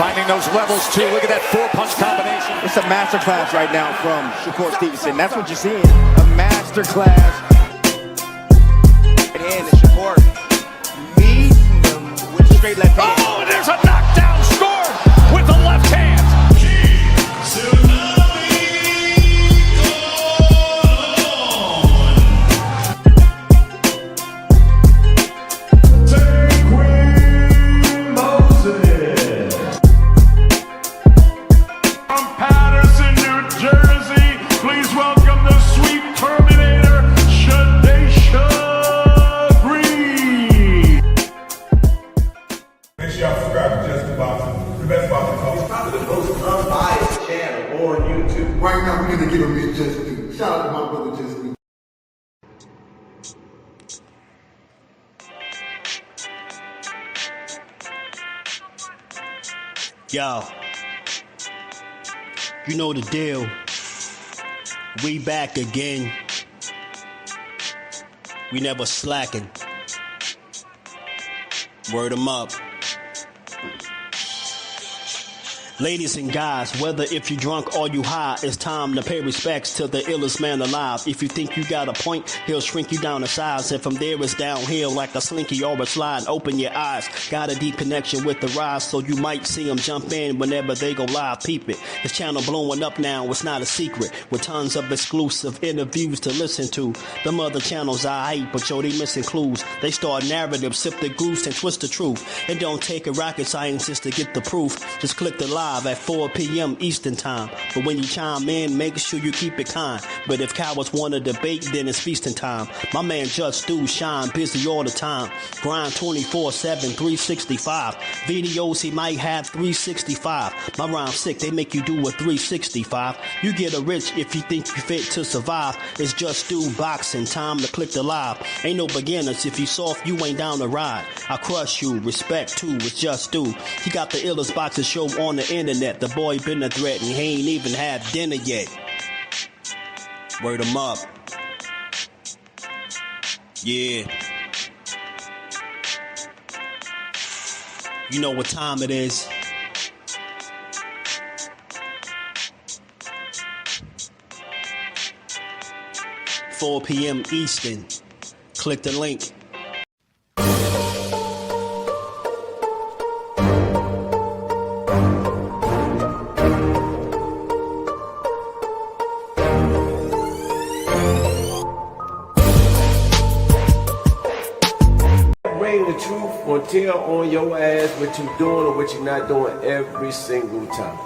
Finding those levels too. Look at that four-punch combination. It's a masterclass right now from Shakur Stevenson. That's what you're seeing. A masterclass. And Shakur meeting them with a straight left hand. Oh, and there's a knockdown scored with the left hand. Right now, we're going to give him his just due. Shout out to my brother, Just Due. Yo, you know the deal. We back again. We never slacking. Word 'em up. Ladies and guys, whether if you drunk or you high, it's time to pay respects to the illest man alive. If you think you got a point, he'll shrink you down to size. And from there it's downhill like a slinky or a slide. Open your eyes, got a deep connection with the rise, so you might see them jump in whenever they go live. Peep it, this channel blowing up now, it's not a secret. With tons of exclusive interviews to listen to. Them other channels I hate, but yo, they missing clues. They start narratives, sip the goose and twist the truth. It don't take a rocket scientist to get the proof. Just click the live at 4 p.m. Eastern time. But when you chime in, make sure you keep it kind. But if cowards want to debate, then it's feasting time. My man Jusdu shine busy all the time. Grind 24/7, 365. Videos he might have 365. My rhyme sick, they make you do a 365. You get a rich if you think you fit to survive. It's Jusdueboxing, time to click the live. Ain't no beginners, if you soft, you ain't down to ride. I crush you, respect too, it's Jusdu. He got the illest boxing show on the internet. The boy been a threat and he ain't even had dinner yet. Word 'em up. Yeah. You know what time it is. $4 p.m. Eastern. Click the link. The truth will tell on your ass what you doing or what you're not doing every single time.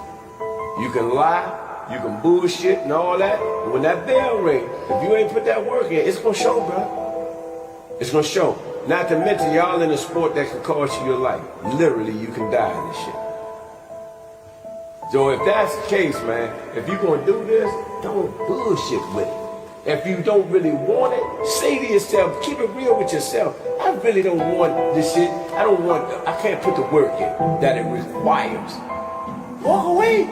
You can lie, you can bullshit and all that, but when that bell rings, if you ain't put that work in, it's gonna show, bro. It's gonna show. Not to mention y'all in a sport that can cost you your life. Literally, you can die in this shit. So if that's the case, man, if you're gonna do this, don't bullshit with it. If you don't really want it, say to yourself, keep it real with yourself. I really don't want this shit. I can't put the work in that it requires. Walk away.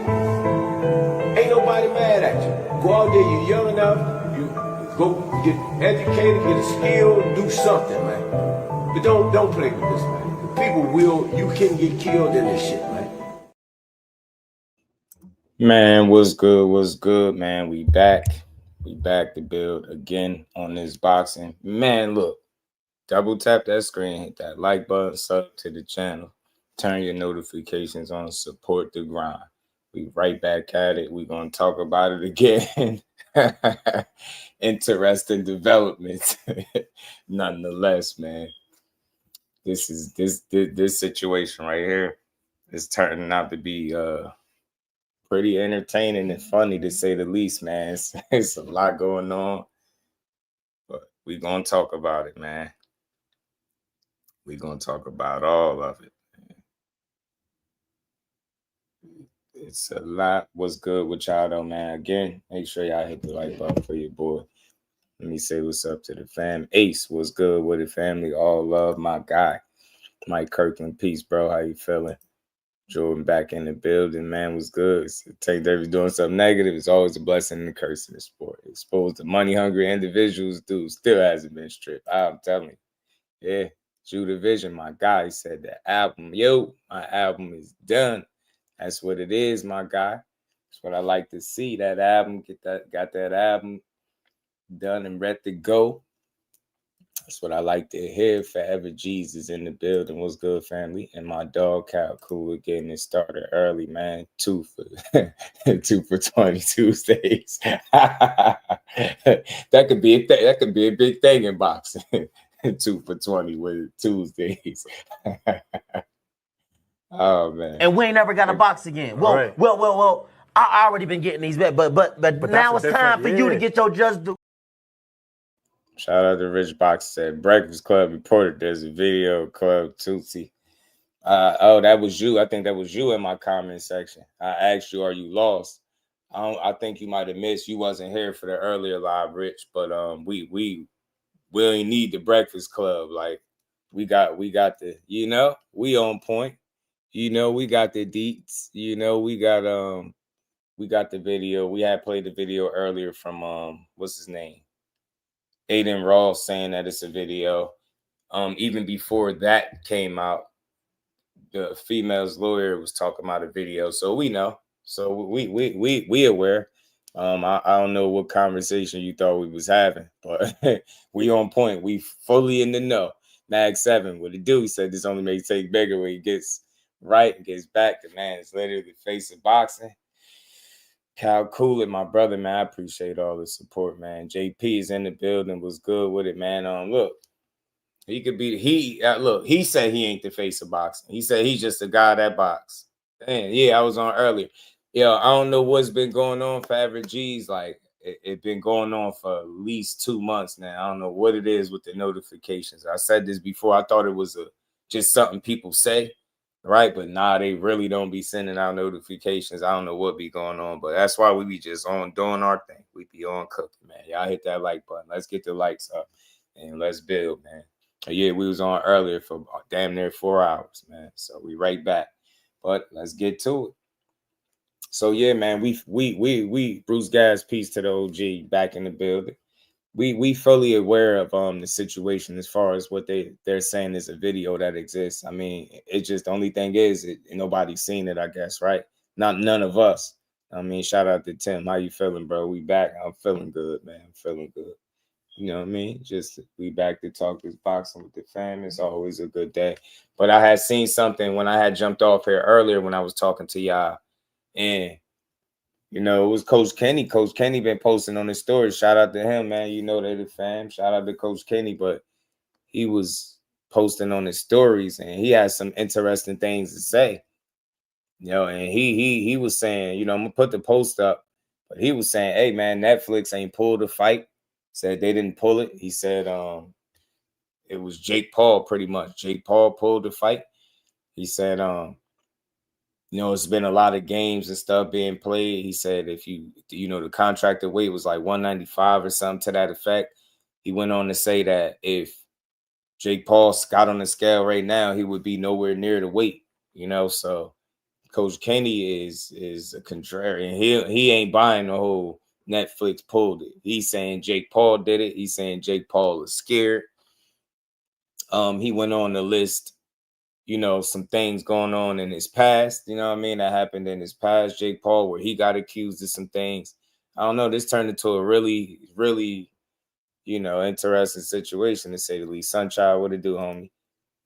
Ain't nobody mad at you. Go out there, you're young enough, you go get educated, get a skill, do something, man. But don't play with this, man. People you can get killed in this shit, man. Man, what's good, man? We back to build again on this boxing. Man, look, double tap that screen, hit that like button, sub to the channel, turn your notifications on, support the grind. We right back at it. We're gonna talk about it again. Interesting developments. Nonetheless, man. This situation right here is turning out to be pretty entertaining and funny, to say the least, man. It's a lot going on, but we're gonna talk about it, man. We're gonna talk about all of it, man. It's a lot. What's good with y'all though, man? Again, make sure y'all hit the like button for your boy. Let me say what's up to the fam. Ace, what's good with the family? All love, my guy. Mike Kirkland, peace, bro. How you feeling? Jordan back in the building, man, was good. Take Davis doing something negative. It's always a blessing and a curse in the sport. Exposed to money-hungry individuals, dude, still hasn't been stripped. I'm telling you. Yeah, Judah Vision, my guy, said that album. Yo, my album is done. That's what it is, my guy. That's what I like to see. That album, got that album done and ready to go. That's what I like to hear. Forever Jesus in the building. What's good, family? And my dog Cal Cooler getting it started early, man. 2 for 20 Tuesdays. That could be a big thing in boxing. 2 for 20 with Tuesdays. Oh man. And we ain't never got a box again. Well, Right. well. I already been getting these bet, but now it's time for you to get your just do. Shout out to Rich Box said Breakfast Club reported there's a video club Tootsie. Oh, that was you. I think that was you in my comment section. I asked you, are you lost? I think you might have missed. You wasn't here for the earlier live, Rich. But we only need the Breakfast Club. Like we got the, we on point. We got the deets. We got the video. We had played the video earlier from what's his name? Aiden Ross saying that it's a video. Even before that came out, the female's lawyer was talking about a video. So we know. So we aware. I don't know what conversation you thought we was having, but we on point. We fully in the know. Mag 7, what it do? He said this only makes take bigger when he gets right and gets back. The man is literally the face of boxing. Cal Cooler, my brother, man, I appreciate all the support, man. JP is in the building, was good with it, man. Look, he could be, he said he ain't the face of boxing. He said he's just a guy that box. And yeah, I was on earlier. I don't know what's been going on for Average G's. Like, it been going on for at least 2 months now. I don't know what it is with the notifications. I said this before. I thought it was just something people say. Right, but nah, they really don't be sending out notifications. I don't know what be going on, but that's why we be just on doing our thing. We be on cooking, man. Y'all hit that like button. Let's get the likes up and let's build, man. Yeah, we was on earlier for damn near 4 hours, man. So we right back, but let's get to it. So yeah, man, we Bruce Gas, peace to the OG, back in the building. We fully aware of the situation as far as what they're saying is a video that exists. I mean, it just the only thing is nobody's seen it, I guess, right? None of us. I mean, shout out to Tim. How you feeling, bro? We back. I'm feeling good, man. I'm feeling good. You know what I mean? Just we back to talk this boxing with the fam. It's always a good day. But I had seen something when I had jumped off here earlier when I was talking to y'all, and it was Coach Kenny. Coach Kenny been posting on his stories. Shout out to him, man. They're the fam. Shout out to Coach Kenny. But he was posting on his stories, and he had some interesting things to say. And he was saying, I'm gonna put the post up, but he was saying, hey man, Netflix ain't pulled the fight. Said they didn't pull it. He said it was Jake Paul pretty much. Jake Paul pulled the fight. He said it's been a lot of games and stuff being played. He said if the contracted weight was like 195 or something to that effect. He went on to say that if Jake Paul got on the scale right now, he would be nowhere near the weight, So Coach Kenny is a contrarian. He ain't buying the whole Netflix pulled it. He's saying Jake Paul did it. He's saying Jake Paul is scared. He went on the list some things going on in his past, that happened in his past, Jake Paul, where he got accused of some things. I don't know. This turned into a really, really, interesting situation, to say the least. Sunchild, what it do, homie?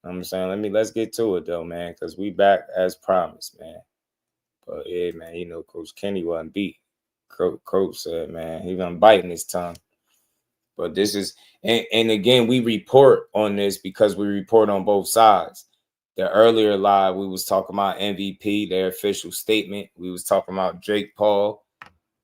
I'm saying, let's get to it, though, man, because we back as promised, man. But, yeah, man, Coach Kenny wasn't beat. Coach said, man, he wasn't biting his tongue. But this is, and again, we report on this because we report on both sides. The earlier live, we was talking about MVP, their official statement. We was talking about Jake Paul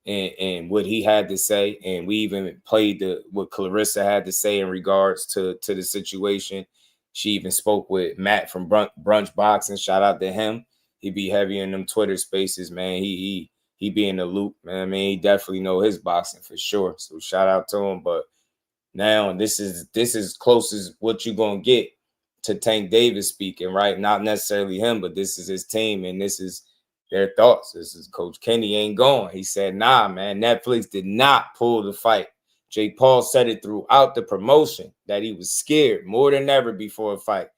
and what he had to say. And we even played what Clarissa had to say in regards to the situation. She even spoke with Matt from Brunch Boxing. Shout out to him. He be heavy in them Twitter spaces, man. He be in the loop, man. I mean, he definitely know his boxing for sure. So shout out to him. But now this is close as what you're gonna get to Tank Davis speaking, right? Not necessarily him, but this is his team, and this is their thoughts. This is Coach Kenny ain't going. He said, nah, man, Netflix did not pull the fight. Jake Paul said it throughout the promotion that he was scared more than ever before a fight.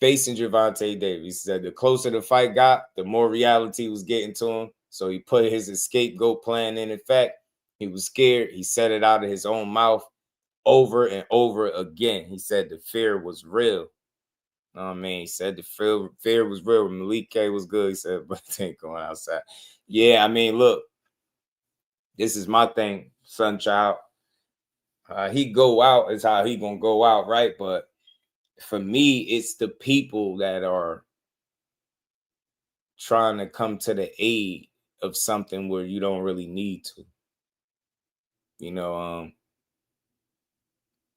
facing Gervonta Davis. He said the closer the fight got, the more reality was getting to him. So he put his scapegoat plan in effect. He was scared. He said it out of his own mouth over and over again. He said the fear was real. You know what I mean? He said the fear was real. Malik K was good. He said, but it ain't going outside. Yeah, I mean, look, this is my thing, son child. He go out is how he gonna go out, right? But for me, it's the people that are trying to come to the aid of something where you don't really need to. You know,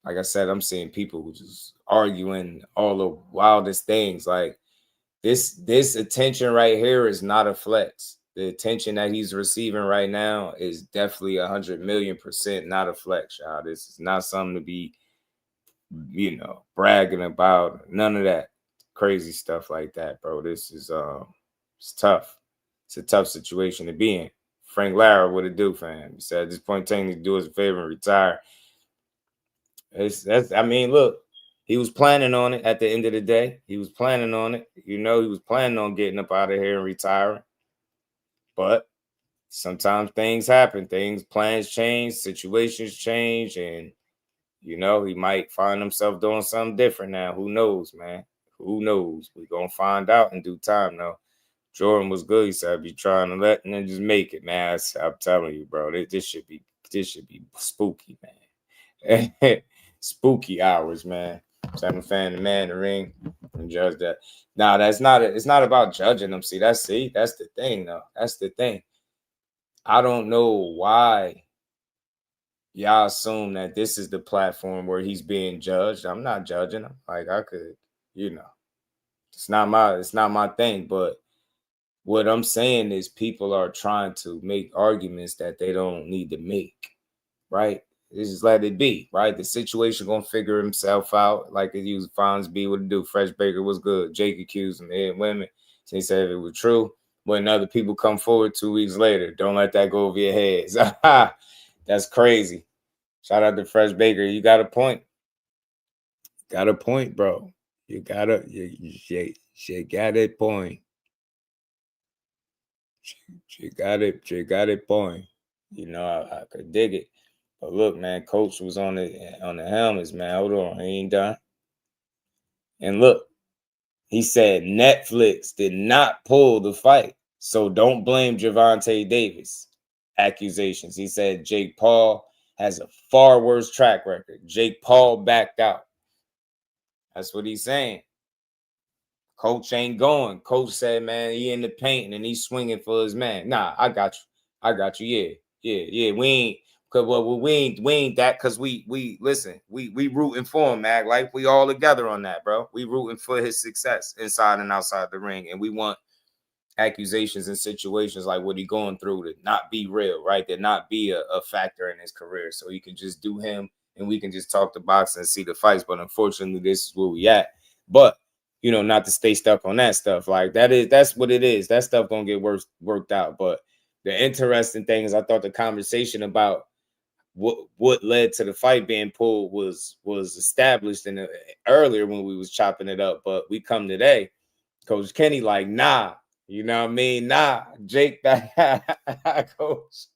like I said, I'm seeing people who just arguing all the wildest things. Like this attention right here is not a flex. The attention that he's receiving right now is definitely 100,000,000% not a flex, y'all. This is not something to be, you know, bragging about. None of that crazy stuff like that, bro. This is it's tough. It's a tough situation to be in. Frank Lara, what it do for him? He said at this point, Tank needs to do us a favor and retire. I mean, look, he was planning on it at the end of the day. He was planning on it. You know, he was planning on getting up out of here and retiring. But sometimes things happen. Plans change, situations change, and, you know, he might find himself doing something different now. Who knows, man? Who knows? We're going to find out in due time, though. Jordan was good. He said, "Be trying to let and then just make it, man." I'm telling you, bro. This should be spooky, man. Spooky hours, man. So I'm a fan of the man in the ring and judge that. Now, it's not about judging them. That's the thing, though. That's the thing. I don't know why y'all assume that this is the platform where he's being judged. I'm not judging him. Like, I could, you know, it's not my thing, but what I'm saying is people are trying to make arguments that they don't need to make, right? Just let it be, right? The situation going to figure himself out like it used Fonzby would do. Fresh Baker was good. Jake accused him of hitting women. So he said if it was true, when other people come forward 2 weeks later, don't let that go over your heads. That's crazy. Shout out to Fresh Baker. You got a point. Got a point, bro. You got a point. She got it point. You know, I could dig it. But look, man, Coach was on the helmets, man. Hold on, he ain't done. And look, he said Netflix did not pull the fight, so don't blame Gervonta Davis. Accusations. He said Jake Paul has a far worse track record. Jake Paul backed out. That's what he's saying. Coach ain't going. Coach said, man, he in the paint and he's swinging for his man. Nah, I got you. Yeah. We ain't, cause we ain't that, cause we listen. We rooting for him, man. Like we all together on that, bro. We rooting for his success inside and outside the ring, and we want accusations and situations like what he going through to not be real, right? To not be a factor in his career, so he can just do him, and we can just talk the boxing and see the fights. But unfortunately, this is where we at. But you know, not to stay stuck on that stuff. Like that's what it is. That stuff gonna get worked out. But the interesting thing is, I thought the conversation about what led to the fight being pulled was established earlier when we was chopping it up. But we come today, Coach Kenny like, nah, you know what I mean? Nah, Jake, Coach.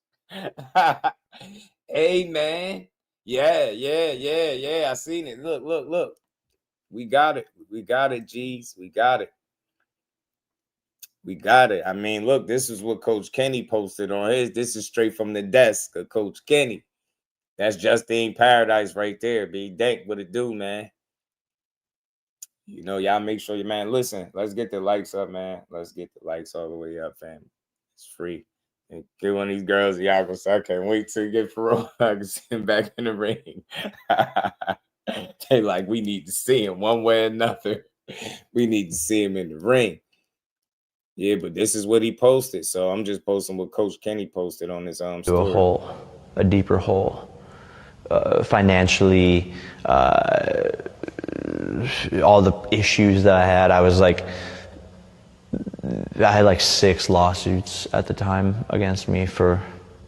Hey, man. Yeah. I seen it. Look. We got it. G's. We got it. I mean, look, this is what Coach Kenny posted on his. This is straight from the desk of Coach Kenny. That's Justine Paradise right there. B. Dank, what it do, man? You know, y'all make sure man, listen, let's get the likes up, man. Let's get the likes all the way up, fam. It's free. And get one of these girls, y'all go say, I can't wait till you get parole. I can see him back in the ring. They like, we need to see him one way or another. We need to see him in the ring. Yeah, but this is what he posted. So I'm just posting what Coach Kenny posted on his story. To a hole, a deeper hole. Financially, all the issues that I had. I had like 6 lawsuits at the time against me for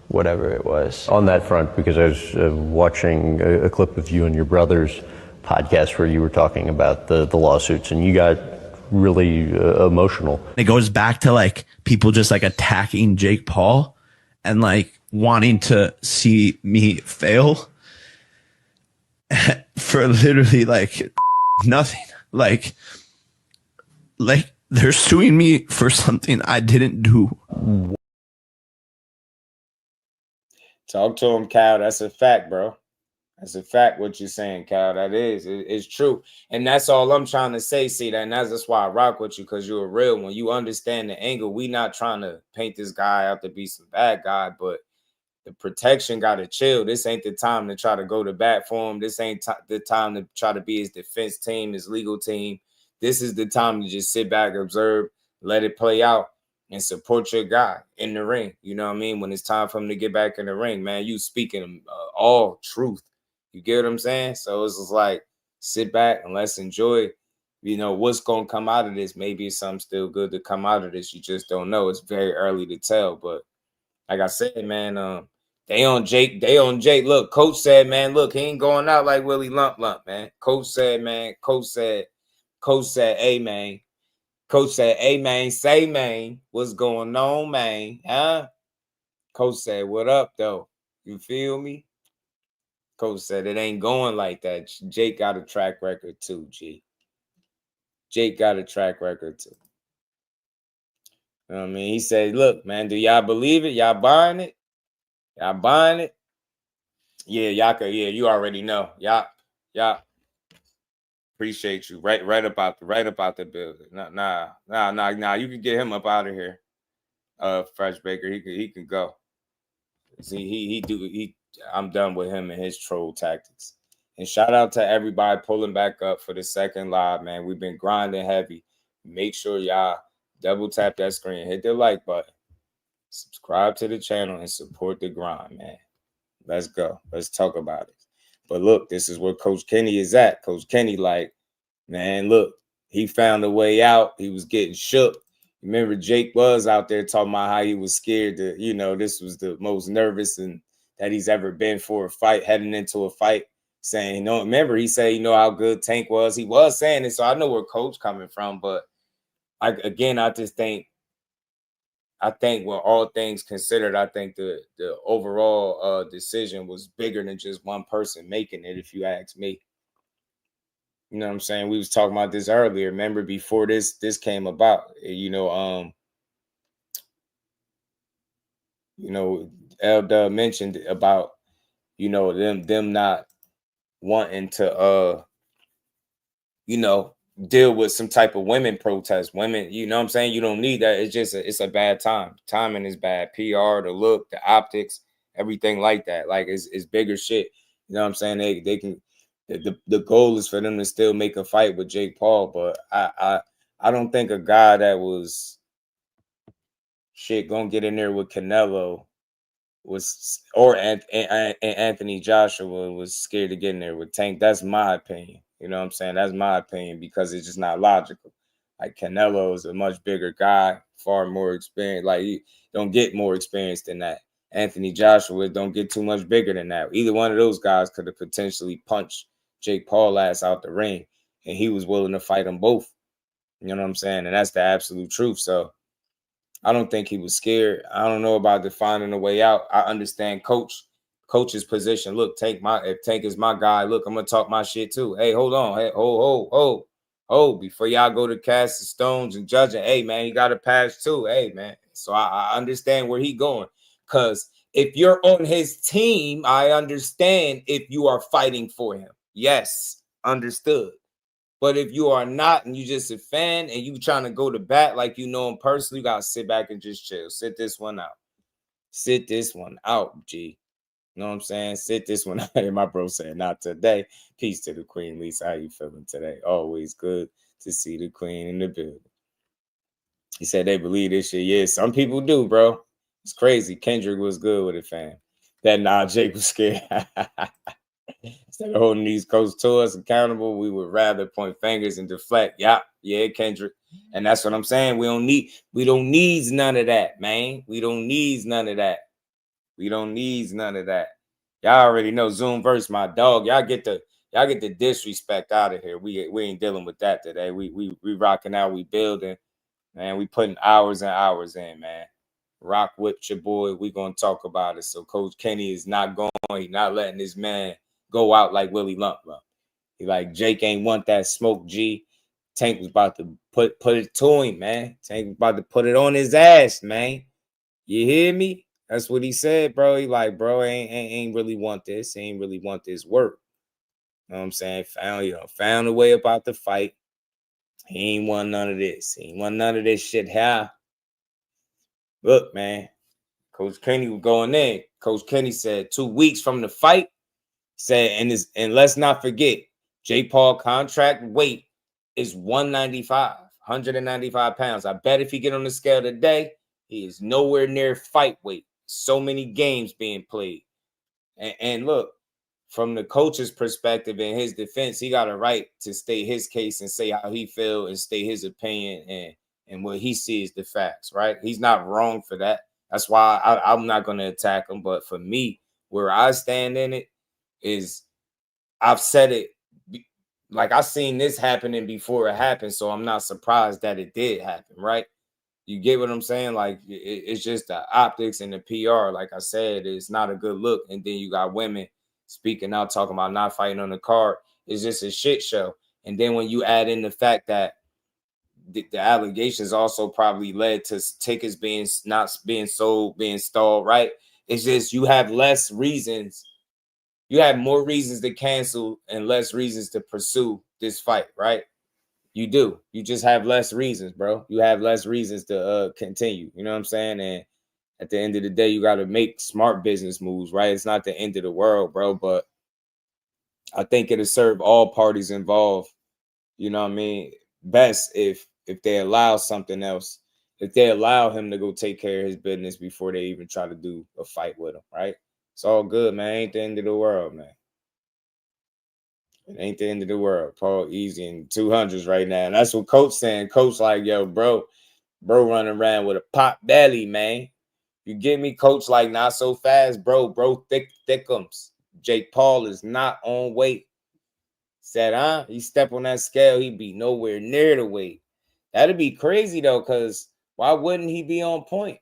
whatever it was. On that front, because I was watching a clip of you and your brothers podcast where you were talking about the lawsuits, and you got really emotional. It goes back to like people just like attacking Jake Paul and like wanting to see me fail for literally like nothing. Like they're suing me for something I didn't do. Talk to him, Cal. That's a fact, bro. That's a fact what you're saying, Cal. That is. It's true. And that's all I'm trying to say, see that. And that's why I rock with you, because you're a real one. You understand the angle. We not trying to paint this guy out to be some bad guy, but the protection got to chill. This ain't the time to try to go to bat for him. This ain't the time to try to be his defense team, his legal team. This is the time to just sit back, observe, let it play out, and support your guy in the ring. You know what I mean? When it's time for him to get back in the ring, man, you speaking all truth. You get what I'm saying? So it's just like, sit back and let's enjoy, you know, what's going to come out of this. Maybe it's something still good to come out of this. You just don't know. It's very early to tell. But like I said, man, they on Jake. Look, coach said, man, look, he ain't going out like Willie Lump, man. Coach said, man, hey, man. Coach said, hey, man, say, man, what's going on, man? Huh? Coach said, what up, though? You feel me? Coach said it ain't going like that. Jake got a track record too, G. Jake got a track record too. You know what I mean? He said, look, man, do y'all believe it? Y'all buying it? Y'all buying it? Yeah, y'all could, yeah, you already know. Y'all. Appreciate you. Right about the building. Nah. You can get him up out of here. Fresh Baker. He can go. See, I'm done with him and his troll tactics. And shout out to everybody pulling back up for the second live, man. We've been grinding heavy. Make sure y'all double tap that screen, hit the like button, subscribe to the channel, and support the grind, man. Let's go. Let's talk about it. But look, this is where Coach Kenny is at. Coach Kenny, like, man, look, he found a way out. He was getting shook. Remember, Jake was out there talking about how he was scared to, you know, this was the most nervous and that he's ever been for a fight, heading into a fight, saying, no, remember, he said, you know how good Tank was. He was saying it, so I know where Coach coming from. But I think when all things considered, I think the overall decision was bigger than just one person making it, if you ask me. You know what I'm saying? We was talking about this earlier. Remember, before this came about, L mentioned about, them not wanting to, deal with some type of women protest. Women, you know what I'm saying? You don't need that. It's just, it's a bad time. Timing is bad. PR, the look, the optics, everything like that. Like, it's bigger shit. You know what I'm saying? They can, the goal is for them to still make a fight with Jake Paul, but I don't think a guy that was gonna get in there with Canelo or Anthony Joshua was scared to get in there with Tank. That's my opinion. You know what I'm saying? That's my opinion, because it's just not logical. Like, Canelo is a much bigger guy, far more experienced. Like, you don't get more experience than that. Anthony Joshua don't get too much bigger than that. Either one of those guys could have potentially punched Jake Paul ass out the ring, and he was willing to fight them both. You know what I'm saying? And that's the absolute truth. So I don't think he was scared. I don't know about defining a way out. I understand coach's position. Look, if Tank is my guy, look, I'm gonna talk my shit too. Hey, hold on. Hey, hold. Before y'all go to cast the stones and judging, hey man, he got a pass too. Hey man. So I understand where he going. Because if you're on his team, I understand if you are fighting for him. Yes, understood. But if you are not, and you just a fan and you trying to go to bat like you know him personally, you got to sit back and just chill. Sit this one out. Sit this one out, G. You know what I'm saying? Sit this one out. My bro said, not today. Peace to the queen, Lisa. How you feeling today? Always good to see the queen in the building. He said they believe this shit. Yeah, some people do, bro. It's crazy. Kendrick was good with it, fam. That Jake was scared. Instead of holding these coaches to us accountable, we would rather point fingers and deflect. Yeah, Kendrick. And that's what I'm saying. We don't need none of that, man. We don't need none of that. Y'all already know Zoom verse, my dog. Y'all get Y'all get the disrespect out of here. We ain't dealing with that today. We rocking out, we building, man. We putting hours and hours in, man. Rock with your boy. We gonna talk about it. So Coach Kenny is not going. He's not letting this man go out like Willie Lump. He like Jake ain't want that smoke. G. Tank was about to put it to him, man. Tank was about to put it on his ass, man. You hear me? That's what he said, bro. He like, bro, ain't really want this. Ain't really want this work. You know what I'm saying? Found a way about the fight. He ain't want none of this. He ain't want none of this shit here. Look, man. Coach Kenny was going in. Coach Kenny said 2 weeks from the fight. Said, and let's not forget, Jake Paul contract weight is 195 pounds. I bet if he get on the scale today, he is nowhere near fight weight. So many games being played. And look, from the coach's perspective, in his defense, he got a right to state his case and say how he feel and state his opinion and what he sees the facts, right? He's not wrong for that. That's why I'm not going to attack him. But for me, where I stand in it is I've said it, like I seen this happening before it happened, so I'm not surprised that it did happen, right? You get what I'm saying? Like, it's just the optics and the PR. Like I said, it's not a good look. And then you got women speaking out, talking about not fighting on the card. It's just a shit show. And then when you add in the fact that the allegations also probably led to tickets not being sold, being stalled, right? It's just you have less reasons. You have more reasons to cancel and less reasons to pursue this fight, right? You do. You just have less reasons, bro. You have less reasons to continue. You know what I'm saying? And at the end of the day, you got to make smart business moves, right? It's not the end of the world, bro. But I think it'll serve all parties involved. You know what I mean? Best if they allow something else. If they allow him to go take care of his business before they even try to do a fight with him, right? It's all good, man. Ain't the end of the world, man. It ain't the end of the world. Paul easy in 200s right now. And that's what Coach saying. Coach like, yo, bro running around with a pop belly, man. You get me? Coach like, not so fast, bro. Bro, thickums. Jake Paul is not on weight. Said, he step on that scale, he'd be nowhere near the weight. That'd be crazy, though, because why wouldn't he be on point?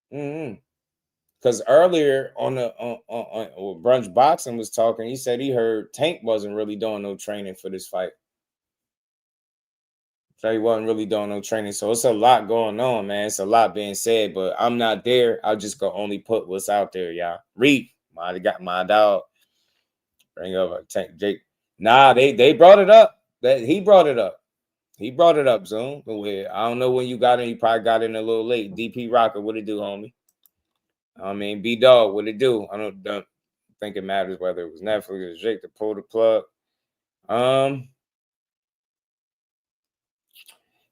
Because earlier on Brunch Boxing was talking, he said he heard Tank wasn't really doing no training for this fight. So he wasn't really doing no training. So it's a lot going on, man. It's a lot being said, but I'm not there. I'll just go only put what's out there, y'all. Reef, I got my dog. Bring up Tank Jake. Nah, they brought it up. He brought it up. He brought it up, Zoom. I don't know when you got in. You probably got in a little late. DP Rocker, what it do, homie? I mean, B-Dog, what it do? I don't think it matters whether it was Netflix or Jake to pull the plug.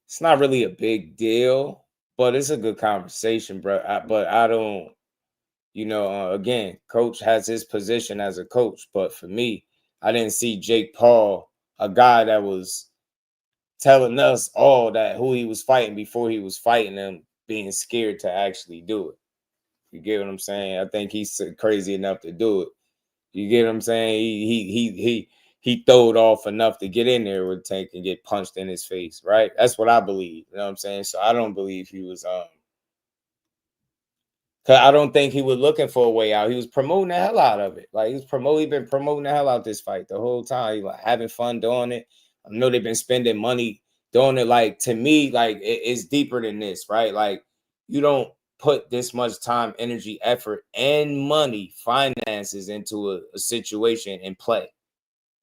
It's not really a big deal, but it's a good conversation, bro. But I don't, again, Coach has his position as a coach. But for me, I didn't see Jake Paul, a guy that was telling us all that who he was fighting before he was fighting him, being scared to actually do it. You get what I'm saying? I think he's crazy enough to do it. You get what I'm saying? He throwed off enough to get in there with Tank and get punched in his face, right? That's what I believe. You know what I'm saying? So I don't believe he was cause I don't think he was looking for a way out. He was promoting the hell out of it. Like he been promoting the hell out this fight the whole time. He like having fun doing it. I know they've been spending money doing it. Like to me, like it's deeper than this, right? Like you don't put this much time, energy, effort, and money, finances into a situation and play,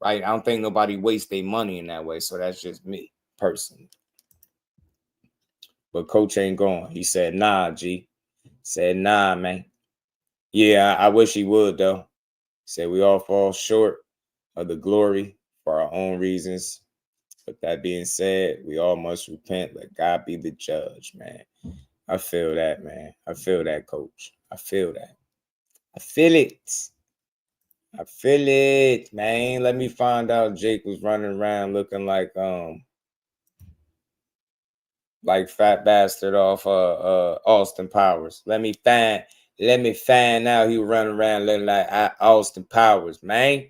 right? I don't think nobody wastes their money in that way. So that's just me personally. But Coach ain't going. He said, nah, G. Said, nah, man. Yeah, I wish he would, though. Said we all fall short of the glory for our own reasons. But that being said, we all must repent. Let God be the judge, man. I feel that, man. I feel that, Coach. I feel that. I feel it. I feel it, man. Let me find out Jake was running around looking like fat bastard off Austin Powers. Let me find out he was running around looking like Austin Powers, man.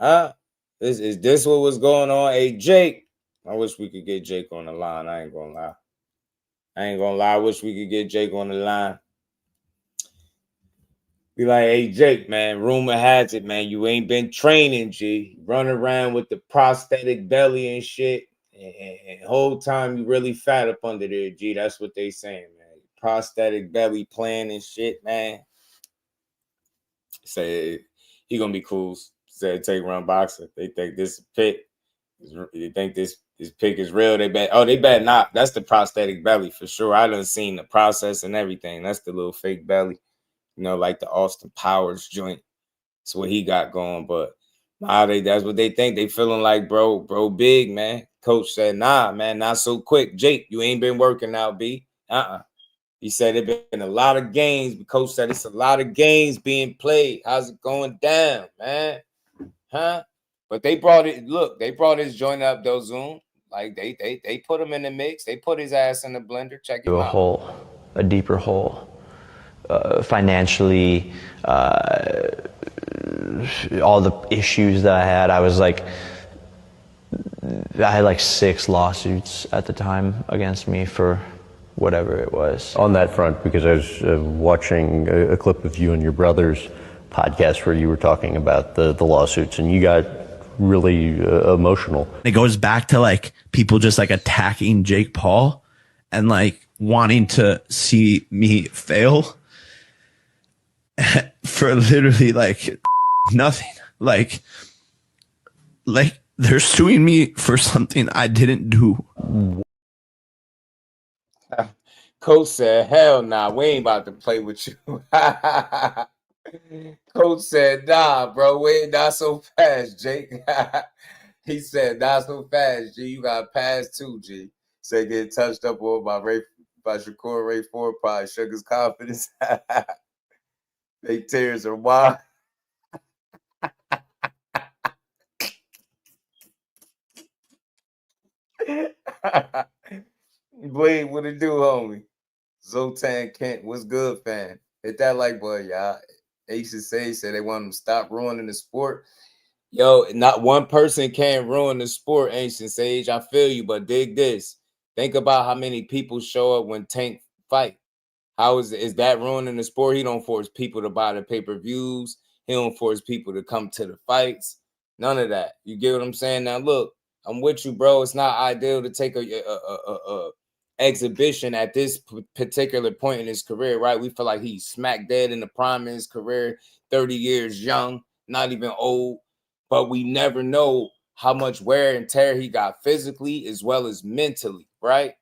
Huh? Is this what was going on? Hey, Jake. I wish we could get Jake on the line. I ain't gonna lie. I wish we could get Jake on the line. Be like, hey, Jake, man, rumor has it, man, you ain't been training, G. Running around with the prosthetic belly and shit. And whole time you really fat up under there, G. That's what they saying, man. Prosthetic belly playing and shit, man. Say he gonna be cool. Said take run boxer. They think this pick. They think this pick is real. They bet not. That's the prosthetic belly for sure. I done seen the process and everything. That's the little fake belly. You know, like the Austin Powers joint. That's what he got going. But that's what they think. They feeling like, bro, big, man. Coach said, nah, man, not so quick. Jake, you ain't been working out, B. He said it been a lot of games. The coach said it's a lot of games being played. How's it going down, man? Huh? But they brought it. Look, they brought his joint up, though, Zoom. Like they put him in the mix. They put his ass in the blender. Check him out. A deeper hole. Financially, all the issues that I had. I had like 6 lawsuits at the time against me for whatever it was. On that front, because I was watching a clip of you and your brother's podcast where you were talking about the lawsuits, and you got really emotional. It goes back to like people just like attacking Jake Paul and like wanting to see me fail for literally like nothing. Like they're suing me for something I didn't do. Coach said, hell nah, we ain't about to play with you. Coach said, nah, bro, we ain't not so fast, Jake. He said, not so fast, G. You got pass too, G. Said get touched up on by Shakur Ray 4 probably shook his confidence. They tears are wild. Blade, what it do, homie? Zotan Kent, what's good, fan? Hit that like button, y'all. Aces said they want them to stop ruining the sport. Yo, not one person can ruin the sport, Ancient Sage. I feel you, but dig this. Think about how many people show up when Tank fight. How is that ruining the sport? He don't force people to buy the pay-per-views. He don't force people to come to the fights. None of that. You get what I'm saying? Now, look, I'm with you, bro. It's not ideal to take a exhibition at this particular point in his career, right? We feel like he's smack dead in the prime of his career, 30 years young, not even old, but we never know how much wear and tear he got physically as well as mentally, right?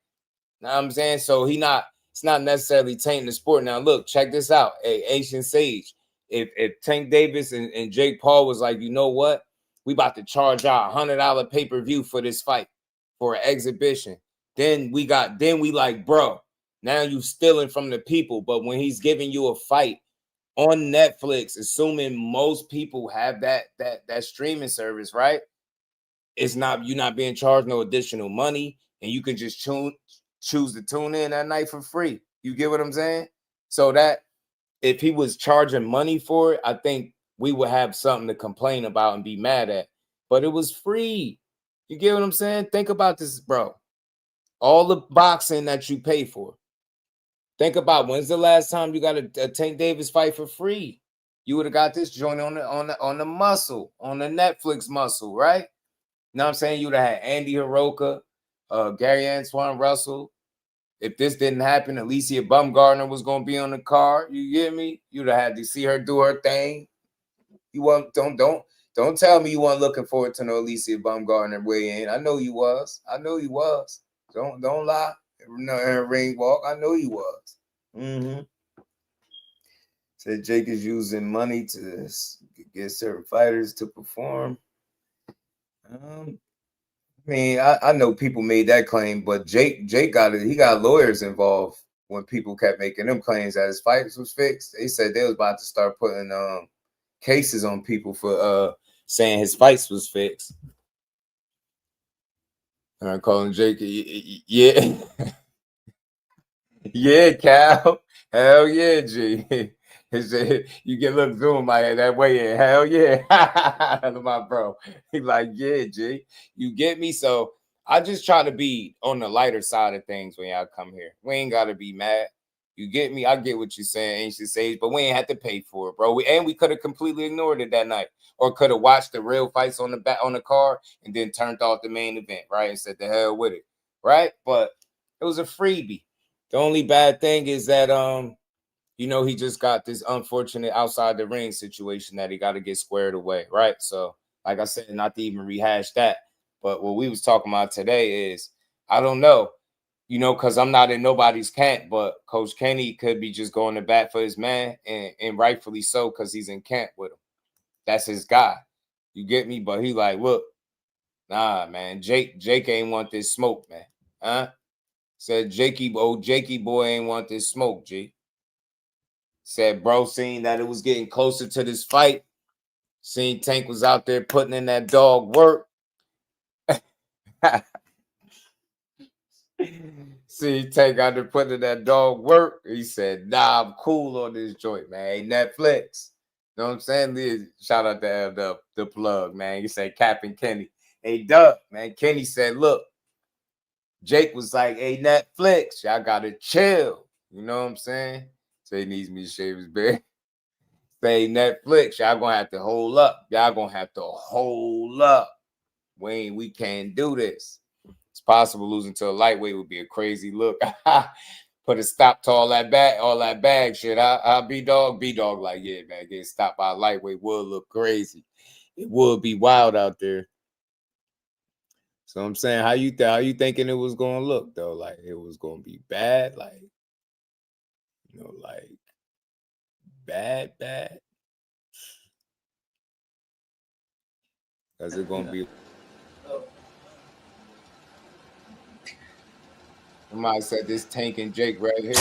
Know what I'm saying? So it's not necessarily tainting the sport. Now, look, check this out. Hey, Ancient Sage, if Tank Davis and Jake Paul was like, you know what? We about to charge out $100 pay-per-view for this fight, for an exhibition. Then we like, bro, now you stealing from the people. But when he's giving you a fight on Netflix, assuming most people have that streaming service, right? You're not being charged no additional money, and you can just choose to tune in that night for free. You get what I'm saying? So that if he was charging money for it, I think we would have something to complain about and be mad at. But it was free. You get what I'm saying? Think about this, bro. All the boxing that you pay for. Think about when's the last time you got a Tank Davis fight for free? You would have got this joint on the muscle, on the Netflix muscle, right? You know what I'm saying? You would have had Andy Hiroka, Gary Antoine Russell. If this didn't happen, Alicia Bumgarner was gonna be on the card. You get me? You'd have had to see her do her thing. You want don't tell me you weren't looking forward to no Alicia Bumgarner weigh in. I know you was. Don't lie. No, ring walk. I know you was. Said Jake is using money to get certain fighters to perform. I mean, I know people made that claim, but Jake got it. He got lawyers involved when people kept making them claims that his fights was fixed. They said they was about to start putting cases on people for saying his fights was fixed. And I call him Jake. Yeah. Yeah, Cal. Hell yeah, G. You get look zoom like that way in. Hell yeah. My bro. He like, yeah, G. You get me? So I just try to be on the lighter side of things when y'all come here. We ain't gotta be mad. You get me? I get what you're saying, ancient sage, but we ain't had to pay for it, bro. We could have completely ignored it that night, or could have watched the real fights on the card and then turned off the main event, right? And said the hell with it, right? But it was a freebie. The only bad thing is that you know, he just got this unfortunate outside the ring situation that he got to get squared away, right? So, like I said, not to even rehash that, but what we was talking about today is, I don't know, you know, because I'm not in nobody's camp, but Coach Kenny could be just going to bat for his man, and rightfully so, because he's in camp with him. That's his guy. You get me? But he like, look, nah, man, Jake ain't want this smoke, man. Huh? Said Jakey boy ain't want this smoke, G. Said, bro, seen that it was getting closer to this fight. Seen Tank was out there putting in that dog work. See, Tank out there putting in that dog work. He said, nah, I'm cool on this joint, man. Hey, Netflix. You know what I'm saying? Shout out to the plug, man. He said, Captain Kenny. Hey, Doug, man. Kenny said, look, Jake was like, hey, Netflix, y'all got to chill. You know what I'm saying? So he needs me to shave his beard. Say, Netflix, y'all going to have to hold up. Y'all going to have to hold up. We can't do this. It's possible losing to a lightweight would be a crazy look. Put a stop to all that bag shit. I'll B-Dog like, yeah, man, getting stopped by a lightweight would look crazy. It would be wild out there. So I'm saying, how you thinking it was going to look, though? Like, it was going to be bad? Like, you know, like, bad? Is it going to be... Somebody said this Tank and Jake right here.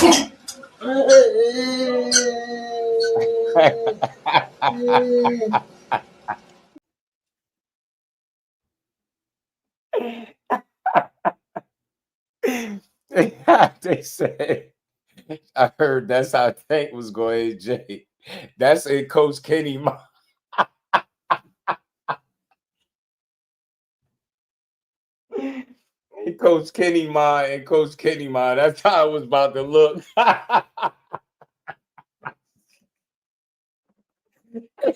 They said, I heard that's how Tank was going, Jake. That's a Coach Kenny mind. Coach Kenny mind. That's how it was about to look.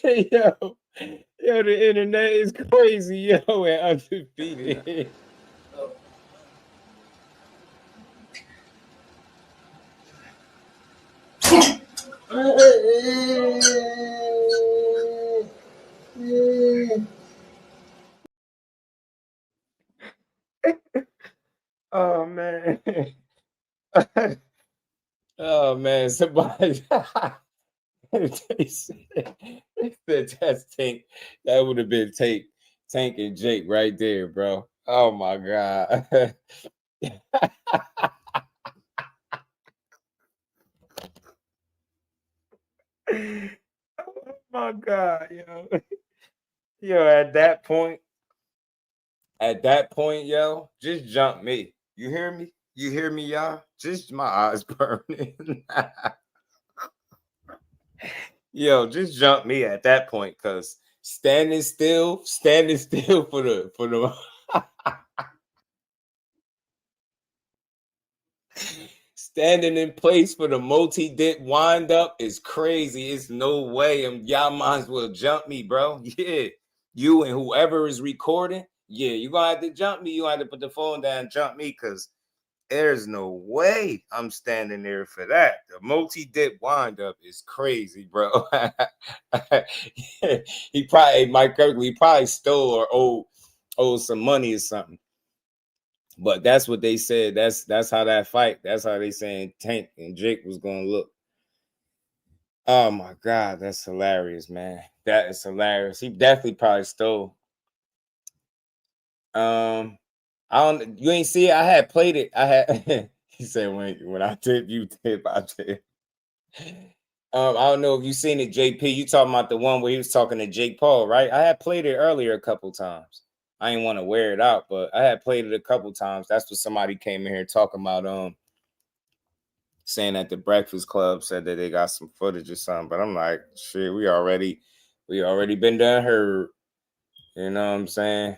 Yo, the internet is crazy, yo, and undefeated. Oh man. Oh man, somebody they said that's Tank. That would have been Tank and Jake right there, bro. Oh my god. Oh my god, yo, at that point, yo, just jump me. You hear me, y'all? Just my eyes burning. Yo, just jump me at that point, because standing still for the standing in place for the multi-dip wind up is crazy. It's no way. Y'all might as well jump me, bro. Yeah. You and whoever is recording, yeah, you're gonna have to jump me. You have to put the phone down, jump me, because there's no way I'm standing there for that. The multi-dip wind-up is crazy, bro. He probably, Mike Kirkley, stole or owed some money or something. But that's what they said. That's how that fight. That's how they saying Tank and Jake was gonna look. Oh my God, that's hilarious, man. That is hilarious. He definitely probably stole. I don't. You ain't see it. I had played it. I had. He said when I tip, you tip. I tip. I don't know if you seen it, JP. You talking about the one where he was talking to Jake Paul, right? I had played it earlier a couple times. I didn't want to wear it out, but I had played it a couple times. That's what somebody came in here talking about. saying that the Breakfast Club said that they got some footage or something, but I'm like, shit, we already been done heard. You know what I'm saying?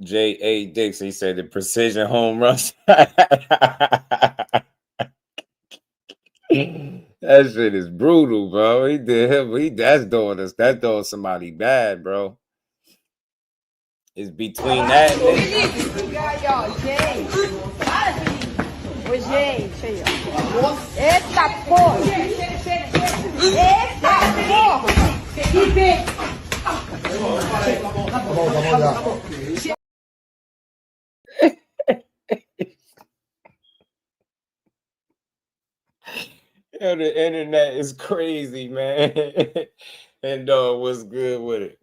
J.A. Dix, he said the precision home runs. That shit is brutal, bro. He did him. That's doing somebody bad, bro. It's between that and this. Ô, gente, aí, ó. Eita porra! Eita porra! Yo, the internet is crazy, man. And what's good with it?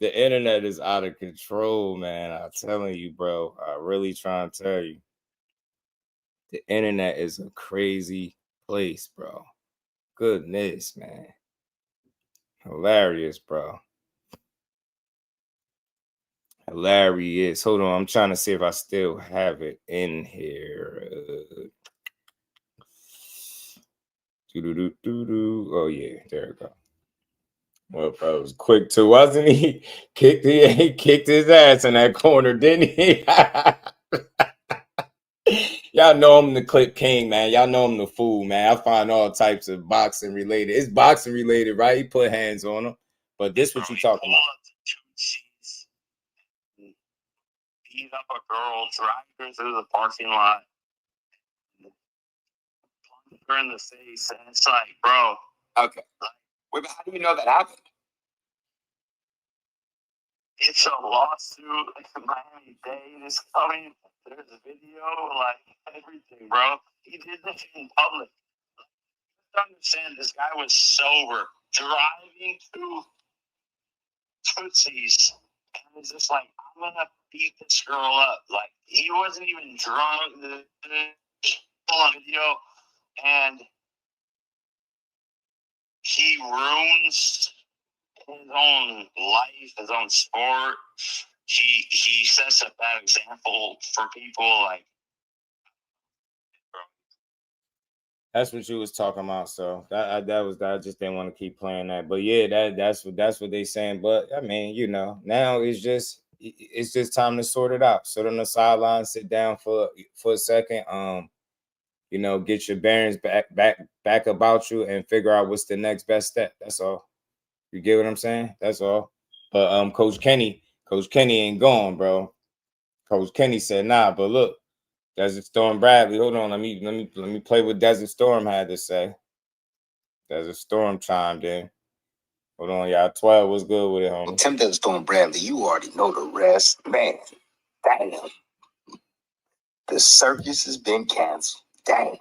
The internet is out of control, man. I'm telling you, bro. I really trying to tell you. The internet is a crazy place, bro. Goodness, man. Hilarious, bro. Hilarious. Hold on. I'm trying to see if I still have it in here. Oh, yeah. There we go. Well, bro, it was quick too, wasn't he? He kicked his ass in that corner, didn't he? Y'all know I'm the clip king, man. Y'all know I'm the fool, man. I find all types of boxing related. It's boxing related, right? He put hands on him. But this what you talking about. Beat up a girl, drag her through the parking lot, punch her in the face, and it's like, bro. Okay. Wait, but how do you know that happened? It's a lawsuit. Miami-Dade is coming. There's a video, like everything, bro. He did this in public. Just understand, this guy was sober, driving to Tootsie's, and he's just like, I'm gonna beat this girl up. Like, he wasn't even drunk. The video, and he ruins his own life, his own sport. He sets a bad example for people. Like, that's what you was talking about. So that was that. I just didn't want to keep playing that. But yeah, that's what they saying. But I mean, you know, now it's just time to sort it out. Sit on the sideline, sit down for a second. You know, get your bearings back about you and figure out what's the next best step. That's all. You get what I'm saying? That's all. But Coach Kenny ain't gone, bro. Coach Kenny said, nah, but look, Desert Storm Bradley. Hold on, let me play what Desert Storm had to say. Desert Storm chimed in. Hold on, y'all. 12 was good with it, homie. Tim Desert Storm Bradley, you already know the rest. Man, damn. The circus has been canceled. Damn.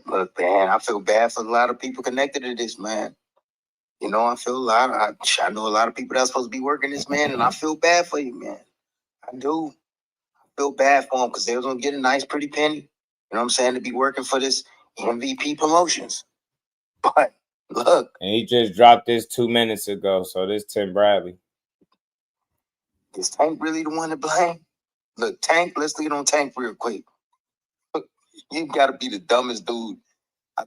Look, man, I feel bad for a lot of people connected to this, man. You know, I feel I know a lot of people that's supposed to be working this, man, and I feel bad for you, man. I do. I feel bad for them because they was going to get a nice, pretty penny. You know what I'm saying? To be working for this MVP Promotions. But, look. And he just dropped this 2 minutes ago, so this Tim Bradley. Is Tank really the one to blame? Look, Tank, let's lead on Tank real quick. Look, you got to be the dumbest dude,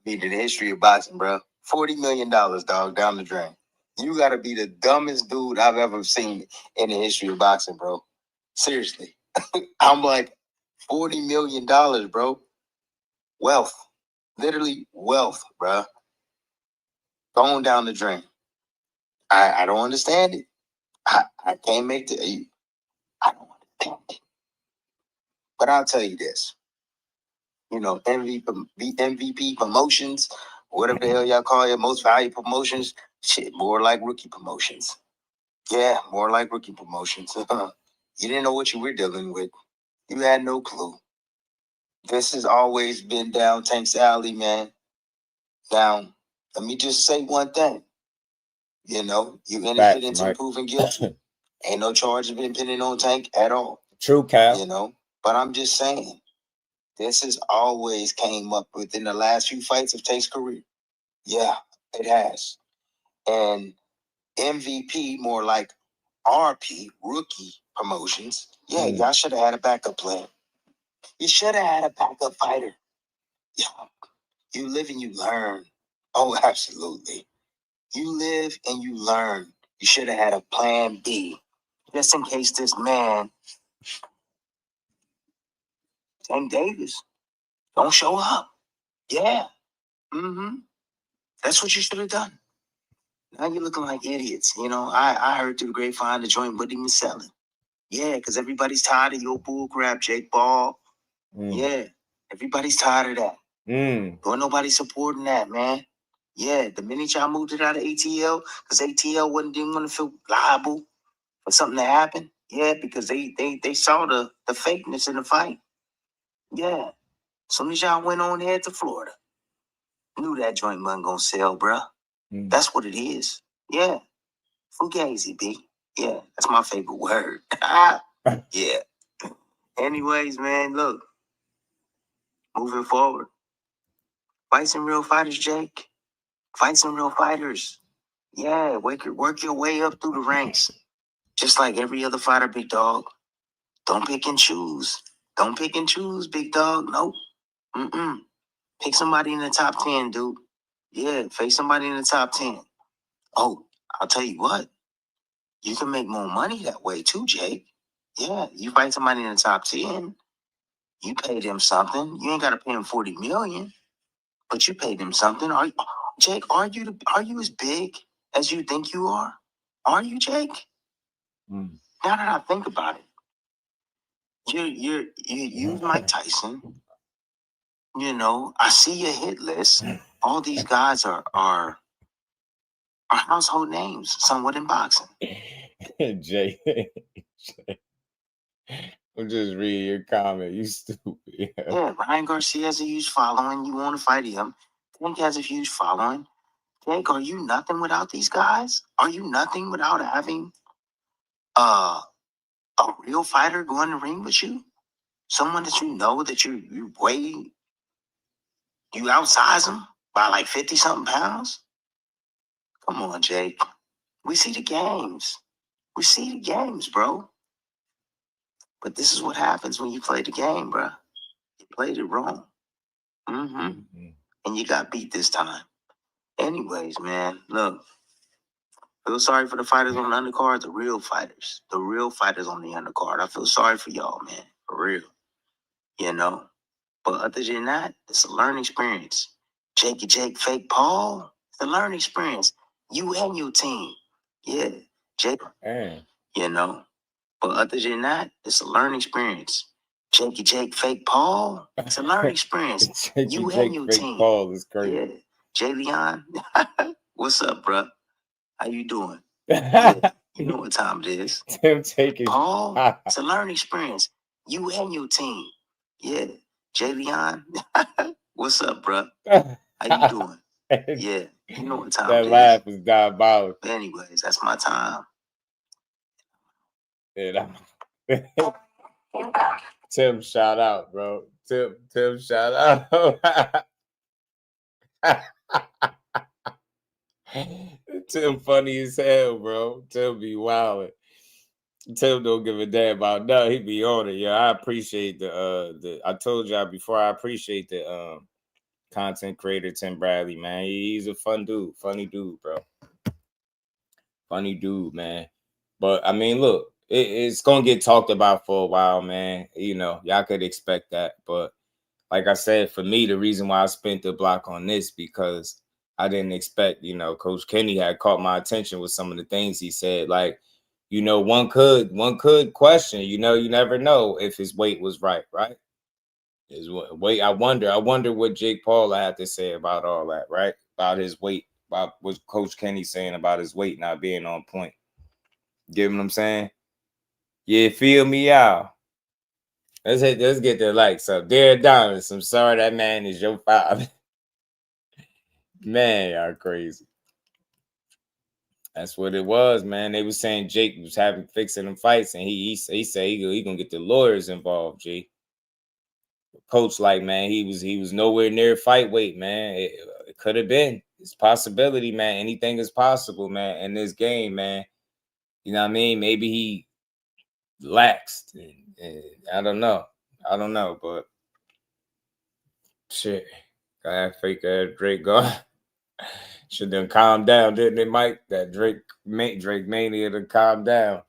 in the history of boxing, bro. $40 million, dog, down the drain. You got to be the dumbest dude I've ever seen in the history of boxing, bro. Seriously. I'm like, $40 million, bro. Wealth. Literally wealth, bro. Going down the drain. I don't understand it. I can't make the... I don't understand it. But I'll tell you this. You know, MVP Promotions, whatever the hell y'all call it, most valuable promotions, shit, more like rookie promotions. Yeah, more like rookie promotions. You didn't know what you were dealing with. You had no clue. This has always been down Tank's alley, man. Now, let me just say one thing. You know, you innocent until proven guilty. Ain't no charges been pending on Tank at all. True, Cal. You know, but I'm just saying, this has always came up within the last few fights of Tank's career. Yeah, it has. And MVP, more like RP, rookie promotions. Yeah, y'all should have had a backup plan. You should have had a backup fighter. Yeah, you live and you learn. Oh, absolutely. You live and you learn. You should have had a plan B. Just in case this man, Tank Davis, don't show up. Yeah. Mm-hmm. That's what you should have done. Now you're looking like idiots. You know, I heard through the grapevine the joint wasn't even selling. Yeah, because everybody's tired of your bull crap, Jake Paul. Yeah, everybody's tired of that. Don't nobody supporting that, man. Yeah, the minute y'all moved it out of ATL, because ATL didn't want to feel liable for something to happen. Yeah, because they saw the fakeness in the fight. Yeah. As soon as y'all went on head to Florida, knew that joint wasn't gonna sell, bruh. That's what it is. Yeah. Fugazi, B. Yeah, that's my favorite word. Yeah. Anyways, man, look. Moving forward. Fight some real fighters, Jake. Fight some real fighters. Yeah, work your way up through the ranks. Just like every other fighter, big dog. Don't pick and choose. Don't pick and choose, big dog. Nope. Pick somebody in the top 10, dude. Yeah, face somebody in the top 10. Oh, I'll tell you what. You can make more money that way too, Jake. Yeah, you fight somebody in the top 10. You pay them something. You ain't got to pay them $40 million, but you pay them something. Jake, are you as big as you think you are? Are you, Jake? Now that I think about it, you Mike Tyson. You know, I see your hit list. All these guys are household names, somewhat in boxing. Jay, I'm just reading your comment. You stupid. Yeah, Ryan Garcia has a huge following. You want to fight him. Tank has a huge following. Tank, are you nothing without these guys? Are you nothing without having a real fighter go in the ring with you? Someone that you know that you outsize them by like 50-something pounds? Come on, Jake. We see the games. We see the games, bro. But this is what happens when you play the game, bro. You played it wrong. And you got beat this time. Anyways, man, look. Feel sorry for the fighters on the undercard, the real fighters. The real fighters on the undercard. I feel sorry for y'all, man. For real. You know? But other than that, it's a learning experience. Jake, fake Paul. It's a learning experience. You and your team. Yeah. Jake. You know? But other than that, it's a learning experience. Jake, fake Paul. It's a learning experience. You and your team. Paul is crazy. Yeah. Jay Leon. What's up, bro? How you doing? Yeah, you know what time it is. Tim taking Paul. It's a learning experience. You and your team. Yeah. Jay Leon. What's up, bro? How you doing? Yeah, you know what time it is. That laugh is diabolical. But anyways, that's my time. Yeah, Tim, shout out, bro. Tim, shout out. Tim funny as hell, bro. Tim be wildin'. Tim don't give a damn about nothing. He be on it. Yeah, I appreciate the I told y'all before, I appreciate the content creator Tim Bradley, man. He's a fun dude, funny dude, bro. Funny dude, man. But I mean, look, it's gonna get talked about for a while, man. You know, y'all could expect that. But like I said, for me, the reason why I spent the block on this, because I didn't expect, you know, Coach Kenny had caught my attention with some of the things he said. Like, you know, one could question, you know, you never know if his weight was right? His weight. I wonder what Jake Paul had to say about all that, right? About his weight, about what Coach Kenny saying about his weight not being on point. Get what I'm saying? Yeah, feel me out. Let's get the likes up. Dear Adonis, I'm sorry that man is your father. Man, y'all crazy. That's what it was, man. They was saying Jake was fixing them fights, and he said he gonna get the lawyers involved, G. Coach, like, man, he was nowhere near fight weight, man. It could have been. It's possibility, man. Anything is possible, man. In this game, man. You know what I mean? Maybe he laxed. And I don't know. But shit. Got that fake ass Drake going. Should then calm down, didn't it, Mike? That Drake mania to calm down.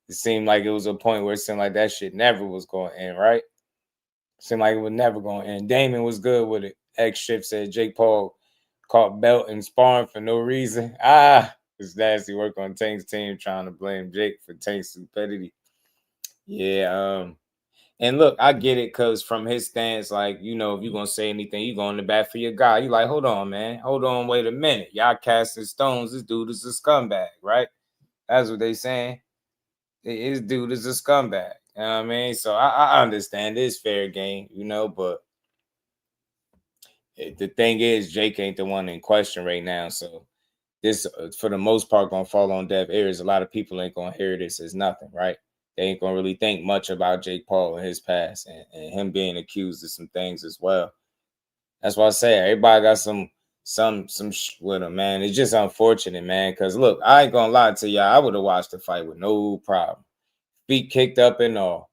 It seemed like it was a point where it seemed like that shit never was going to end, right? It seemed like it was never going to end. Damon was good with it. X-Shift said Jake Paul caught belt and sparring for no reason. It's nasty work on Tank's team trying to blame Jake for Tank's stupidity. Yeah, and look, I get it because from his stance, like, you know, if you're going to say anything, you go in the back for your guy. You like, hold on, man. Hold on, wait a minute. Y'all casting stones. This dude is a scumbag, right? That's what they saying. This dude is a scumbag. You know what I mean? So I understand it's fair game, you know, but the thing is, Jake ain't the one in question right now. So this, for the most part, going to fall on deaf ears. A lot of people ain't going to hear this as nothing, right? They ain't going to really think much about Jake Paul and his past and him being accused of some things as well. That's why I say everybody got some with him, man. It's just unfortunate, man, because, look, I ain't going to lie to y'all. I would have watched the fight with no problem. Feet kicked up and all.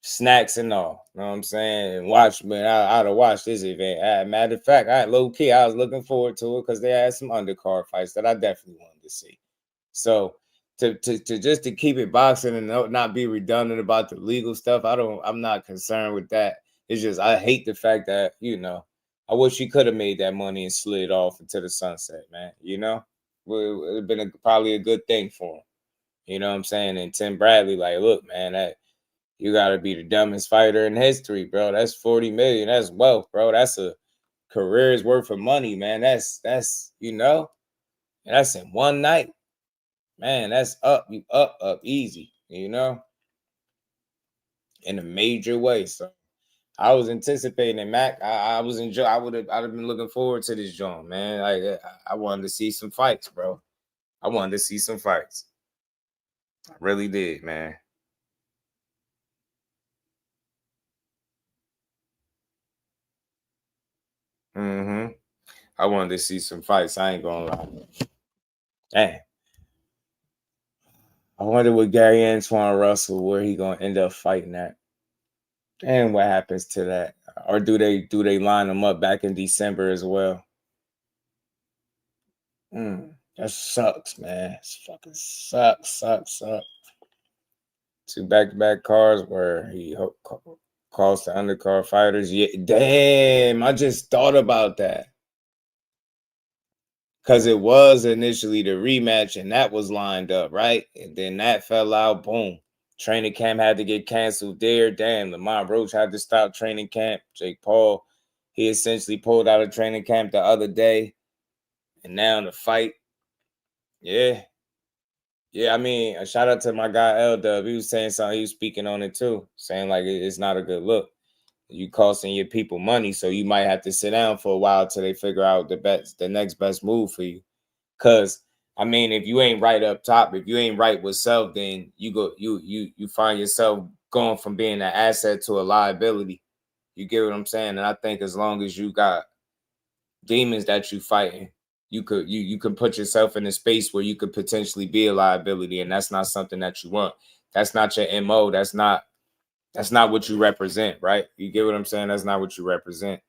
Snacks and all. You know what I'm saying? And watch, man, I'd have watched this event. Matter of fact, low-key, I was looking forward to it because they had some undercard fights that I definitely wanted to see. So to just to keep it boxing and not be redundant about the legal stuff, I'm not concerned with that. It's just I hate the fact that, you know, I wish he could have made that money and slid off into the sunset, man. You know, it would have been probably a good thing for him. You know what I'm saying? And Tim Bradley, like, look, man, that you got to be the dumbest fighter in history, bro. That's $40 million. That's wealth, bro. That's a career's worth of money, man. That's you know, and that's in one night. Man, that's up easy, you know, in a major way. So I was anticipating it, Mac. I'd have been looking forward to this joint, man. Like I wanted to see some fights, bro. I wanted to see some fights. I really did, man. I wanted to see some fights. I ain't gonna lie. Dang. I wonder what Gary Antoine Russell, where he gonna end up fighting at, and what happens to that, or do they line him up back in December as well? That sucks, man. It fucking sucks. Two back-to-back cards where he calls the undercard fighters. Yeah, damn. I just thought about that. Because it was initially the rematch, and that was lined up, right? And then that fell out. Boom. Training camp had to get canceled there. Damn, Lamont Roach had to stop training camp. Jake Paul, he essentially pulled out of training camp the other day. And now the fight. Yeah. Yeah, I mean, a shout out to my guy L-Dub. He was saying something. He was speaking on it too, saying like it's not a good look. You costing your people money, so you might have to sit down for a while till they figure out the next best move for you. Cause I mean, if you ain't right up top, if you ain't right with self, then you find yourself going from being an asset to a liability. You get what I'm saying? And I think as long as you got demons that you fighting, you can put yourself in a space where you could potentially be a liability, and that's not something that you want. That's not your MO. That's not what you represent, right? You get what I'm saying? That's not what you represent.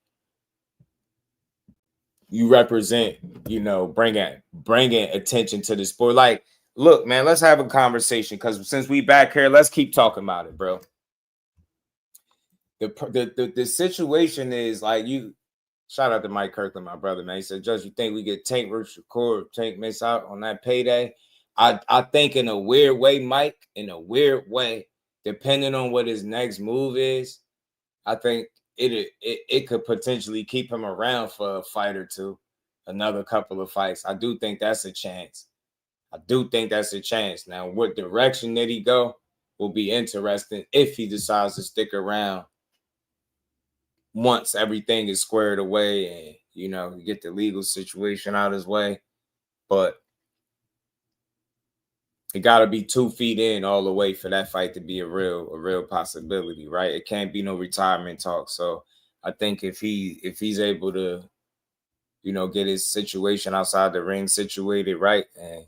You represent, you know, bringing attention to the sport. Like, look, man, let's have a conversation because since we back here, let's keep talking about it, bro. The situation is like you. Shout out to Mike Kirkland, my brother, man. He said, Judge, you think we get Tank versus Shakur, Tank miss out on that payday? I think in a weird way, Mike, in a weird way, depending on what his next move is, I think it could potentially keep him around for a fight or two, another couple of fights. I do think that's a chance. Now, what direction did he go will be interesting if he decides to stick around once everything is squared away and, you know, get the legal situation out of his way. But it got to be 2 feet in all the way for that fight to be a real possibility, right? It can't be no retirement talk. So I think if he's able to, you know, get his situation outside the ring situated right, and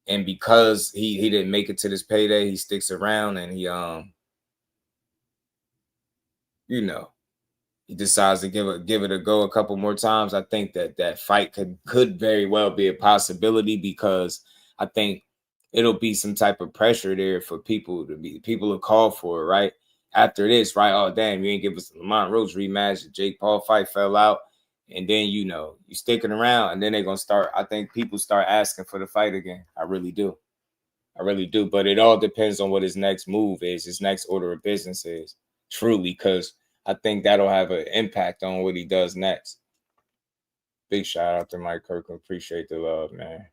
And because he didn't make it to this payday, he sticks around and he you know, he decides to give it a go a couple more times. I think that fight could very well be a possibility, because I think it'll be some type of pressure there for people to call for it, right? After this, right? Oh, damn, you ain't give us the Lamont Roach rematch. The Jake Paul fight fell out. And then, you know, you sticking around, and then they're going to start, I think people start asking for the fight again. I really do. I really do. But it all depends on what his next move is, his next order of business is, truly, because I think that'll have an impact on what he does next. Big shout out to Mike Kirkland. Appreciate the love, man.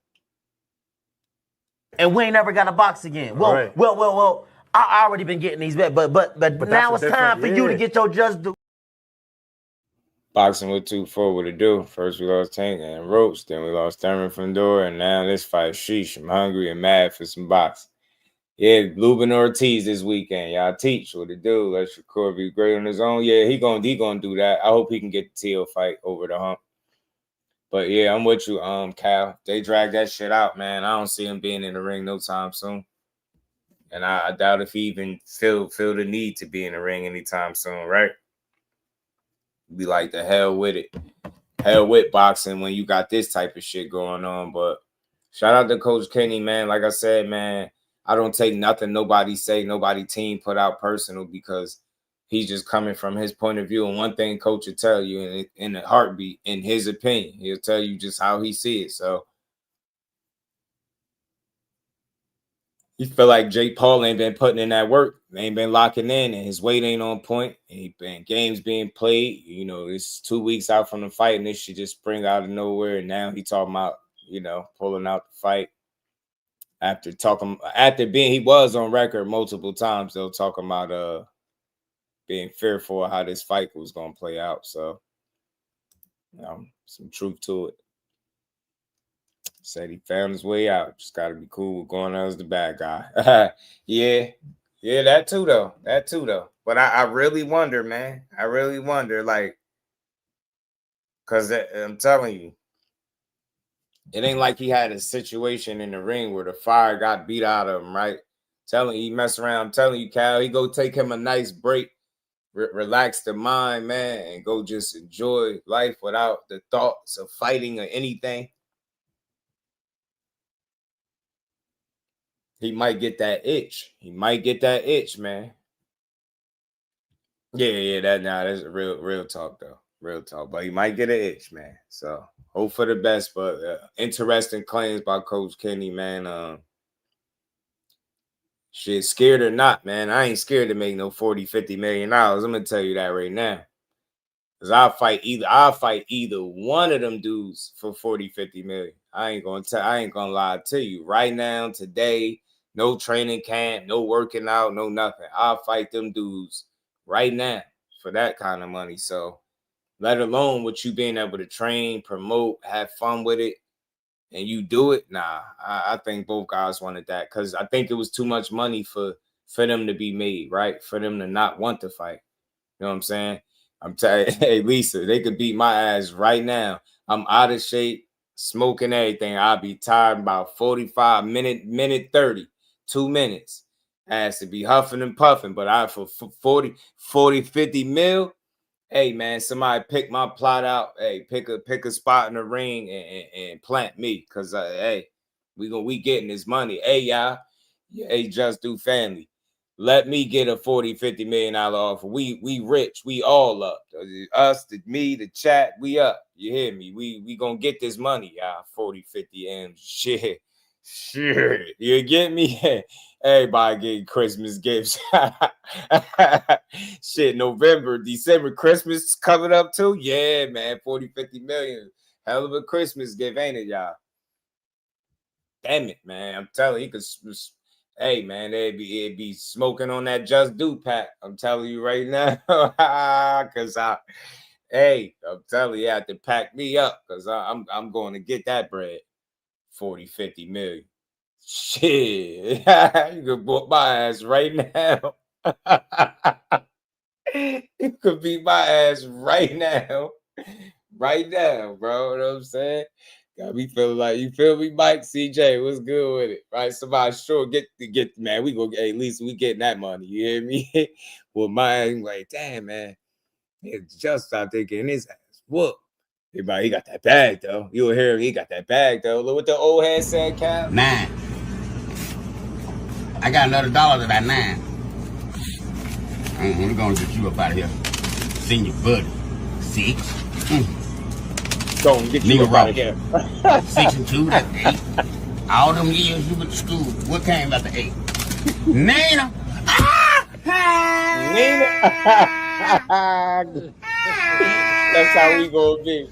And we ain't never got a box again. Well, Right. well. I already been getting these bets, but now it's time for you to get your just do. Boxing with 2-4, what it do? First we lost Tank and Ropes, then we lost Thurman from Door, and now this fight, sheesh, I'm hungry and mad for some boxing. Yeah, Lubin Ortiz this weekend. Y'all teach what it do. Let Shakur be great on his own. Yeah, he gonna do that. I hope he can get the Teal fight over the hump. But yeah, I'm with you, Cal. They drag that shit out, man. I don't see him being in the ring no time soon. And I doubt if he even feel the need to be in the ring anytime soon, right? Be like, the hell with it. Hell with boxing when you got this type of shit going on. But shout out to Coach Kenny, man. Like I said, man, I don't take nothing nobody say, nobody team put out personal, because he's just coming from his point of view. And one thing Coach will tell you in a heartbeat, in his opinion, he'll tell you just how he sees it. So he feel like Jake Paul ain't been putting in that work. They ain't been locking in, and his weight ain't on point. He been games being played. You know, it's 2 weeks out from the fight, and this shit just spring out of nowhere. And now he talking about, you know, pulling out the fight after being, he was on record multiple times though, talking about being fearful of how this fight was gonna play out. So, you know, some truth to it. Said he found his way out. Just got to be cool with going out as the bad guy. Yeah, that too though. But I really wonder, man. I really wonder, like, because I'm telling you, it ain't like he had a situation in the ring where the fire got beat out of him, right? Telling you, he mess around. I'm telling you, Cal, he go take him a nice break, relax the mind, man, and go just enjoy life without the thoughts of fighting or anything. He might get that itch. Man. Yeah, that's real talk though. Real talk. But he might get an itch, man. So hope for the best. But interesting claims by Coach Kenny, man. Shit, scared or not, man. I ain't scared to make no $40-50 million. I'm gonna tell you that right now. Because I'll fight either one of them dudes for $40-50 million. I ain't gonna lie to you. Right now, today, no training camp, no working out, no nothing. I'll fight them dudes right now for that kind of money. So, let alone with you being able to train, promote, have fun with it, and you do it. Nah, I think both guys wanted that, because I think it was too much money for them to be made, right? For them to not want to fight. You know what I'm saying? I'm telling you, hey, Lisa, they could beat my ass right now. I'm out of shape, smoking everything. I'll be tired about 45 minute 30, 2 minutes. Has to be huffing and puffing, but I for 40, 50 mil. Hey man, somebody pick my plot out. Hey, pick a spot in the ring and plant me, cause hey, we getting this money. Hey y'all, hey Just Do family, let me get a $40-50 million offer. We rich, we all up. Us, me, the chat, we up. You hear me? We gonna get this money, y'all. 40-50 M's. Shit. You get me? Everybody getting Christmas gifts. Shit, November, December, Christmas coming up too. Yeah, man, 40-50 million. Hell of a Christmas gift, ain't it, y'all? Damn it, man. I'm telling you, hey, man, it'd be smoking on that Just Do pack. I'm telling you right now. Because I'm telling you, you have to pack me up, because I'm going to get that bread. 40-50 million. Shit. You could book my ass right now. You could beat my ass right now. Right now, bro. You know what I'm saying? Got me feeling like, you feel me, Mike? CJ, what's good with it? Right? Somebody sure get, man, we go, hey, at least we getting that money. You hear me? Well, mine, like, damn, man. It's just out there getting his ass whooped. Everybody, he got that bag, though. You'll hear him, he got that bag, though. Look what the old head said, Cal. 9. I got another dollar to that 9. We're gonna get you up out of here. Senior buddy. 6. Go and get you up out of here. 6 and 2, that's 8. All them years you went to school, what came after 8? Nina. Nina. That's how we gonna be.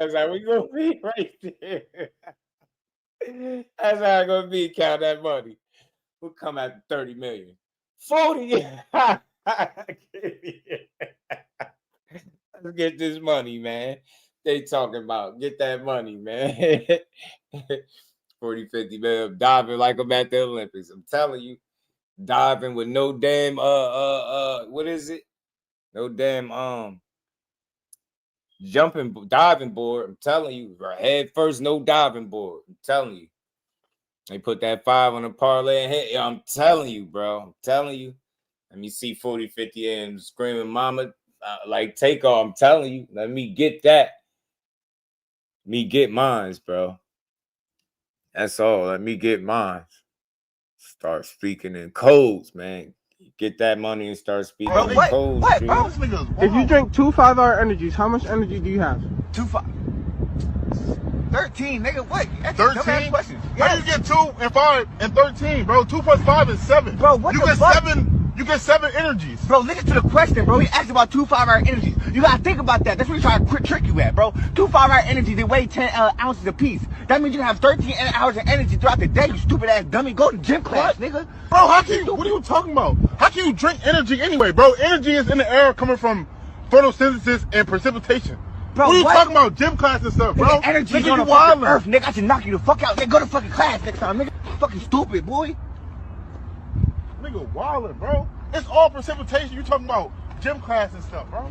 That's how we gonna be right there. That's how it's gonna be. Count that money. We'll come after 30 million. 40. Let's get this money, man. They talking about get that money, man. 40, 50 million. Diving like I'm at the Olympics. I'm telling you. Diving with no damn what is it? No damn diving board. I'm telling you, head first, no diving board. I'm telling you. They put that 5 on the parlay and hit. I'm telling you, bro. I'm telling you. Let me see 40, 50 and screaming mama like take off. I'm telling you. Let me get that. Me get mines, bro. That's all. Let me get mines. Start speaking in codes, man. Get that money and start speaking in codes. What, bro? If you drink 2 5-hour energies, how much energy do you have? 13, nigga. What? 13? Questions. How do you get 2 and 5 and 13, bro? 2 plus 5 is 7. Bro, what you the get fuck? 7. You get 7 energies. Bro, listen to the question, bro. He asked about 2 5-hour energies. You gotta think about that. That's what he's trying to trick you at, bro. 2 5-hour energies, they weigh 10 ounces apiece. That means you can have 13 hours of energy throughout the day, you stupid ass dummy. Go to gym class, nigga. Bro, how can you, what are you talking about? How can you drink energy anyway, bro? Energy is in the air coming from photosynthesis and precipitation. Bro, what are you talking about? Gym class and stuff, bro? Nigga, energy is on the fucking earth, nigga. I should knock you the fuck out. Nigga, go to fucking class next time, nigga. Fucking stupid, boy. Nigga wildin', bro. It's all precipitation. You talking about gym class and stuff, bro.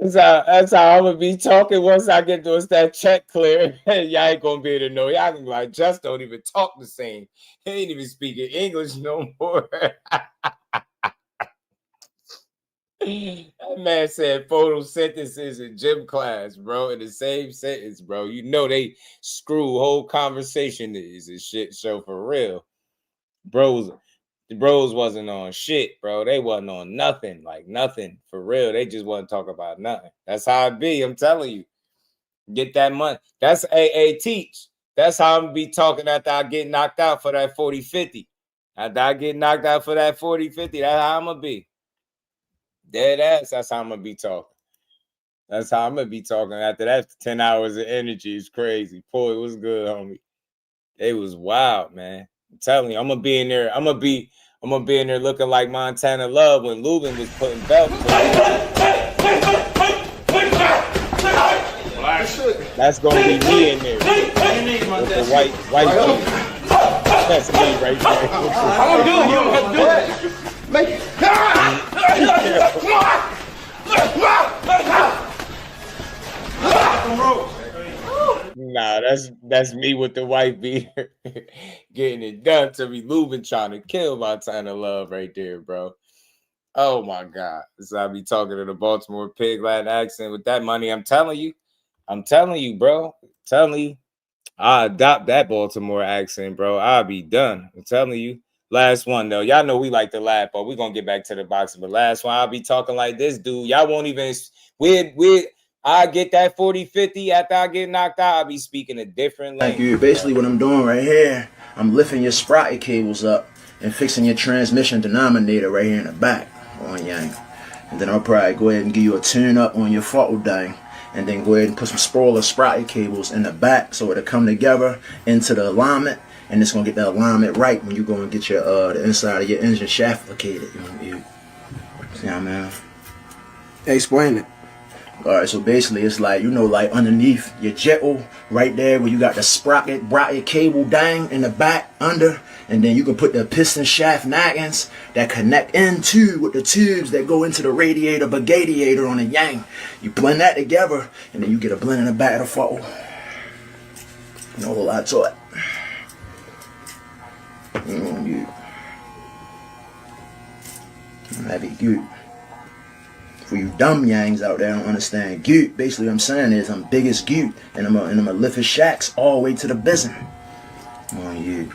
That's how I'm gonna be talking once I get that check clear. Y'all ain't gonna be able to know. Y'all gonna be like, just don't even talk the same. He ain't even speaking English no more. That man said photosynthesis in gym class, bro, in the same sentence, bro. You know they screw whole conversation is a shit show for real. The bros wasn't on shit, bro. They wasn't on nothing, like nothing for real. They just wasn't talking about nothing. That's how it be. I'm telling you. Get that money. That's AA teach. That's how I'm gonna be talking after I get knocked out for that 40-50. After I get knocked out for that 40-50, that's how I'm gonna be. Dead ass, that's how I'm gonna be talking. That's how I'm gonna be talking. After that 10 hours of energy is crazy. Boy, it was good, homie. It was wild, man. I'm telling you, I'm gonna be in there. I'm gonna be in there looking like Montana Love when Lubin was putting belts. That's gonna be me in there. With the white. That's me right there. How do you have to do it? Make it. Nah, that's me with the white beard getting it done to me. Lubin trying to kill Montana Love right there, bro. Oh my God. So I be talking to the Baltimore pig Latin accent with that money. I'm telling you, bro. I'm telling you, I adopt that Baltimore accent, bro. I'll be done. I'm telling you. Last one though. Y'all know we like to laugh, but we're gonna get back to the boxing. But last one, I'll be talking like this, dude. Y'all won't even I get that 40-50 after I get knocked out. I'll be speaking a different language. Thank you. Basically what I'm doing right here, I'm lifting your sprocket cables up and fixing your transmission denominator right here in the back on yang. And then I'll probably go ahead and give you a turn up on your throttle dying. And then go ahead and put some spoiler sprocket cables in the back so it'll come together into the alignment. And it's gonna get the alignment right when you go and get your the inside of your engine shaft located. You see what I mean? Explain it. All right, so basically it's like, you know, like underneath your jettle right there where you got the sprocket cable dang in the back under, and then you can put the piston shaft noggins that connect into with the tubes that go into the radiator brigadiator on the yang. You blend that together and then you get a blend in the back of the throttle. No whole lot to it. That'd be good. For you dumb yangs out there don't understand goot, basically what I'm saying is I'm big as goot, and I'm gonna lift his shacks all the way to the bison. On you.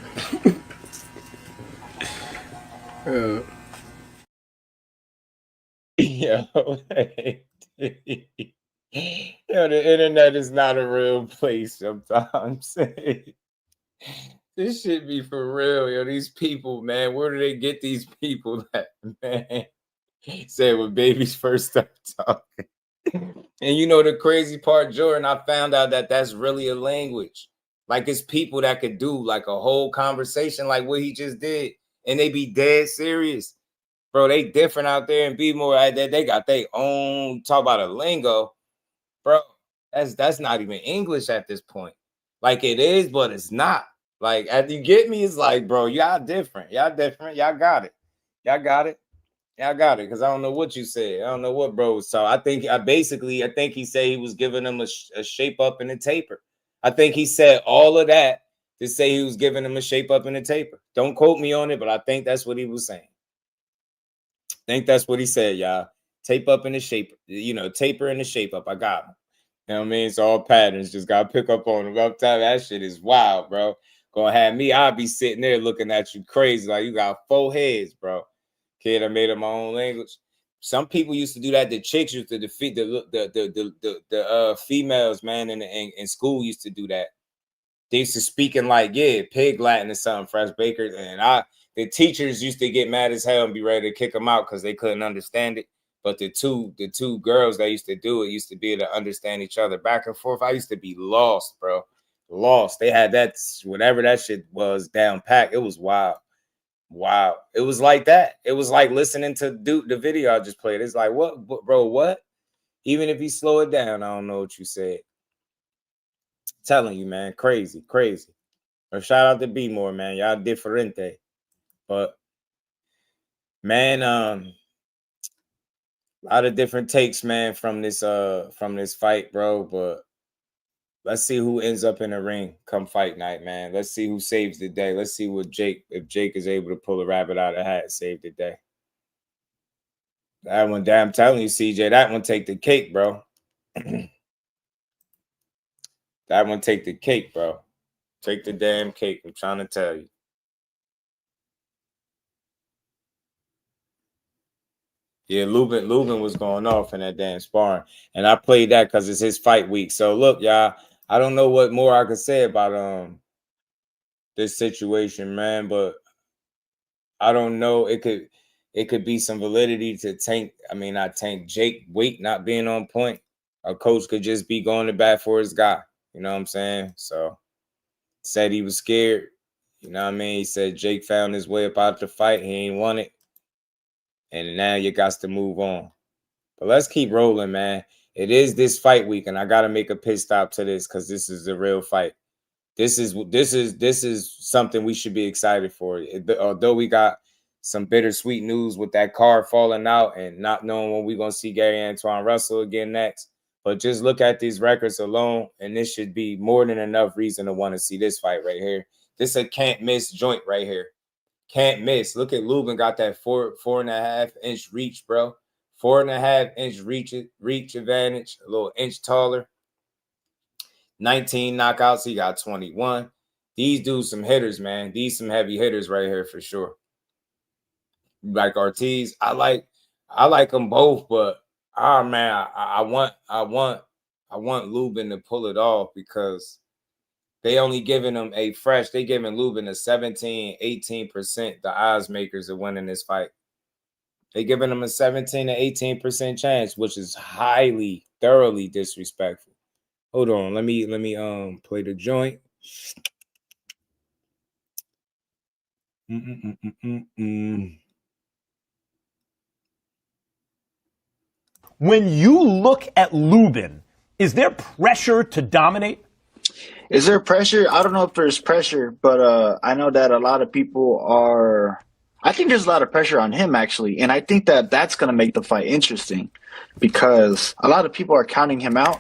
Yo, yo, the internet is not a real place sometimes. This shit be for real, yo. These people, man, where do they get these people that, man? Said when babies first start talking. And you know the crazy part, Jordan, I found out that that's really a language. Like it's people that could do like a whole conversation like what he just did, and they be dead serious. Bro, they different out there and be more at that. They got their own talk about a lingo. Bro, that's not even English at this point. Like it is, but it's not. Like, as you get me, it's like, bro, y'all different. Y'all different. Y'all got it. Y'all got it. Y'all got it. Because I don't know what you said. I don't know what bro was talking. I think he said he was giving them a shape up and a taper. I think he said all of that to say he was giving them a shape up and a taper. Don't quote me on it, but I think that's what he was saying. I think that's what he said, y'all. Tape up in the shape, you know, taper in the shape up. I got him. You know what I mean? It's all patterns. Just got to pick up on them. I'm telling you, that shit is wild, bro. Gonna have me, I'll be sitting there looking at you crazy. Like you got 4 heads, bro. Kid, I made up my own language. Some people used to do that. The chicks used to defeat the females, man, in school used to do that. They used to speak in like, pig Latin or something, Fresh Baker. And the teachers used to get mad as hell and be ready to kick them out because they couldn't understand it. But the two girls that used to do it used to be able to understand each other back and forth. I used to be lost, bro. Lost. They had that, whatever that shit was, down packed. It was wild. Wow. It was like that. It was like listening to the video I just played. It's like, what, bro, what? Even if you slow it down, I don't know what you said. Telling you, man, crazy. Or shout out to B More, man. Y'all differente. But man, a lot of different takes, man, from this fight, bro. But let's see who ends up in the ring come fight night, man. Let's see who saves the day. Let's see if Jake is able to pull a rabbit out of the hat and save the day. That one, damn, telling you, CJ, that one take the cake, bro. That one take the cake, bro. Take the damn cake. I'm trying to tell you. Yeah, Lubin was going off in that damn sparring. And I played that because it's his fight week. So look, y'all, I don't know what more I could say about this situation, man, but I don't know. It could be some validity to not Tank Jake weight not being on point. A coach could just be going to bat for his guy. You know what I'm saying? So said he was scared. You know what I mean? He said Jake found his way up out the fight. He ain't won it. And now you got to move on. But let's keep rolling, man. It is this fight week, and I gotta make a pit stop to this because this is a real fight. This is something we should be excited for. Although we got some bittersweet news with that card falling out and not knowing when we're gonna see Gary Antoine Russell again next. But just look at these records alone, and this should be more than enough reason to want to see this fight right here. This a can't miss joint right here. Can't miss. Look at Lubin got that 4.5 inch reach, bro. 4.5 inch reach advantage, a little inch taller. 19 knockouts. He got 21. These dudes some hitters, man. These some heavy hitters right here for sure. Like Ortiz, I like them both, but man, I want Lubin to pull it off because they only giving him they giving Lubin a 17-18%, the odds makers of winning this fight. They giving him a 17 to 18% chance, which is thoroughly disrespectful. Hold on, let me play the joint. When you look at Lubin, is there pressure to dominate? Is there pressure? I don't know if there's pressure, but I know that a lot of people are. I think there's a lot of pressure on him, actually. And I think that that's going to make the fight interesting because a lot of people are counting him out,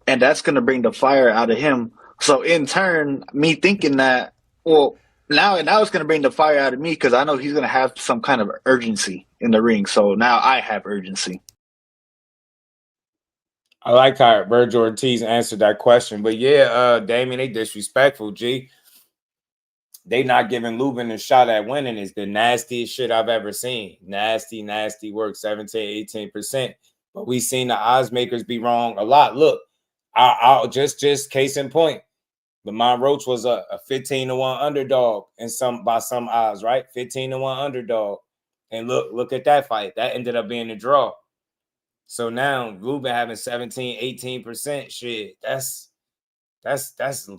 and that's going to bring the fire out of him. So, in turn, me thinking that, well, now it's going to bring the fire out of me because I know he's going to have some kind of urgency in the ring. So now I have urgency. I like how Virgil Ortiz answered that question. But yeah, Damien, they disrespectful, G. They not giving Lubin a shot at winning is the nastiest shit I've ever seen. Nasty work, 17, 18%. But we seen the odds makers be wrong a lot. Look, I'll just case in point. Lamont Roach was a 15-1 underdog by some odds, right? 15-1 underdog. And look at that fight. That ended up being a draw. So now Lubin having 17, 18% shit. That's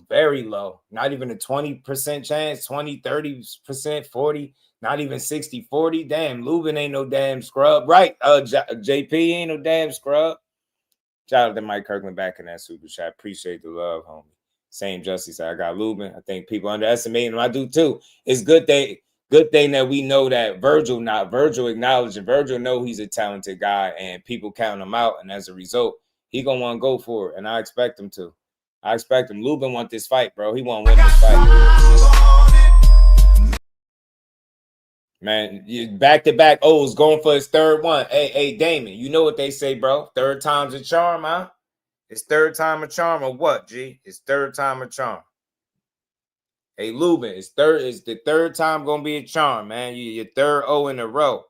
very low. Not even a 20% chance, 20, 30%, 40, not even 60, 40. Damn, Lubin ain't no damn scrub. Right. JP ain't no damn scrub. Shout out to Mike Kirkland back in that super chat. Appreciate the love, homie. Same Justice. I got Lubin. I think people underestimate him. I do too. It's good thing that we know that Virgil acknowledged and Virgil know he's a talented guy and people count him out. And as a result, he gonna want to go for it. And I expect him to. I expect him. Lubin want this fight, bro. He want to win this fight. Man, back-to-back O's going for his third one. Hey, Damon, you know what they say, bro. Third time's a charm, huh? It's third time a charm or what, G? It's third time a charm. Hey, Lubin, it's the third time gonna be a charm, man. Your third O in a row.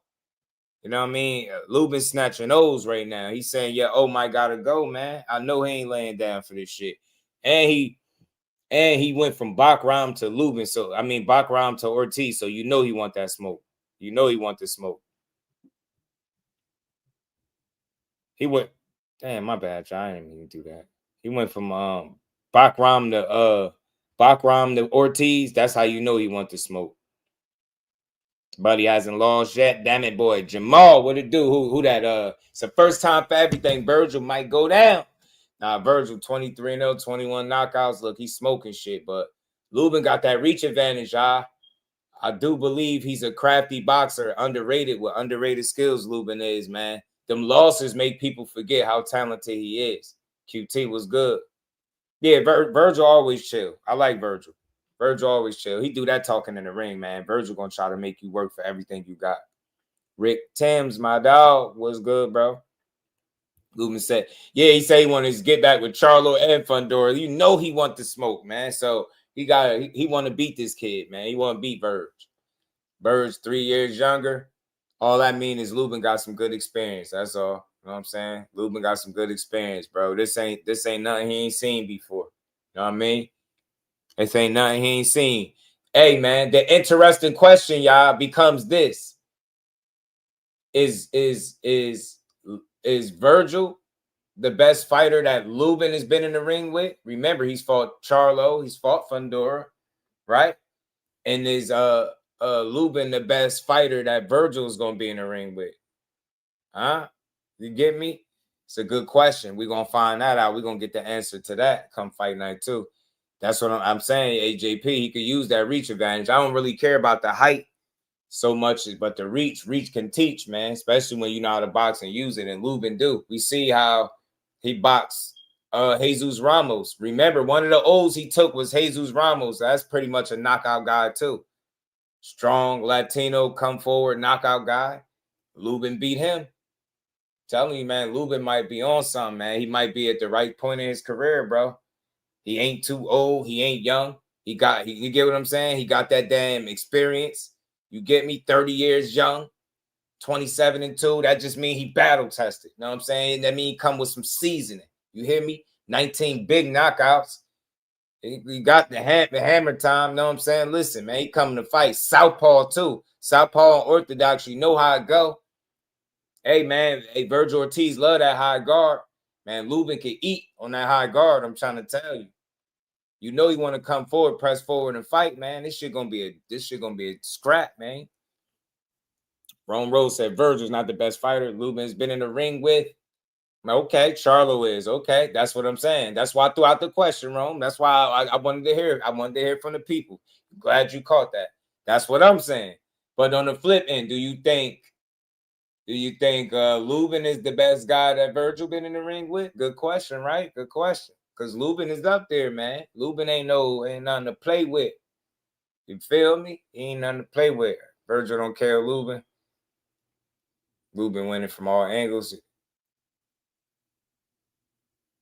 You know what I mean? Lubin snatching O's right now. He's saying, yeah, oh my gotta go, man. I know he ain't laying down for this shit. And he went from Bakram to Lubin. So I mean Bakram to Ortiz. So you know he want that smoke. You know he want the smoke. He went, damn, my bad, I didn't even do that. He went from Bakram to Ortiz. That's how you know he want the smoke. But he hasn't lost yet. Damn it, boy. Jamal, what it do? Who that? It's the first time for everything. Virgil might go down. Nah, Virgil, 23-0, 21 knockouts. Look, he's smoking shit. But Lubin got that reach advantage, y'all. I do believe he's a crafty boxer, underrated with underrated skills Lubin is, man. Them losses make people forget how talented he is. QT was good. Yeah, Virgil always chill. I like Virgil. Virgil always chill. He do that talking in the ring, man. Virgil gonna try to make you work for everything you got. Rick Thames, my dog, was good, bro. Lubin said, yeah, he said he wanted to get back with Charlo and Fundora. You know he want to smoke, man. So he want to beat this kid, man. He want to beat Verge. Verge 3 years younger. All that mean is Lubin got some good experience. That's all. You know what I'm saying? Lubin got some good experience, bro. This ain't nothing he ain't seen before. You know what I mean? This ain't nothing he ain't seen. Hey, man, the interesting question, y'all, becomes this. Is Virgil the best fighter that Lubin has been in the ring with? Remember, he's fought Charlo, he's fought Fundora, right? And is Lubin the best fighter that Virgil is gonna be in the ring with? Huh? You get me? It's a good question. We're gonna find that out. We're gonna get the answer to that come fight night too. That's what I'm saying. AJP, he could use that reach advantage. I don't really care about the height so much, but the reach can teach, man, especially when you know how to box and use it. And Lubin do. We see how he boxed Jesus Ramos. Remember, one of the O's he took was Jesus Ramos. That's pretty much a knockout guy too. Strong Latino, come forward, knockout guy. Lubin beat him. Telling you, man, Lubin might be on something, man. He might be at the right point in his career, bro. He ain't too old. He ain't young. You get what I'm saying? He got that damn experience. You get me? 30 years young, 27-2. That just means he battle tested. You know what I'm saying? That means he come with some seasoning. You hear me? 19 big knockouts. He got the hammer time. You know what I'm saying? Listen, man, he coming to fight. Southpaw too. Southpaw and Orthodox, you know how it go. Hey, man, Virgil Ortiz love that high guard. Man, Lubin can eat on that high guard, I'm trying to tell you. You know he want to come forward, press forward, and fight, man. This shit gonna be a scrap, man. Rome Rose said Virgil's not the best fighter Lubin's been in the ring with. Okay, Charlo is okay. That's what I'm saying. That's why I threw out the question, Rome. That's why I wanted to hear. I wanted to hear from the people. Glad you caught that. That's what I'm saying. But on the flip end, do you think Lubin is the best guy that Virgil been in the ring with? Good question, right? Good question. Because Lubin is up there, man. Lubin ain't nothing to play with. You feel me? He ain't nothing to play with. Virgil don't care Lubin. Lubin winning from all angles.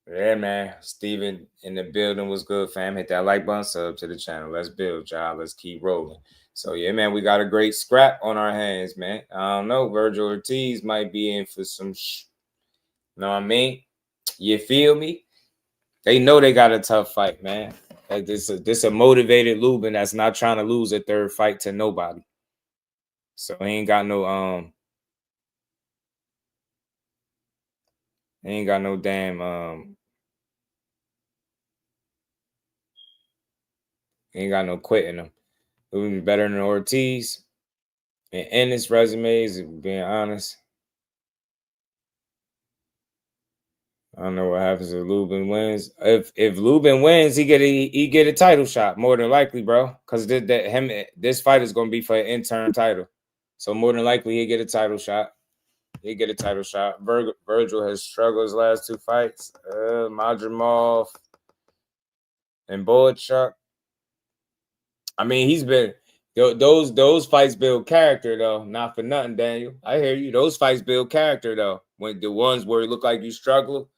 Yeah, man. Steven in the building was good, fam. Hit that like button, sub to the channel. Let's build, y'all. Let's keep rolling. So, yeah, man, we got a great scrap on our hands, man. I don't know. Virgil Ortiz might be in for some know what I mean? You feel me? They know they got a tough fight, man. Like this a motivated Lubin that's not trying to lose a third fight to nobody. So he ain't got no he ain't got no damn he ain't got no quit in him. Lubin better than Ortiz. And in his resumes, being honest. I don't know what happens if Lubin wins. If Lubin wins, he get a title shot more than likely, bro. Because this fight is gonna be for an interim title, so more than likely he get a title shot. He get a title shot. Virgil has struggled his last two fights. Madrimov and Boychuk. I mean, he's been those fights build character though. Not for nothing, Daniel. I hear you. Those fights build character though. When the ones where it look like you struggle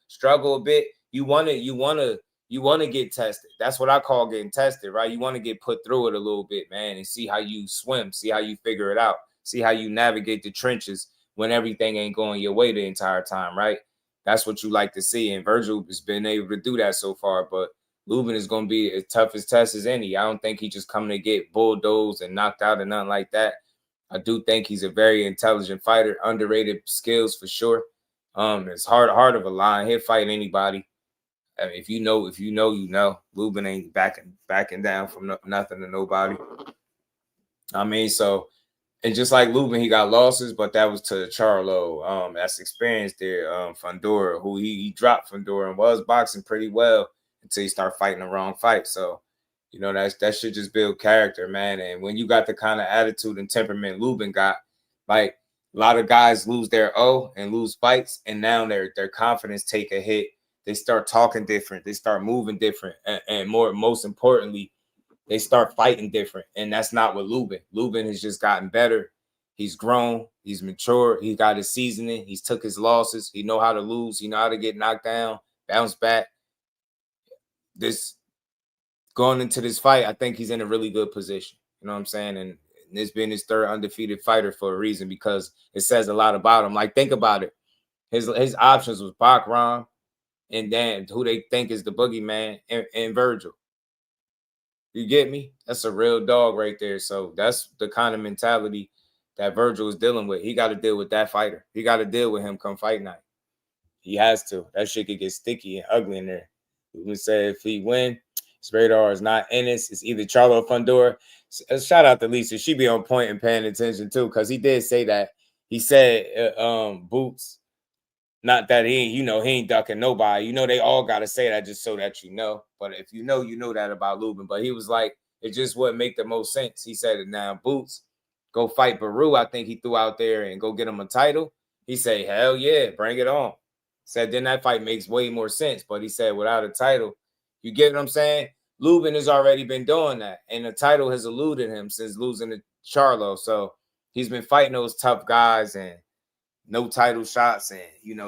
a bit, you wanna get tested. That's what I call getting tested, right? You want to get put through it a little bit, man, and see how you swim, see how you figure it out, see how you navigate the trenches when everything ain't going your way the entire time, right? That's what you like to see, and Virgil has been able to do that so far, but Lubin is going to be as tough as test as any. I don't think he just coming to get bulldozed and knocked out and nothing like that. I do think he's a very intelligent fighter, underrated skills for sure. It's hard of a line. He'll fight anybody. I mean, if you know, you know. Lubin ain't backing down from nothing to nobody. I mean, so, and just like Lubin, he got losses, but that was to Charlo. That's experienced there. Fundora, who he dropped Fundora and was boxing pretty well until he started fighting the wrong fight. So, you know, that should just build character, man. And when you got the kind of attitude and temperament Lubin got, like a lot of guys lose their O and lose fights, and now their confidence take a hit. They start talking different. They start moving different, and most importantly, they start fighting different. And that's not what Lubin. Lubin has just gotten better. He's grown. He's mature. He got his seasoning. He's took his losses. He know how to lose. He know how to get knocked down, bounce back. This going into this fight, I think he's in a really good position. You know what I'm saying? And it's been his third undefeated fighter for a reason, because it says a lot about him. Like, think about it. His options was Bakram, and then who they think is the boogeyman, and Virgil. You get me? That's a real dog right there. So that's the kind of mentality that Virgil is dealing with. He got to deal with that fighter. He got to deal with him come fight night. He has to. That shit could get sticky and ugly in there. We say if he win, his radar is not in it. It's either Charlo or Fundora. Shout out to Lisa. She be on point and paying attention too, because he did say that. He said Boots. Not that he ain't ducking nobody. You know, they all got to say that just so that you know. But if you know that about Lubin. But he was like, it just wouldn't make the most sense. He said, now Boots, go fight Baru. I think he threw out there and go get him a title. He said, hell yeah, bring it on. Said, then that fight makes way more sense. But he said, without a title, you get what I'm saying? Lubin has already been doing that. And the title has eluded him since losing to Charlo. So he's been fighting those tough guys and no title shots, and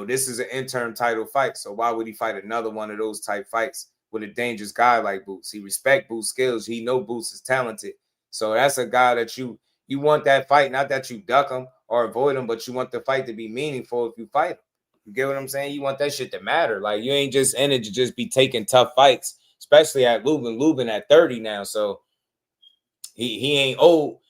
this is an interim title fight. So why would he fight another one of those type fights with a dangerous guy like Boots? He respect Boots' skills. He know Boots is talented. So that's a guy that you want that fight, not that you duck him or avoid him, but you want the fight to be meaningful if you fight him. You get what I'm saying? You want that shit to matter. Like, you ain't just in it to just be taking tough fights, especially at Lubin. Lubin at 30 now, so he ain't old.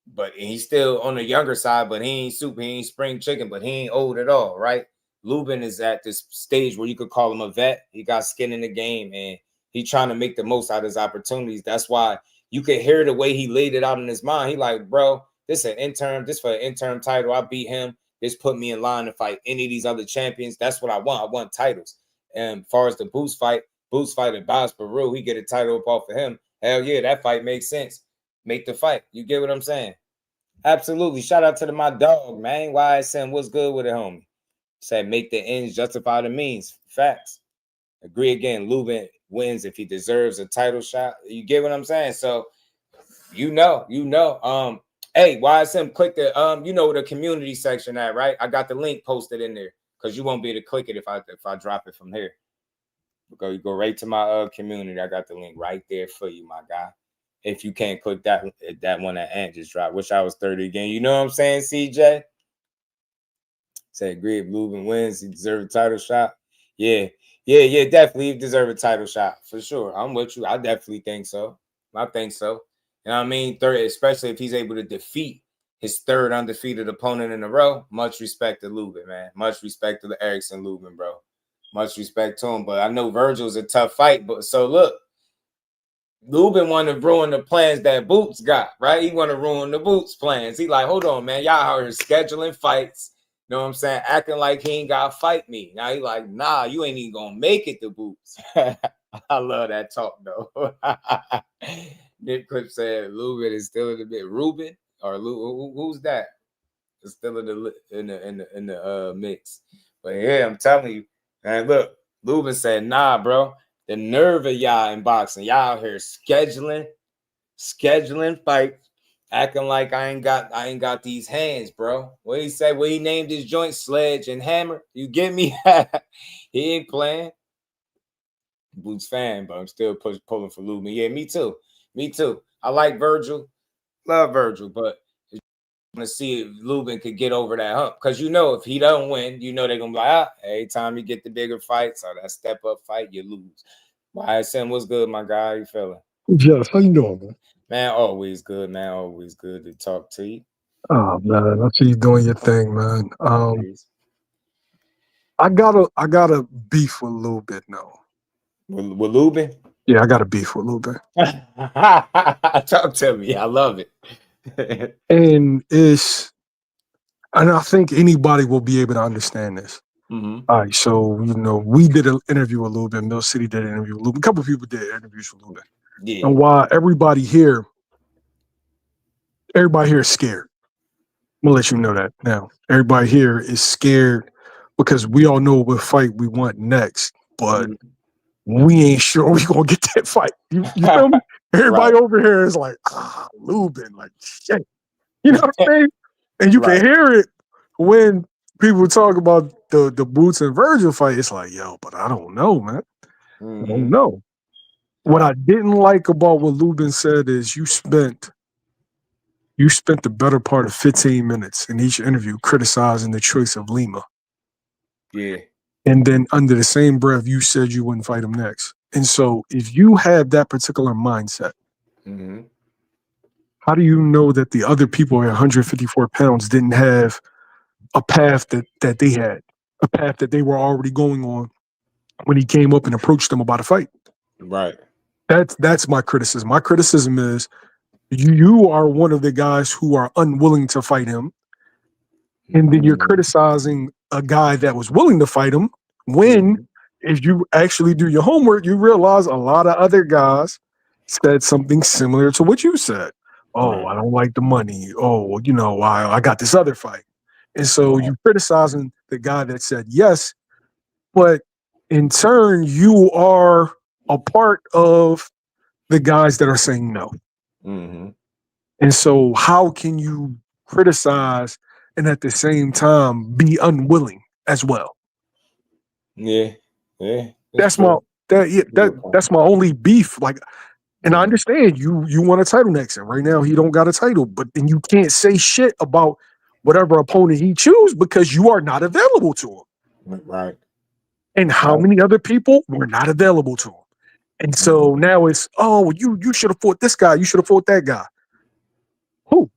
But he's still on the younger side, but he ain't spring chicken, but he ain't old at all, right? Lubin is at this stage where you could call him a vet. He got skin in the game, and he's trying to make the most out of his opportunities. That's why you could hear the way he laid it out in his mind. He like, bro, this for an interim title. I beat him. This put me in line to fight any of these other champions. That's what I want. I want titles. And as far as the Boots fight at Boss Peru, he get a title up off of him. Hell yeah, that fight makes sense. Make the fight. You get what I'm saying? Absolutely. Shout out to my dog, man. YSM, what's good with it, homie? Said make the ends justify the means. Facts. Agree again. Lubin wins if he deserves a title shot. You get what I'm saying? So you know. Hey, YSM, click the the community section at, right? I got the link posted in there because you won't be able to click it if I drop it from here. You go right to my community. I got the link right there for you, my guy. If you can't click that one that Ant just dropped. Wish I was 30 again. You know what I'm saying, CJ? Say agree if Lubin wins, he deserves a title shot. Yeah, definitely he deserves a title shot for sure. I'm with you. I definitely think so. I think so. You know what I mean? Third, especially if he's able to defeat his third undefeated opponent in a row. Much respect to Lubin, man. Much respect to the Erickson Lubin, bro. Much respect to him. But I know Virgil's a tough fight. But so look, Lubin want to ruin the plans that Boots got, right? He want to ruin the Boots plans. He like, hold on, man. Y'all out here scheduling fights. You know what I'm saying? Acting like he ain't got to fight me. Now he like, nah, you ain't even going to make it to Boots. I love that talk, though. Nick Clip said Lubin is still in the bit. Ruben or who's that? It's still in the mix. But yeah, I'm telling you, man. Look, Lubin said, nah, bro. The nerve of y'all in boxing, y'all out here scheduling fights, acting like I ain't got these hands, bro. What he say? What he named his joint Sledge and Hammer? You get me? He ain't playing. Boots fan, but I'm still pulling for Lubin. Yeah, me too. I like Virgil, love Virgil, but I want to see if Lubin could get over that hump. Because if he don't win, they're gonna be like, every time you get the bigger fights or that step up fight, you lose. YSM, what's good, my guy? How you feeling? Yes, how you doing, man? Man, always good, man. Always good to talk to you. Oh man, I see you doing your thing, man. I got a beef with Lubin now. With Lubin? Yeah, I got a beef with Lubin. Talk to me. I love it. And I think anybody will be able to understand this. Mm-hmm. All right, so we did an interview with Lubin. Mill City did an interview with Lubin. A couple of people did interviews with Lubin. Yeah. And why everybody here is scared. I'm gonna let you know that now. Everybody here is scared because we all know what fight we want next, but we ain't sure we gonna get that fight. You feel me? Everybody over here is like, Lubin, like shit. You know what I'm saying? And you can hear it when people talk about the Boots and Virgil fight. It's like, yo, but I don't know, man. I don't know. What I didn't like about what Lubin said is you spent the better part of 15 minutes in each interview criticizing the choice of Lima. Yeah. And then under the same breath, you said you wouldn't fight him next. And so if you have that particular mindset, how do you know that the other people at 154 pounds didn't have a path that they had, a path that they were already going on when he came up and approached them about a fight? Right. That's my criticism. My criticism is you are one of the guys who are unwilling to fight him. And then you're criticizing a guy that was willing to fight him when, if you actually do your homework, you realize a lot of other guys said something similar to what you said. Oh, I don't like the money. Oh, I got this other fight. And so you're criticizing the guy that said yes, but in turn, you are a part of the guys that are saying no. And so how can you criticize and at the same time be unwilling as well? Yeah. That's my only beef. Like, and I understand you want a title next, and right now he don't got a title, but then you can't say shit about whatever opponent he choose because you are not available to him. Right. And how many other people were not available to him? And so now it's, you should have fought this guy, you should have fought that guy. Who?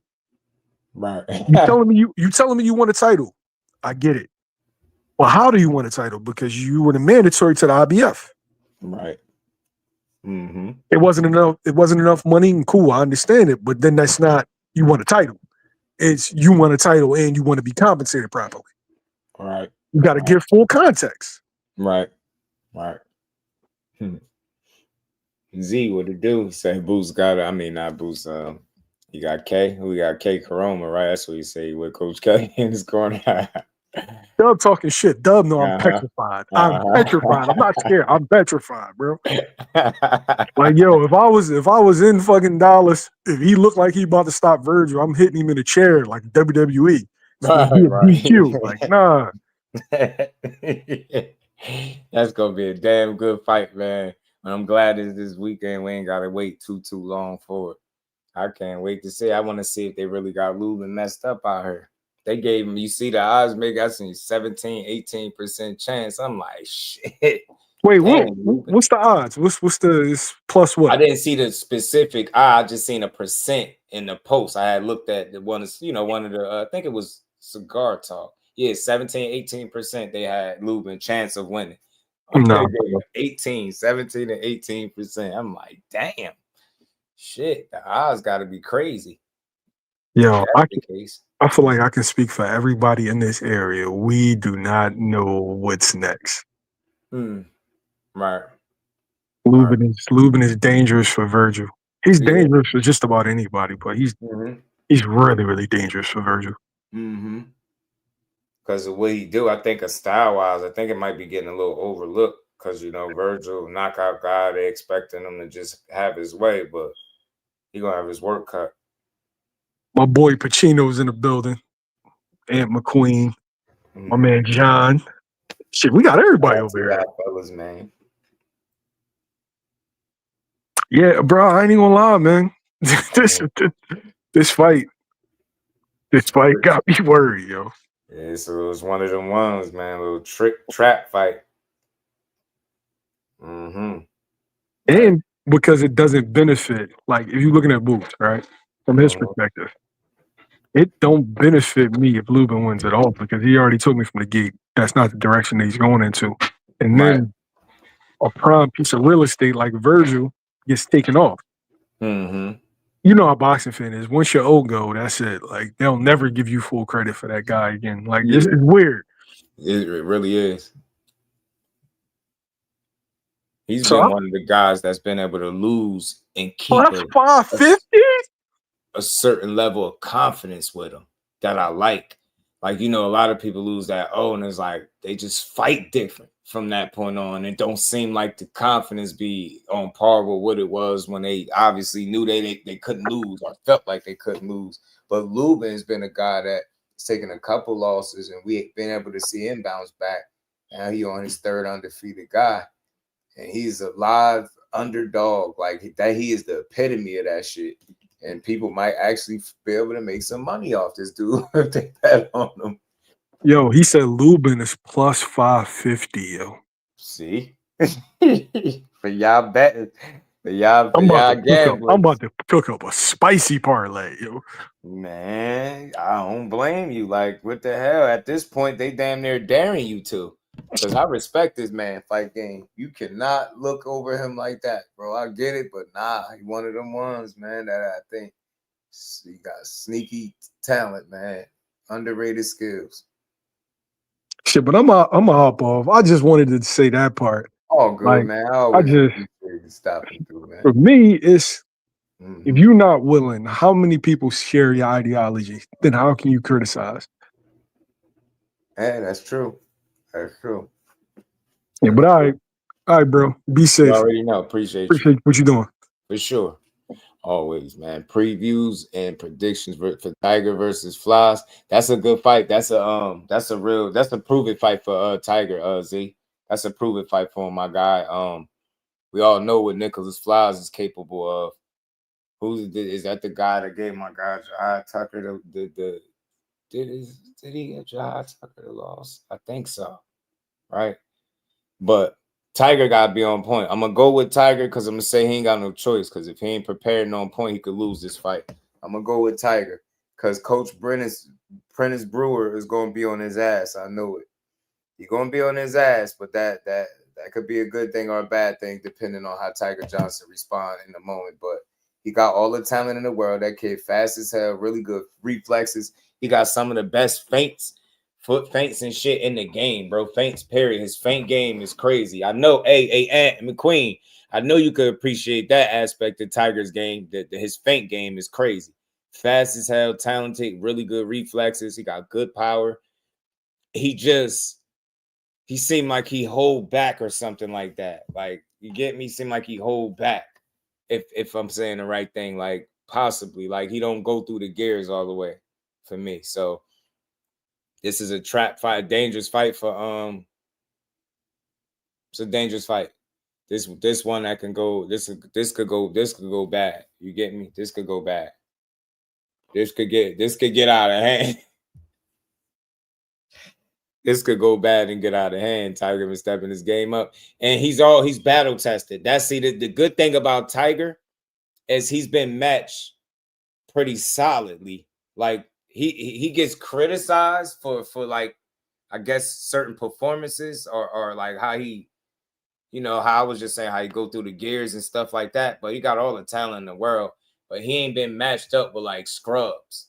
Right. You telling me you want a title. I get it. Well, how do you want a title? Because you were the mandatory to the IBF. Right. It wasn't enough money, and cool, I understand it, but then that's not, you want a title. It's you want a title and you want to be compensated properly. Right. You got to give full context. Right. Z, what it do? Say Boost got it. I mean, not Boost. You got K. We got K Karoma, right? That's what you say with Coach K in his corner. Dub talking shit. Dub, no, I'm petrified. I'm petrified. I'm not scared. I'm petrified, bro. Like, yo, if I was in fucking Dallas, if he looked like he about to stop Virgil, I'm hitting him in a chair like WWE. It's gonna be a DQ. Like, nah. That's gonna be a damn good fight, man. And I'm glad it's this weekend. We ain't gotta wait too long for it. I can't wait to see. I want to see if they really got Lubin messed up out here. They gave him, you see the odds make, I seen 17-18% chance. I'm like, shit. Wait, what's the odds? What's the plus what? I didn't see the specific. I just seen a percent in the post. I had looked at the one, one of the, I think it was Cigar Talk. Yeah, 17-18% they had Lubin chance of winning. No. 17 to 18%. I'm like, damn. Shit, the odds got to be crazy. Yo, I feel like I can speak for everybody in this area. We do not know what's next. Right. Lubin is dangerous for Virgil. He's dangerous for just about anybody, but he's really, really dangerous for Virgil. Because of what he do, I think style-wise, I think it might be getting a little overlooked because, Virgil, knockout guy, they expecting him to just have his way, but he going to have his work cut. My boy Pacino's in the building. Aunt McQueen. My man John. Shit, we got everybody over here. Fellas, man. Yeah, bro, I ain't even gonna lie, man. This fight got me worried, yo. Yeah, so it was one of them ones, man. A little trap fight. And because it doesn't benefit, like if you're looking at Boots, right? From his perspective, it don't benefit me if Lubin wins at all because he already took me from the gate. That's not the direction that he's going into. And then a prime piece of real estate like Virgil gets taken off. You know how boxing fan is. Once your old go, that's it. Like they'll never give you full credit for that guy again. Like it's weird. It really is. He's been one of the guys that's been able to lose and keep a certain level of confidence with him that I like. Like, a lot of people lose that, and it's like they just fight different from that point on. It don't seem like the confidence be on par with what it was when they obviously knew they couldn't lose or felt like they couldn't lose. But Lubin's been a guy that's taken a couple losses and we've been able to see him bounce back. Now he on his third undefeated guy. And he's a live underdog. Like that, he is the epitome of that shit. And people might actually be able to make some money off this dude if they bet on him. Yo, he said Lubin is plus 550, yo. See? For y'all betting. For y'all gamblers. I'm about to cook up a spicy parlay, yo. Man, I don't blame you. Like, what the hell? At this point, they damn near daring you to. Because I respect this man fight game. You cannot look over him like that, bro. I get it, but nah, he one of them ones, man, that I think he got sneaky talent, man. Underrated skills. Shit, but I'm gonna hop off. I just wanted to say that part. All good, man. I just stopping through, man. For me, it's if you're not willing, how many people share your ideology? Then how can you criticize? Hey, that's true. That's true. Yeah, but all right, bro. Be safe. You already know. Appreciate what you're doing. For sure. Always, man. Previews and predictions for Tiger versus Floss. That's a good fight. That's a proven fight for Tiger, Z. That's a proven fight for him, my guy. We all know what Nicholas Floss is capable of. Is that the guy that gave my guy Jai Tucker did he get Jai Tucker the loss? I think so. Right? But Tiger gotta be on point. I'm gonna go with Tiger because I'm gonna say he ain't got no choice. Because if he ain't prepared and on point, he could lose this fight. I'm gonna go with Tiger because Coach Prentice Brewer is gonna be on his ass. I know it. He's gonna be on his ass, but that could be a good thing or a bad thing depending on how Tiger Johnson respond in the moment. But He got all the talent in the world. That kid fast as hell, really good reflexes. He got some of the best feints, foot feints and shit in the game, bro. Feints, period. His feint game is crazy. I know, hey, Aunt McQueen, I know you could appreciate that aspect of Tiger's game. That his feint game is crazy. Fast as hell, talented, really good reflexes. He got good power. He seemed like he hold back or something like that. Like, you get me? Seemed like he hold back. If I'm saying the right thing, like possibly, like he don't go through the gears all the way for me. So this is a trap fight, dangerous fight for it's a dangerous fight. This one that can go, this could go bad. You get me? This could go bad. This could get out of hand. This could go bad and get out of hand. Tiger been stepping his game up, and he's battle tested. That's the good thing about Tiger is he's been matched pretty solidly. Like he gets criticized for like, I guess, certain performances or like how he, how I was just saying how he go through the gears and stuff like that. But he got all the talent in the world, but he ain't been matched up with like scrubs.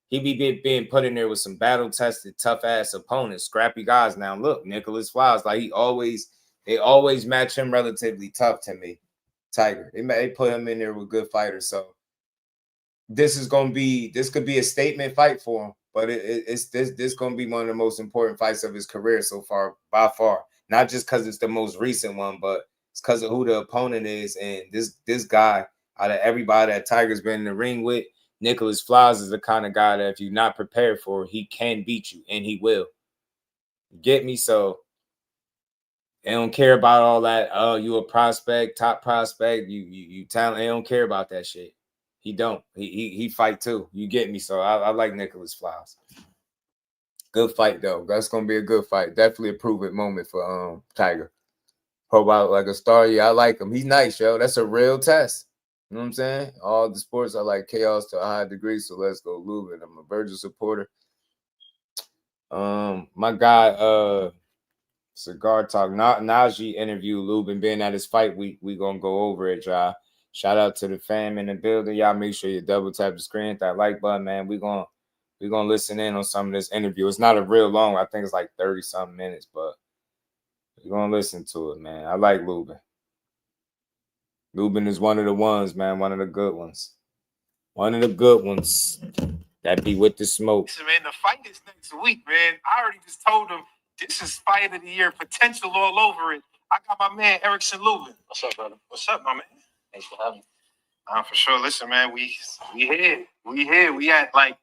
He be being put in there with some battle-tested, tough-ass opponents, scrappy guys. Now, look, Nicholas Flowers, like they always match him relatively tough to me, Tiger. They put him in there with good fighters. So this could be a statement fight for him, but this going to be one of the most important fights of his career so far, by far. Not just because it's the most recent one, but it's because of who the opponent is. And this guy, out of everybody that Tiger's been in the ring with, Nicholas Flowers is the kind of guy that if you're not prepared for, he can beat you, and he will. Get me? So they don't care about all that. Oh, you a prospect, top prospect, you talent. They don't care about that shit. He don't. He fight too. You get me? So I like Nicholas Flowers. Good fight though. That's gonna be a good fight. Definitely a prove-it moment for Tiger. Hope out like a star. Yeah, I like him. He's nice, yo. That's a real test. You know what I'm saying? All the sports, I like chaos to a high degree, so let's go Lubin. I'm a Virgil supporter. My guy, Cigar Talk, Najee interview Lubin being at his fight week. We gonna go over it, y'all. Shout out to the fam in the building. Y'all make sure you double tap the screen, hit that like button, man. We gonna listen in on some of this interview. It's not a real long, I think it's like 30-something minutes, but we're gonna listen to it, man. I like Lubin. Lubin is one of the ones, man. One of the good ones. One of the good ones that be with the smoke. Listen, man, the fight is next week, man. I already just told him this is fight of the year potential all over it. I got my man Erickson Lubin. What's up, brother? What's up, my man? Thanks for having me. For sure. Listen, man, we here. We at, like,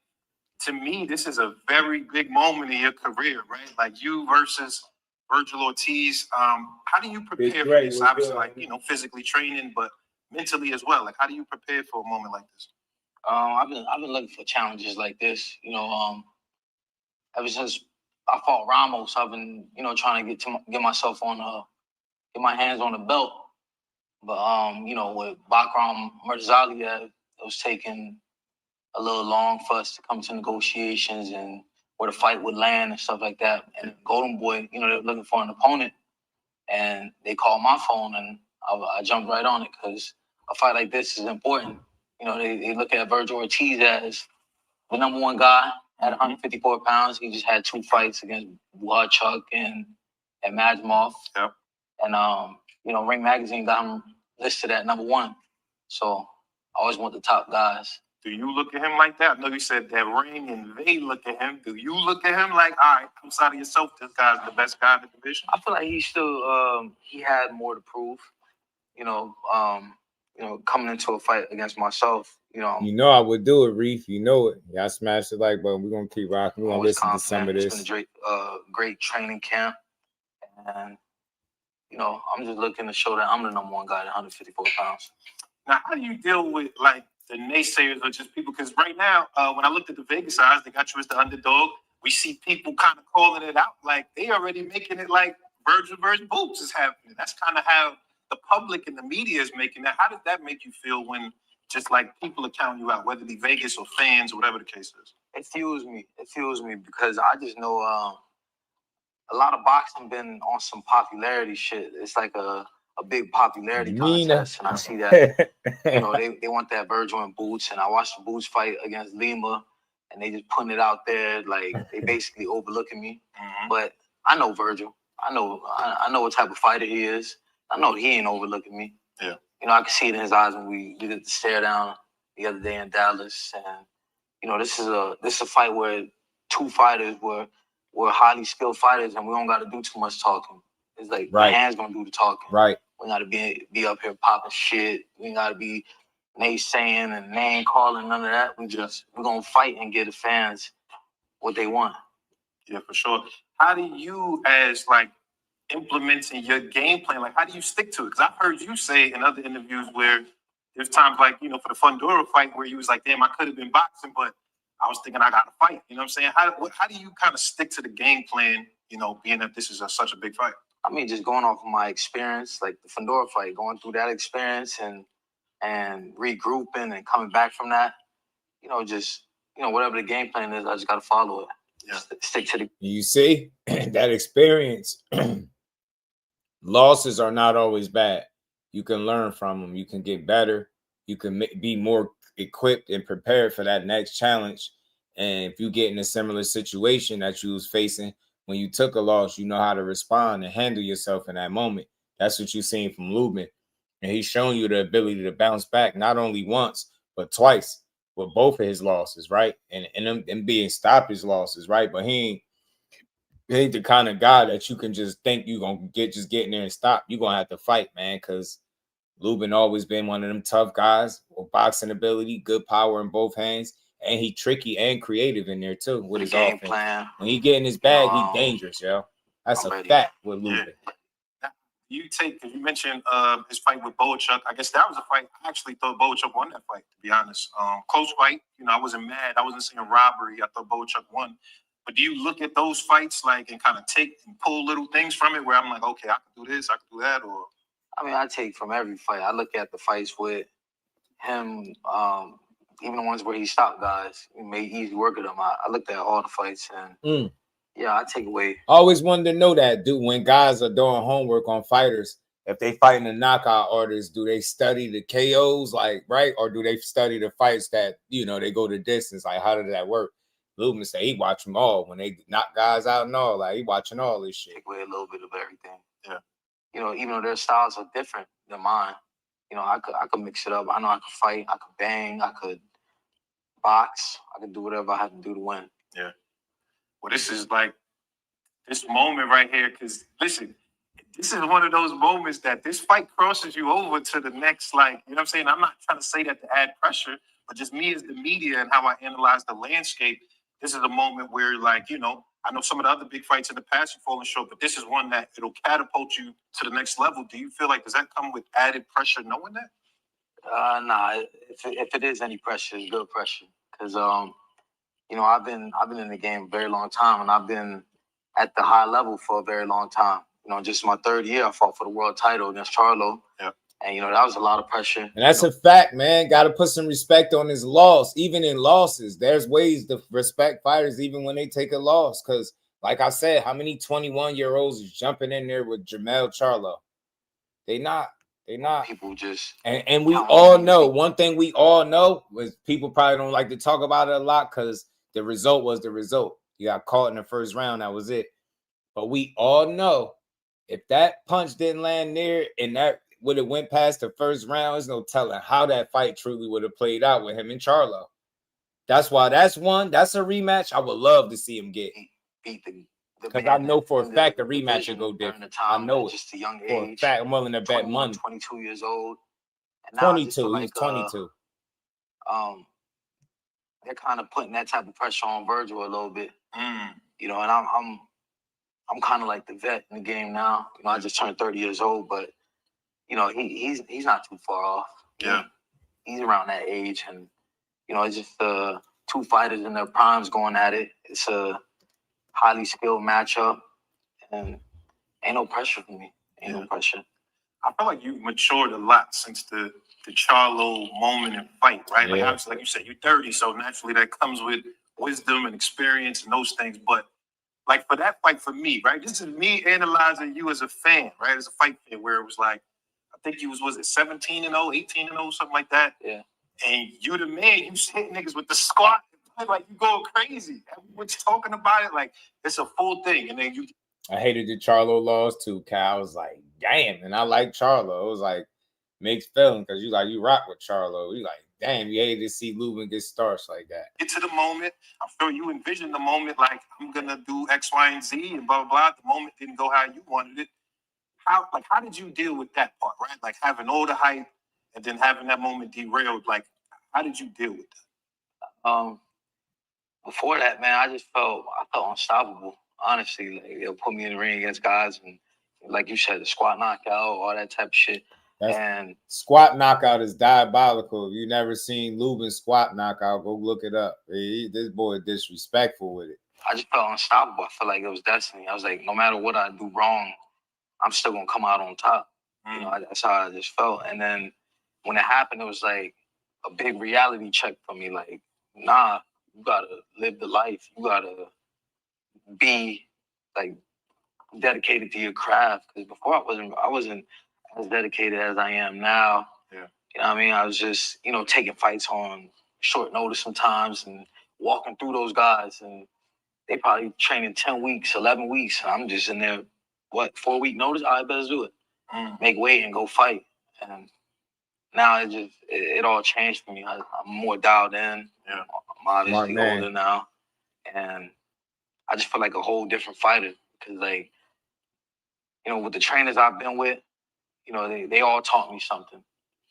to me, this is a very big moment in your career, right? Like you versus Virgil Ortiz. How do you prepare for this? Obviously, like, physically training, but mentally as well. Like, how do you prepare for a moment like this? I've been looking for challenges like this. Ever since I fought Ramos, I've been trying to get myself on get my hands on the belt. But with Bakram Mirzalia, it was taking a little long for us to come to negotiations and where the fight would land and stuff like that. And Golden Boy, they were looking for an opponent, and they called my phone, and I jumped right on it because a fight like this is important. They look at Virgil Ortiz as the #1 guy at 154 pounds. He just had 2 fights against Chuck and Majmov. Yep. And Ring Magazine got him listed at #1. So I always want the top guys. Do you look at him like that? I know you said that Ring and they look at him. Do you look at him like, all right, outside of yourself, this guy's the best guy in the division? I feel like he still he had more to prove. Coming into a fight against myself, I would do it, Reef. You know it. Y'all smash the like button. We're gonna keep rocking. We're gonna listen to some of this. It's been a great training camp, and I'm just looking to show that I'm the #1 guy at 154 pounds. Now, how do you deal with like the naysayers or just people? Because right now, when I looked at the Vegas odds, they got you as the underdog. We see people kind of calling it out like they already making it like Virgil versus Boots is happening. That's kind of how the public and the media is making that. How did that make you feel when just like people are counting you out, whether it be Vegas or fans or whatever the case is? It fuels me. It fuels me because I just know a lot of boxing been on some popularity shit. It's like a a big popularity contest, and I see that you know they want that Virgil and Boots, and I watched the Boots fight against Lima, and they just putting it out there like they basically overlooking me. But I know Virgil. I know what type of fighter he is. I know he ain't overlooking me. Yeah. You know, I can see it in his eyes when we did the stare down the other day in Dallas, and you know, this is a fight where two fighters were highly skilled fighters, and we don't got to do too much talking. It's like my hands gonna do the talking. Right. We gotta be up here popping shit. We gotta be naysaying and name calling, none of that. We're gonna fight and give the fans what they want. Yeah, for sure. How do you, as like implementing your game plan, like how do you stick to it? Because I've heard you say in other interviews where there's times like, you know, for the Fundora fight where you was like, damn, I could have been boxing, but I was thinking I got to fight. You know what I'm saying? How do you kind of stick to the game plan, you know, being that this is such a big fight? I mean, just going off of my experience, like the Fundora fight, going through that experience and regrouping and coming back from that, you know, just, you know, whatever the game plan is, I just got to follow it. Yeah. Stick to the. You see, that experience, losses are not always bad. You can learn from them. You can get better. You can be more equipped and prepared for that next challenge. And if you get in a similar situation that you was facing when you took a loss, you know how to respond and handle yourself in that moment. That's what you're seeing from Lubin. And he's shown you the ability to bounce back not only once, but twice with both of his losses, right? And them being stopped his losses, right? But he ain't the kind of guy that you can just think you're going to get in there and stop. You're going to have to fight, man, because Lubin always been one of them tough guys with boxing ability, good power in both hands, and he tricky and creative in there too with his game offense. plan. When he get in his bag, he dangerous, yo. That's a fact with Lubin. You take, because you mentioned his fight with Boachuk. I guess that was a fight. I actually thought Boachuk won that fight, to be honest. Close fight. You know, I wasn't mad. I wasn't saying robbery. I thought Boachuk won. But do you look at those fights like and kind of take and pull little things from it where I'm like, okay, I can do this, I can do that, or? I mean, I take from every fight. I look at the fights with him, even the ones where he stopped guys, he made easy work of them. I looked at all the fights and yeah, I take away. I always wanted to know that, dude, when guys are doing homework on fighters, if they fighting the knockout artists, do they study the KOs, like, right? Or do they study the fights that, you know, they go the distance? Like, how did that work? Lubin say he watch them all when they knock guys out and all. Like, he watching all this shit. Take away a little bit of everything. Yeah. You know, even though their styles are different than mine, you know, I could mix it up. I know I could fight, I could bang, I could box, I could do whatever I have to do to win. Yeah. Well, this is like this moment right here, because listen, this is one of those moments that this fight crosses you over to the next, like, you know what I'm saying? I'm not trying to say that to add pressure, but just me as the media and how I analyze the landscape, this is a moment where, like, you know, I know some of the other big fights in the past you've fallen short, but this is one that it'll catapult you to the next level. Do you feel like, does that come with added pressure knowing that? Nah, if it is any pressure, it's good pressure. Because, you know, I've been in the game a very long time, and I've been at the high level for a very long time. You know, just my third year, I fought for the world title against Charlo. Yeah. And, you know, that was a lot of pressure. And that's a fact, man. Got to put some respect on his loss. Even in losses, there's ways to respect fighters even when they take a loss. Because, like I said, how many 21-year-olds is jumping in there with Jermell Charlo? They not. People just... And we all know, one thing we all know was people probably don't like to talk about it a lot because the result was the result. You got caught in the first round. That was it. But we all know if that punch didn't land near and that would have went past the first round, there's no telling how that fight truly would have played out with him and Charlo. That's why that's a rematch I would love to see him get. Beat the because I know for a fact the rematch will go different. I know it. Just a young For age. a fact, I'm willing to bet money. 22 years old. And 22. He's 22. They're kind of putting that type of pressure on Virgil a little bit. You know, and I'm kind of like the vet in the game now. You know, I just turned 30 years old, but you know, he's not too far off. Yeah. He's around that age, and you know, it's just two fighters in their primes going at it. It's a highly skilled matchup, and ain't no pressure for me. Ain't no pressure. I feel like you've matured a lot since the Charlo moment and fight, right? Like, obviously, like you said, you're 30, so naturally that comes with wisdom and experience and those things. But like for that fight for me, right? This is me analyzing you as a fan, right? As a fight fan, where it was like, think you was it 17-0, 18-0, something like that. Yeah. And you the man, you hit niggas with the squat, like you go crazy. Everyone's talking about it, like it's a full thing. And then you. I hated the Charlo loss too, Kyle. I was like, damn, and I like Charlo. It was like mixed feeling because you rock with Charlo. You like, damn, you hated to see Lubin get starched like that. Get to the moment. I'm sure you envisioned the moment like I'm gonna do X, Y, and Z and blah blah blah. The moment didn't go how you wanted it. How did you deal with that part, right? Like having all the hype and then having that moment derailed. Like, how did you deal with that? Before that, man, I felt unstoppable. Honestly, like they'll put me in the ring against guys and, like you said, the squat knockout, all that type of shit. And squat knockout is diabolical. If you never seen Lubin squat knockout, go look it up. This boy is disrespectful with it. I just felt unstoppable. I felt like it was destiny. I was like, no matter what I do wrong, I'm still gonna come out on top. You know, that's how I just felt. And then when it happened, it was like a big reality check for me. Like, nah, you gotta live the life. You gotta be like dedicated to your craft. Because before I wasn't as dedicated as I am now. Yeah. You know what I mean? I was just, taking fights on short notice sometimes and walking through those guys, and they probably training 10 weeks, 11 weeks. And I'm just in there, 4-week notice? I better do it. Make weight and go fight. And now it all changed for me. I'm more dialed in. Yeah. I'm obviously older now. And I just feel like a whole different fighter. Because, like, with the trainers I've been with, they all taught me something.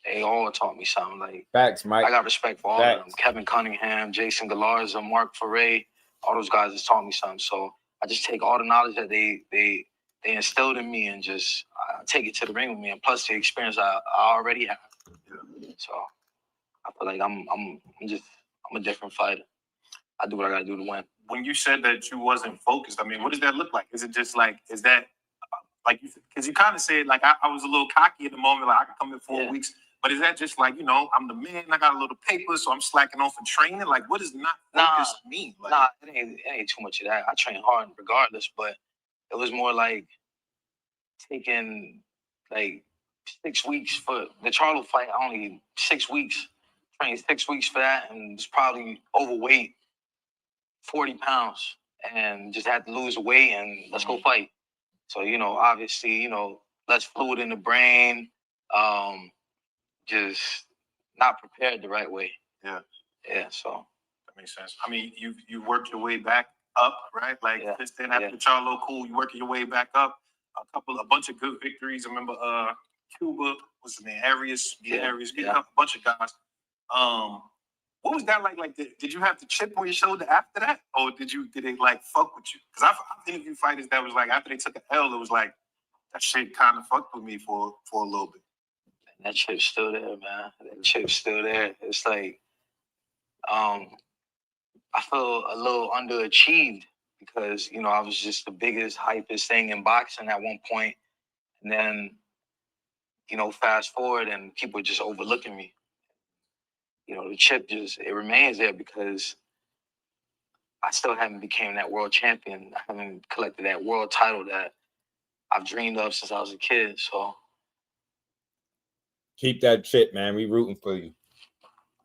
They all taught me something. Like, facts, Mike. I got respect for all of them. Kevin Cunningham, Jason Galarza, Mark Foray, all those guys has taught me something. So I just take all the knowledge that they instilled in me and just take it to the ring with me. And plus the experience I already have. Yeah. So I feel like I'm a different fighter. I do what I gotta do to win. When you said that you wasn't focused, I mean, what does that look like? Is it just like, is that like, because you kind of said, like, I was a little cocky at the moment, like I could come in 4 weeks, but is that just like, I'm the man, I got a little paper, so I'm slacking off in training? Like, what does not focus mean? Like, it ain't too much of that. I train hard regardless, but it was more like taking like 6 weeks for the Charlo fight. Only 6 weeks, trained 6 weeks for that, and was probably overweight 40 pounds and just had to lose weight and let's go fight. So, obviously, less fluid in the brain, just not prepared the right way. Yeah. Yeah, so. That makes sense. I mean, you worked your way back up, right? Like, then after Charlo, cool, you working your way back up. A bunch of good victories. I remember Cuba, what's his name? Arias, a bunch of guys. What was that like? Like, did you have the chip on your shoulder after that? Or did they like fuck with you? Because I've interviewed fighters that was like, after they took an L, it was like, that shit kind of fucked with me for a little bit. And that chip's still there, man. That chip's still there. It's like, I feel a little underachieved because, I was just the biggest, hypest thing in boxing at one point. And then, fast forward and people are just overlooking me. The chip it remains there because I still haven't became that world champion. I haven't collected that world title that I've dreamed of since I was a kid. So keep that chip, man. We rooting for you.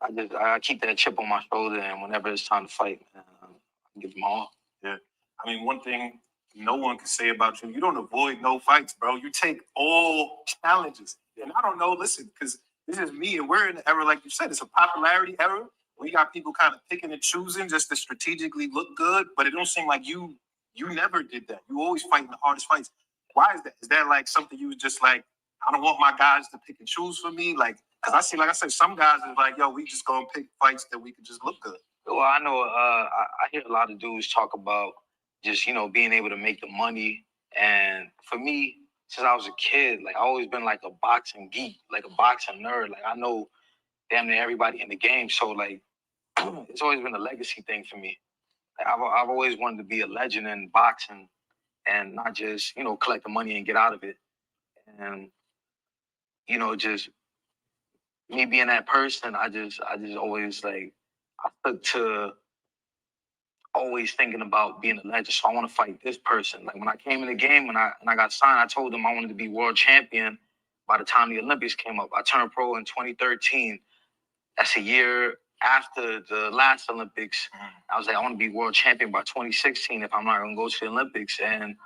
I keep that chip on my shoulder, and whenever it's time to fight, man, I give them all. Yeah. I mean, one thing no one can say about you, you don't avoid no fights, bro. You take all challenges. And I don't know, listen, because this is me, and we're in an era, like you said, it's a popularity era. We got people kind of picking and choosing just to strategically look good, but it don't seem like you never did that. You always fighting the hardest fights. Why is that? Is that like something you just like, I don't want my guys to pick and choose for me? Like, because I see, like I said, some guys is like, yo, we just gonna pick fights that we can just look good. Well, I know I hear a lot of dudes talk about just, being able to make the money. And for me, since I was a kid, like I always been like a boxing geek, like a boxing nerd. Like I know damn near everybody in the game. So like, it's always been a legacy thing for me. Like, I've always wanted to be a legend in boxing and not just, collect the money and get out of it. And, just me being that person, I just always like, I took to always thinking about being a legend. So I want to fight this person. Like when I came in the game, when I got signed, I told them I wanted to be world champion by the time the Olympics came up, I turned pro in 2013. That's a year after the last Olympics. I was like, I want to be world champion by 2016 if I'm not going to go to the Olympics. And,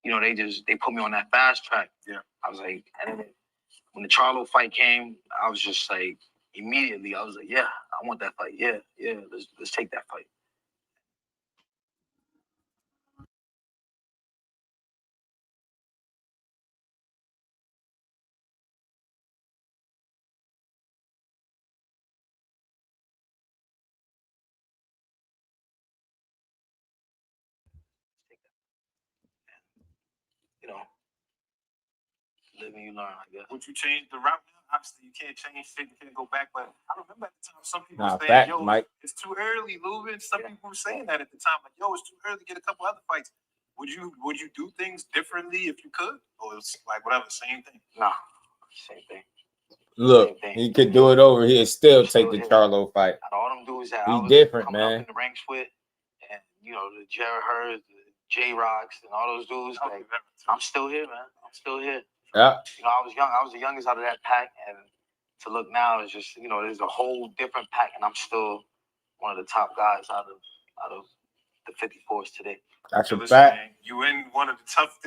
you know, they put me on that fast track. Yeah. I was like, and then when the Charlo fight came, I was just like, immediately, I was like, yeah, I want that fight. Yeah, let's take that fight. You know, live and you learn, I guess. Would you change the route now? Obviously, you can't change shit. You can't go back. But I remember at the time, some people were saying, yo, it's too early, Lubin. Some people were saying that at the time. Like, yo, it's too early to get a couple other fights. Would you do things differently if you could? Or it's like whatever, same thing? Nah, same thing. Look, he could do it over here, still take the Charlo fight. All them dudes that He I was different, coming man. up in the ranks with, and you know, the Jared Hurd, the J-Rocks, and all those dudes. Like, I'm still here, man. I'm still here. Yeah. You know, I was young. I was the youngest out of that pack, and to look now is just, you know, there's a whole different pack, and I'm still one of the top guys out of the 54s today. That's a Listen, fact. man, you in one of the tough.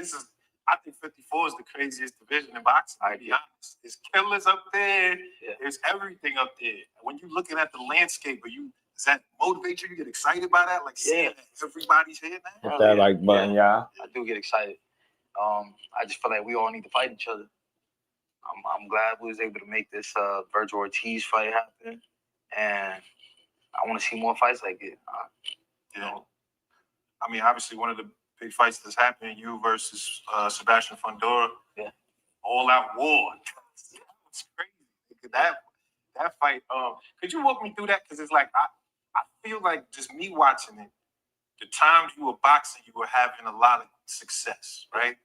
I think 54 is the craziest division in boxing. To be honest, there's killers up there. Yeah. There's everything up there. When you're looking at the landscape, does that motivate you? You get excited by that? Like, seeing that everybody's here now? Hit that like button, y'all. I do get excited. I just feel like we all need to fight each other. I'm glad we was able to make this Virgil Ortiz fight happen, and I want to see more fights like it. You know, I mean, obviously one of the big fights that's happening, you versus Sebastian Fundora. Yeah. All out war. It's crazy. That fight. Could you walk me through that? Because it's like I feel like just me watching it, the times you were boxing, you were having a lot of success, right?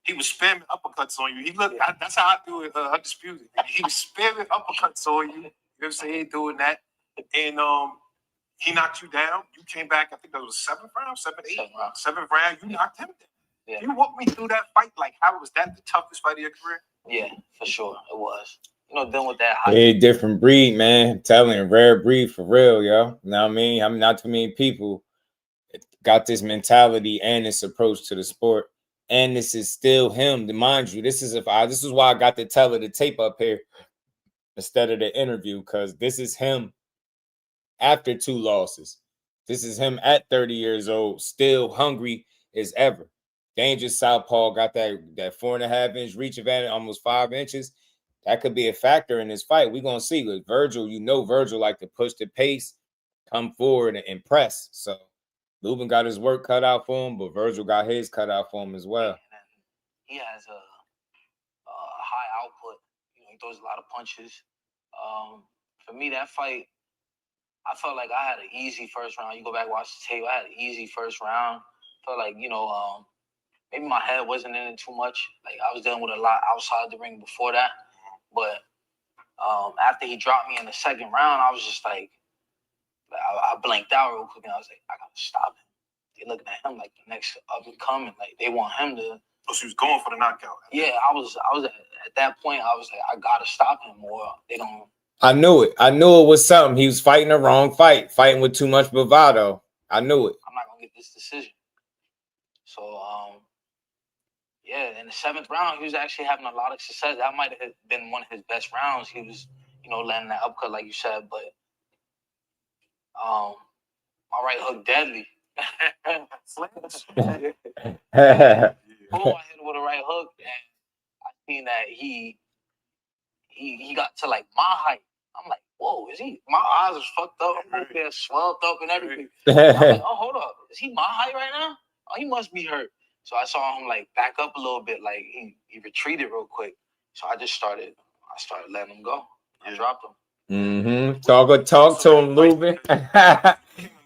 He was spamming uppercuts on you. He looked. That's how I do it. Undisputed. He was spamming uppercuts on you. You know what I'm saying? He ain't doing that. And he knocked you down. You came back. I think that was 7th round, 7th round. You knocked him down. Yeah. Can you walk me through that fight? Like, how was that the toughest fight of your career? Yeah, for sure, it was. You know, dealing with that. Hey, different breed, man. I'm telling you, rare breed for real, yo. You know what I mean? I'm not too many people got this mentality and this approach to the sport. And this is still him. Mind you, this is why I got to tell her the tape up here instead of the interview, because this is him after 2 losses. This is him at 30 years old, still hungry as ever. Dangerous southpaw, got that 4.5-inch reach advantage, almost 5 inches. That could be a factor in this fight. We're going to see. With Virgil, you know Virgil like to push the pace, come forward, and press. So Lubin got his work cut out for him, but Virgil got his cut out for him as well. He has a high output. You know, he throws a lot of punches. For me, that fight, I felt like I had an easy first round. You go back and watch the tape. I had an easy first round. Felt like, you know, maybe my head wasn't in it too much. Like, I was dealing with a lot outside the ring before that. But after he dropped me in the 2nd round, I was just like I blanked out real quick, and I was like, I gotta stop him. They looking at him like the next up and coming. Like, they want him to. Oh, so he was going for the knockout. Yeah, I was at that point. I was like, I gotta stop him, or they don't. I knew it. I knew it was something. He was fighting the wrong fight, fighting with too much bravado. I knew it. I'm not gonna get this decision. So, yeah, in the 7th round, he was actually having a lot of success. That might have been one of his best rounds. He was, you know, landing that uppercut, like you said, but my right hook deadly. Boom, I hit him with a right hook, and I seen that he got to like my height. I'm like, whoa, is he? My eyes are fucked up. I'm over there swelled up and everything. I'm like, oh, hold up, is he my height right now? Oh, he must be hurt. So I saw him like back up a little bit, like he retreated real quick. So I started letting him go. I dropped him. Mm-hmm. Talk to him, Lubin.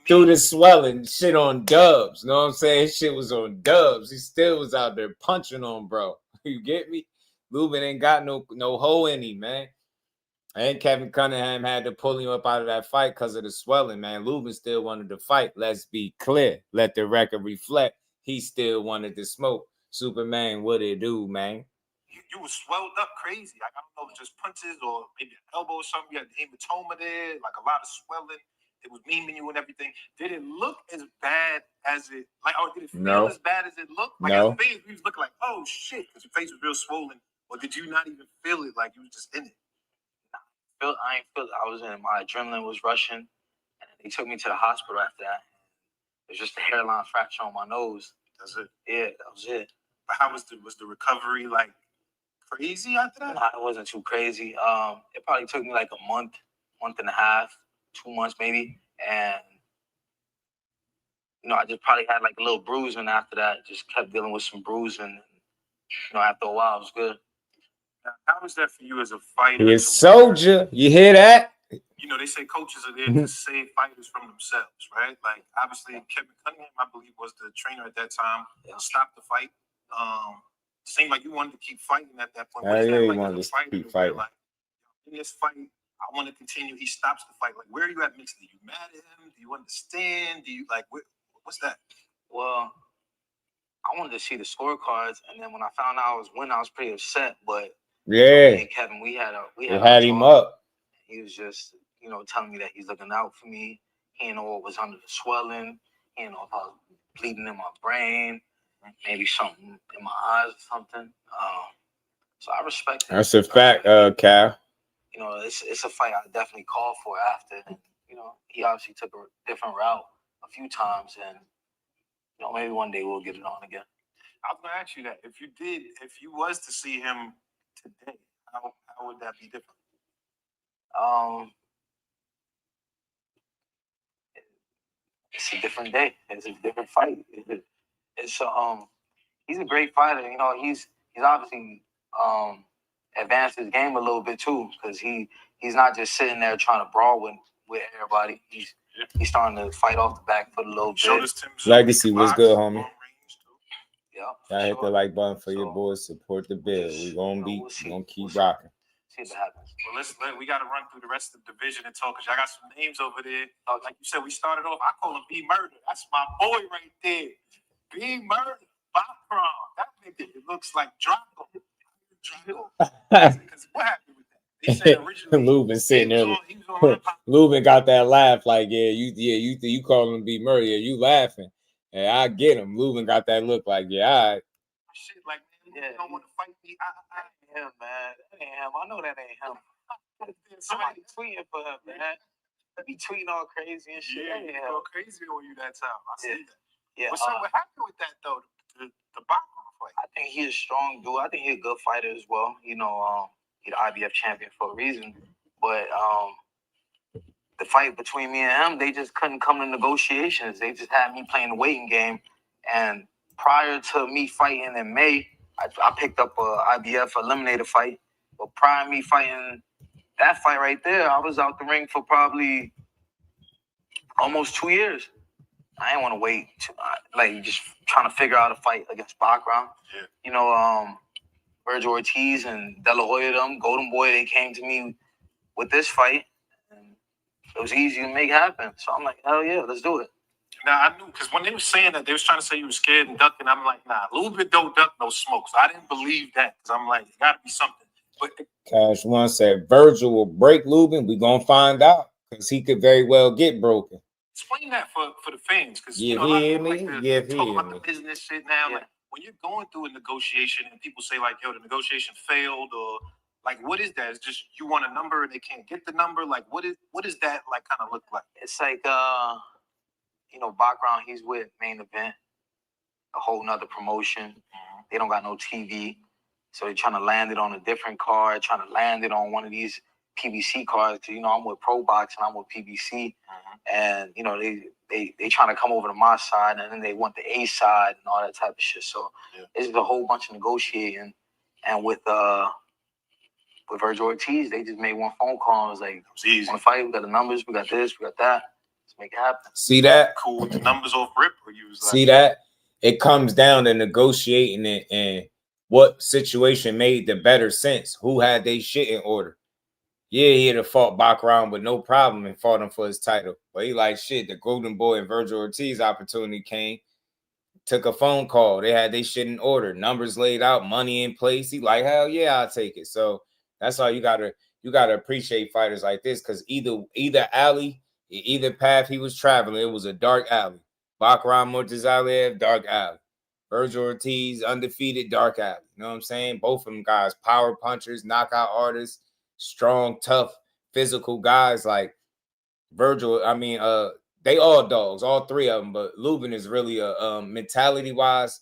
Through the swelling, shit on dubs. You know what I'm saying? Shit was on dubs. He still was out there punching on, bro. You get me? Lubin ain't got no hole in him, man. And Kevin Cunningham had to pull him up out of that fight because of the swelling, man. Lubin still wanted to fight. Let's be clear. Let the record reflect. He still wanted to smoke. Superman, what it do, man? you were swelled up crazy. Like, I don't know if it was just punches or maybe an elbow or something. You had hematoma there, like a lot of swelling. It was memeing you and everything. Did it look as bad as it, like, or did it feel as bad as it looked? Like, as a fan, you was looking like, oh shit, because your face was real swollen. Or did you not even feel it like you was just in it? I ain't feel it. I was in it. My adrenaline was rushing. And they took me to the hospital after that. It was just a hairline fracture on my nose. That's it. Yeah, that was it. But how was the recovery like crazy after that? Nah, it wasn't too crazy. It probably took me like a month and a half, 2 months maybe. And I just probably had like a little bruising after that. Just kept dealing with some bruising. After a while, it was good. Now, how was that for you as a fighter? He a soldier. You hear that? They say coaches are there to save fighters from themselves, right? Like, obviously, Kevin Cunningham, I believe, was the trainer at that time. Stopped the fight. Seemed like you wanted to keep fighting at that point. What is that like as a fighter? Keep fighting. Like, in this fight, I want to continue. He stops the fight. Like, where are you at mentally? You mad at him? Do you understand? Do you like what's that? Well, I wanted to see the scorecards, and then when I found out I was winning, I was pretty upset. But me and Kevin, we had him up. He was just telling me that he's looking out for me. He didn't know what was under the swelling. He didn't know if I was bleeding in my brain, maybe something in my eyes or something. So I respect it. That's a fact, Cal. It's a fight I definitely called for after. And, he obviously took a different route a few times, and maybe one day we'll get it on again. I was gonna ask you that. If you was to see him today, how would that be different? It's a different day. It's a different fight. He's a great fighter. He's obviously advanced his game a little bit too, because he's not just sitting there trying to brawl with everybody. He's starting to fight off the back foot a little bit. Legacy was good, homie. Yeah. Y'all hit the like button for your boys. Support the build. We're gonna keep rocking. See what happens. Well, we got to run through the rest of the division and talk, because y'all got some names over there. Like you said, we started off, I call him B Murder. That's my boy right there. B Murder, Bacron. That nigga, it looks like Draco. Because what happened with that? They said originally Lubin sitting there. Lubin got that laugh like, you call him B Murder. Yeah, you laughing. And I get him. Lubin got that look like, all right. Shit, like, man, you don't want to fight me. That ain't him, man. That ain't him. I know that ain't him. Somebody tweeting for him, man. He tweeting all crazy and shit. Yeah, he go crazy on you that time. I see that. Yeah. What happened with that though? The Bacron fight. I think he's a strong dude. I think he's a good fighter as well. He's the IBF champion for a reason. But the fight between me and him, they just couldn't come to negotiations. They just had me playing the waiting game. And prior to me fighting in May, I picked up a IBF eliminator fight. But prior to me fighting that fight right there, I was out the ring for probably almost 2 years. I didn't want to wait, just trying to figure out a fight against Bacron. Yeah. Virgil Ortiz and De La Hoya, them, Golden Boy, they came to me with this fight. And it was easy to make happen. So I'm like, hell yeah, let's do it. Now, I knew, because when they were saying that, they was trying to say you were scared and ducking. I'm like, nah, a little bit don't duck, no smoke. So I didn't believe that, because I'm like, it got to be something. But Cash One said Virgil will break Lubin. We're going to find out, because he could very well get broken. Explain that for the fans, because you know, a lot of people like to talk about the business shit now. Yeah. Like, when you're going through a negotiation and people say like, yo, the negotiation failed, or like, what is that? It's just you want a number and they can't get the number. Like, what is that like kind of look like? It's like Bacron, he's with Main Event, a whole nother promotion. Mm-hmm. They don't got no TV. So they're trying to land it on a different card, trying to land it on one of these PBC cards. Cause I'm with Pro Boxing, I'm with PBC. Mm-hmm. And they trying to come over to my side, and then they want the A side and all that type of shit. So it's just a whole bunch of negotiating. And with Virgil Ortiz, they just made one phone call and was like, want to fight? We got the numbers, we got this, we got that. Let's make it happen. See that? Cool with the numbers off rip, or you was like, see that? It comes down to negotiating it and what situation made the better sense. Who had they shit in order? Yeah, he'd have fought Bacron with no problem and fought him for his title. But he like, shit, the Golden Boy and Virgil Ortiz opportunity came. took a phone call. They had their shit in order, numbers laid out, money in place. He like, hell yeah, I'll take it. So that's why you gotta appreciate fighters like this, because either alley, either path he was traveling, it was a dark alley. Bakram Murtazaliev, dark alley. Virgil Ortiz, undefeated, dark alley. You know what I'm saying? Both of them guys, power punchers, knockout artists, strong, tough, physical guys. Like Virgil, I mean, they all dogs, all three of them. But Lubin is really a mentality-wise.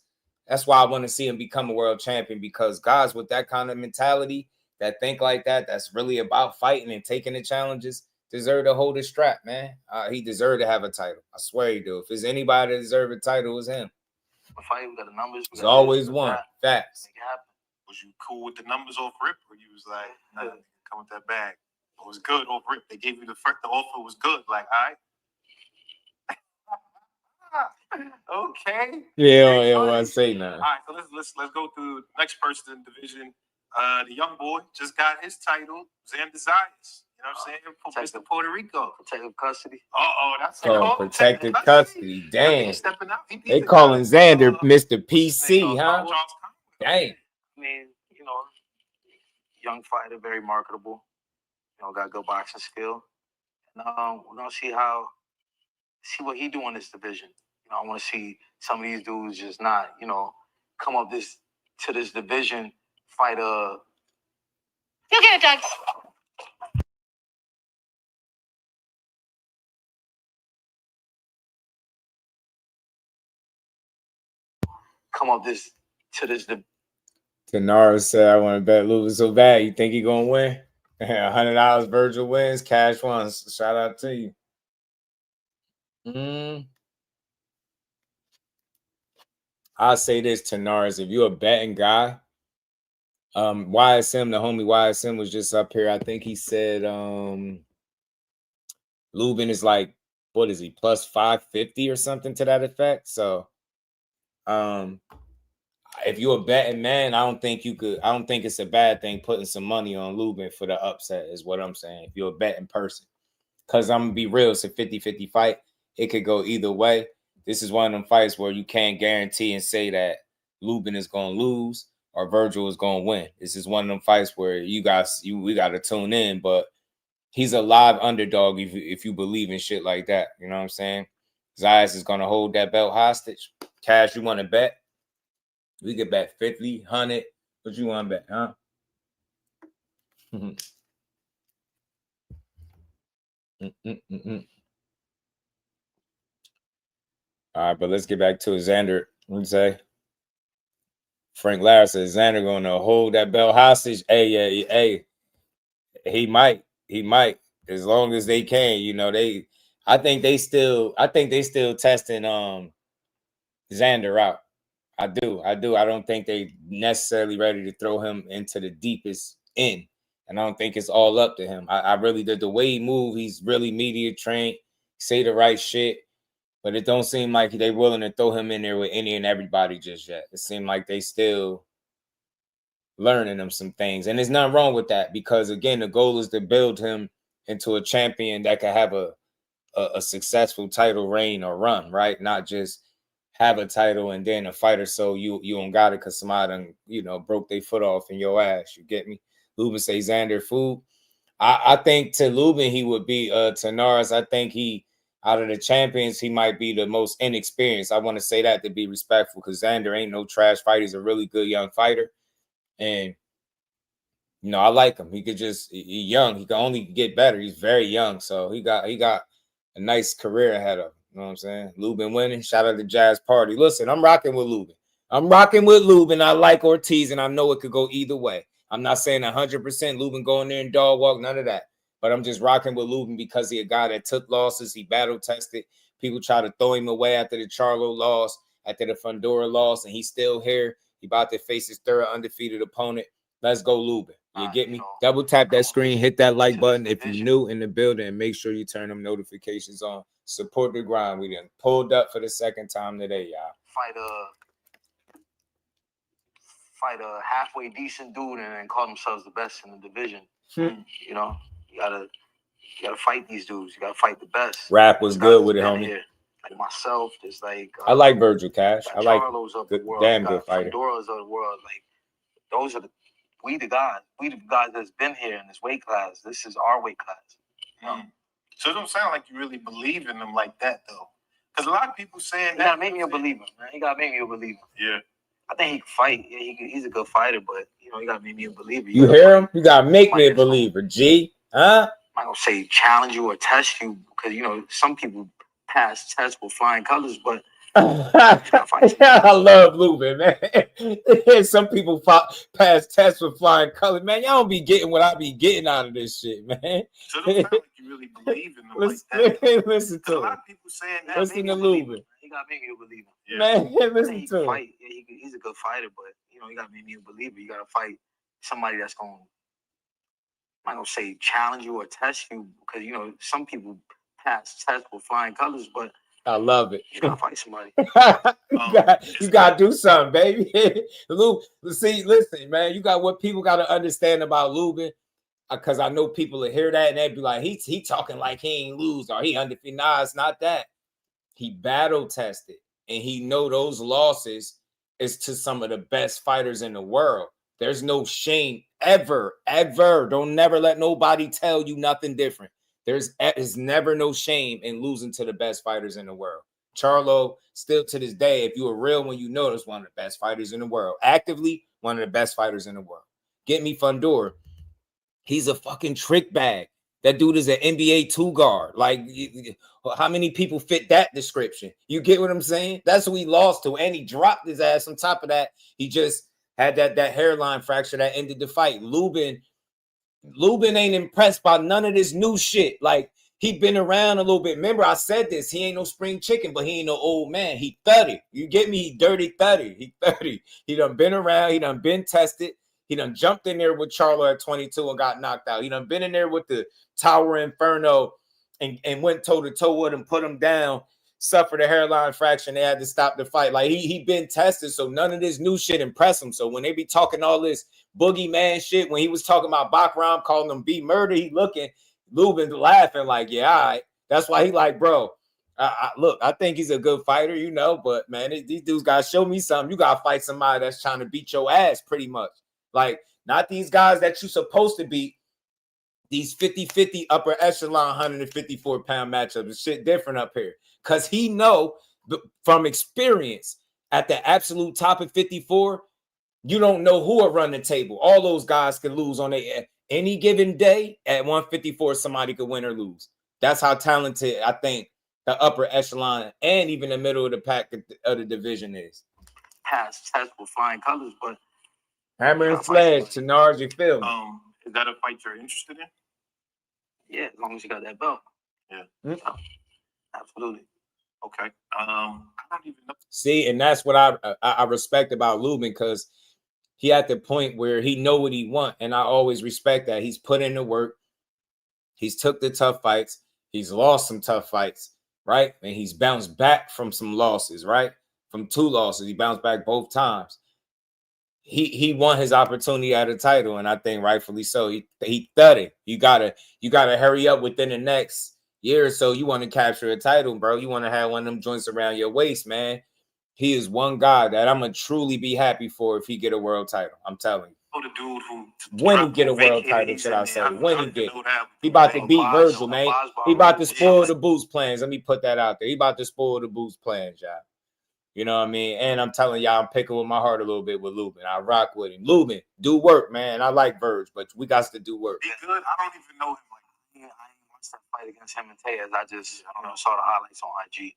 That's why I want to see him become a world champion, because guys with that kind of mentality, that think like that, that's really about fighting and taking the challenges, deserve to hold his strap, man. He deserved to have a title. I swear he do. If there's anybody that deserve a title, it was him. Fight, we got the numbers. There's always one. Facts. Was you cool with the numbers off rip, or you was like, nah, come with that bag? It was good off rip. They gave you the offer was good. Like, all right. Okay. Yeah, I don't want to say nothing. All right, so let's go through the next person in the division. The young boy just got his title, Xander Zayas. You know what I'm saying? Mr. Puerto Rico. Protective custody. That's a call. Protected custody. Damn. They calling Xander Mr. PC, huh? Dang. I mean, you know, young fighter, very marketable. You know, got good boxing skill. And we're gonna see what he do in this division. You know, I want to see some of these dudes just not, you know, come up to this division, fight a. You get it, Doug. Come up to this. Tenara said, I want to bet Lubin so bad. You think he gonna win? $100 Virgil wins, cash ones. Shout out to you. I'll say this, Tenars, if you're a betting guy, YSM, the homie YSM was just up here. I think he said Lubin is like, what is he, plus 550 or something to that effect. So if you're a betting man, I don't think it's a bad thing putting some money on Lubin for the upset, is what I'm saying. If you're a betting person, because I'm gonna be real, it's a 50-50 fight. It could go either way. This is one of them fights where you can't guarantee and say that Lubin is gonna lose or Virgil is gonna win. This is one of them fights where we got to tune in, but he's a live underdog if you believe in shit like that. You know what I'm saying? Zayas is gonna hold that belt hostage. Cash, you want to bet? We could bet 50, 100. What you want to bet, huh? All right, but let's get back to Xander. What you say? Frank Lara says Xander gonna hold that belt hostage. Hey, he might, as long as they can. You know, I think they still testing Xander out. I do. I don't think they necessarily ready to throw him into the deepest end. And I don't think it's all up to him. I really did the way he move. He's really media trained, say the right shit. But it don't seem like they willing to throw him in there with any and everybody just yet. It seemed like they still learning him some things. And there's nothing wrong with that, because, again, the goal is to build him into a champion that can have a successful title reign or run, right? Not just have a title and then a fighter so you don't got it because somebody done, you know, broke their foot off in your ass. You get me? Lubin say Xander food. I think to Lubin he would be to Nars. I think he, out of the champions, he might be the most inexperienced. I want to say that to be respectful, because Xander ain't no trash fighter. He's a really good young fighter. And, you know, I like him. He's young. He can only get better. He's very young. So he got a nice career ahead of him. You know what I'm saying? Lubin winning. Shout out to Jazz Party. Listen, I'm rocking with Lubin. I like Ortiz, and I know it could go either way. I'm not saying 100% Lubin going there and dog walk, none of that. But I'm just rocking with Lubin because he's a guy that took losses. He battle tested. People try to throw him away after the Charlo loss, after the Fundora loss, and he's still here. He about to face his third undefeated opponent. Let's go, Lubin. You get me? Double tap that screen, hit that like button if you're new in the building, and make sure you turn them notifications on. Support the grind. We done pulled up for the second time today, y'all. Fight a halfway decent dude and then call themselves the best in the division. You know, you gotta fight these dudes. You gotta fight the best. Rap was good with it, homie. like myself, there's like I like Virgil Cash. I like Charlo's of the world, damn got good fighter. Fedoras of the world. Like those are we the guys that's been here in this weight class. This is our weight class. So it don't sound like you really believe in them like that, though. Because a lot of people saying you that. gotta make me a believer, man. You gotta make me a believer. Yeah. I think he can fight. Yeah, he's a good fighter, but you know, you gotta make me a believer. You hear him? You gotta make me a believer, G. Huh? I'm not gonna say challenge you or test you because you know some people pass tests with flying colors, but I love Lubin, man. Some people pass tests with flying colors, man. Y'all don't be getting what I be getting out of this shit, man. So it don't sound like you really believe in them like that. Listen to a lot of people saying that. Listen to Lubin. You gotta make me a believer. Yeah. Man, listen he to him. fight. Yeah, he's a good fighter, but you know, you gotta make me a believer. You gotta fight somebody that's gonna, I'm not gonna say challenge you or test you because you know some people pass tests with flying colors, but I love it. You gotta fight somebody. you gotta do something, baby. See, listen, man. You got what people got to understand about Lubin, because I know people will hear that and they'd be like, he talking like he ain't lose or he undefeated. Nah, it's not that. He battle tested and he know those losses is to some of the best fighters in the world. There's no shame ever. Don't never let nobody tell you nothing different. There's never no shame in losing to the best fighters in the world. Charlo, still to this day, if you were real when you know, is one of the best fighters in the world. Actively, one of the best fighters in the world. Get me Fundora. He's a fucking trick bag. That dude is an NBA 2 guard. Like, how many people fit that description? You get what I'm saying? That's who he lost to. And he dropped his ass. On top of that, he just had that hairline fracture that ended the fight. Lubin ain't impressed by none of this new shit. Like, he been around a little bit. Remember, I said this. He ain't no spring chicken, but he ain't no old man. He 30. You get me? He dirty 30. He 30. He done been around. He done been tested. He done jumped in there with Charlo at 22 and got knocked out. He done been in there with the Tower Inferno and went toe-to-toe with him, put him down, suffered a hairline fracture, and they had to stop the fight. Like, he been tested, so none of this new shit impress him. So when they be talking all this boogeyman shit, when he was talking about Bakram, calling him B murder, he looking, Lubin laughing like, yeah, all right. That's why he like, bro, look, I think he's a good fighter, you know, but man, these dudes got to show me something. You got to fight somebody that's trying to beat your ass pretty much. Like, not these guys that you're supposed to beat, these 50-50 upper echelon 154-pound matchups. It's shit different up here. Because he know from experience at the absolute top of 54, you don't know who will run the table. All those guys can lose on any given day. At 154, somebody could win or lose. That's how talented I think the upper echelon and even the middle of the pack of the division is. Pass test with flying colors, but Hammer and Sledge, Tenars, you feel me? Is that a fight you're interested in? Yeah, as long as you got that belt. Yeah. So, absolutely. Okay. I don't even know. See, and that's what I respect about Lubin, because he at the point where he know what he want, and I always respect that. He's put in the work. He's took the tough fights. He's lost some tough fights, right? And he's bounced back from some losses, right? From 2 losses, he bounced back both times. He won his opportunity at a title, and I think rightfully so. He 30. You gotta hurry up within the next year or so. You want to capture a title, bro. You want to have one of them joints around your waist, man. He is one guy that I'm gonna truly be happy for if he get a world title. I'm telling you. Oh, the dude who when he get a world title, should I say? When he get, he about to beat Virgil, man. He about to spoil the Boots plans. Let me put that out there. He about to spoil the Boots plans, y'all. You know what I mean? And I'm telling y'all, I'm picking with my heart a little bit with Lubin. I rock with him. Lubin, do work, man. I like Verge, but we got to do work. Be good. I don't even know him. Like, I ain't watched that fight against him and Tejas. I don't know, saw the highlights on IG.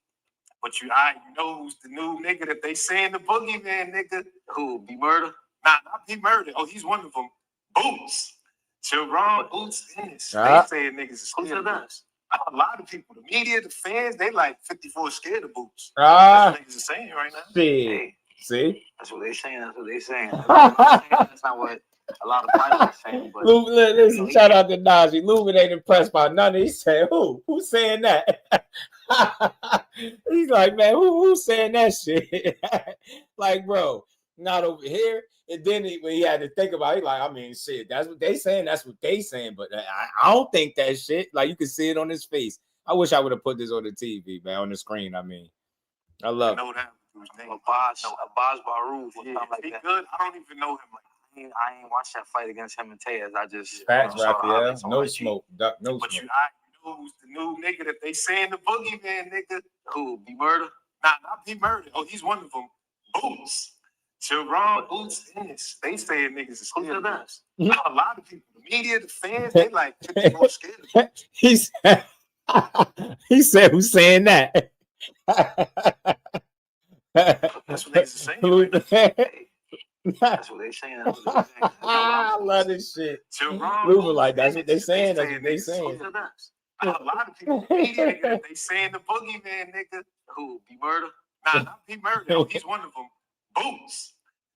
But you know who's the new nigga that they saying the boogeyman nigga? Who? B Murder? Nah, not B Murder. Oh, he's one of them. Boots. Chilron, Boots, Ennis. They saying niggas is scared of Boots. A lot of people, the media, the fans, they like 54 scared of Boots. That's what niggas are saying right now. Hey, see? That's what they saying. That's not what a lot of fighters are saying. But listen, shout out to Najee. Lubin ain't impressed by none of it. He said, who? Who's saying that? He's like, man, who's saying that shit? Like, bro, not over here. And then when he had to think about it, like, I mean, shit, that's what they saying. That's what they saying. But I don't think that shit. Like, you can see it on his face. I wish I would have put this on the TV, man, on the screen. I mean, I love know it. that. Abbas Baruch. Yeah, he good. I don't even know him like. I ain't watched that fight against him and Taz. I just Facts, saw the Raphael. highlights on No IG. smoke. No But smoke. you know who's the new nigga that they saying the boogeyman nigga? Who? Be Murder? Nah, not be murdered. Oh, he's one of them. Boots. Jerome Boots Ennis. They saying niggas is scared of Boots. A lot of people, the media, the fans, they like 54 scared of Boots. He said, he said, who's saying that? That's what niggas are saying. Right That's what they saying. That's what they saying. I love this shit. Jerome Ruben, like, that's what they saying. That's what they saying. A lot of people, the media, nigga, they saying the boogeyman nigga. Who? Be Murder? Nah, not be murdered. Oh, he's one of them. Boots.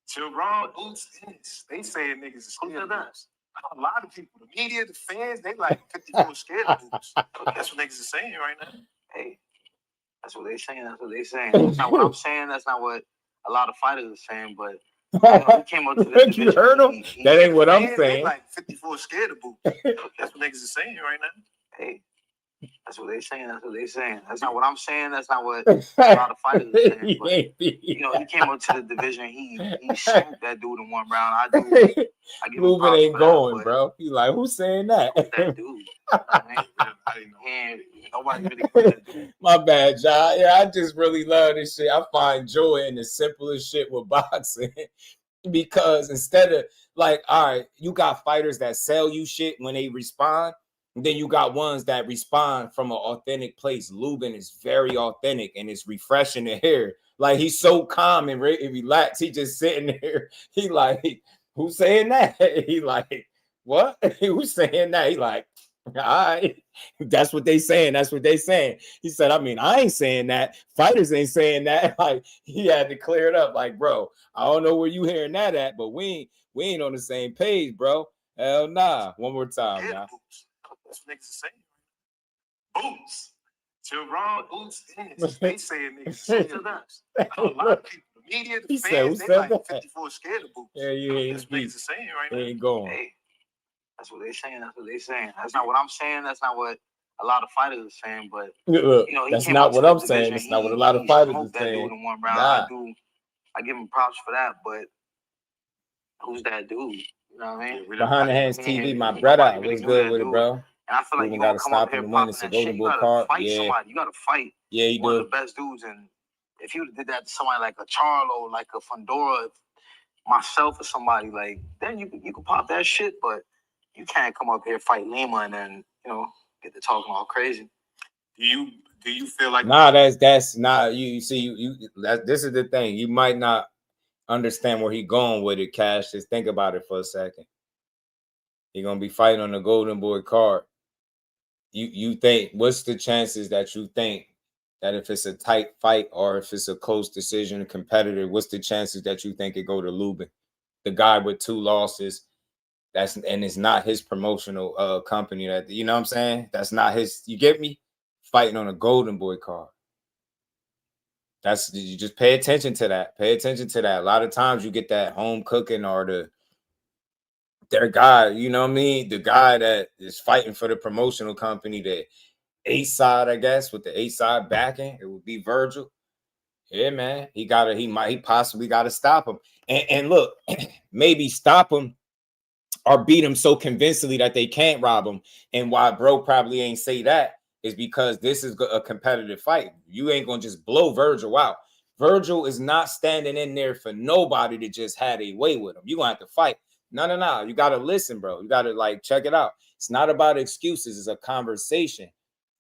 Jerome Boots Ennis. They saying niggas is scared of Boots. A lot of people, the media, the fans, they like 54 scared of Boots. That's what niggas are saying right now. Hey, that's what they saying. That's what they saying. That's not what I'm saying. That's not what a lot of fighters are saying. But you know, he came up to the You heard him? That ain't what I'm They saying. like 54 scared of Boots. That's what niggas are saying right now. Hey, that's what they saying. That's what they saying. That's not what I'm saying. That's not what a lot of fighters are saying. But you know, he came up to the division. He smoked that dude in one round. I give him Ruben props ain't for going, that, bro. He like, who's saying that? that dude. I didn't know. And nobody really put that dude. My bad, John. Yeah, I just really love this shit. I find joy in the simplest shit with boxing. Because instead of like, all right, you got fighters that sell you shit when they respond. And then you got ones that respond from an authentic place. Lubin is very authentic and it's refreshing to hear. Like, he's so calm and relaxed. He just sitting there. He like, who's saying that? He like, what? Who's saying that? He like, all right. That's what they saying. That's what they saying. He said, I mean, I ain't saying that. Fighters ain't saying that. Like, he had to clear it up. Like, bro, I don't know where you hearing that at, but we ain't on the same page, bro. Hell nah. One more time, y'all. That's what niggas are saying. Boots. Jerome Boots Ennis. They saying niggas scared of Boots. A lot of people, the media, the fans, they like 54 scared of Boots. Yeah, you ain't. That's what niggas are saying right now. They ain't going. Hey, that's what they saying. That's what they saying. That's not what I'm saying. That's not what a lot of fighters are saying. But Look, you know, he that's came not up what to I'm the saying. division. That's not what a lot of fighters are That dude saying. in one round. Nah. I give him props for that. But who's that dude? You know what I mean? Behind the Hands TV, my brother. What's good with it, bro? And I feel like Ruben you got gotta to come stop up here him to win. popping It's a that shit. golden You boy gotta card. fight Yeah. somebody. You gotta fight Yeah, you one do. of the best dudes. And if you did that to somebody like a Charlo, like a Fundora, myself or somebody, like, then you could pop that shit. But you can't come up here fight Lima and then, you know, get to talking all crazy. Do you feel like Nah, that's not you see you this is the thing. You might not understand where he going with it, Cash. Just think about it for a second. You're gonna be fighting on the golden boy card. You think, what's the chances that you think that if it's a tight fight or if it's a close decision, competitor, what's the chances that you think it go to Lubin, the guy with 2 losses? And it's not his promotional company, that, you know what I'm saying? That's not his, you get me? Fighting on a golden boy card. That's, you just pay attention to that. Pay attention to that. A lot of times you get that home cooking or their guy, you know what I mean? The guy that is fighting for the promotional company, the A side, I guess, with the A side backing, it would be Virgil. Yeah, man. He possibly got to stop him. And look, maybe stop him or beat him so convincingly that they can't rob him. And why bro probably ain't say that is because this is a competitive fight. You ain't gonna just blow Virgil out. Virgil is not standing in there for nobody to just had a way with him. You're gonna have to fight. No. You gotta listen, bro. You gotta like check it out. It's not about excuses, it's a conversation.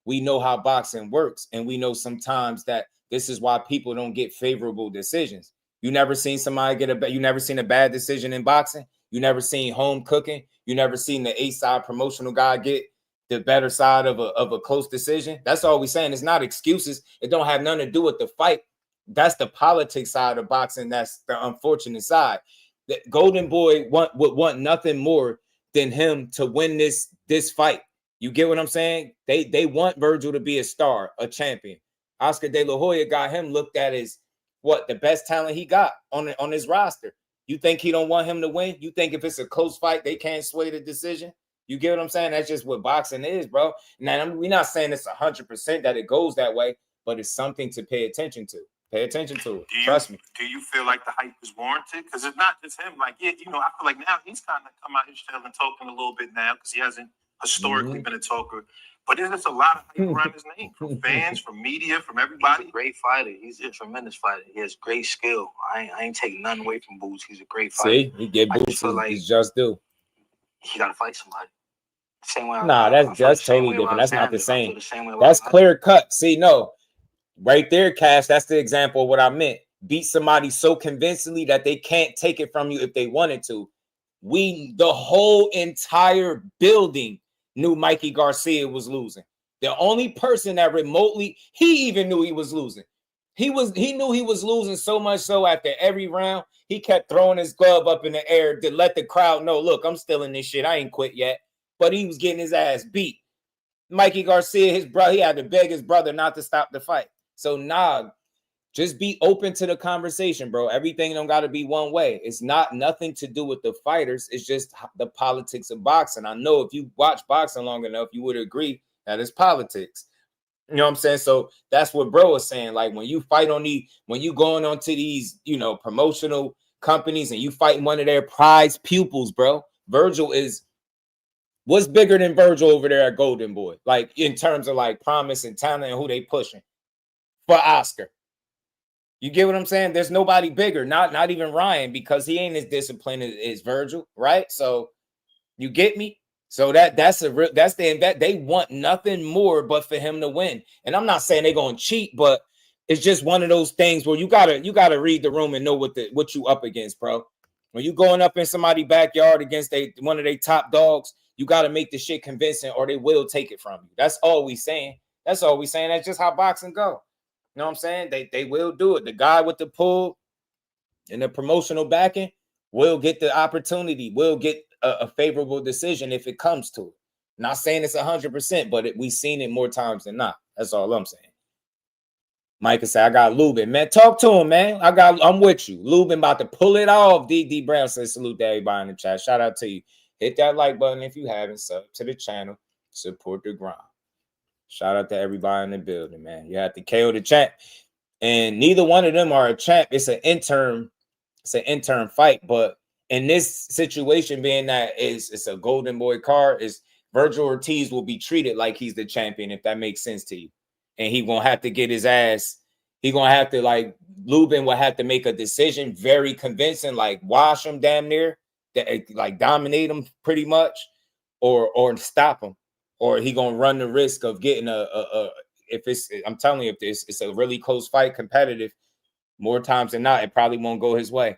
We know how boxing works, and we know sometimes that this is why people don't get favorable decisions. You never seen somebody you never seen a bad decision in boxing. You never seen home cooking. You never seen the A-side promotional guy get the better side of a close decision. That's all we're saying. It's not excuses. It don't have nothing to do with the fight. That's the politics side of boxing. That's the unfortunate side. The Golden Boy would want nothing more than him to win this fight. You get what I'm saying? They want Virgil to be a star, a champion. Oscar De La Hoya got him looked at as what, the best talent he got on his roster. You think he don't want him to win? You think if it's a close fight, they can't sway the decision? You get what I'm saying? That's just what boxing is, bro. Now, we're not saying it's 100% that it goes that way, but it's something to pay attention to. Pay attention to it. Trust me. Do you feel like the hype is warranted? Because it's not just him. Like, yeah, you know, I feel like now he's kind of come out his shell and talking a little bit now because he hasn't historically been a talker. But there's just a lot of hype around his name from fans, from media, from everybody. He's a great fighter. He's a tremendous fighter. He has great skill. I ain't taking nothing away from Boots. He's a great fighter. See, he get Boots his just due. He got to fight somebody. Same way. Nah, that's totally different. That's not the same. That's clear cut. See, no. Right there, Cash, that's the example of what I meant. Beat somebody so convincingly that they can't take it from you if they wanted to. The whole entire building knew Mikey Garcia was losing. The only person that remotely, he even knew he was losing. He knew he was losing so much so after every round, he kept throwing his glove up in the air to let the crowd know, look, I'm still in this shit. I ain't quit yet. But he was getting his ass beat. Mikey Garcia, his brother, he had to beg his brother not to stop the fight. So, nah, just be open to the conversation, bro. Everything don't got to be one way. It's nothing to do with the fighters. It's just the politics of boxing. I know if you watch boxing long enough, you would agree that it's politics. You know what I'm saying? So that's what bro was saying. Like when you fight on when you going on to these, you know, promotional companies and you fighting one of their prize pupils, bro. Virgil what's bigger than Virgil over there at Golden Boy? Like in terms of like promise and talent and who they pushing for Oscar. You get what I'm saying? There's nobody bigger, not even Ryan, because he ain't as disciplined as Virgil, right? So you get me? So that's the they want nothing more but for him to win. And I'm not saying they're gonna cheat, but it's just one of those things where you gotta read the room and know what you up against, bro. When you going up in somebody's backyard against one of their top dogs, you gotta make the shit convincing, or they will take it from you. That's all we saying. That's all we saying. That's just how boxing go. You know what I'm saying? They will do it. The guy with the pull and the promotional backing will get the opportunity, will get a favorable decision if it comes to it. Not saying it's 100%, but we've seen it more times than not. That's all I'm saying. Micah said, I got Lubin. Man, talk to him, man. I'm with you. Lubin about to pull it off. DD Brown says, salute to everybody in the chat. Shout out to you. Hit that like button if you haven't. Sub to the channel. Support the grind. Shout out to everybody in the building, man. You have to KO the champ. And neither one of them are a champ. It's an interim fight. But in this situation, being that it's a Golden Boy card, is Virgil Ortiz will be treated like he's the champion, if that makes sense to you. And he gonna have to get his ass. He gonna have to, like, Lubin will have to make a decision very convincing, like wash him damn near, like dominate him pretty much, or stop him. Or he gonna run the risk of getting I'm telling you, if it's a really close fight, competitive, more times than not, it probably won't go his way.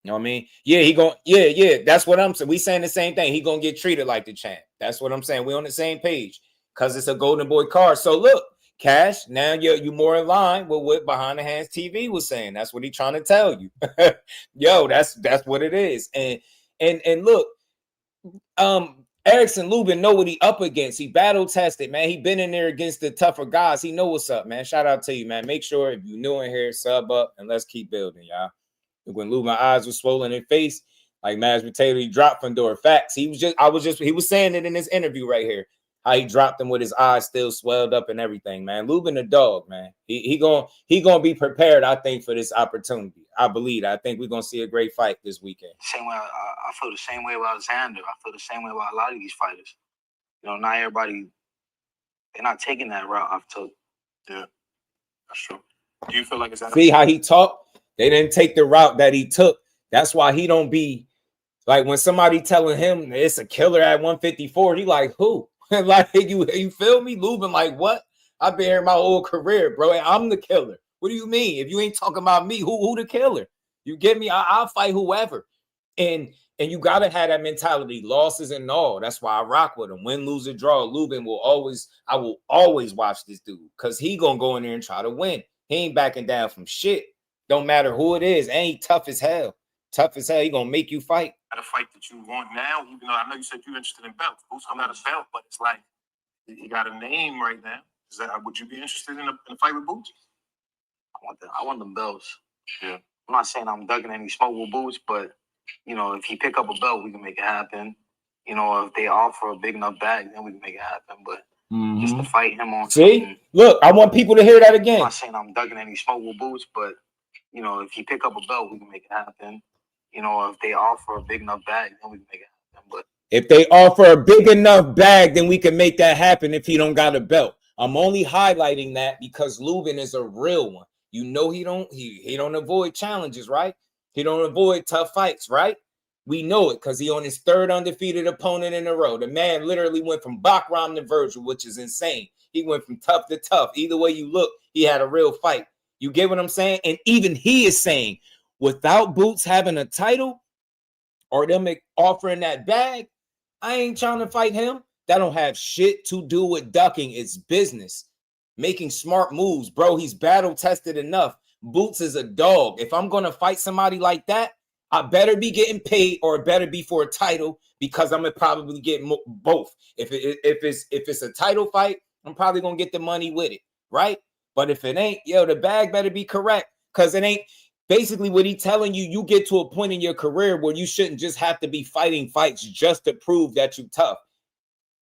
You know what I mean? Yeah, that's what I'm saying. We saying the same thing. He gonna get treated like the champ. That's what I'm saying. We on the same page because it's a Golden Boy card. So look, Cash, now you're more in line with what Behind the Hands TV was saying. That's what he's trying to tell you. Yo, that's what it is. And look, Erickson Lubin know what he up against. He battle tested, man. He been in there against the tougher guys. He know what's up, man. Shout out to you, man. Make sure if you're new in here, sub up and let's keep building, y'all. When Lubin's eyes were swollen in face, like Maz Potato, he dropped Fundora. Facts. He was saying it in this interview right here. How he dropped him with his eyes still swelled up and everything, man. Lubin a dog, man. He gonna be prepared, I think, for this opportunity. I believe. I think we're gonna see a great fight this weekend. Same way, I feel the same way about Xander. I feel the same way about a lot of these fighters. You know, not everybody, they're not taking that route. I've told. Yeah, that's true. Do you feel like it's that? See how he talked? They didn't take the route that he took. That's why he don't be like when somebody telling him it's a killer at 154. He like, who? Like, you feel me? Lubin like, what? I've been here my whole career, bro. I'm the killer. What do you mean? If you ain't talking about me, who the killer? You get me? I'll fight whoever. And you gotta have that mentality, losses and all. That's why I rock with him. Win, lose, or draw. Lubin I will always watch this dude because he gonna go in there and try to win. He ain't backing down from shit. Don't matter who it is. And he tough as hell. Tough as hell. He gonna make you fight. A fight that you want now, even though I know you said you're interested in belts. I'm not a belt, but it's like you got a name right now. Would you be interested in a fight with Boots? I want them belts. Yeah. I'm not saying I'm ducking any smoke with Boots, but you know, if he pick up a belt, we can make it happen. You know, if they offer a big enough bag, then we can make it happen. But just to fight him on Look, I want people to hear that again. I'm not saying I'm ducking any smokable boots, but you know, if he pick up a belt, we can make it happen. You know, if they offer a big enough bag, then we can make it happen. But if they offer a big enough bag, then we can make that happen if he don't got a belt. I'm only highlighting that because Lubin is a real one. You know he don't avoid challenges, right? He don't avoid tough fights, right? We know it because he on his third undefeated opponent in a row. The man literally went from Bakram to Virgil, which is insane. He went from tough to tough. Either way you look, he had a real fight. You get what I'm saying? And even he is saying, without Boots having a title or them offering that bag, I ain't trying to fight him. That don't have shit to do with ducking. It's business. Making smart moves, bro. He's battle tested enough. Boots is a dog. If I'm going to fight somebody like that, I better be getting paid or it better be for a title because I'm going to probably get both. If it's a title fight, I'm probably going to get the money with it, right? But if it ain't, yo, the bag better be correct because it ain't. Basically, what he's telling you, you get to a point in your career where you shouldn't just have to be fighting fights just to prove that you're tough.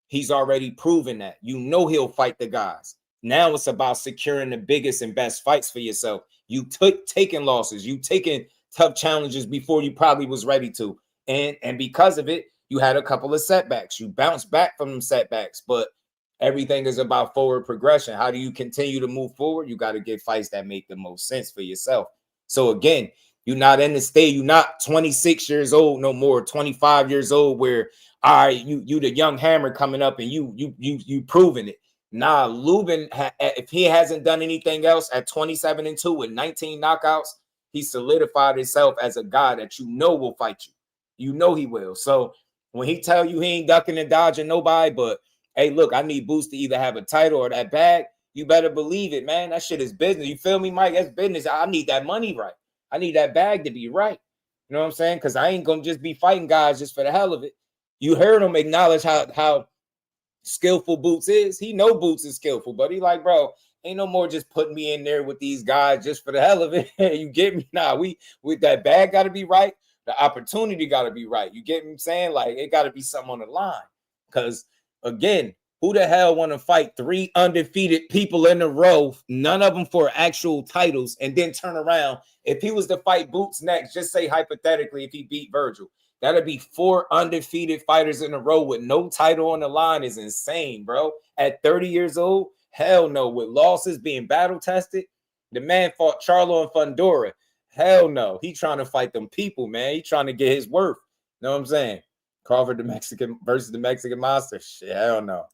He's already proven that. You know he'll fight the guys. Now it's about securing the biggest and best fights for yourself. You taking losses. You taking tough challenges before you probably was ready to. And because of it, you had a couple of setbacks. You bounced back from them setbacks. But everything is about forward progression. How do you continue to move forward? You got to get fights that make the most sense for yourself. So again, you're not in the state. You're not 26 years old no more, 25 years old, where all right, you the young hammer coming up and you proving it. Nah, Lubin, if he hasn't done anything else at 27-2 with 19 knockouts, he solidified himself as a guy that you know will fight you. You know he will. So when he tell you he ain't ducking and dodging nobody, but hey, look, I need Boots to either have a title or that bag. You better believe it, man. That shit is business. You feel me, Mike? That's business. I need that money right. I need that bag to be right. You know what I'm saying? Because I ain't going to just be fighting guys just for the hell of it. You heard him acknowledge how skillful Boots is. He know Boots is skillful, but he like, bro, ain't no more just putting me in there with these guys just for the hell of it. You get me? Nah, we that bag got to be right. The opportunity got to be right. You get me saying? Like, it got to be something on the line. Because, again, who the hell want to fight 3 undefeated people in a row, none of them for actual titles, and then turn around? If he was to fight Boots next, just say hypothetically if he beat Virgil, that'd be 4 undefeated fighters in a row with no title on the line is insane, bro. At 30 years old, hell no. With losses being battle tested, the man fought Charlo and Fundora. Hell no. He trying to fight them people, man. He trying to get his worth. You know what I'm saying? Crawford the Mexican versus the Mexican monster. Shit, hell no.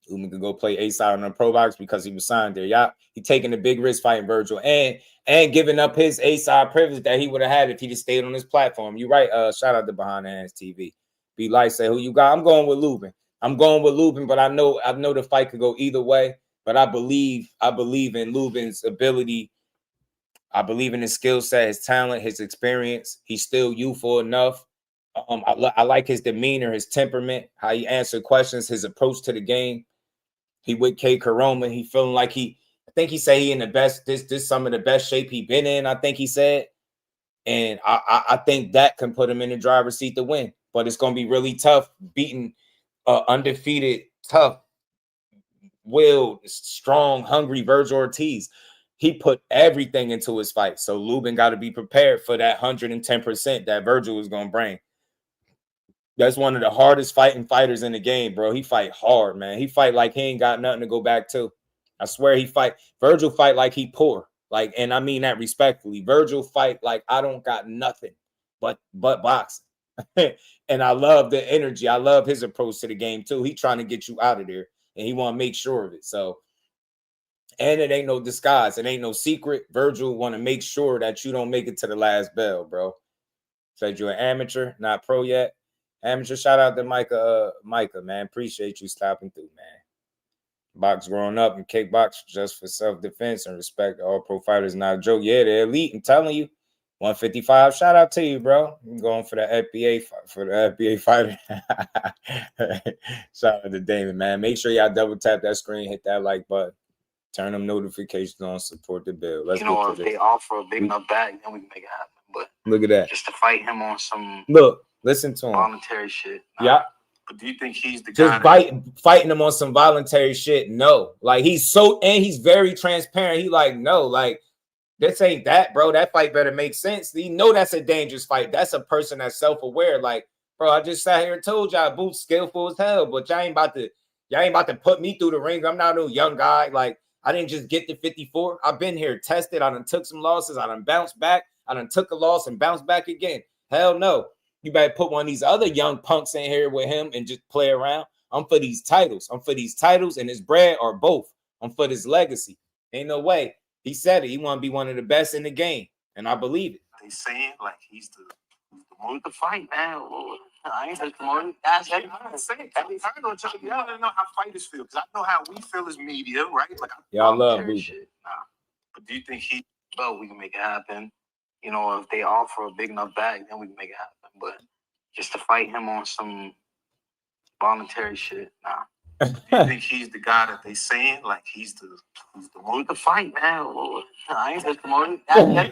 Uman could go play A-side on the pro box because he was signed there. Yeah, he taking a big risk fighting Virgil and giving up his A-side privilege that he would have had if he just stayed on his platform. You right. Shout out to Behind the Hands TV. Be like, say who you got. I'm going with Lubin. But I know the fight could go either way. But I believe in Lubin's ability. I believe in his skill set, his talent, his experience. He's still youthful enough. I like his demeanor, his temperament, how he answered questions, his approach to the game. He with K Karoma. He feeling like I think he said he in the best, this some of the best shape he been in, I think he said. And I think that can put him in the driver's seat to win. But it's going to be really tough beating undefeated, tough, willed, strong, hungry Virgil Ortiz. He put everything into his fight. So Lubin got to be prepared for that 110% that Virgil is going to bring. That's one of the hardest fighting fighters in the game, bro. He fight hard, man. He fight like he ain't got nothing to go back to. I swear Virgil fight like he poor. Like, and I mean that respectfully. Virgil fight like I don't got nothing but boxing. And I love the energy. I love his approach to the game too. He trying to get you out of there and he want to make sure of it. So, and it ain't no disguise. It ain't no secret. Virgil want to make sure that you don't make it to the last bell, bro. Said you're an amateur, not pro yet. Amateur, shout out to Micah, man. Appreciate you stopping through, man. Box growing up and kickbox just for self-defense and respect. All pro fighters, not a joke. Yeah, they're elite. I'm telling you. 155. Shout out to you, bro. I'm going for the FBA fighter. Shout out to Damon, man. Make sure y'all double tap that screen, hit that like button, turn them notifications on, support the build. Let's if they offer a big enough bag, then we can make it happen. But look at that. Just to fight him on some. Look. Listen to him. Voluntary shit. Yeah. But do you think he's the guy just fighting him on some voluntary shit? No. Like he's very transparent. He like, no, like this ain't that, bro. That fight better make sense. You know that's a dangerous fight. That's a person that's self-aware. Like, bro, I just sat here and told y'all Boots skillful as hell, but y'all ain't about to put me through the ring. I'm not no young guy. Like, I didn't just get to 54. I've been here tested. I done took some losses. I done bounced back. I done took a loss and bounced back again. Hell no. You better put one of these other young punks in here with him and just play around. I'm for these titles. I'm for these titles and his bread, or both. I'm for this legacy. Ain't no way. He said it. He want to be one of the best in the game, and I believe it. They saying like he's the one with the fight, man. I ain't just promoting. That's it. I'm saying, I don't know how fighters feel, because I know how we feel as media, right? Like, y'all love Boots. Nah. But do you think we can make it happen? You know, if they offer a big enough bag, then we can make it happen. But just to fight him on some voluntary shit, nah. Do you think he's the guy that they saying like he's the one with the fight, man? I ain't just promoting. I love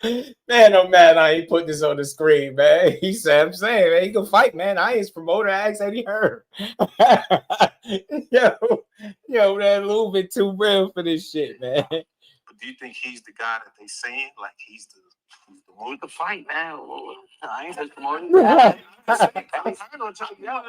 it. Man, oh man, I ain't put this on the screen, man. He said, I'm saying, man, he can fight, man. I ain't promoter. I said he heard. yo, that little bit too real for this shit, man. But do you think he's the guy that they saying like he's the one with the fight, man? I ain't just promoting. I don't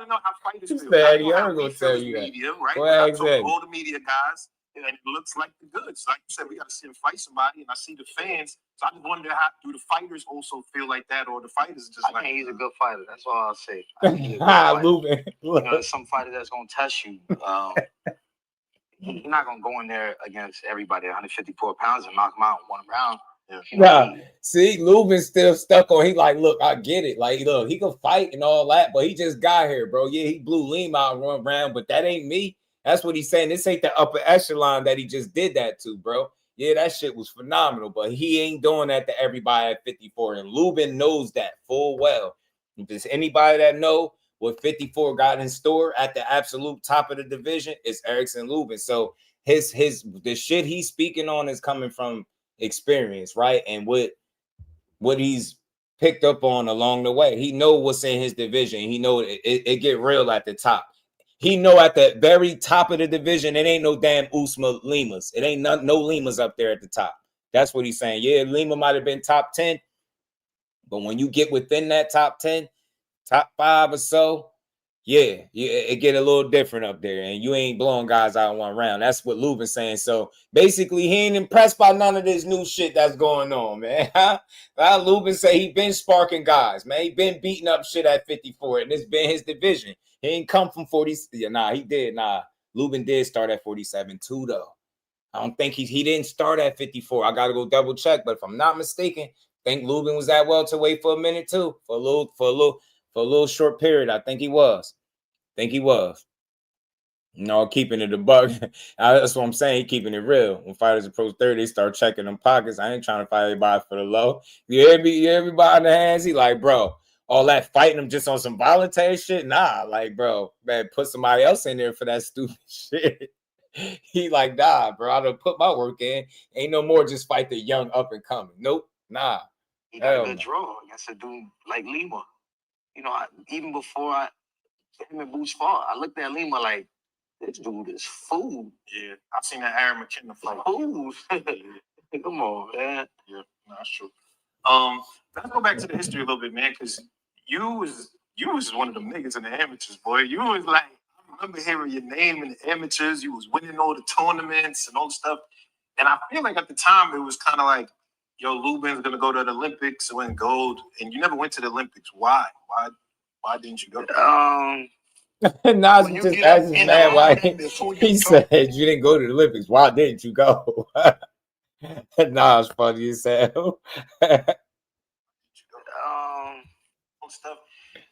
know how fighters feel. I'm gonna tell you that. Media, right? Well, I talk to all the media guys, and it looks like the goods. Like you said, we got to see him fight somebody, and I see the fans. So I just wonder, how do the fighters also feel like that, or the fighters just I think he's a good fighter. That's all I'll say. Moving. You know, there's some fighter that's gonna test you. He's not gonna go in there against everybody at 154 pounds and knock him out in one round. Nah, see, Lubin's still stuck on. He like, look, I get it. Like, look, he can fight and all that, but he just got here, bro. Yeah, he blew Lima out one round, but that ain't me. That's what he's saying. This ain't the upper echelon that he just did that to, bro. Yeah, that shit was phenomenal, but he ain't doing that to everybody at 54, and Lubin knows that full well. If there's anybody that know what 54 got in store at the absolute top of the division, it's Erickson Lubin. So the shit he's speaking on is coming from experience, right? And what he's picked up on along the way. He know what's in his division. He know it get real at the top. He know at the very top of the division, it ain't no damn Usma Limas. It ain't no Limas up there at the top. That's what he's saying. Yeah, Lima might have been top 10, but when you get within that top 10, top 5 or so, yeah, it get a little different up there, and you ain't blowing guys out in one round. That's what Lubin's saying. So basically, he ain't impressed by none of this new shit that's going on, man. Lubin say he been sparking guys, man. He been beating up shit at 54, and it's been his division. He ain't come from 40. Yeah, he did. Lubin did start at 47 too, though. I don't think he didn't start at 54. I gotta go double check, but if I'm not mistaken, I think Lubin was at welterweight for a minute too, for a little short period. I think he was. No, keeping it a buck. That's what I'm saying. He keeping it real. When fighters approach 30, they start checking them pockets. I ain't trying to fight everybody for the low. Everybody in the hands. He like, bro, all that fighting them just on some voluntary shit. Nah, like, bro, man, put somebody else in there for that stupid shit. He like, nah, bro, I done put my work in. Ain't no more just fight the young up and coming. Nope, nah. He got a good draw against a dude like Lima. You know, even before him and Boots fought, I looked at Lima like, this dude is food. Yeah, I've seen that Aaron McKinnon fight. Food. Come on, man. Yeah, no, that's true. Let's go back to the history a little bit, man, because you was one of the niggas in the amateurs, boy. You was like, I remember hearing your name in the amateurs. You was winning all the tournaments and all the stuff. And I feel like at the time it was kind of like, yo, Lubin's gonna go to the Olympics and win gold, and you never went to the Olympics. Why? Why didn't you go? Nas just asked his man why he said you didn't go to the Olympics. Why didn't you go? Nas funny as hell. Stuff.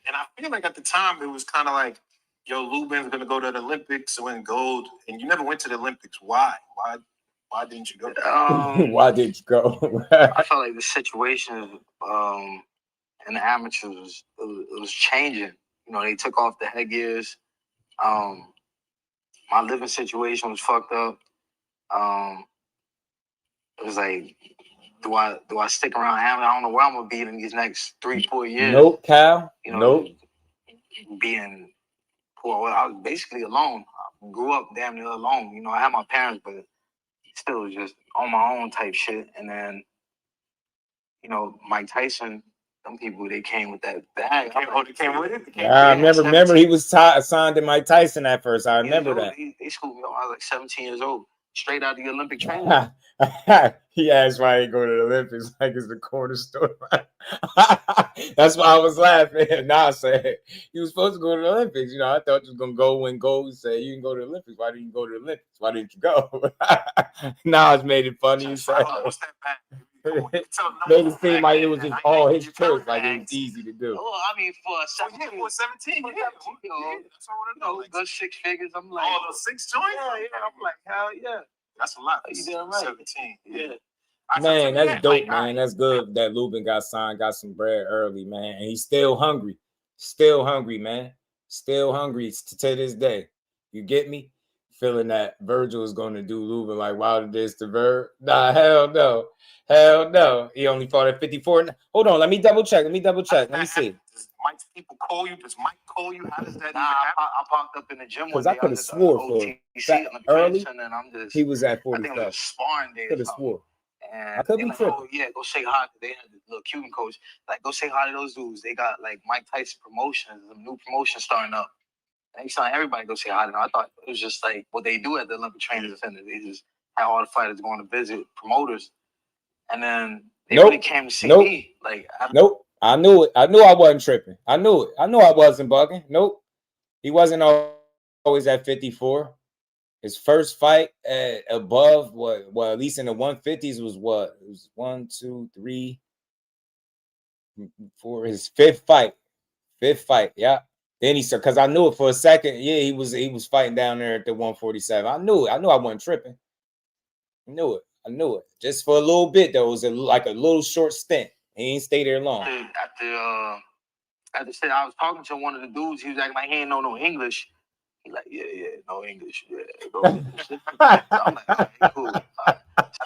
And I feel like at the time it was kind of like, yo, Lubin's gonna go to the Olympics and win gold, and you never went to the Olympics. Why didn't you go? Why didn't you go? I felt like the situation in the amateurs was changing. You know, they took off the headgears. My living situation was fucked up. It was like do I stick around? I don't know where I'm gonna be in these next 3-4 years. Nope, Cal. You know, Nope. being poor. Well, I was basically alone. I grew up damn near alone. You know, I had my parents, but still just on my own type shit. And then, you know, Mike Tyson, some people, they came with that bag. They came with it? I remember he was signed to Mike Tyson at first. I remember that. They schooled me when I was like 17 years old, straight out of the Olympic training. He asked why he go to the Olympics like it's the cornerstone. That's why I was laughing. Nah, I said he was supposed to go to the Olympics. You know, I thought you was gonna go win gold. Say you can go to the Olympics. Why didn't you go to the Olympics? Why didn't you go? Nas made it funny. He said, What's that bag? made it seem like it was just all his choice, like it was easy to do. Well, I mean, for a 17, for 17, you know, good 6 figures. I'm like, all those 6 joints? Yeah, I'm like, hell yeah. That's a lot. You damn right. 17. Yeah. Man, that's dope, man. That's good that Lubin got signed, got some bread early, man. And he's still hungry. Still hungry, man. Still hungry to this day. You get me? Feeling that Virgil is going to do Lubin like Wilder did to Verb. Nah, hell no. Hell no. He only fought at 54. Hold on. Let me double check. Let me see. Does Mike's people call you? Does Mike call you? How does that Nah, I popped up in the gym one Because day. I could have swore for that early, he was at 45. I think it was a sparring day. Could have swore. And I could they be like, tripping. oh yeah, go say hi. They had the little Cuban coach. Like, go say hi to those dudes. They got like Mike Tyson promotions, some new promotion starting up. And he's telling everybody go say hi to them. I thought it was just like what they do at the Olympic Training Center. They just have all the fighters going to visit promoters. And then they really came to see me. Like, I knew it. I knew I wasn't tripping. I knew it. I knew I wasn't bugging. Nope. He wasn't always at 54. His first fight at above what? Well, at least in the 150s was what? It was 1, 2, 3, 4. His fifth fight. Yeah. Then he said, because I knew it for a second. Yeah, he was fighting down there at the 147. I knew it. I knew I wasn't tripping. I knew it. Just for a little bit though. It was like a little short stint. He ain't stay there long. After said, I was talking to one of the dudes. He was acting like he ain't know no English. He like, yeah, no English. Yeah, go English. I'm like, all right, cool.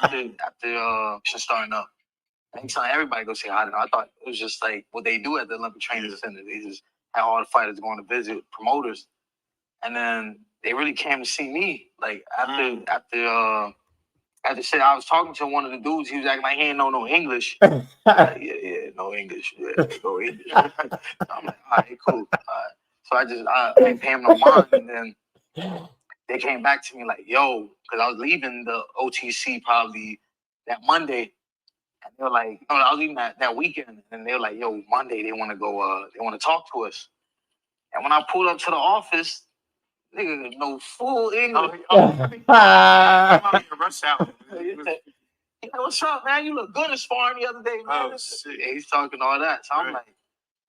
After starting up, and he's telling everybody go say hi to them. I thought it was just like what they do at the Olympic Training Center. They just have all the fighters going to visit promoters, and then they really came to see me. Like after said, I was talking to one of the dudes. He was acting like he ain't know no English. Like, yeah, no English. Yeah, go English. I'm like, all right, cool. So I ain't paying no mind. And then they came back to me like, yo, because I was leaving the OTC probably that Monday. And they were like, no, I was leaving that weekend. And they were like, yo, Monday they want to go, they want to talk to us. And when I pulled up to the office, nigga, no full English. Rush out. He like, what's up, man? You look good in sparring the other day, man. Yeah, he's talking all that. So I'm like,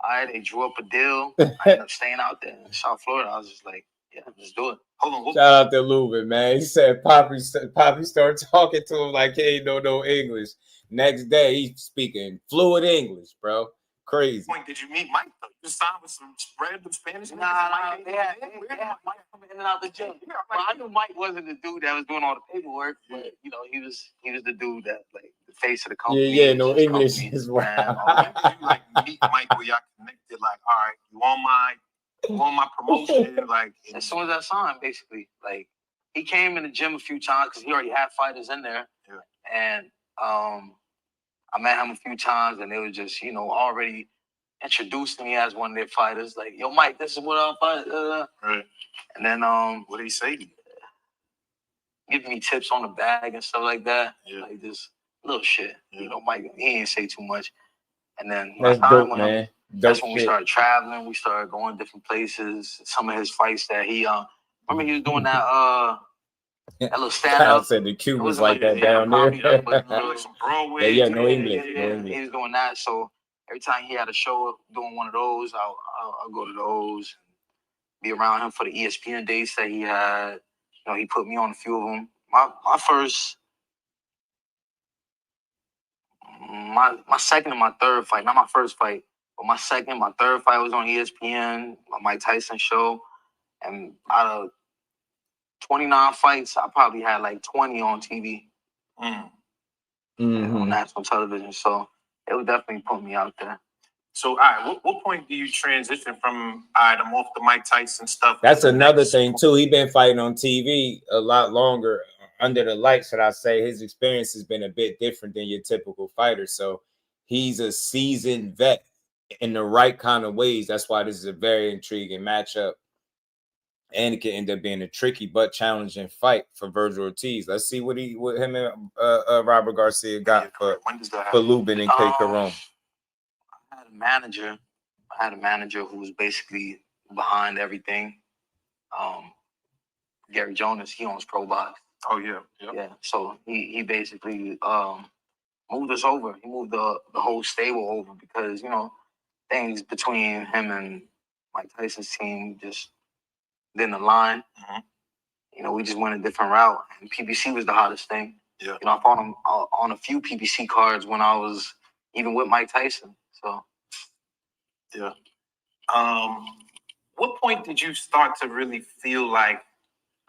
all right, they drew up a deal. I ended up staying out there in South Florida. I was just like, yeah, let's do it. Hold on. Shout out to Lubin, man. He said Poppy started talking to him like he ain't know no English. Next day, he's speaking fluid English, bro. Crazy. Did you meet Mike though? You signed with some random Spanish? Nah, they had Mike coming in and out the gym. Well, I knew Mike wasn't the dude that was doing all the paperwork, but you know, he was the dude that like the face of the company. Yeah, no English as well. Did you like meet Mike where y'all connected? Like, all right, you on my promotion? Like, as soon as I saw him, basically, like he came in the gym a few times because he already had fighters in there, and I met him a few times, and they were just, you know, already introducing me as one of their fighters. Like, yo, Mike, this is what I'm fighting. Right. And then, what did he say to you? Giving me tips on the bag and stuff like that. Yeah. Like this little shit. You know, Mike, he ain't say too much. And then that's dope, man. That's when we started traveling. We started going different places. Some of his fights that he, remember he was doing that little stand-up. I said the Cube was like that down there. Like some Broadway. Yeah, no English. He was doing that. So every time he had a show doing one of those, I'll go to those, be around him for the ESPN dates that he had. You know, he put me on a few of them. My second and my third fight, not my first fight, but my second, my third fight was on ESPN, my Mike Tyson show. And out of 29 fights, I probably had like 20 on TV. on national television. So it would definitely put me out there. So, all right, what point do you transition from, all right, I'm off the Mike Tyson stuff? That's another thing, too. He been fighting on TV a lot longer under the lights, should I say. His experience has been a bit different than your typical fighter. So he's a seasoned vet in the right kind of ways. That's why this is a very intriguing matchup. And it can end up being a tricky but challenging fight for Virgil Ortiz. Let's see what him and Robert Garcia got for Lubin and K. Caron. I had a manager who was basically behind everything. Gary Jonas, he owns Pro Box. Oh yeah. Yeah. So he basically moved us over. He moved the whole stable over because, you know, things between him and Mike Tyson's team just didn't align. You know, we just went a different route. And PBC was the hottest thing. Yeah. You know, I fought him on a few PBC cards when I was even with Mike Tyson. So yeah. What point did you start to really feel like,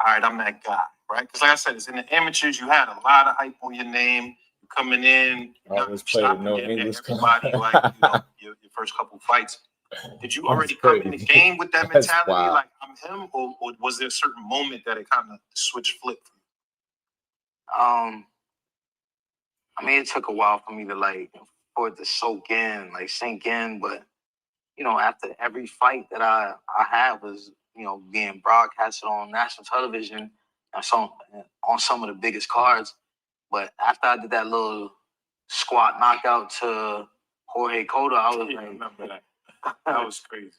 all right, I'm that guy, right? Because like I said, it's in the amateurs, you had a lot of hype on your name. You're coming in, always played with no English. Everybody, like, you know, your first couple fights. Did you already come in the game with that mentality, like I'm him, or was there a certain moment that it kind of flipped for you? I mean, it took a while for me to for it to sink in, but you know, after every fight that I had was, you know, being broadcasted on national television and on some of the biggest cards. But after I did that little squat knockout to Jorge Cota, I was like, remember that. That was crazy.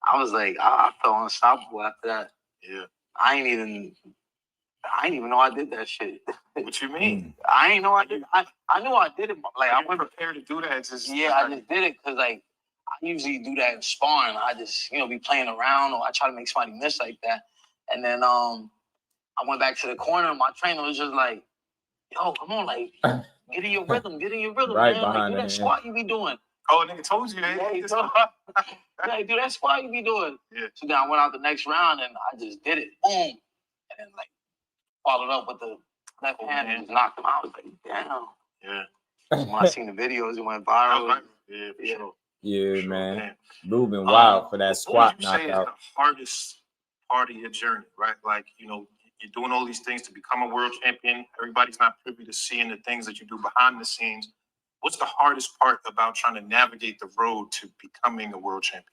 I was like, I felt unstoppable after that. Yeah. I ain't even know I did that shit. What you mean? I ain't know I did. I knew I did it. Like I wasn't prepared to do that. I just did it because like I usually do that in sparring. I just, you know, be playing around or I try to make somebody miss like that. And then I went back to the corner and my trainer was just like, yo, come on, like get in your rhythm, Right man. behind like, do that squat you be doing. Oh, nigga told you that. Yeah, like, do that squat you be doing. Yeah. So then I went out the next round and I just did it. Boom. And then like followed up with the left hand and just knocked him out. I was like, damn. Yeah. So when I seen the videos, it went viral. Yeah, for sure. Yeah, man. Moving wild for that squat knockout. What would you say is the hardest part of your journey, right? Like, you know, you're doing all these things to become a world champion. Everybody's not privy to seeing the things that you do behind the scenes. What's the hardest part about trying to navigate the road to becoming a world champion?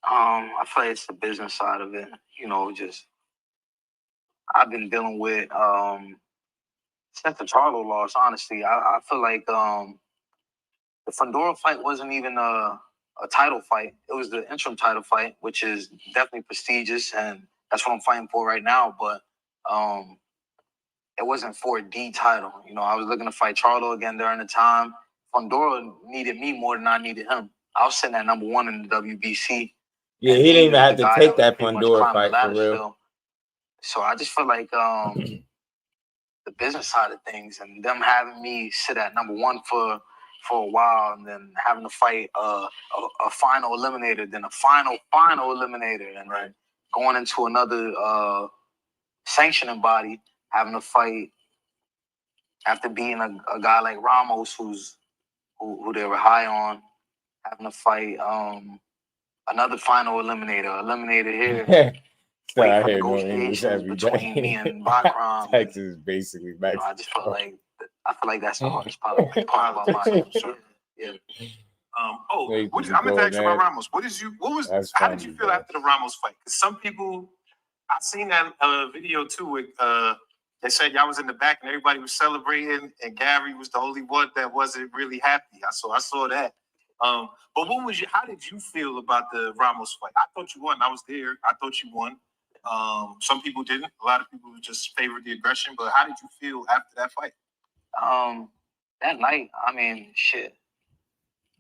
I feel like it's the business side of it. You know, just I've been dealing with since the Charlo loss, honestly. I feel like the Fundora fight wasn't even a title fight. It was the interim title fight, which is definitely prestigious, and that's what I'm fighting for right now. But it wasn't for a D title. You know, I was looking to fight Charlo again during the time. Fundora needed me more than I needed him. I was sitting at number 1 in the WBC. Yeah, he didn't even have to take that Fundora fight for real. Still. So I just feel like the business side of things and them having me sit at number 1 for a while and then having to fight a final eliminator, then a final eliminator, and then going into another sanctioning body, having to fight after being a guy like Ramos who they were high on, having to fight another final eliminator here. I hear no English every between me day. and Bakram. Texas is basically Mexico. You know, I feel like that's the hardest part about my career. Yeah. I'm gonna ask you about Ramos. How did you feel after the Ramos fight? Because some people, I seen that video too with they said y'all was in the back and everybody was celebrating, and Gary was the only one that wasn't really happy. I saw that. But how did you feel about the Ramos fight? I thought you won. I was there. I thought you won. Some people didn't. A lot of people just favored the aggression. But how did you feel after that fight? That night, I mean, shit.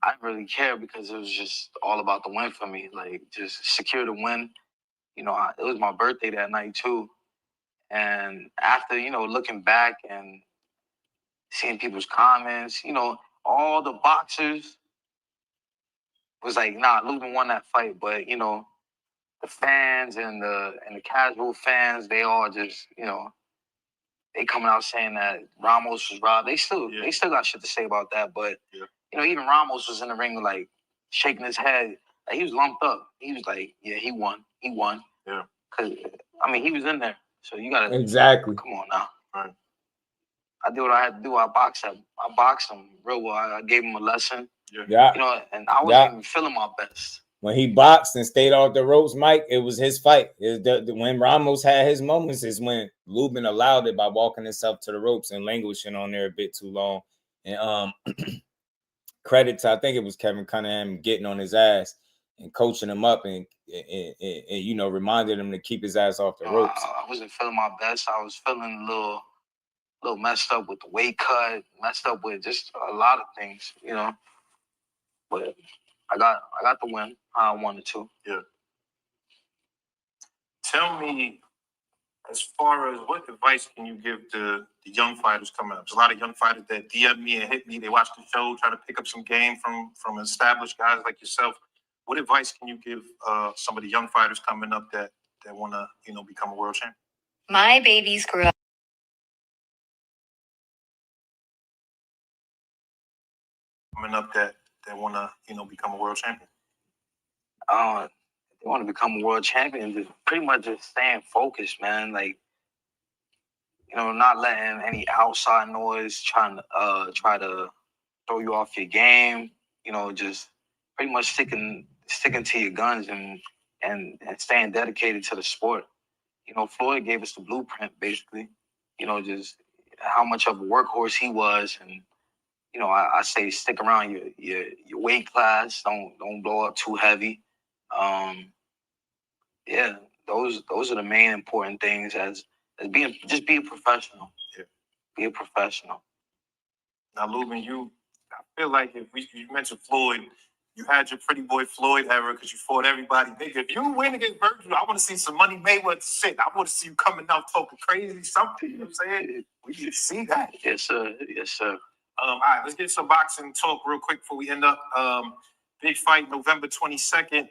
I didn't really care because it was just all about the win for me. Like, just secure the win. You know, it was my birthday that night too. And after, you know, looking back and seeing people's comments, you know, all the boxers was like, nah, Lubin won that fight. But, you know, the fans and the casual fans, they all just, you know, they coming out saying that Ramos was robbed. They still got shit to say about that. But you know, even Ramos was in the ring like shaking his head. Like, he was lumped up. He was like, yeah, he won. Yeah. Cause I mean, he was in there. So you gotta come on now. Right. I did what I had to do. I boxed him real well. I gave him a lesson. Yeah. You know, and I wasn't even feeling my best. When he boxed and stayed off the ropes, Mike, it was his fight. When Ramos had his moments is when Lubin allowed it by walking himself to the ropes and languishing on there a bit too long. And credit to, I think it was Kevin Cunningham getting on his ass and coaching him up and you know, reminded him to keep his ass off the ropes. I wasn't feeling my best. I was feeling a little messed up with the weight cut, messed up with just a lot of things, you know. But I got the win how I wanted to. Yeah. Tell me, as far as what advice can you give the young fighters coming up? There's a lot of young fighters that DM me and hit me. They watch the show, try to pick up some game from established guys like yourself. What advice can you give some of the young fighters coming up that want to, you know, become a world champion? My babies grew up. Coming up that want to, you know, become a world champion. They want to become a world champion. Just pretty much just staying focused, man. Like, you know, not letting any outside noise try to throw you off your game. You know, just pretty much sticking to your guns and staying dedicated to the sport. You know, Floyd gave us the blueprint, basically. You know, just how much of a workhorse he was, and you know, I say stick around your weight class. Don't blow up too heavy. Yeah, those are the main important things as be a professional. Yeah. Be a professional. Now, Lubin, I feel like if you mentioned Floyd, you had your pretty boy Floyd era because you fought everybody. Nigga, if you win against Virgil, I want to see some money Mayweather shit. I want to see you coming out talking crazy, something. You know what I'm saying? We need to see that. Yes, sir. Yes, sir. All right, let's get some boxing talk real quick before we end up. Big fight, November 22nd.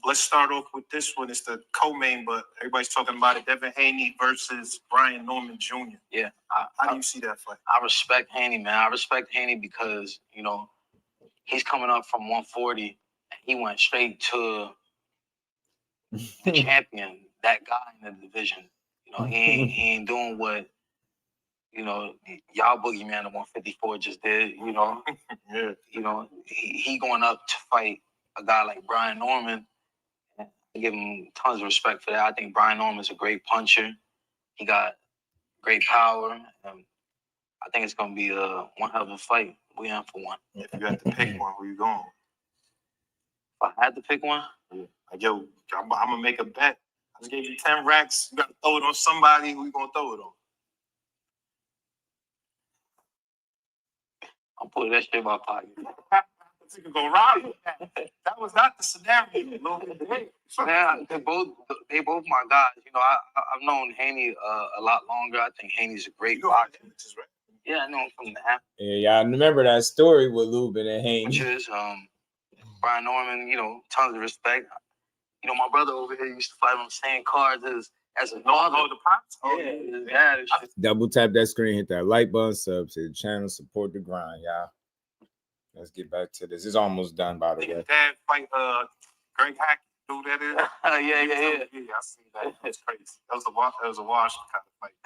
Let's start off with this one. It's the co-main, but everybody's talking about it. Devin Haney versus Brian Norman Jr. Yeah. How do you see that fight? I respect Haney, man. I respect Haney because, you know, he's coming up from 140. He went straight to the champion, that guy in the division. You know, he ain't doing what, you know, y'all boogeyman at 154 just did, you know. Yeah. You know, he going up to fight a guy like Brian Norman. I give him tons of respect for that. I think Brian Norman's a great puncher. He got great power. I think it's going to be one hell of a fight. We in for one. If you had to pick one, where you going? If I had to pick one? Yeah. Like, yo, I'm going to make a bet. I just gave you 10 racks. You got to throw it on somebody. Who you going to throw it on? I'm putting that shit in my pocket. You can go rob you. That was not the scenario. Yeah, they both my guys. You know, I've known Haney a lot longer. I think Haney's a great boxer. Right? Yeah, I know him from the app. Yeah, y'all remember that story with Lubin and Haney. Which is Brian Norman. You know, tons of respect. You know, my brother over here used to fight on the same cards as a father. The pops? Yeah. Double tap that screen, hit that like button, sub to the channel, support the grind, y'all. Let's get back to this. It's almost done, by the way. Dad fight Greg Hack. Who that is? Yeah. Yeah, I see that. That's crazy. That was a wash kind of fight.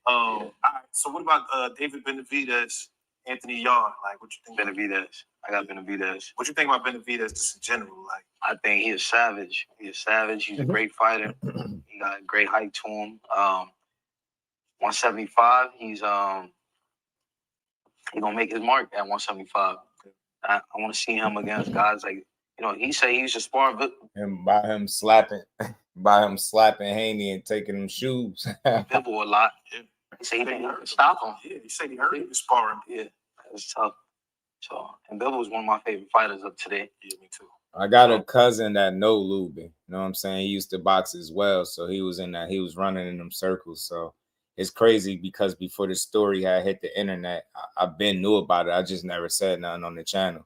All right. So what about David Benavidez, Anthony Yarde? Like, what you think? Benavidez. I got Benavidez. What you think about Benavidez just in general? Like, I think he's a savage. He's a great fighter. He got a great height to him. 175. He's gonna make his mark at 175. I want to see him against guys like, you know, he said he used to spar. And by him slapping Haney and taking them shoes. Bibble a lot. Yeah. He said he didn't stop him. Yeah, he said he hurt him sparring. Yeah, that was tough. So, and Bibble was one of my favorite fighters of today. Yeah, me too. I got a cousin that know Lubin. You know what I'm saying? He used to box as well. So he was running in them circles. So it's crazy because before the story had hit the internet, I've been knew about it. I just never said nothing on the channel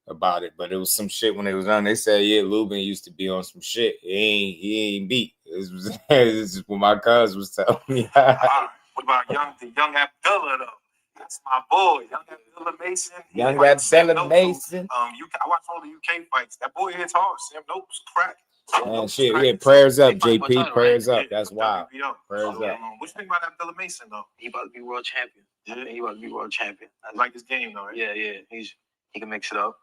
about it. But it was some shit when it was on. They said, yeah, Lubin used to be on some shit. He ain't beat. This is what my cousin was telling me. All right. What about the young Abdullah though? That's my boy, young Abdullah Mason. Young Abdullah Mason. I watch all the UK fights. That boy hits hard. Sam Noakes crack. Man, shit, yeah, prayers up, JP. Prayers up. That's wild. Prayers up. What you think about Abdullah Mason though? He about to be world champion. I think he about to be world champion. I like his game though, right? Yeah. He can mix it up.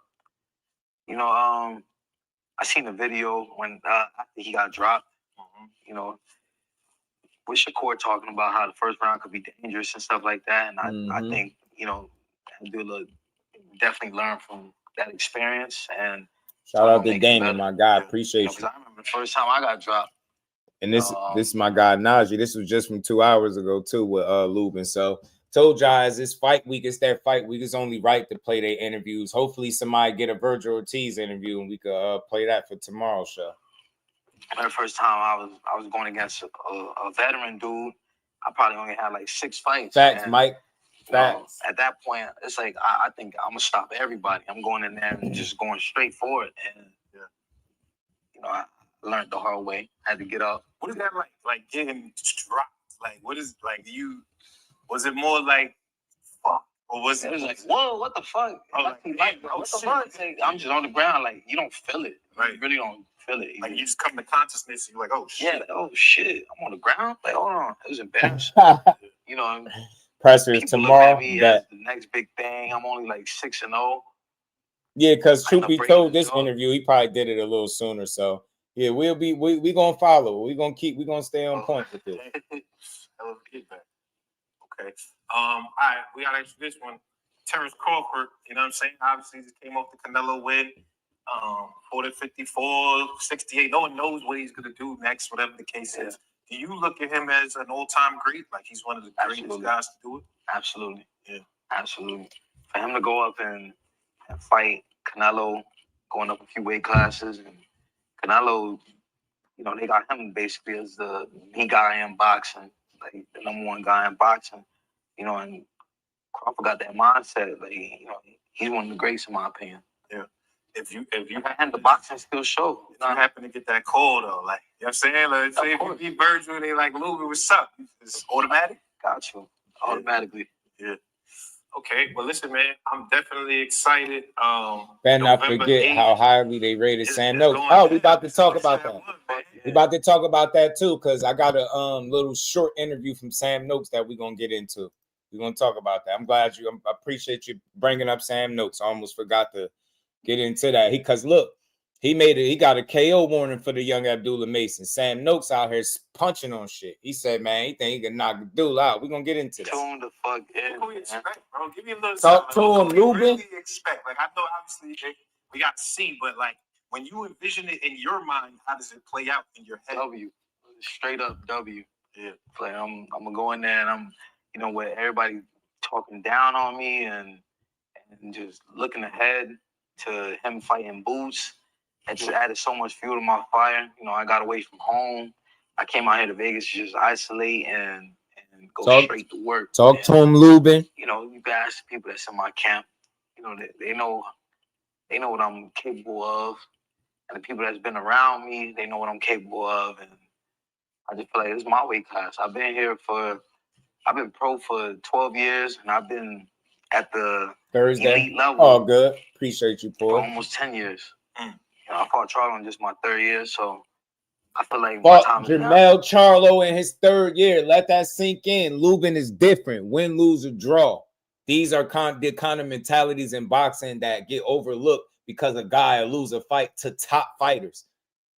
You know, I seen the video when after he got dropped. You know, with Shakur talking about how the first round could be dangerous and stuff like that, and I think Abdullah definitely learned from that experience. And shout out to Damon, my guy. Appreciate you. Because I remember the first time I got dropped. And this is my guy Najee. This was just from 2 hours ago too with Lubin. So told y'all as this fight week, it's their fight week. It's only right to play their interviews. Hopefully somebody get a Virgil Ortiz interview and we could play that for tomorrow's show. The first time I was going against a veteran dude. I probably only had like 6 fights. Facts, Mike. Facts. At that point, it's like I think I'm gonna stop everybody. I'm going in there and just going straight for it. And I learned the hard way. Had to get up. What is that like? Like getting dropped? Like what is like you? Was it more like fuck, or was it? It was like whoa, what the fuck? What the fuck? Like, I'm just on the ground. Like you don't feel it. Right. You really don't feel it. Like you just come to consciousness. And you're like, oh shit. Yeah. Like, oh shit. I'm on the ground. Like hold on. It was embarrassing. Pressers tomorrow. That the next big thing. I'm only like 6-0. Yeah, because truth be told, this interview he probably did it a little sooner. So yeah, we gonna follow. We gonna stay on point with this. Okay. All right, we gotta answer this one. Terrence Crawford, you know what I'm saying? Obviously, just came off the Canelo win. 40-54, 68. No one knows what he's gonna do next, whatever the case is. Do you look at him as an all-time great? Like he's one of the greatest guys to do it? Absolutely. Yeah. Absolutely. For him to go up and fight Canelo, going up a few weight classes, and Canelo, they got him basically as the guy in boxing, like the #1 guy in boxing, and Crawford got that mindset, like, he's one of the greats in my opinion. Yeah. If you and the boxing still show. If you happen to get that call though, like, you know what I'm saying? Like, say if you beat Virgil, they like, Lubin, what's up? It's automatic? Got you. Automatically. Yeah. Okay, well, listen, man, I'm definitely excited. Better not forget how highly they rated Sam Noakes. We about to talk about that. We about to talk about that too, because I got a little short interview from Sam Noakes that we're gonna get into. We're gonna talk about that. I appreciate you bringing up Sam Noakes. I almost forgot to get into that. Because look, he got a KO warning for the young Abdullah Mason. Sam Noakes out here punching on shit. He said, man, he think he can knock Abdullah out. We're gonna get into this. Tune the fuck in. What can we expect, bro? Give me a little talk to him, Lubin. What do you really expect? Like, I know obviously we got to see, but like when you envision it in your mind, how does it play out in your head? W. Straight up W. Yeah. Like I'm gonna go in there and I'm where everybody talking down on me and just looking ahead to him fighting Boots. It just added so much fuel to my fire. I got away from home. I came out here to Vegas to just isolate and go straight to work. Talk to him, Lubin. You can ask the people that's in my camp. They know what I'm capable of. And the people that's been around me, they know what I'm capable of. And I just feel like this is my weight class. I've been pro for 12 years, and I've been at the elite level. Oh, good. Appreciate you, Paul. For almost 10 years. I fought Charlo in just my 3rd year, so I feel like my time is Jermell Charlo in his 3rd year. Let that sink in. Lubin is different. Win, lose, or draw. These are the kind of mentalities in boxing that get overlooked because a guy will lose a fight to top fighters.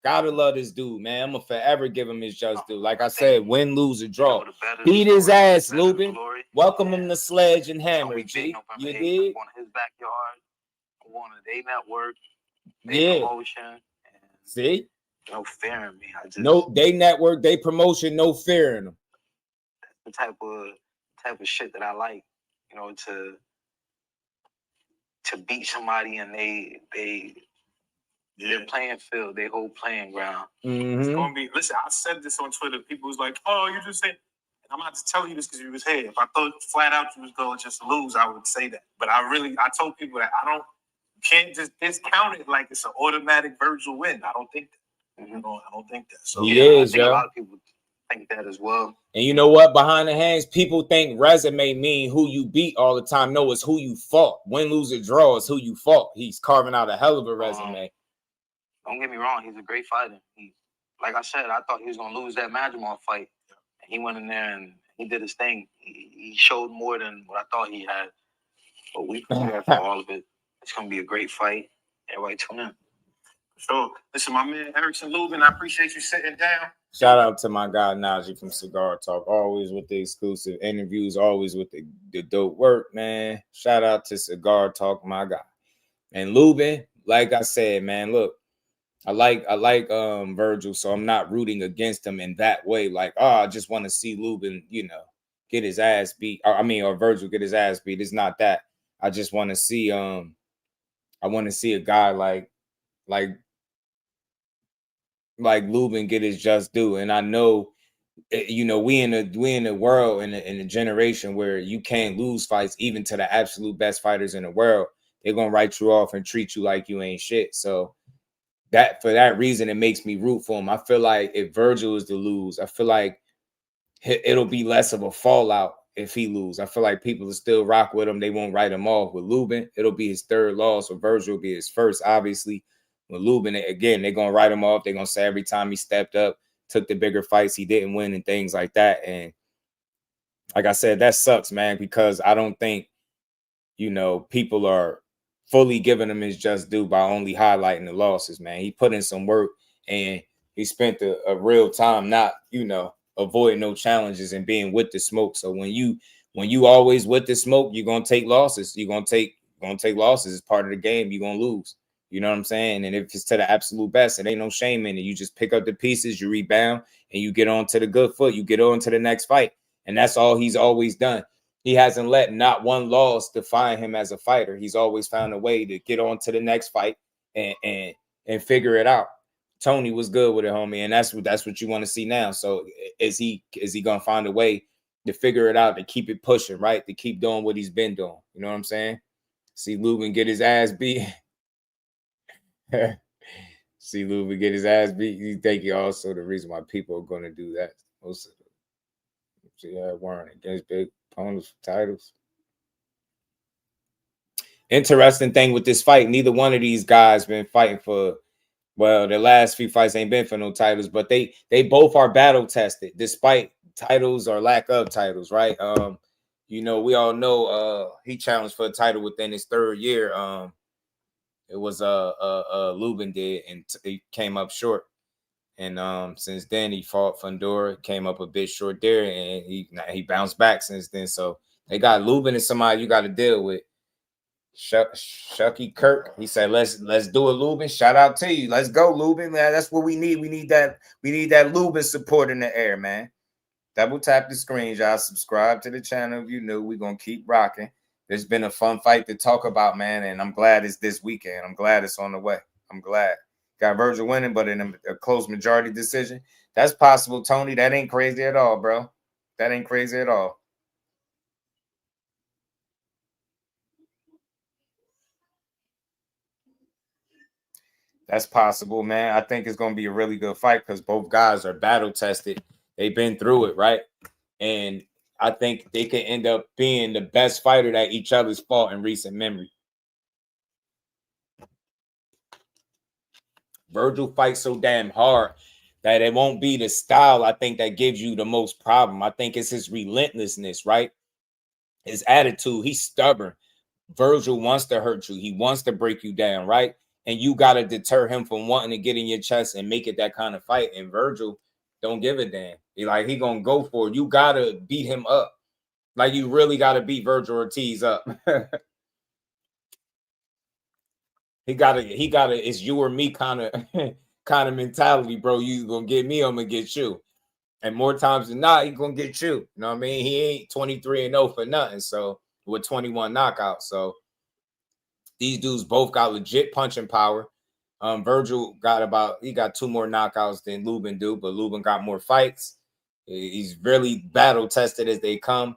Gotta love this dude, man. I'm gonna forever give him his just due. Like I said, win, lose, or draw. Beat his ass, Lubin. Welcome him to Sledge and Hammer, G. You did? I'm going to his backyard. I'm going to their network. Promotion. See? No fear in me. They network, they promotion, no fear in them. The type of shit that I like, to beat somebody and their playing field, their whole playing ground. It's gonna be. Listen, I said this on Twitter. People was like, "Oh, you just said." And I'm not just telling you this because you was here. If I thought flat out you was going to just lose, I would say that. But I told people that can't just discount it like it's an automatic Virgil win. I don't think that. I don't think that. So He I is, think a yo. lot of people think that as well. And you know what? Behind the hands, people think resume mean who you beat all the time. No, it's who you fought. Win, lose, or draw is who you fought. He's carving out a hell of a resume. Don't get me wrong, he's a great fighter. Like I said, I thought he was gonna lose that Majimov fight. And he went in there and he did his thing. He showed more than what I thought he had. But we prepared for all of it. It's gonna be a great fight. Everybody tune in. Sure. Listen, my man Erickson Lubin, I appreciate you sitting down. Shout out to my guy Najee from Cigar Talk. Always with the exclusive interviews, always with the dope work, man. Shout out to Cigar Talk, my guy. And Lubin, like I said, man, look, I like Virgil, so I'm not rooting against him in that way. Like, I just want to see Lubin, get his ass beat. Or Virgil get his ass beat. It's not that. I just want to see I want to see a guy like Lubin get his just due. And I know, we in a world in a generation where you can't lose fights even to the absolute best fighters in the world. They're gonna write you off and treat you like you ain't shit. So for that reason, it makes me root for him. I feel like if Virgil is to lose, I feel like it'll be less of a fallout if he lose. I feel like people will still rock with him. They won't write him off. With Lubin, it'll be his third loss. With Virgil will be his first, obviously. With Lubin, again, they're going to write him off. They're going to say every time he stepped up, took the bigger fights, he didn't win and things like that. And like I said, that sucks, man, because I don't think, people are fully giving him his just due by only highlighting the losses, man. He put in some work and he spent a real time not, avoiding no challenges and being with the smoke. So when you always with the smoke, you're going to take losses. You're going to take losses. It's part of the game. You're going to lose. You know what I'm saying? And if it's to the absolute best, it ain't no shame in it. You just pick up the pieces, you rebound, and you get on to the good foot. You get on to the next fight. And that's all he's always done. He hasn't let not one loss define him as a fighter. He's always found a way to get on to the next fight and figure it out. Tony was good with it, homie, and that's what you want to see now. So is he gonna find a way to figure it out, to keep it pushing, right? To keep doing what he's been doing. You know what I'm saying? See Lubin get his ass beat. See Lubin get his ass beat. You think he also the reason why people are gonna do that? Most of them weren't against big opponents for titles. Interesting thing with this fight, neither one of these guys been fighting for. Well, the last few fights ain't been for no titles, but they both are battle tested, despite titles or lack of titles, right? We all know he challenged for a title within his third year. It was Lubin did, and he came up short. And since then he fought Fundora, came up a bit short there, and he bounced back since then. So they got Lubin as somebody you got to deal with. Shucky Kirk, he said, let's do it, Lubin. Shout out to you. Let's go, Lubin, man. That's what we need. We need that Lubin support in the air, man. Double tap the screen, y'all. Subscribe to the channel if you new. We're gonna keep rocking. There's been a fun fight to talk about, man, and I'm glad it's this weekend. I'm glad it's on the way. I'm glad. Got Virgil winning, but in a close majority decision. That's possible, Tony. That ain't crazy at all, bro. That ain't crazy at all. That's possible, man. I think it's going to be a really good fight because both guys are battle tested. They've been through it, right? And I think they could end up being the best fighter that each other's fought in recent memory. Virgil fights so damn hard that it won't be the style, I think, that gives you the most problem. I think it's his relentlessness, right? His attitude. He's stubborn. Virgil wants to hurt you. He wants to break you down, right? And you got to deter him from wanting to get in your chest and make it that kind of fight. And Virgil don't give a damn. He going to go for it. You got to beat him up. Like, you really got to beat Virgil Ortiz up. He got to, it's you or me kind of mentality, bro. You going to get me, I'm going to get you. And more times than not, he going to get you. You know what I mean? He ain't 23-0 for nothing. So, with 21 knockouts. So, these dudes both got legit punching power. Virgil got 2 more knockouts than Lubin do, but Lubin got more fights. He's really battle tested as they come.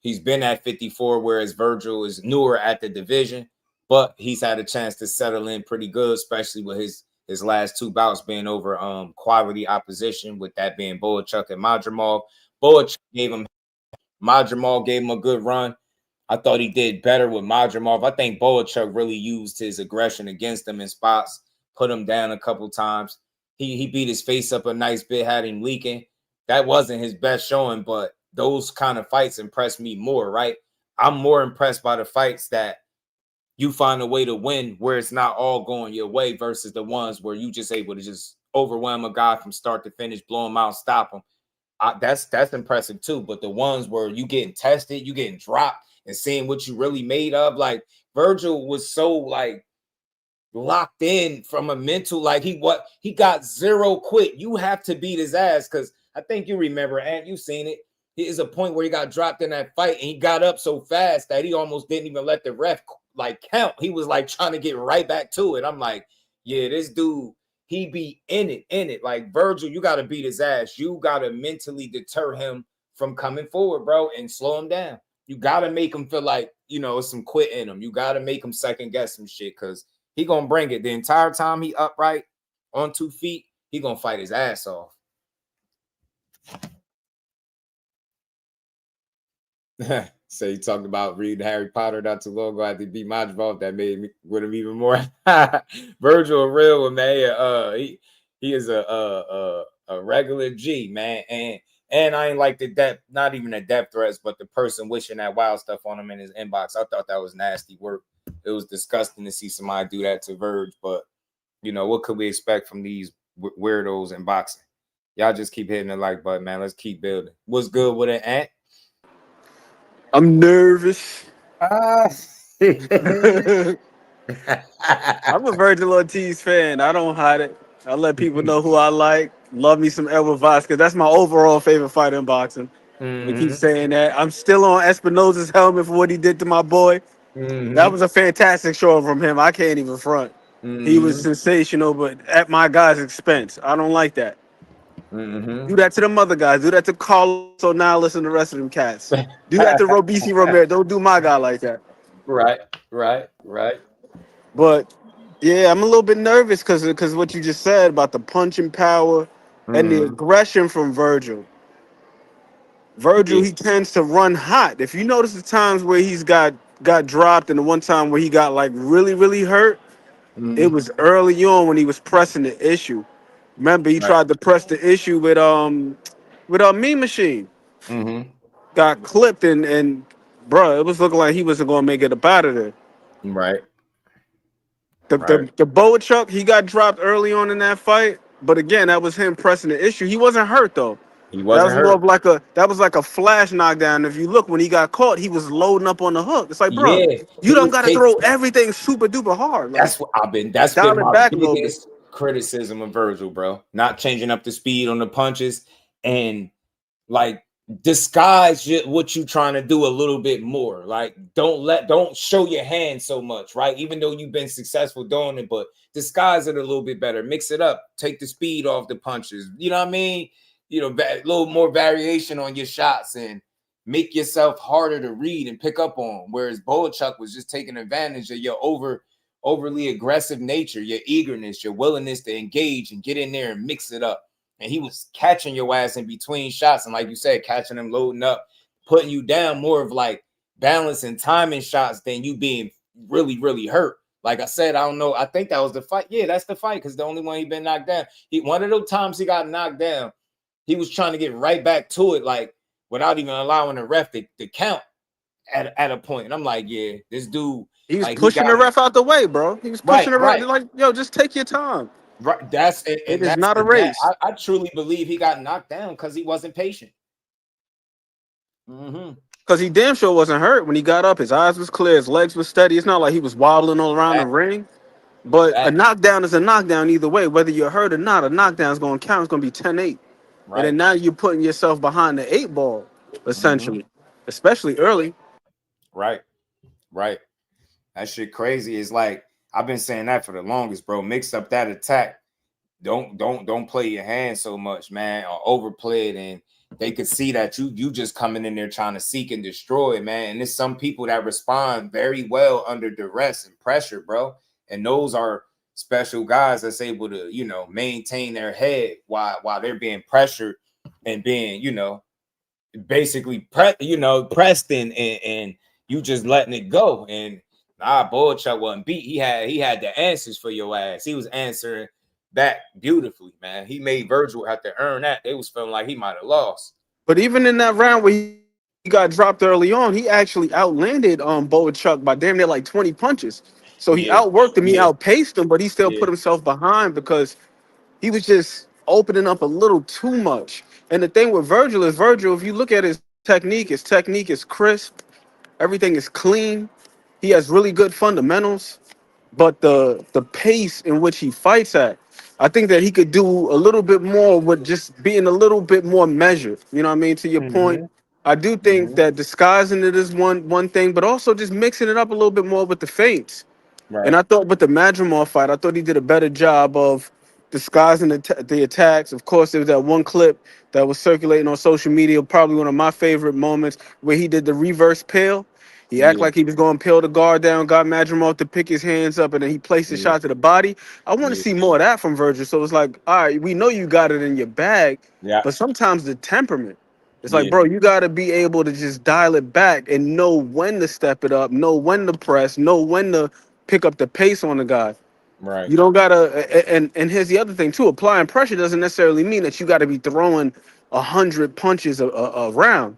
He's been at 54, whereas Virgil is newer at the division, but he's had a chance to settle in pretty good, especially with his His last 2 bouts being over quality opposition, with that being Boachuk and Madrimov. Boachuk gave him, Madrimov gave him a good run. I thought he did better with Madrimov. I think Boachuk really used his aggression against him in spots, put him down a couple times. He beat his face up a nice bit, had him leaking. That wasn't his best showing, but those kind of fights impress me more, right? I'm more impressed by the fights that you find a way to win where it's not all going your way versus the ones where you just able to just overwhelm a guy from start to finish, blow him out, stop him. That's impressive too. But the ones where you getting tested, you getting dropped and seeing what you really made of, like Virgil was so like locked in from a mental, like he got 0 quit. You have to beat his ass, because I think you remember, and you seen it. Is a point where he got dropped in that fight and he got up so fast that he almost didn't even let the ref like count. He was like trying to get right back to it. I'm like, yeah, this dude, he be in it. Like Virgil, you got to beat his ass. You got to mentally deter him from coming forward, bro, and slow him down. You got to make him feel like, you know, some quit in him. You got to make him second guess some shit, because he going to bring it. The entire time he upright on 2 feet, he going to fight his ass off. So you talked about reading Harry Potter not too long ago after he beat Madrimov. That made me with him even more. Virgil, a real one, man. He is a regular G, man. And I ain't like the depth, not even the depth threats, but the person wishing that wild stuff on him in his inbox. I thought that was nasty work. It was disgusting to see somebody do that to Virg. But you know, what could we expect from these weirdos in boxing? Y'all just keep hitting the like button, man. Let's keep building. What's good with it, Ant? I'm nervous. I'm a Virgil Ortiz fan. I don't hide it. I let people know who I like. Love me some Edward Vasquez. That's my overall favorite fighter in boxing. We keep saying that. I'm still on Espinosa's helmet for what he did to my boy. That was a fantastic show from him. I can't even front. He was sensational, but at my guy's expense. I don't like that. Do that to them other guys. Do that to Carlos. So now listen to the rest of them cats. Do that to Robisi Ramirez. Don't do my guy like that. Right. But yeah, I'm a little bit nervous because what you just said about the punching power and the aggression from Virgil. Virgil, he tends to run hot. If you notice the times where he's got dropped and the one time where he got like really, really hurt, it was early on when he was pressing the issue. Remember, he tried to press the issue with Mean Machine. Got clipped and bro, it was looking like he wasn't gonna make it up out of there. Right. The Boachuk, he got dropped early on in that fight, but again, that was him pressing the issue. He wasn't hurt though. He wasn't hurt. That was like a flash knockdown. If you look, when he got caught, he was loading up on the hook. It's like, bro, you don't got to throw everything super duper hard. Like, That's been my biggest criticism of Virgil, bro. Not changing up the speed on the punches and like disguise what you trying to do a little bit more. Like don't show your hand so much, right? Even though you've been successful doing it, but disguise it a little bit better. Mix it up. Take the speed off the punches. You know what I mean? You know, a little more variation on your shots and make yourself harder to read and pick up on. Whereas Boachuk was just taking advantage of your overly aggressive nature, your eagerness, your willingness to engage and get in there and mix it up. And he was catching your ass in between shots. And like you said, catching them, loading up, putting you down, more of like balance and timing shots than you being really, really hurt. Like I said, I don't know. I think that was the fight. Yeah, that's the fight, because the only one he been knocked down. One of those times he got knocked down, he was trying to get right back to it, like without even allowing the ref to count at a point. And I'm like, yeah, this dude. He was like, pushing the ref out the way, bro. He was pushing the ref. Like, yo, just take your time. Right. That's it. It is not a race. I truly believe he got knocked down because he wasn't patient. Because he damn sure wasn't hurt when he got up. His eyes was clear. His legs was steady. It's not like he was wobbling all around the ring. But a knockdown is a knockdown either way. Whether you're hurt or not, a knockdown is going to count. It's going to be 10-8. Right. And then now you're putting yourself behind the 8 ball, essentially, especially early. Right. That shit crazy. It's like, I've been saying that for the longest, bro. Mix up that attack. Don't play your hand so much, man, or overplay it. And they could see that you just coming in there trying to seek and destroy, man. And there's some people that respond very well under duress and pressure, bro. And those are special guys that's able to, you know, maintain their head while they're being pressured and being, you know, basically pressed and you just letting it go. And Boychuk wasn't beat. He had the answers for your ass. He was answering back beautifully, man. He made Virgil have to earn that. They was feeling like he might have lost. But even in that round where he got dropped early on, he actually outlanded Boychuk by damn near like 20 punches. So he Yeah, outworked him, he yeah, outpaced him, but he still yeah, put himself behind because he was just opening up a little too much. And the thing with Virgil is Virgil, if you look at his technique is crisp, everything is clean. He has really good fundamentals, but the pace in which he fights at, I think that he could do a little bit more with just being a little bit more measured. You know what I mean? To your point, I do think that disguising it is one thing, but also just mixing it up a little bit more with the feints. And right. I thought with the Madrimov fight, I thought he did a better job of disguising the attacks. Of course, there was that one clip that was circulating on social media, probably one of my favorite moments, where he did the reverse peel. He acted Yeah, like he was going to peel the guard down, got Madrimov to pick his hands up, and then he placed the yeah, shot to the body. I want to yeah, see more of that from Virgil. So it's like, all right, we know you got it in your bag, yeah, but sometimes the temperament. It's like, yeah, bro, you got to be able to just dial it back and know when to step it up, know when to press, know when to pick up the pace on the guy. right. You don't gotta. And here's the other thing too: applying pressure doesn't necessarily mean that you got to be throwing 100 punches a round.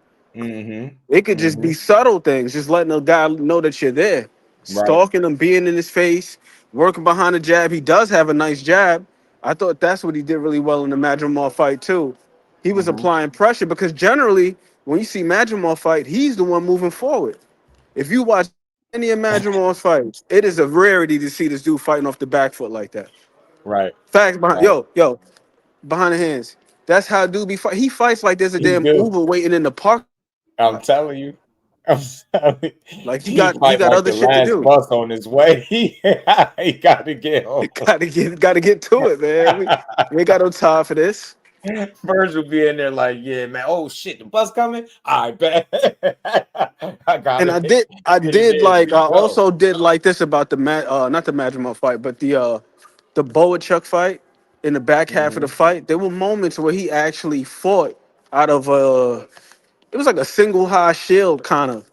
It could just be subtle things, just letting a guy know that you're there, Right. stalking him, being in his face, working behind the jab. He does have a nice jab. I thought that's what he did really well in the Madrimov fight too. He was applying pressure because generally, when you see Madrimov fight, he's the one moving forward. If you watch any of Madrimov's fights, it is a rarity to see this dude fighting off the back foot like that. Right. Facts behind Right. behind the hands. That's how dude be fight. He fights like there's a He damn do. Uber waiting in the park. I'm telling you. I'm telling you. Like He he fight got like other the shit to last do. bus on his way. He got to get home. Gotta get to it, man. We ain't got no time for this. Virgil be in there like, yeah, man. Oh shit, the bus coming. I bet. I got And it. I Get in did there and like I go. also did like this about the not the Madrimov fight, but the Boychuk fight in the back half of the fight. There were moments where he actually fought out of it was like a single high shield kind of,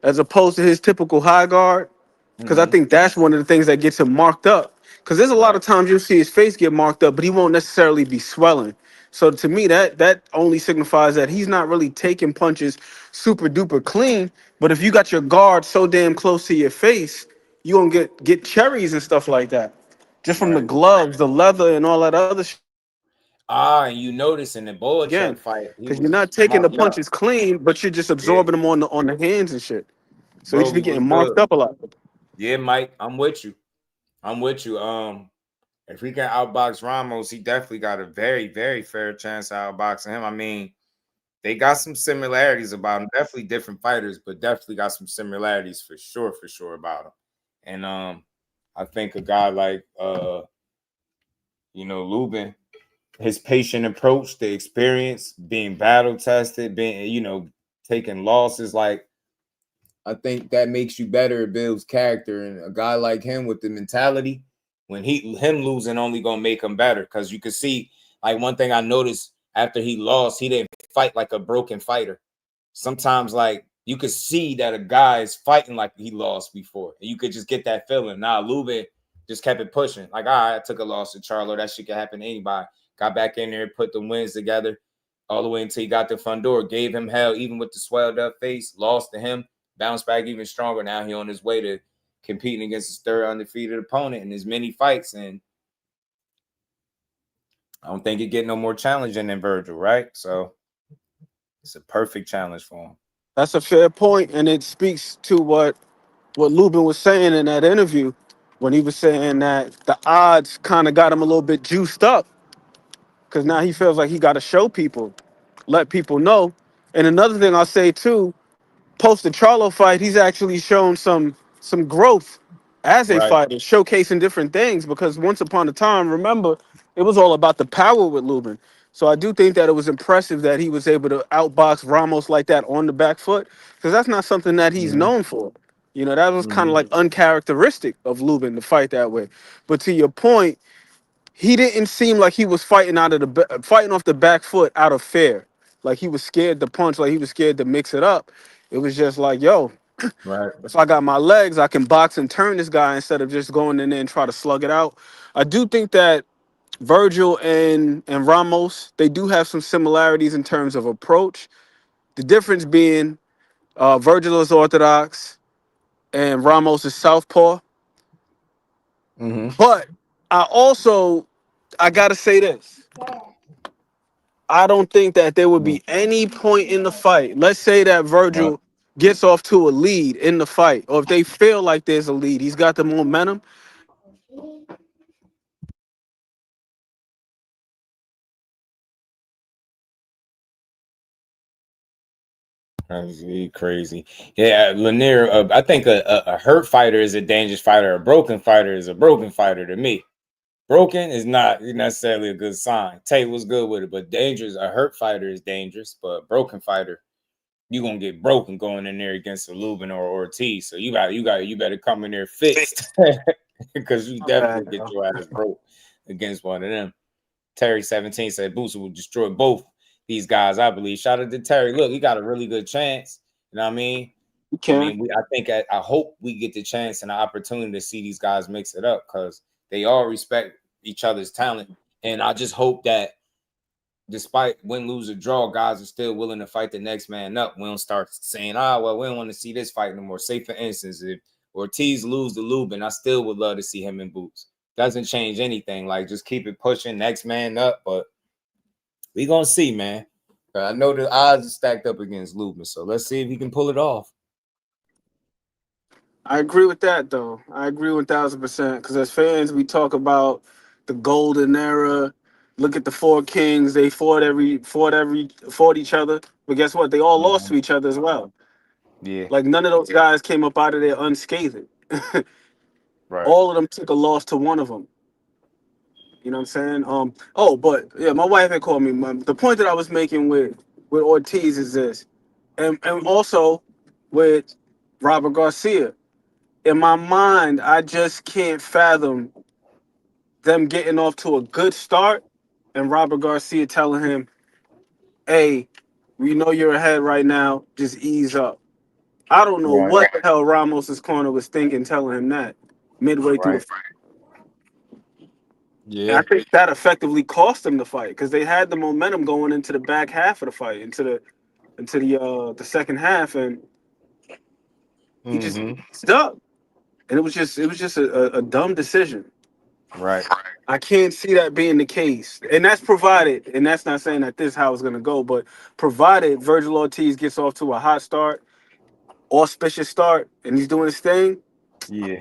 as opposed to his typical high guard. Because I think that's one of the things that gets him marked up. Because there's a lot of times you'll see his face get marked up, but he won't necessarily be swelling. So to me, that only signifies that he's not really taking punches super duper clean. But if you got your guard so damn close to your face, you gonna get cherries and stuff like that, just from the Right. gloves, the leather, and all that other shit. And you notice in the Again, Boychuk fight, he because you're was not taking the marked up. punches clean, but you're just Yeah, absorbing them on the hands and shit. So you bro, just be he was getting marked good. up a lot. Yeah, Mike, I'm with you. I'm with you. If he can outbox Ramos, he definitely got a very, very fair chance of outboxing him. I mean, they got some similarities about him. Definitely different fighters, but definitely got some similarities for sure about him. And I think a guy like Lubin, his patient approach, the experience, being battle tested, being, taking losses, like I think that makes you better. It builds character. And a guy like him with the mentality, when him losing only gonna make him better. Because you could see, like, one thing I noticed after he lost, he didn't fight like a broken fighter. Sometimes, like, you could see that a guy is fighting like he lost before. And you could just get that feeling. Nah, Lubin just kept it pushing. Like, all right, I took a loss to Charlo. That shit could happen to anybody. Got back in there, put the wins together all the way until he got the front door. Gave him hell, even with the swelled up face. Lost to him. Bounced back even stronger. Now he on his way to competing against his third undefeated opponent in his many fights. And I don't think it get no more challenging than Virgil, right? So it's a perfect challenge for him. That's a fair point, and it speaks to what Lubin was saying in that interview when he was saying that the odds kind of got him a little bit juiced up because now he feels like he got to show people, let people know. And another thing I'll say too, post the Charlo fight, he's actually shown some growth as a Right. fighter, showcasing different things. Because once upon a time, remember, it was all about the power with Lubin. So I do think that it was impressive that he was able to outbox Ramos like that on the back foot, because that's not something that he's known for. You know, that was kind of like uncharacteristic of Lubin to fight that way. But to your point, he didn't seem like he was fighting fighting off the back foot out of fear. Like he was scared to punch, like he was scared to mix it up. It was just like, yo, Right. if I got my legs, I can box and turn this guy instead of just going in there and try to slug it out. I do think that Virgil and Ramos, they do have some similarities in terms of approach. The difference being Virgil is orthodox and Ramos is southpaw. But I gotta say this. I don't think that there would be any point in the fight. Let's say that Virgil gets off to a lead in the fight, or if they feel like there's a lead, he's got the momentum. That's really crazy. Yeah, Lanier, I think a hurt fighter is a dangerous fighter. A broken fighter is a broken fighter to me. Broken is not necessarily a good sign. Tate was good with it, but dangerous. A hurt fighter is dangerous, but a broken fighter, you're gonna get broken going in there against a Lubin or Ortiz. So you better come in there fixed because you definitely get your ass broke against one of them. Terry 17 said Booster will destroy both these guys, I believe. Shout out to Terry. Look, he got a really good chance. You know what I mean? I hope we get the chance and the opportunity to see these guys mix it up because they all respect each other's talent. And I just hope that despite win, lose, or draw, guys are still willing to fight the next man up. We don't start saying, we don't want to see this fight no more. Say, for instance, if Ortiz lose to Lubin, I still would love to see him in boots. Doesn't change anything. Like, just keep it pushing, next man up. But we gonna see, man. I know the odds are stacked up against Lubin, so let's see if he can pull it off. I agree with that, though. I agree 1,000%. Because as fans, we talk about the golden era. Look at the four kings. They fought each other. But guess what? They all lost to each other as well. Yeah. Like none of those guys came up out of there unscathed. Right. All of them took a loss to one of them. You know what I'm saying? But yeah, my wife had called me. The point that I was making with Ortiz is this, and also with Robert Garcia. In my mind, I just can't fathom them getting off to a good start and Robert Garcia telling him, "Hey, we know you're ahead right now. Just ease up." I don't know what the hell Ramos's corner was thinking, telling him that midway through the fight. Yeah, and I think that effectively cost them the fight because they had the momentum going into the back half of the fight, into the second half, and he just stuck. And it was just a dumb decision. Right. I can't see that being the case, and that's provided. And that's not saying that this is how it's going to go, but provided Virgil Ortiz gets off to a hot start, auspicious start, and he's doing his thing. Yeah.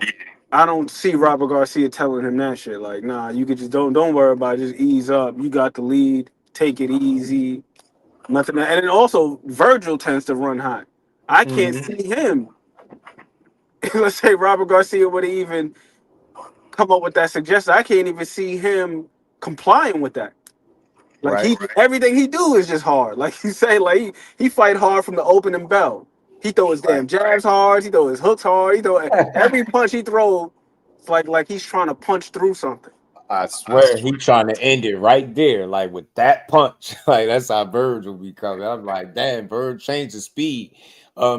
I don't see Robert Garcia telling him that shit. Like, nah, you could just don't worry about it. Just ease up. You got the lead. Take it easy. Nothing. And then also, Virgil tends to run hot. I can't see him. Let's say Robert Garcia would have even come up with that suggestion. I can't even see him complying with that. Like everything he do is just hard. Like you say, like he fight hard from the opening bell. He throw his damn jabs hard. He throw his hooks hard. He throw every punch he throw. It's like he's trying to punch through something. I swear he's trying to end it right there, like with that punch. Like that's how Virgil be coming. I'm like, damn, Virgil, change the speed.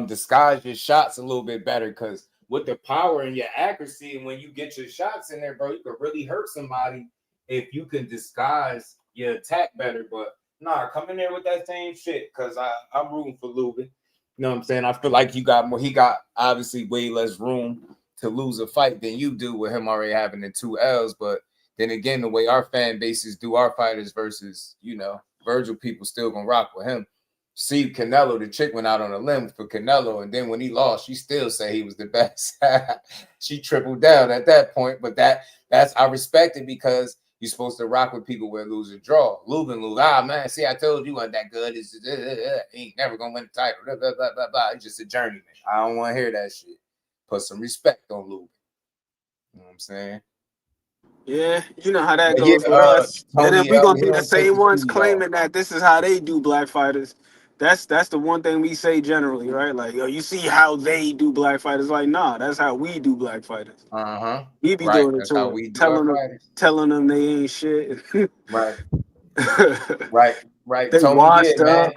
Disguise your shots a little bit better because with the power and your accuracy, and when you get your shots in there, bro, you could really hurt somebody if you can disguise your attack better. But nah, come in there with that same shit because I'm rooting for Lubin. You know what I'm saying? I feel like he got obviously way less room to lose a fight than you do with him already having the 2 L's. But then again, the way our fan bases do our fighters versus, Virgil, people still gonna rock with him. See Canelo, the chick went out on a limb for Canelo, and then when he lost, she still say he was the best. She tripled down at that point, but that's I respect it because you're supposed to rock with people where lose or draw. Lubin lose. Man, see, I told you wasn't that good. He ain't never gonna win the title. Blah, blah, blah, blah, blah. It's just a journeyman. I don't want to hear that shit. Put some respect on Lubin. You know what I'm saying? Yeah, you know how that goes with us. And then we're gonna be the same ones claiming that this is how they do black fighters. That's the one thing we say generally, right? Like, yo, you see how they do black fighters? Like, nah, that's how we do black fighters. We be Right. doing it That's how to we them, do our fighters. telling them they ain't shit. Right. Right. They Tony washed did, man. up.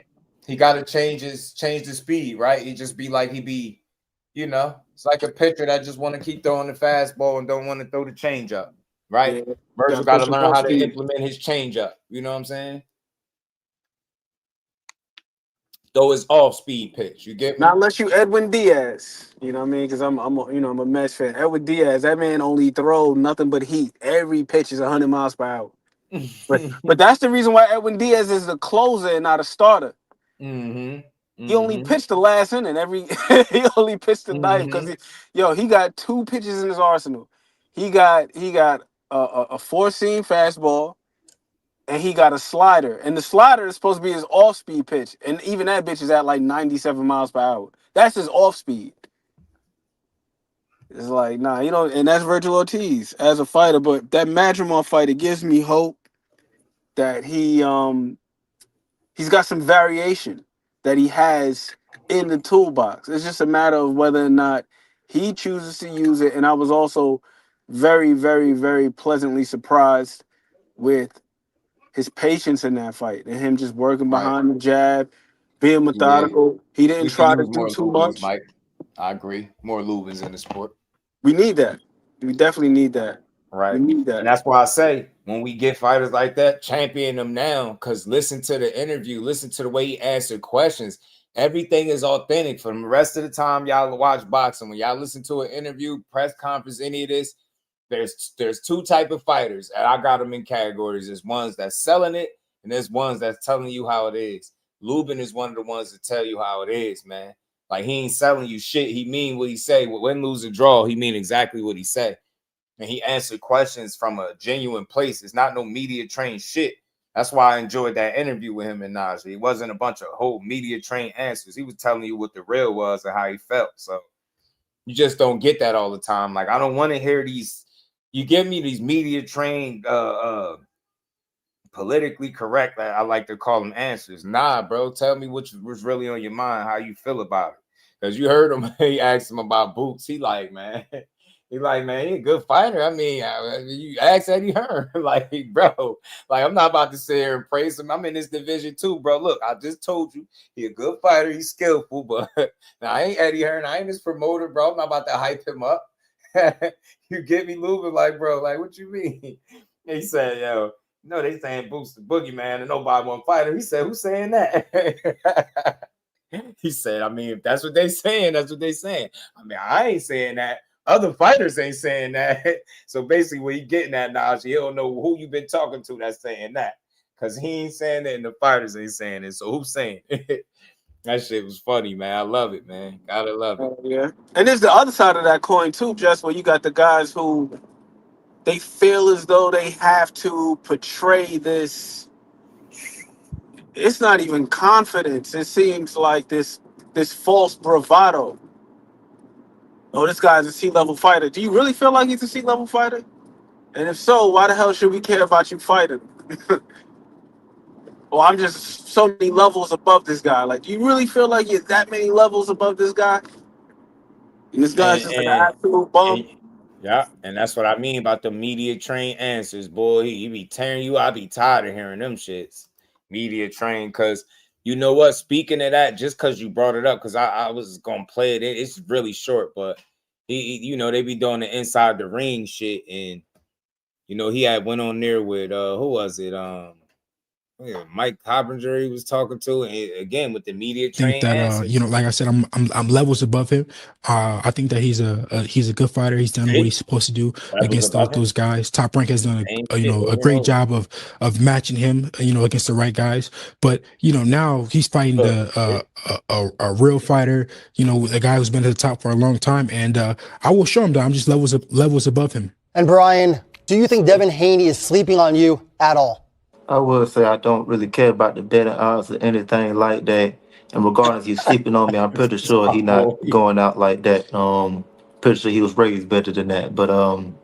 He got to change the speed, right? He just be like it's like a pitcher that just want to keep throwing the fastball and don't want to throw the changeup, right? Yeah. Virgil got to push them learn off how to speed. implement his changeup. You know what I'm saying? Throw his off-speed pitch. You get me? Not unless you Edwin Diaz. You know what I mean? Because I'm a Mets fan. Edwin Diaz, that man only throw nothing but heat. Every pitch is 100 miles per hour. But that's the reason why Edwin Diaz is the closer and not a starter. He only pitched the last inning. He only pitched the ninth because he got 2 pitches in his arsenal. He got a 4-seam fastball, and he got a slider. And the slider is supposed to be his off-speed pitch, and even that bitch is at like 97 miles per hour. That's his off-speed. It's like, nah, and that's Virgil Ortiz as a fighter. But that Madrimov fight, it gives me hope that he's got some variation that he has in the toolbox. It's just a matter of whether or not he chooses to use it. And I was also very, very, very pleasantly surprised with his patience in that fight and him just working behind the jab, being methodical. He didn't We can try to use do more too Lubins, much. Mike. I agree. More Lubins in the sport. We need that. We definitely need that. Right. We need that. And that's why I say when we get fighters like that, champion them now. Because listen to the interview, listen to the way he answered questions. Everything is authentic. For the rest of the time, y'all watch boxing. When y'all listen to an interview, press conference, any of this, there's 2 type of fighters, and I got them in categories. There's ones that's selling it, and there's ones that's telling you how it is. Lubin is one of the ones that tell you how it is, man. Like, he ain't selling you shit. He mean what he say. Win, lose, or draw, he mean exactly what he said. And he answered questions from a genuine place. It's not no media trained shit. That's why I enjoyed that interview with him and Najee. It wasn't a bunch of whole media trained answers. He was telling you what the real was and how he felt. So you just don't get that all the time. Like, I don't want to hear these. You give me these media trained, politically correct, I like to call them answers. Nah, bro, tell me what's really on your mind, how you feel about it. Because you heard him, he asked him about Boots. He like, man, he a good fighter. I mean, you asked Eddie Hearn, like, bro, like, I'm not about to sit here and praise him. I'm in this division too, bro. Look, I just told you, he a good fighter, he's skillful, but now I ain't Eddie Hearn, I ain't his promoter, bro. I'm not about to hype him up. You get me moving, like, bro, like, what you mean? He said, yo, no, they saying Boots the boogeyman and nobody want fighter. He said, who's saying that? He said, I mean, if that's what they saying, that's what they saying. I mean, I ain't saying that. Other fighters ain't saying that. So basically, what he getting at, Najee, he don't know who you been talking to that's saying that. Because he ain't saying it and the fighters ain't saying it. So who's saying it? That shit was funny, man. I love it, man. Gotta love it. Yeah. And there's the other side of that coin, too, Jess, where you got the guys who they feel as though they have to portray this. It's not even confidence. It seems like this false bravado. Oh, this guy's a C-level fighter. Do you really feel like he's a C-level fighter? And if so, why the hell should we care about you fighting? Well, I'm just so many levels above this guy. Like, do you really feel like you're that many levels above this guy? And this guy's just an absolute bum. Yeah, and that's what I mean about the media trained answers, boy. He be tearing you. I be tired of hearing them shits. Media trained, because you know what? Speaking of that, just because you brought it up, because I was gonna play it. It's really short, but he they be doing the inside the ring shit, and he had went on there with who was it? Mike Coppinger he was talking to, and again with the media trained think that answers. like I said, I'm levels above him. I think that he's a good fighter. He's done what he's supposed to do against those guys. Top Rank has done a great job of matching him against the right guys. But now he's fighting a real fighter. A guy who's been at the top for a long time, and I will show him that I'm just levels above him. And Brian, do you think Devin Haney is sleeping on you at all? I would say I don't really care about the dead odds or anything like that. And regardless, he's sleeping on me. I'm pretty sure he's not going out like that. Pretty sure he was raised better than that. But I'm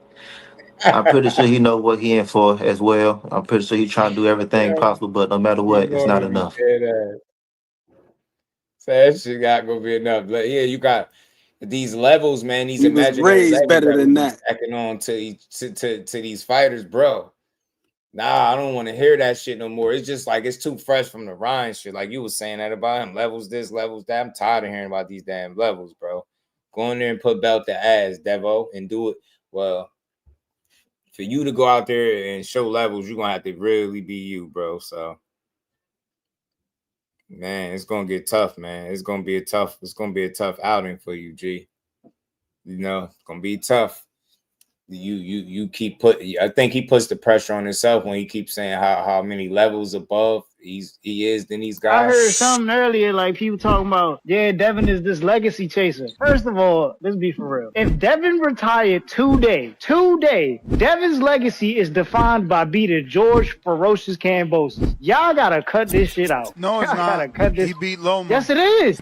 pretty sure he know what he in for as well. I'm pretty sure he's trying to do everything possible, but no matter what, it's not enough. That shit got gonna be enough. Yeah, you got these levels, man. These He was imaginary raised levels better than we that. stacking on to these fighters, bro. Nah, I don't want to hear that shit no more. It's just like it's too fresh from the Ryan shit. Like you was saying that about him. Levels this, levels that. I'm tired of hearing about these damn levels, bro. Go in there and put belt to ass, Devo, and do it. Well, for you to go out there and show levels, you're gonna have to really be you, bro. So man, it's gonna get tough, man. It's gonna be a tough outing for you, G. You know, it's gonna be tough. You keep I think he puts the pressure on himself when he keeps saying how many levels above he is than these guys. I heard something earlier, like people talking about, yeah, Devin is this legacy chaser. First of all, let's be for real. If Devin retired today, Devin's legacy is defined by beating George Ferocious Cambosis. Y'all gotta cut this shit out. No, it's Y'all not. gotta cut this. He beat Loma. Yes, it is.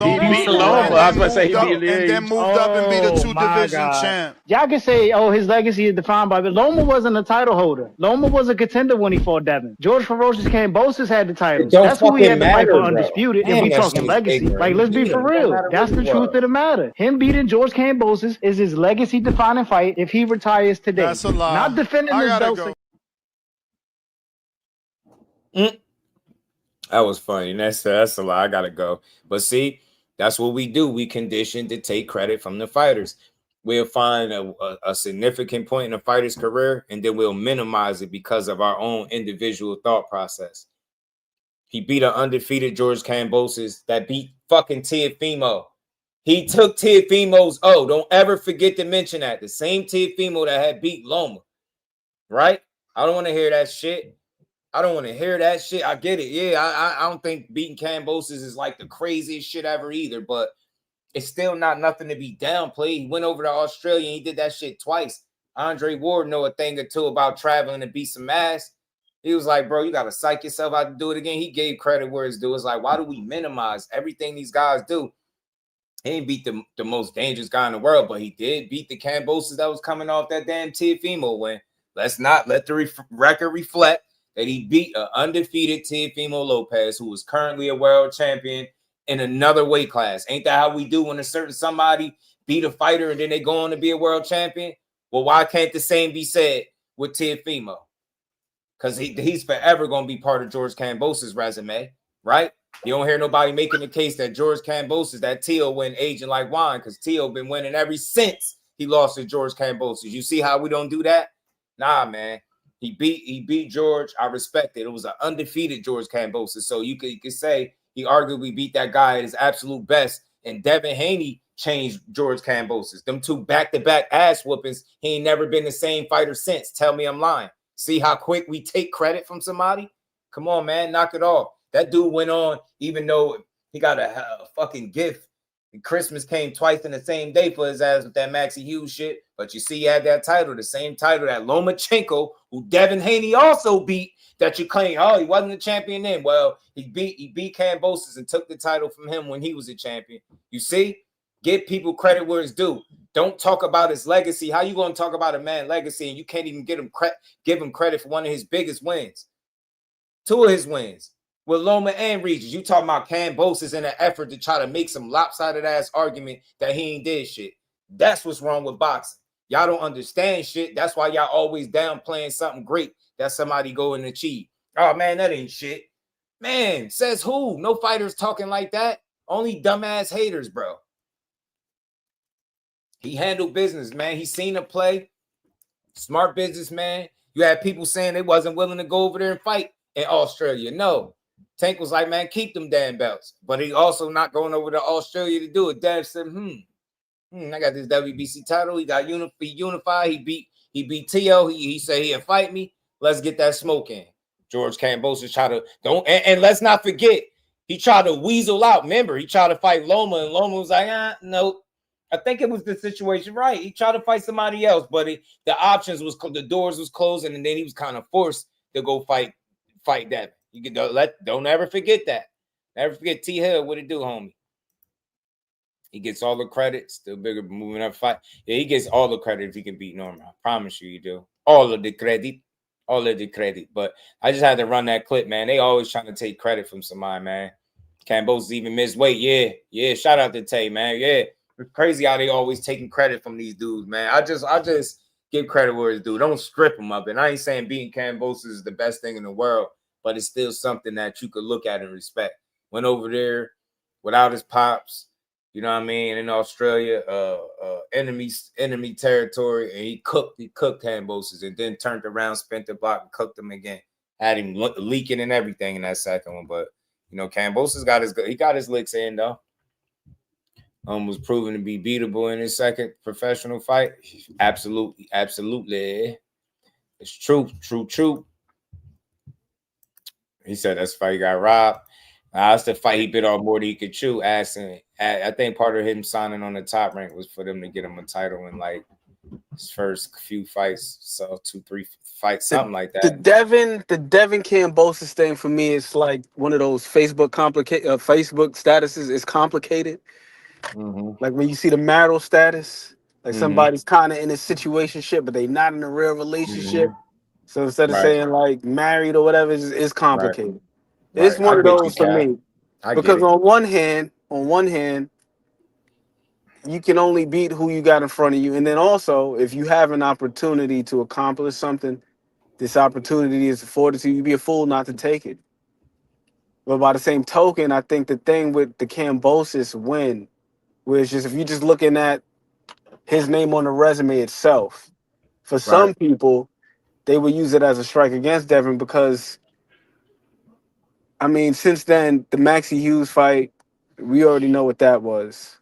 He beat Loma. I was about to say he beat and then moved up and beat a 2-division champ. Y'all can say, oh, his legacy is defined by, but Loma wasn't a title holder. Loma was a contender when he fought Devin. George Ferocious Cambosis had the titles. That's who he had to fight for undisputed. If we talking legacy, like let's be for real. That's the truth of the matter. Him beating George Cambosis is his legacy defining fight if he retires today. That's a lie. Not defending his belt. That was funny. That's a lie. I gotta go. But see, that's what we do. We condition to take credit from the fighters. We'll find a significant point in a fighter's career, and then we'll minimize it because of our own individual thought process. He beat an undefeated George Cambosis that beat fucking Teofimo. He took Teofimo's don't ever forget to mention that. The same Teofimo that had beat Loma. Right? I don't want to hear that shit. I don't want to hear that shit. I get it. Yeah, I don't think beating Cambosis is like the craziest shit ever either, but it's still not nothing to be downplayed. He went over to Australia and he did that shit twice. Andre Ward know a thing or two about traveling to beat some ass. He was like, bro, you got to psych yourself out to do it again. He gave credit where it's due. It's like, why do we minimize everything these guys do? He didn't beat the most dangerous guy in the world, but he did beat the Cambosis that was coming off that damn Teofimo win. Let's not let the record reflect that he beat an undefeated Teofimo Lopez, who was currently a world champion in another weight class. Ain't that how we do when a certain somebody beat a fighter and then they go on to be a world champion? Well, why can't the same be said with Teofimo? Because he's forever going to be part of George Cambosis' resume, right? You don't hear nobody making the case that George Cambosis, that Teo went aging like wine, because Teo been winning ever since he lost to George Cambosis. You see how we don't do that? Nah, man. He beat George. I respect it. It was an undefeated George Cambosis. So you could say he arguably beat that guy at his absolute best. And Devin Haney changed George Cambosis. Them two back-to-back ass whoopings. He ain't never been the same fighter since. Tell me I'm lying. See how quick we take credit from somebody? Come on, man. Knock it off. That dude went on, even though he got a fucking gift. And Christmas came twice in the same day for his ass with that Maxie Hughes shit. But you see, he had that title, the same title that Lomachenko, who Devin Haney also beat, that you claim, oh, he wasn't a champion then. Well, he beat Cambosis and took the title from him when he was a champion. You see? Give people credit where it's due. Don't talk about his legacy. How you going to talk about a man's legacy and you can't even give him credit for one of his biggest wins? Two of his wins with Loma and Regis. You talking about Cambosis in an effort to try to make some lopsided ass argument that he ain't did shit. That's what's wrong with boxing. Y'all don't understand shit. That's why y'all always downplaying something great that somebody go and achieve. Oh man, that ain't shit. Man, says who? No fighters talking like that. Only dumbass haters, bro. He handled business, man. He seen a play. Smart businessman. You had people saying they wasn't willing to go over there and fight in Australia. No. Tank was like, man, keep them damn belts. But he also not going over to Australia to do it. Dad said, I got this WBC title. He got unified. He beat Teo. He said he'll fight me. Let's get that smoke in. George Cambosis tried to and let's not forget, he tried to weasel out. Remember, he tried to fight Loma, and Loma was like, no. I think it was the situation, right? He tried to fight somebody else, but the options was the doors was closing, and then he was kind of forced to go fight that. You can don't ever forget that. Never forget T Hill. What it do, homie? He gets all the credit. Still bigger, moving up fight. Yeah, he gets all the credit if he can beat Norman. I promise you, you do. All of the credit. All of the credit. But I just had to run that clip, man. They always trying to take credit from somebody, man. Kambosos even missed weight. Yeah. Shout out to Tay, man. Yeah. It's crazy how they always taking credit from these dudes, man. I just give credit where it's due. Don't strip them up. And I ain't saying beating Kambosos is the best thing in the world, but it's still something that you could look at and respect. Went over there without his pops, you know what I mean, in Australia, enemy territory, and he cooked Kambosos and then turned around, spent the block, and cooked him again. Had him leaking and everything in that second one, but Kambosos got his licks in though. Was proven to be beatable in his second professional fight. Absolutely. It's true. He said that's the fight he got robbed. That's the fight he bit off more than he could chew. I think part of him signing on the Top Rank was for them to get him a title in like his first few fights, so 2-3 fights, something like that. The Devin Kambosos thing for me is like one of those Facebook statuses. It's complicated. Like when you see the marital status, like somebody's kind of in a situationship, but they not in a real relationship. So instead of saying like married or whatever, it's complicated. It's one of those for me. Because on one hand, you can only beat who you got in front of you. And then also, if you have an opportunity to accomplish something, this opportunity is afforded to you, you'd be a fool not to take it. But by the same token, I think the thing with the Kambosos win, where it's just if you're just looking at his name on the resume itself, for some people, they would use it as a strike against Devin because, I mean, since then, the Maxie Hughes fight, we already know what that was.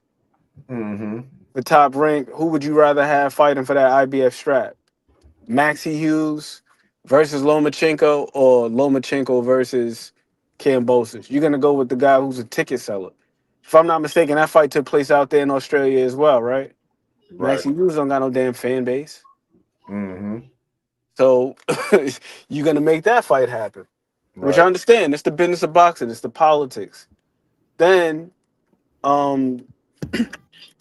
The Top Rank, who would you rather have fighting for that IBF strap? Maxie Hughes versus Lomachenko or Lomachenko versus Kambosos? You're going to go with the guy who's a ticket seller. If I'm not mistaken, that fight took place out there in Australia as well, right? Maxie Hughes don't got no damn fan base. So you're going to make that fight happen. Which I understand. It's the business of boxing. It's the politics. Then,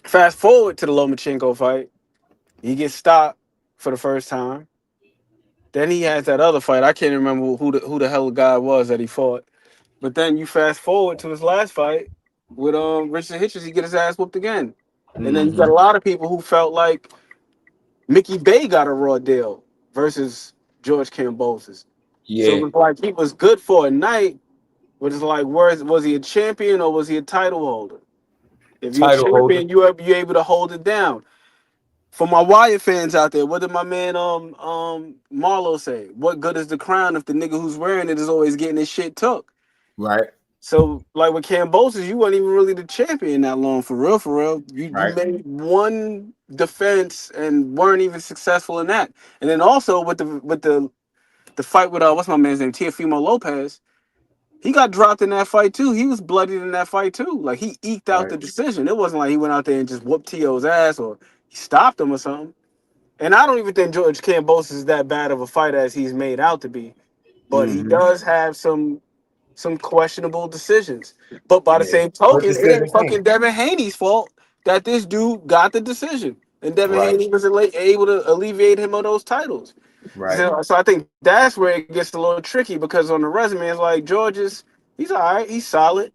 fast forward to the Lomachenko fight. He gets stopped for the first time. Then he has that other fight. I can't remember who the hell the guy was that he fought. But then you fast forward to his last fight with Richard Hitchins. He get his ass whooped again. And then you got a lot of people who felt like Mickey Bay got a raw deal versus George Kambosos. So it was like he was good for a night, but it's like, was he a champion or was he a title holder? If you're a champion, you're able to hold it down. For my Wyatt fans out there, what did my man Marlo say? What good is the crown if the nigga who's wearing it is always getting his shit took? Right. So like with Kambosos, you weren't even really the champion that long for real. You made one defense and weren't even successful in that. And then also with the fight with what's my man's name, Teofimo Lopez, he got dropped in that fight too. He was bloodied in that fight too. Like he eked out the decision. It wasn't like he went out there and just whooped T.O.'s ass or he stopped him or something. And I don't even think George Kambosos is that bad of a fighter as he's made out to be. But he does have some questionable decisions. But by the same token, it ain't fucking Devin Haney's fault that this dude got the decision. And Devin Haney was able to alleviate him of those titles. So I think that's where it gets a little tricky because on the resume, it's like he's all right, he's solid.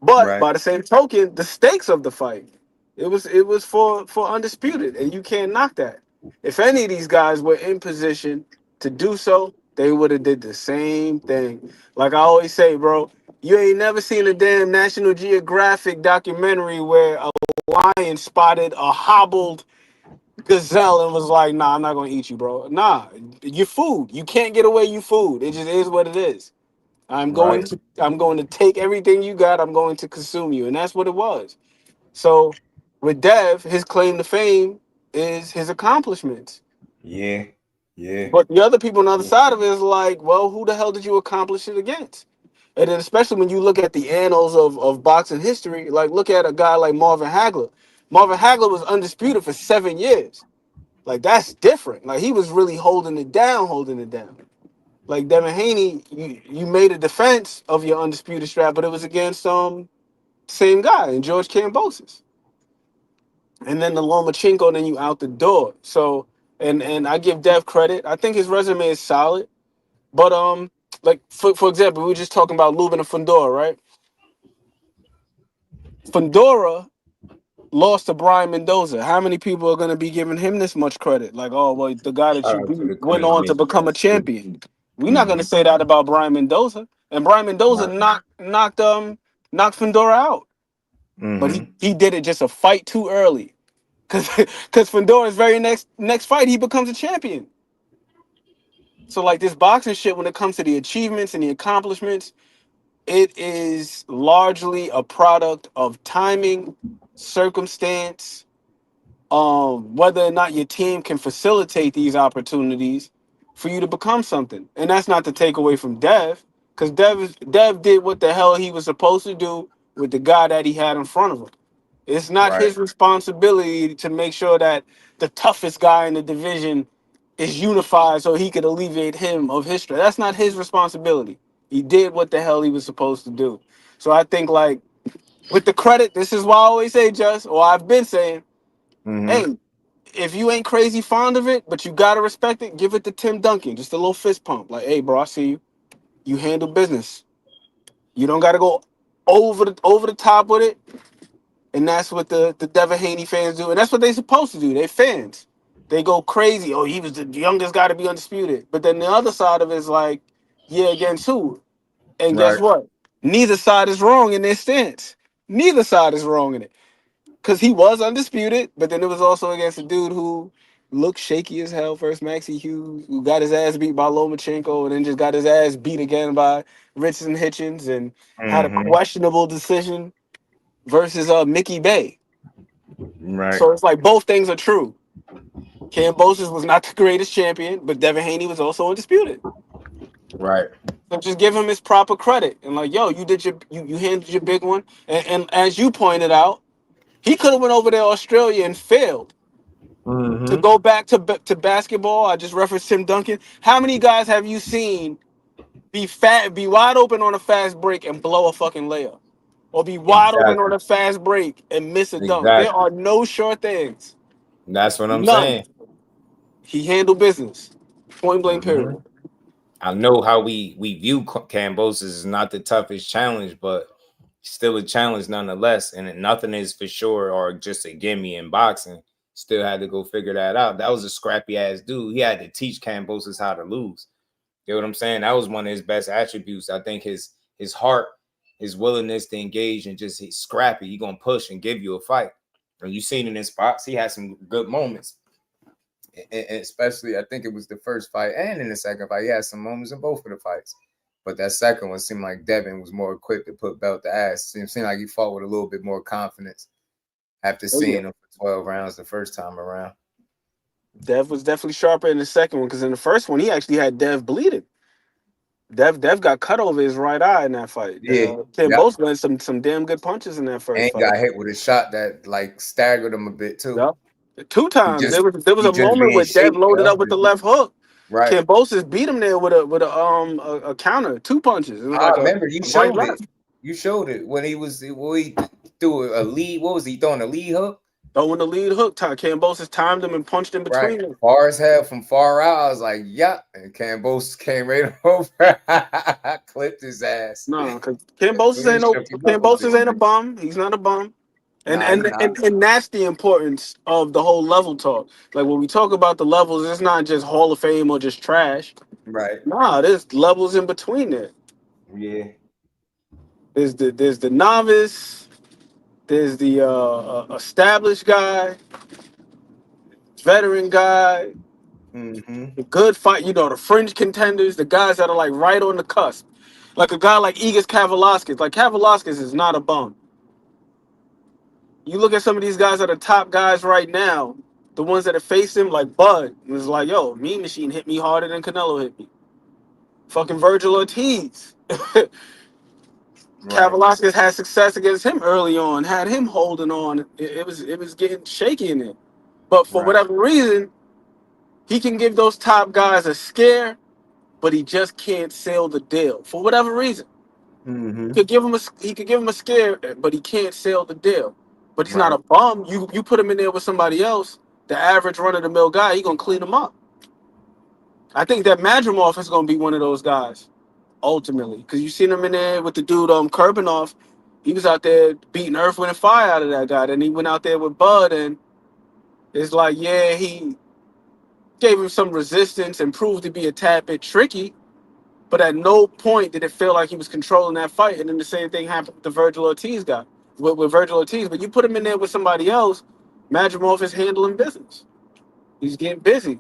But by the same token, the stakes of the fight, it was for undisputed, and you can't knock that. If any of these guys were in position to do so, they would have did the same thing. Like I always say, bro, you ain't never seen a damn National Geographic documentary where a lion spotted a hobbled gazelle and was like, nah, I'm not gonna eat you, bro. Nah, you're food. You can't get away, you food. It just is what it is. I'm going to take everything you got, I'm going to consume you. And that's what it was. So with Dev, his claim to fame is his accomplishments. But the other people on the other side of it is like, well, who the hell did you accomplish it against? And then especially when you look at the annals of boxing history, like look at a guy like Marvin Hagler. Marvin Hagler was undisputed for 7 years. Like that's different. Like he was really holding it down. Like Devin Haney, you made a defense of your undisputed strap, but it was against same guy, and George Kambosos. And then the Lomachenko, then you out the door. So and I give Dev credit. I think his resume is solid. But like for example, we were just talking about Lubin and Fundora, right? Fundora lost to Brian Mendoza. How many people are going to be giving him this much credit? Like, oh, well, the guy that Shout you out to the beat went Queen on to Miss. become a champion. We're not going to say that about Brian Mendoza. And Brian Mendoza knocked Fundora out. But he did it just a fight too early. Because Fundora's very next fight, he becomes a champion. So, like, this boxing shit, when it comes to the achievements and the accomplishments, it is largely a product of timing, circumstance, whether or not your team can facilitate these opportunities for you to become something. And that's not to take away from Dev, because Dev did what the hell he was supposed to do with the guy that he had in front of him. It's not his responsibility to make sure that the toughest guy in the division is unified so he could alleviate him of his stress. That's not his responsibility. He did what the hell he was supposed to do. So I think, like, with the credit, this is why I always say, I've been saying, hey, if you ain't crazy fond of it, but you gotta respect it, give it to Tim Duncan. Just a little fist pump. Like, hey, bro, I see you. You handle business. You don't gotta go over the top with it. And that's what the Devin Haney fans do. And that's what they supposed to do. They fans. They go crazy. Oh, he was the youngest guy to be undisputed. But then the other side of it is like, yeah, against who? And guess what? Neither side is wrong in their stance. Neither side is wrong in it. Because he was undisputed, but then it was also against a dude who looked shaky as hell first, Maxie Hughes, who got his ass beat by Lomachenko and then just got his ass beat again by Richardson Hitchins and had a questionable decision versus Mickey Bay. So it's like both things are true. Kambosos was not the greatest champion, but Devin Haney was also undisputed. So just give him his proper credit. And like, yo, you did you handled your big one. And as you pointed out, he could have went over there to Australia and failed. To go back to basketball, I just referenced Tim Duncan. How many guys have you seen be wide open on a fast break and blow a fucking layup? Or be wide open on a fast break and miss a dunk? There are no short things. That's what I'm None. saying. He handled business. Point blank period. I know how we view Kambosos as not the toughest challenge, but still a challenge nonetheless. And nothing is for sure or just a gimme in boxing. Still had to go figure that out. That was a scrappy ass dude. He had to teach Kambosos how to lose. You know what I'm saying? That was one of his best attributes. I think his heart, his willingness to engage and just he's scrappy. He gonna push and give you a fight. And you seen in his spots, he had some good moments. And especially, I think it was the first fight and in the second fight, he had some moments in both of the fights. But that second one seemed like Devin was more equipped to put belt to ass. It seemed like he fought with a little bit more confidence after seeing him for 12 rounds the first time around. Dev was definitely sharper in the second one because in the first one, he actually had Dev bleeding. Dev got cut over his right eye in that fight. Tim both went some damn good punches in that first fight. And got hit with a shot that like staggered him a bit too. Yep. 2 times. There was a moment where Dev loaded up with the left hook. Right. Kambosos beat him there with a counter, 2 punches. It was I remember you showed it. You showed it when he threw a lead. What was he throwing, a lead hook? Throwing the lead hook. Kambosos timed him and punched in between them. Far as hell from far out. I was like, yeah. And Kambosos came right over. Clipped his ass. No, because Kambosos ain't a bum. He's not a bum. And that's the importance of the whole level talk. Like when we talk about the levels, it's not just Hall of Fame or just trash. Right. Nah, there's levels in between there. Yeah. There's the novice. There's the established guy, veteran guy, the good fight. You know, the fringe contenders, the guys that are like right on the cusp. Like a guy like Igis Kavalauskas. Like Kavalauskas is not a bum. You look at some of these guys that are top guys right now, the ones that have faced him, like Bud, was like, yo, Mean Machine hit me harder than Canelo hit me. Fucking Virgil Ortiz. Kavalauskas had success against him early on, had him holding on. It was getting shaky in it. But for whatever reason, he can give those top guys a scare, but he just can't seal the deal. For whatever reason. He could give him a scare, but he can't seal the deal. But he's not a bum. You put him in there with somebody else, the average run-of-the-mill guy, he's going to clean him up. I think that Madrimov is going to be one of those guys, ultimately. Because you seen him in there with the dude, Kurbanoff. He was out there beating Earth, Wind, and Fire out of that guy. Then he went out there with Bud, and it's like, yeah, he gave him some resistance and proved to be a tad bit tricky. But at no point did it feel like he was controlling that fight. And then the same thing happened with the Virgil Ortiz guy, with Virgil Ortiz. But you put him in there with somebody else, Madrimov is handling business. He's getting busy.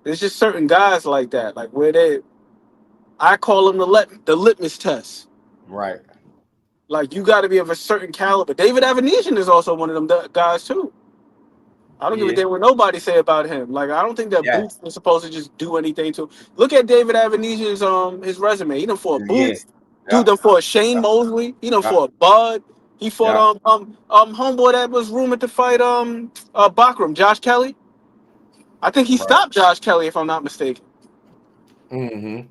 There's just certain guys like that, like where I call them the litmus test. Right. Like, you got to be of a certain caliber. David Avenesian is also one of them guys too. I don't give a damn what nobody say about him. Like, I don't think that Boots was supposed to just do anything to him. Look at David Avenesian's his resume. He done fought Boots. Dude done fought Shane Mosley. He done fought Bud. He fought homeboy that was rumored to fight Bakram, Josh Kelly. I think he stopped Josh Kelly, if I'm not mistaken. Mm-hmm.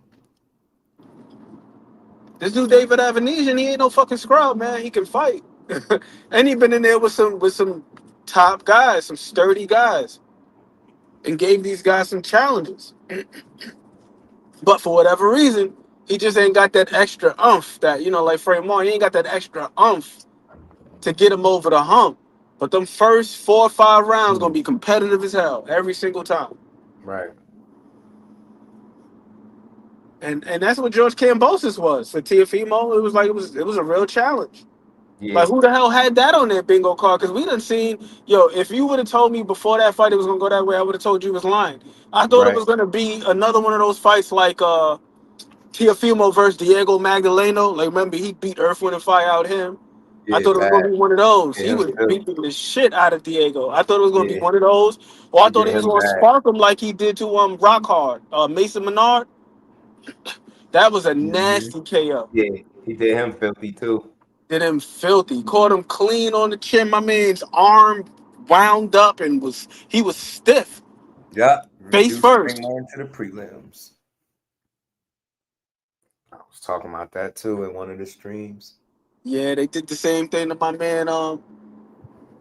This dude David Avenesian, he ain't no fucking scrub, man. He can fight. And he been in there with some top guys, some sturdy guys, and gave these guys some challenges. But for whatever reason, he just ain't got that extra oomph that, like Frank Martin, he ain't got that extra oomph to get him over the hump. But them first 4 or 5 rounds gonna be competitive as hell every single time. Right. And that's what George Kambosos was for Teofimo. It was like it was a real challenge. Yeah. Like, who the hell had that on their bingo card? Because we done seen, if you would have told me before that fight it was gonna go that way, I would have told you it was lying. I thought it was gonna be another one of those fights like Teofimo versus Diego Magdaleno. Like, remember, he beat Earth, Wind, and Fire out him. I thought it was gonna be one of those. He was beating the shit out of Diego. I thought it was gonna be one of those. Or I thought he was gonna spark him like he did to Rock Hard, Mason Menard. That was a nasty KO. Yeah, he did him filthy too. Did him filthy. Caught him clean on the chin. My man's arm wound up and he was stiff. Yeah. Face first. Into the prelims. I was talking about that too in one of the streams. Yeah, they did the same thing to my man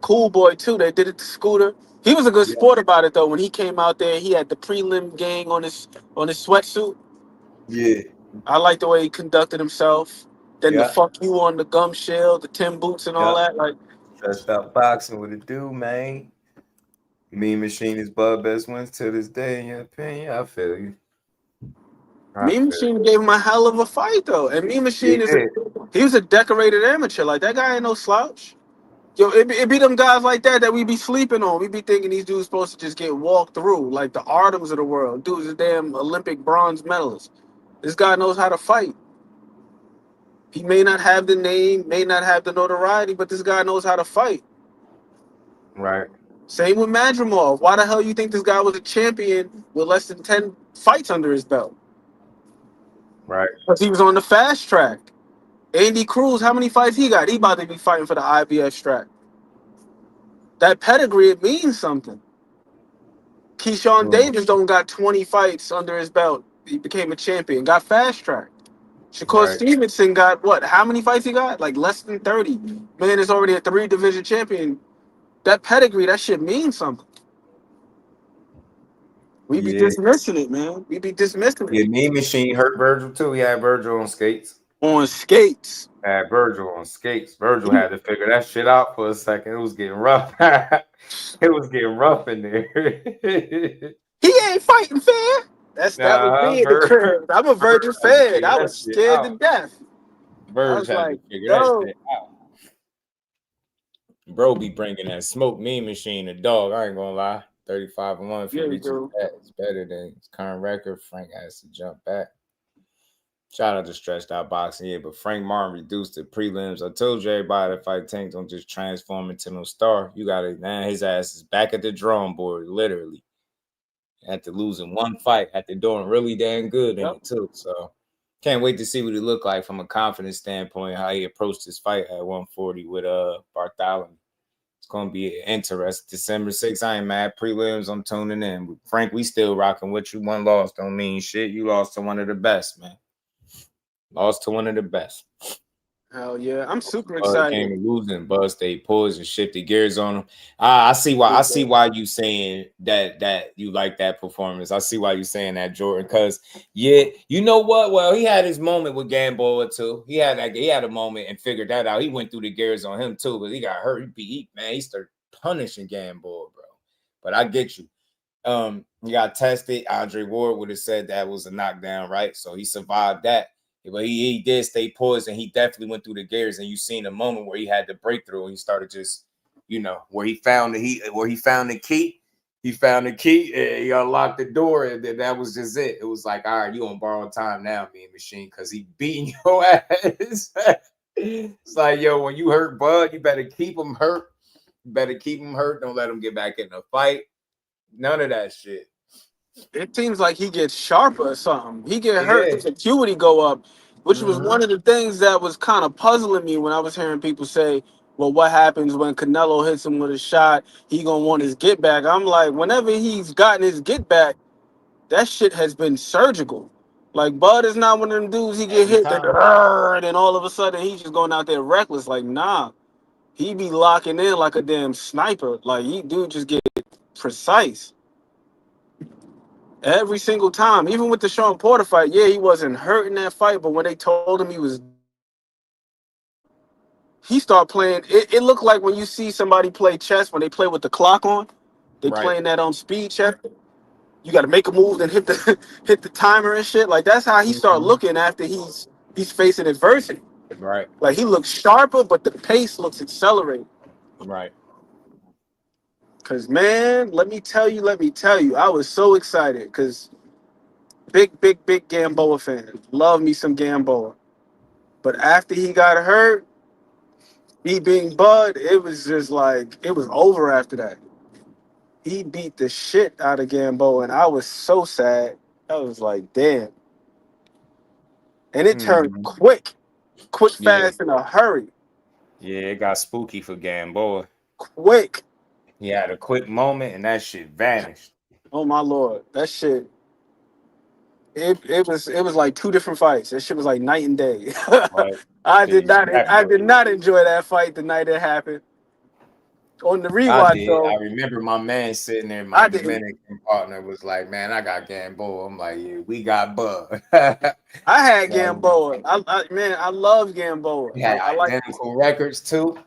Cool Boy too. They did it to Scooter. He was a good sport about it though. When he came out there, he had the prelim gang on his sweatsuit. Yeah. I like the way he conducted himself. Then the fuck you on the gum shield, the Tim boots and all that. Like, dressed up boxing with a dude, man. Mean Machine is Bud best wins to this day, in your opinion. I feel you. Mean Machine gave him a hell of a fight though. And Mean Machine he was a decorated amateur. Like, that guy ain't no slouch. Yo, it be them guys like that we be sleeping on. We be thinking these dudes supposed to just get walked through, like the Artems of the world. Dude's a damn Olympic bronze medalist. This guy knows how to fight. He may not have the name, may not have the notoriety, but this guy knows how to fight. Right. Same with Madrimov. Why the hell you think this guy was a champion with less than 10 fights under his belt? Right. Because he was on the fast track. Andy Cruz, how many fights he got? He about to be fighting for the IBF strap. That pedigree, it means something. Keyshawn Davis don't got 20 fights under his belt. He became a champion, got fast track. Shakur Stevenson got what? How many fights he got? Like less than 30. Man is already a 3-division champion. That pedigree, that shit means something. We be dismissing it, man. We be dismissing it. Yeah, Mean Machine hurt Virgil too. He had Virgil on skates. On skates. Had Virgil on skates. Virgil had to figure that shit out for a second. It was getting rough. It was getting rough in there. He ain't fighting fair. That was me in the crib. I'm a Virgil fan. I was scared to death. Virgil had to figure that shit out. Bro be bringing that smoke. Mean Machine, a dog. I ain't gonna lie. 35-1 for reaching that. It's better than his current record. Frank has to jump back. Shout out to Stretched Out Boxing, yeah, but Frank Martin reduced the prelims. I told you everybody to fight Tank, don't just transform into no star. You got to, man, his ass is back at the drawing board, literally. After losing one fight, after doing really damn good in it too. So can't wait to see what he look like from a confidence standpoint, how he approached his fight at 140 with Bartholomew. It's going to be interesting. December 6th, I ain't mad. Prelims, I'm tuning in. But Frank, we still rocking with you. One loss don't mean shit. You lost to one of the best, man. Lost to one of the best. Hell yeah, I'm super Bud excited. came losing. Bud stayed poised and shifted gears on him. I see why. I see why you saying that you like that performance. I see why you saying that, Jordan. Because yeah, you know what? Well, he had his moment with Gamboa too. He had a moment and figured that out. He went through the gears on him too, but he got hurt. He started punishing Gamboa, bro. But I get you. He got tested. Andre Ward would have said that was a knockdown, right? So he survived that. But he did stay poised, and he definitely went through the gears. And you seen a moment where he had the breakthrough, and he started just, where he found the key. He found the key, and he unlocked the door, and then that was just it. It was like, all right, you on borrowed time now, Mean Machine, because he beating your ass. It's like, yo, when you hurt Bud, you better keep him hurt. You better keep him hurt. Don't let him get back in the fight. None of that shit. It seems like he gets sharper or something. He get hurt, his acuity go up, which was one of the things that was kind of puzzling me when I was hearing people say, well, what happens when Canelo hits him with a shot? He gonna want his get back. I'm like, whenever he's gotten his get back, that shit has been surgical. Like Bud is not one of them dudes. He get hit, and all of a sudden he's just going out there reckless. Like, nah, he be locking in like a damn sniper. Like, dude just get precise. Every single time, even with the Sean Porter fight, yeah, he wasn't hurt in that fight, but when they told him he started playing. It looked like when you see somebody play chess, when they play with the clock on, they playing that on speed chess. You got to make a move, then hit the hit the timer and shit. Like that's how he started looking after he's facing adversity. Right. Like he looks sharper, but the pace looks accelerated. Right. Cause man, let me tell you, I was so excited because big Gamboa fan. Love me some Gamboa. But after he got hurt, me being Bud, it was just like, it was over after that. He beat the shit out of Gamboa, and I was so sad. I was like, damn. And it turned quick, fast, in a hurry. Yeah, it got spooky for Gamboa. Quick. He had a quick moment, and that shit vanished. Oh, my Lord. That shit. It was like two different fights. That shit was like night and day. I did not enjoy that fight the night it happened. On the rewatch, though. I remember my man sitting there, my Dominican partner was like, man, I got Gamboa. I'm like, yeah, we got Bud. I had Gamboa. I love Gamboa. He had identical records too.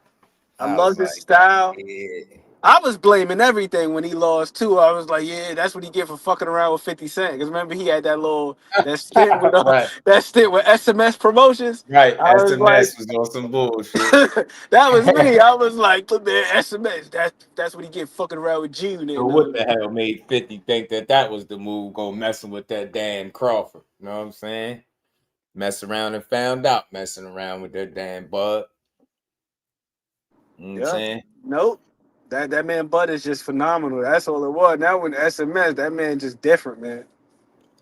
I love his style. Yeah. I was blaming everything when he lost too. I was like, yeah, that's what he get for fucking around with 50 Cent. Because remember he had that stint with SMS promotions. Right, SMS was on some bullshit. That was me. I was like, look, man, SMS. That's what he get fucking around with June. So what the hell made 50 think that was the move? Go messing with that Dan Crawford. You know what I'm saying? Mess around and found out. Messing around with that damn Bud. You know what I'm saying? Nope. That man Bud is just phenomenal. That's all it was. Now when SMS, that man just different, man.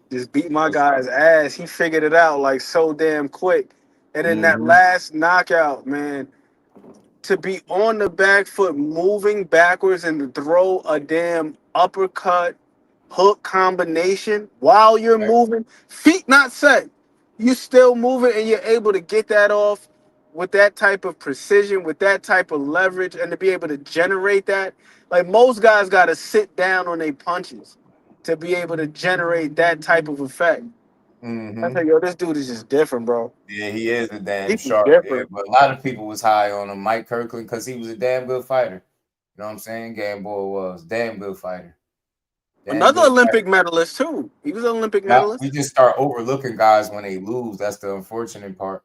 Just beat my guy's ass. He figured it out like so damn quick. And then that last knockout, man, to be on the back foot, moving backwards and to throw a damn uppercut hook combination while you're moving, feet not set. You still moving and you're able to get that off with that type of precision, with that type of leverage, and to be able to generate that. Like most guys got to sit down on their punches to be able to generate that type of effect. I think, yo, this dude is just different, bro. Yeah, he is a damn sharp. Yeah, but a lot of people was high on him. Mike Kirkland, because he was a damn good fighter. You know what I'm saying? Gamboa was damn good fighter. Another Olympic medalist too. He was an Olympic medalist. We just start overlooking guys when they lose. That's the unfortunate part.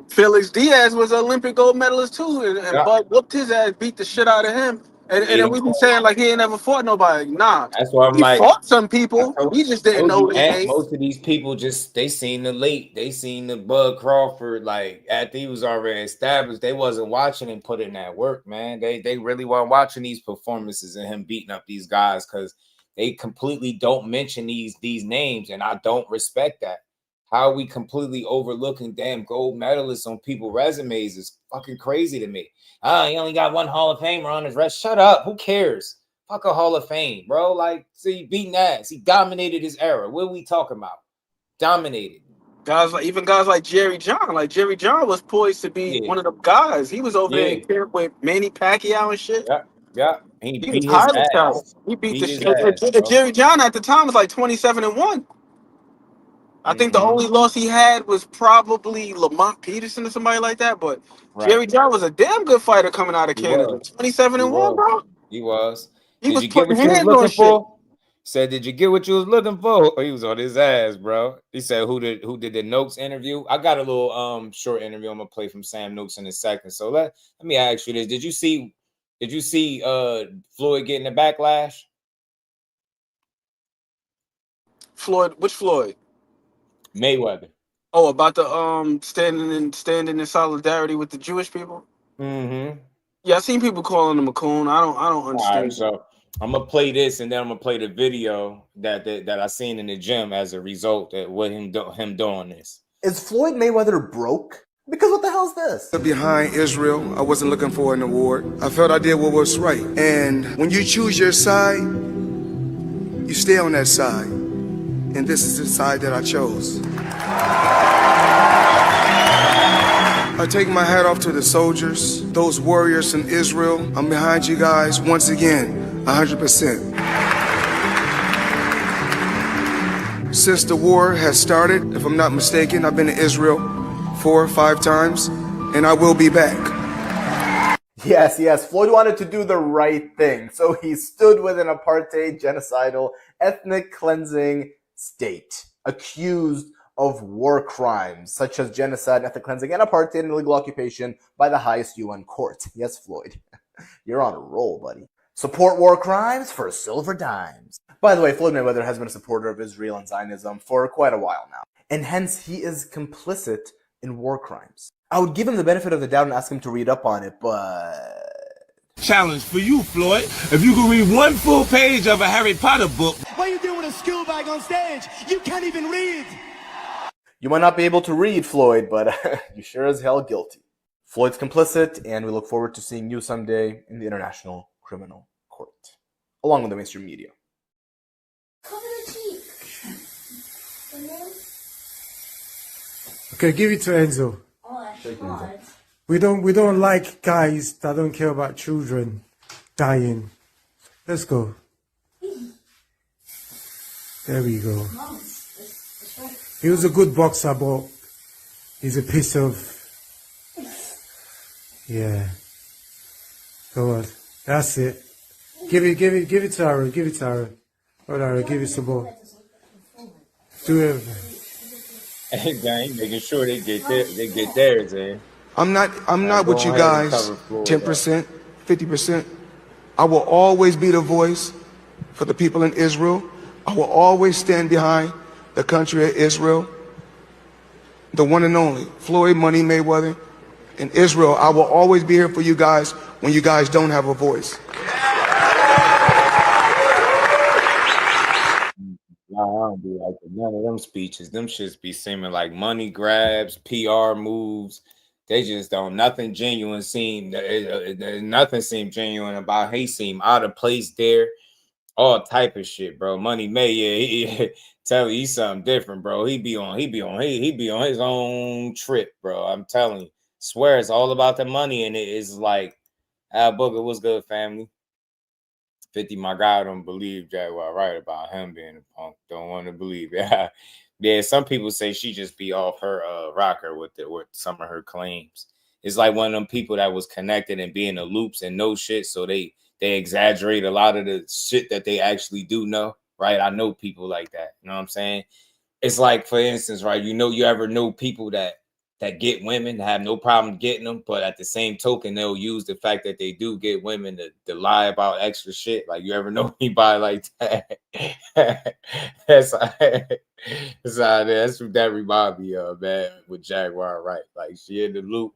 Felix Diaz was an Olympic gold medalist too, and Bud whooped his ass, beat the shit out of him. And then we been saying like he ain't never fought nobody. Nah, that's why I'm he fought some people. We just didn't know their names. Most of these people they seen the Bud Crawford like after he was already established. They wasn't watching him put in that work, man. They really weren't watching these performances and him beating up these guys because they completely don't mention these names, and I don't respect that. How are we completely overlooking damn gold medalists on people's resumes is fucking crazy to me. He only got one Hall of Famer on his resume. Shut up. Who cares? Fuck a Hall of Fame, bro. Like, see, beating ass. He dominated his era. What are we talking about? Dominated. Even guys like Jerry John. Like Jerry John was poised to be one of them guys. He was over there in camp with Manny Pacquiao and shit. Yeah. He He was beat his highly talented. ass. He beat the His shit. ass, And bro. Jerry John at the time was like 27-1. I think the only loss he had was probably Lamont Peterson or somebody like that. But Jerry John was a damn good fighter coming out of Canada. 27-1, bro. He was. He Did was you get putting what you was hands on looking shit. for? Said, did you get what you was looking for? Or he was on his ass, bro. He said, who did the Noakes interview? I got a little short interview I'm gonna play from Sam Noakes in a second. So let me ask you this. Did you see Floyd getting the backlash? Floyd, which Floyd? Mayweather. Oh, about the standing in solidarity with the Jewish people? Mm-hmm. Yeah, I seen people calling him a coon. I don't understand. All right, so I'm gonna play this, and then I'm gonna play the video that I seen in the gym as a result of what him doing this. Is Floyd Mayweather broke? Because what the hell is this? Behind Israel, I wasn't looking for an award. I felt I did what was right. And when you choose your side, you stay on that side. And this is the side that I chose. I take my hat off to the soldiers, those warriors in Israel. I'm behind you guys once again, 100%. Since the war has started, if I'm not mistaken, I've been to Israel 4 or 5 times, and I will be back. Yes, Floyd wanted to do the right thing, so he stood with an apartheid, genocidal, ethnic cleansing state, accused of war crimes such as genocide, ethnic cleansing, and apartheid and illegal occupation by the highest UN court. Yes, Floyd, you're on a roll, buddy. Support war crimes for silver dimes. By the way, Floyd Mayweather has been a supporter of Israel and Zionism for quite a while now, and hence he is complicit in war crimes. I would give him the benefit of the doubt and ask him to read up on it, but... Challenge for you, Floyd. If you can read one full page of a Harry Potter book. What are you doing with a school bag on stage? You can't even read. You might not be able to read, Floyd, but you sure as hell guilty. Floyd's complicit, and we look forward to seeing you someday in the International Criminal Court, along with the mainstream media. Okay, give it to Enzo. We don't like guys that don't care about children dying. Let's go. There we go. He was a good boxer, but he's a piece of... Yeah. Go on. That's it. Give it to Aaron. Give it to Aaron. Hold on, Aaron, give it some more. Do everything. Hey, gang, making sure they get theirs, eh? I'm not with you guys 10%, 50%. I will always be the voice for the people in Israel. I will always stand behind the country of Israel, the one and only Floyd Money Mayweather in Israel. I will always be here for you guys when you guys don't have a voice. Nah, I don't be like none of them speeches. Them shits be seeming like money grabs, PR moves. They just don't. Nothing genuine seem. Nothing seemed genuine about. He seemed out of place there. All type of shit, bro. Money May, yeah. Tell you he's something different, bro. He be on his own trip, bro. I'm telling you. Swear it's all about the money, and it is like, Al Booker, what's good, family? 50, my guy, don't believe Jaguar right about him being a punk. Don't want to believe it. Yeah, some people say she just be off her rocker with some of her claims. It's like one of them people that was connected and be in the loops and know shit, so they exaggerate a lot of the shit that they actually do know, right? I know people like that. You know what I'm saying? It's like, for instance, right? You ever know people that get women, that have no problem getting them, but at the same token, they'll use the fact that they do get women to lie about extra shit. Like, you ever know anybody like that? That's what that reminds me of, man, with Jaguar, right? Like, she in the loop.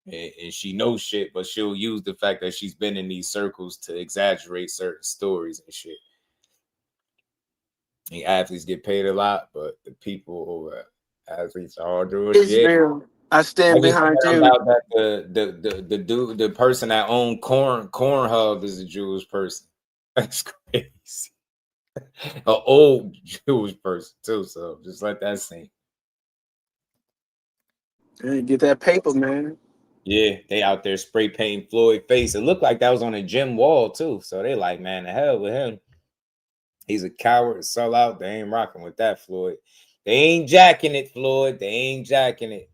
And she knows shit, but she'll use the fact that she's been in these circles to exaggerate certain stories and shit. The athletes get paid a lot, but the people who are athletes are all doing Israel, I stand behind you. That the dude, the person that owned Corn Hub is a Jewish person. That's crazy. An old Jewish person too. So just let that sink. Hey, get that paper, man. Yeah, they out there spray painting Floyd face. It looked like that was on a gym wall too. So they like, man, the hell with him. He's a coward, sell out. They ain't rocking with that, Floyd. They ain't jacking it, Floyd. They ain't jacking it.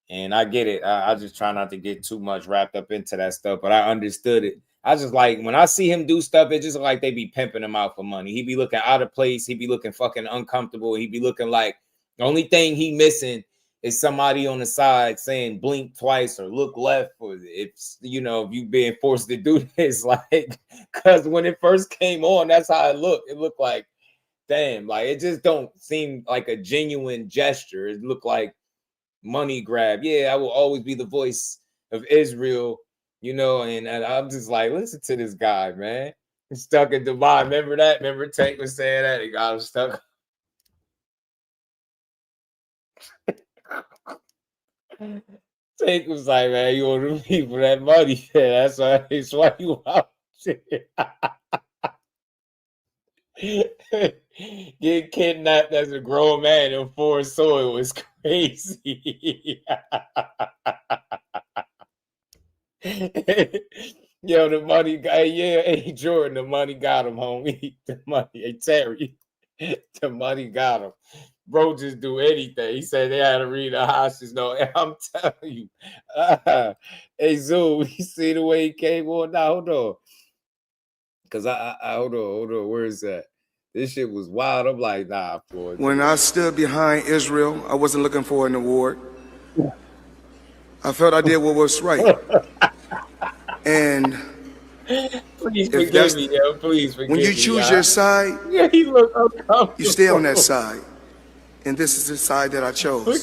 And I get it. I just try not to get too much wrapped up into that stuff, but I understood it. I just like when I see him do stuff, it's just like they be pimping him out for money. He be looking out of place. He be looking fucking uncomfortable. He be looking like the only thing he missing is somebody on the side saying blink twice or look left, or if you know, if you being forced to do this, like, because when it first came on, that's how it looked. It looked like, damn, like it just don't seem like a genuine gesture. It looked like money grab. Yeah, I will always be the voice of Israel, you know, and I'm just like, listen to this guy, man. He's stuck in Dubai. Remember that? Remember Tank was saying that? He got him stuck. Tank was like, man, you want to leave for that money? Yeah, that's why you out. Get kidnapped as a grown man in foreign soil was crazy. Yo, the money guy, yeah, hey Jordan, the money got him, homie. The money, hey Terry, the money got him. Bro, just do anything. He said they had to read the hostage. No, I'm telling you. Hey Zoom, you see the way he came on? Now, hold on. Because I hold on. Where is that? This shit was wild. I'm like, nah, Floyd. When I stood behind Israel, I wasn't looking for an award. I felt I did what was right. And please forgive me, yo. Please forgive me. When you choose your side, yeah, he looked uncomfortable. You stay on that side. And this is the side that I chose. Same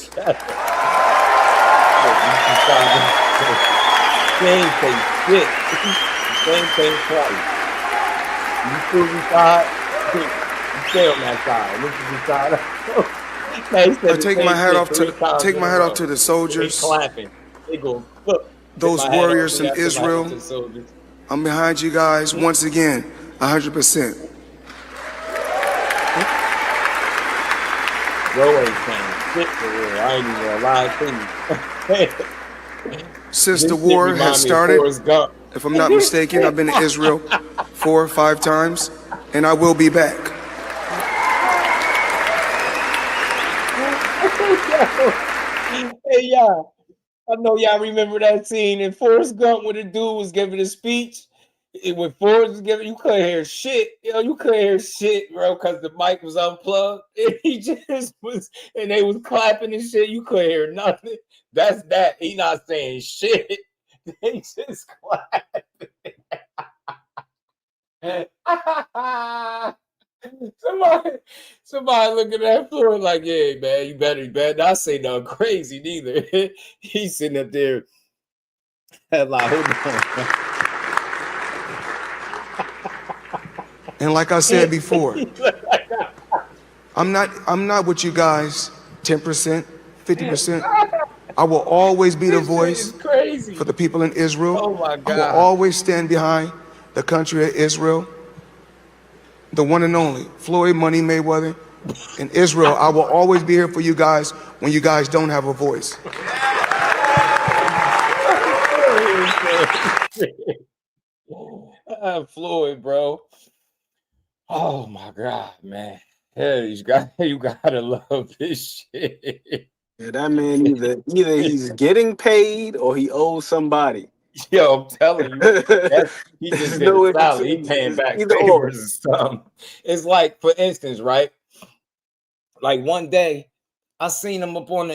thing, shit. Same thing twice. You choose your side, you stay on that side. This is the side. I take my hat off to the soldiers. They clapping. They go, look. Those warriors in Israel. I'm behind you guys once again, 100%. I ain't even lie to you. Since the war has started, if I'm not mistaken, I've been to Israel 4 or 5 times, and I will be back. Hey, y'all. I know y'all remember that scene in Forrest Gump when the dude was giving a speech. When Forrest was giving, you couldn't hear shit. Yo, you couldn't hear shit, bro, because the mic was unplugged. And he just was, and they was clapping and shit. You couldn't hear nothing. That's that. He not saying shit. They just clapping. Somebody looking at that floor like, yeah, man, you better not say nothing crazy neither. He's sitting up there like, hold on. And like I said before, I'm not with you guys 10%, 50%. I will always be the voice for the people in Israel. Oh my God. I will always stand behind the country of Israel. The one and only Floyd Money Mayweather in Israel. I will always be here for you guys when you guys don't have a voice. Floyd, bro. Oh my God, man. Hey, you gotta love this shit. Yeah, that man either he's getting paid or he owes somebody. Yo, I'm telling you, he just did a solid. He paying back favors or something. It's like, for instance, right? Like one day, I seen him up on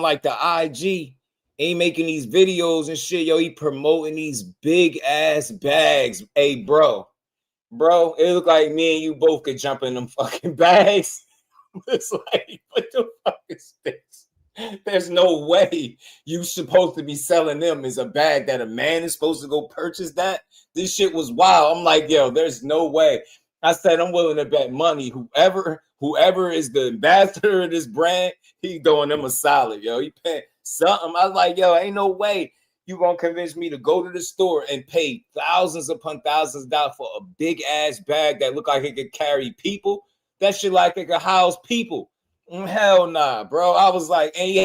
like the IG. He making these videos and shit. Yo, he promoting these big ass bags. Hey, bro, it look like me and you both could jump in them fucking bags. It's like, what the fuck is this? There's no way you supposed to be selling them as a bag that a man is supposed to go purchase that. This shit was wild. I'm like, yo, there's no way. I said, I'm willing to bet money. Whoever is the ambassador of this brand, he's doing them a solid, yo. He paying something. I was like, yo, ain't no way you gonna convince me to go to the store and pay thousands upon thousands of dollars for a big ass bag that look like it could carry people. That shit like it could house people. Hell nah, bro. I was like, and he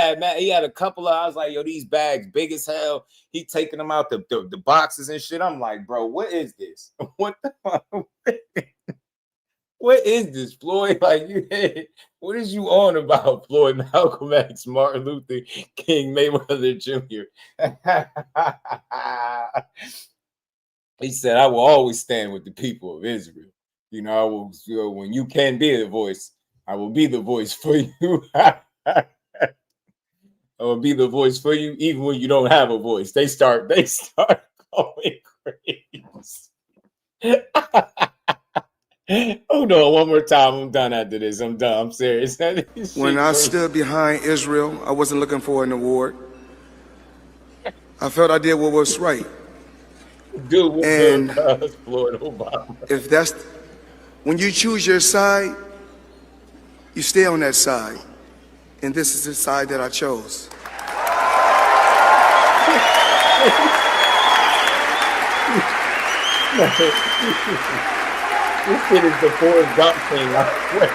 had a couple of, I was like, yo, these bags big as hell. He taking them out the boxes and shit. I'm like, bro, what is this? What the fuck? What is this, Floyd? Like, what is you on about, Floyd? Malcolm X, Martin Luther King, Mayweather Jr. He said, I will always stand with the people of Israel. You know, I will, when you can be the voice, I will be the voice for you. I will be the voice for you, even when you don't have a voice. They start going crazy. Hold on, one more time. I'm done after this. I'm done. I'm serious. When I stood behind Israel, I wasn't looking for an award. I felt I did what was right. Dude, and Floyd Obama. If that's when you choose your side, you stay on that side. And this is the side that I chose. This kid is the Forrest Gump thing, I swear.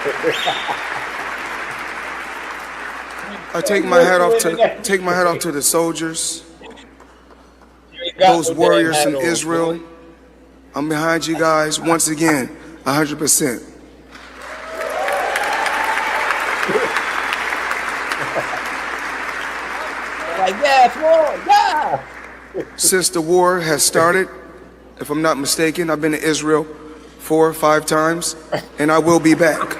I take my hat off to the soldiers, those warriors in Israel. I'm behind you guys once again, 100%. Like, yeah, Floyd, yeah. Since the war has started, if I'm not mistaken, I've been to Israel 4 or 5 times, and I will be back.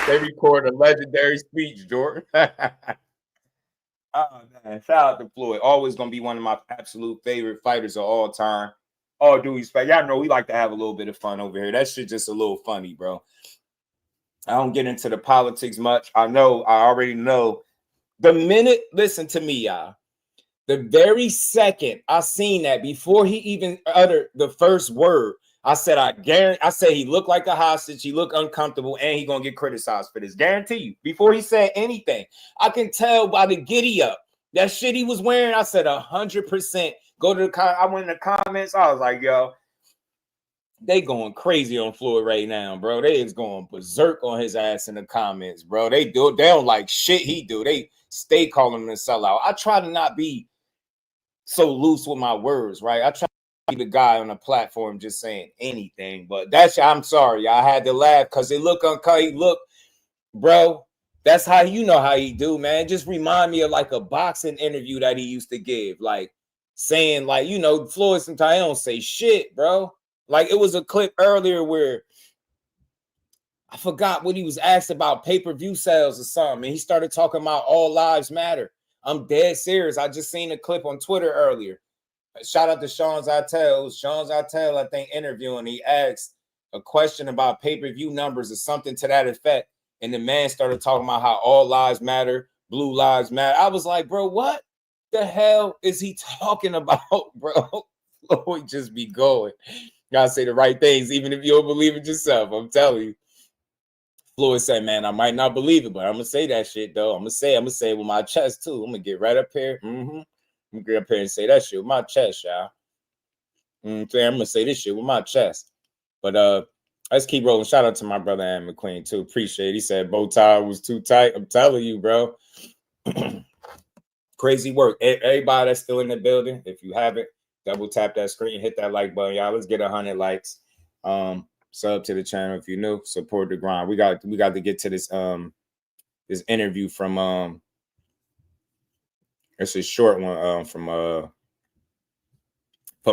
They record a legendary speech, Jordan. Oh, man. Shout out to Floyd. Always going to be one of my absolute favorite fighters of all time. All due respect. Y'all know we like to have a little bit of fun over here. That shit just a little funny, bro. I don't get into the politics much. I already know. The minute, listen to me, y'all. The very second I seen that, before he even uttered the first word, I said, I said he looked like a hostage, he looked uncomfortable, and he gonna get criticized for this. Guarantee you. Before he said anything, I can tell by the giddy up. That shit he was wearing, I said 100%. Go to the I went in the comments. I was like, yo, they going crazy on Floyd right now, bro. They is going berserk on his ass in the comments, bro. They don't like shit he do. They stay calling him a sellout. I try to not be so loose with my words, right? I try to be the guy on the platform just saying anything, but I'm sorry. I had to laugh because it looked uncomfortable. Look, bro, that's how you know how he do, man. Just remind me of like a boxing interview that he used to give, like saying, like, you know, Floyd sometimes don't say shit, bro. Like, it was a clip earlier where I forgot what he was asked about pay-per-view sales or something, and he started talking about all lives matter. I'm dead serious. I just seen a clip on Twitter earlier. Shout out to Sean Zytel. Sean Zytel, I think, interviewing. He asked a question about pay-per-view numbers or something to that effect, and the man started talking about how all lives matter, blue lives matter. I was like, bro, what the hell is he talking about, bro? Floyd just be going. Gotta say the right things, even if you don't believe it yourself. I'm telling you. Floyd said, man, I might not believe it, but I'm gonna say that shit though. I'm gonna say it with my chest too. I'm gonna get right up here. I'm gonna get up here and say that shit with my chest, y'all. I'm gonna say this shit with my chest. But let's keep rolling. Shout out to my brother Ann McQueen too. Appreciate it. He said bow tie was too tight. I'm telling you, bro. Crazy work. Everybody that's still in the building, if you haven't, double tap that screen, hit that like button, y'all. Let's get 100 likes. Sub to the channel if you're new. Support the grind. We got to get to this this interview from it's a short one from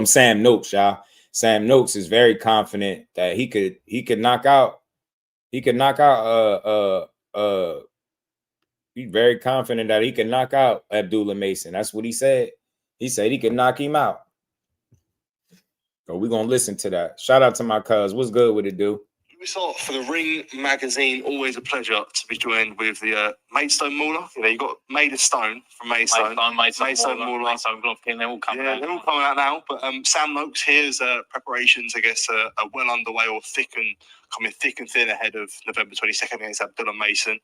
Sam Noakes, y'all. Sam Noakes is very confident that he could knock out he's very confident that he can knock out Abdullah Mason. That's what he said. He said he could knock him out. So we're going to listen to that. Shout out to my cuz. What's good with it, dude? So for the Ring magazine, always a pleasure to be joined with the Maidstone Mauler. You know, you got Made of Stone from Maidstone. Maidstone Mauler. Maidstone Glovkin, they're all coming out. They're all coming out now. But Sam Noakes here's preparations, I guess, are well underway or coming thick and thin ahead of November 22nd against Abdullah Mason.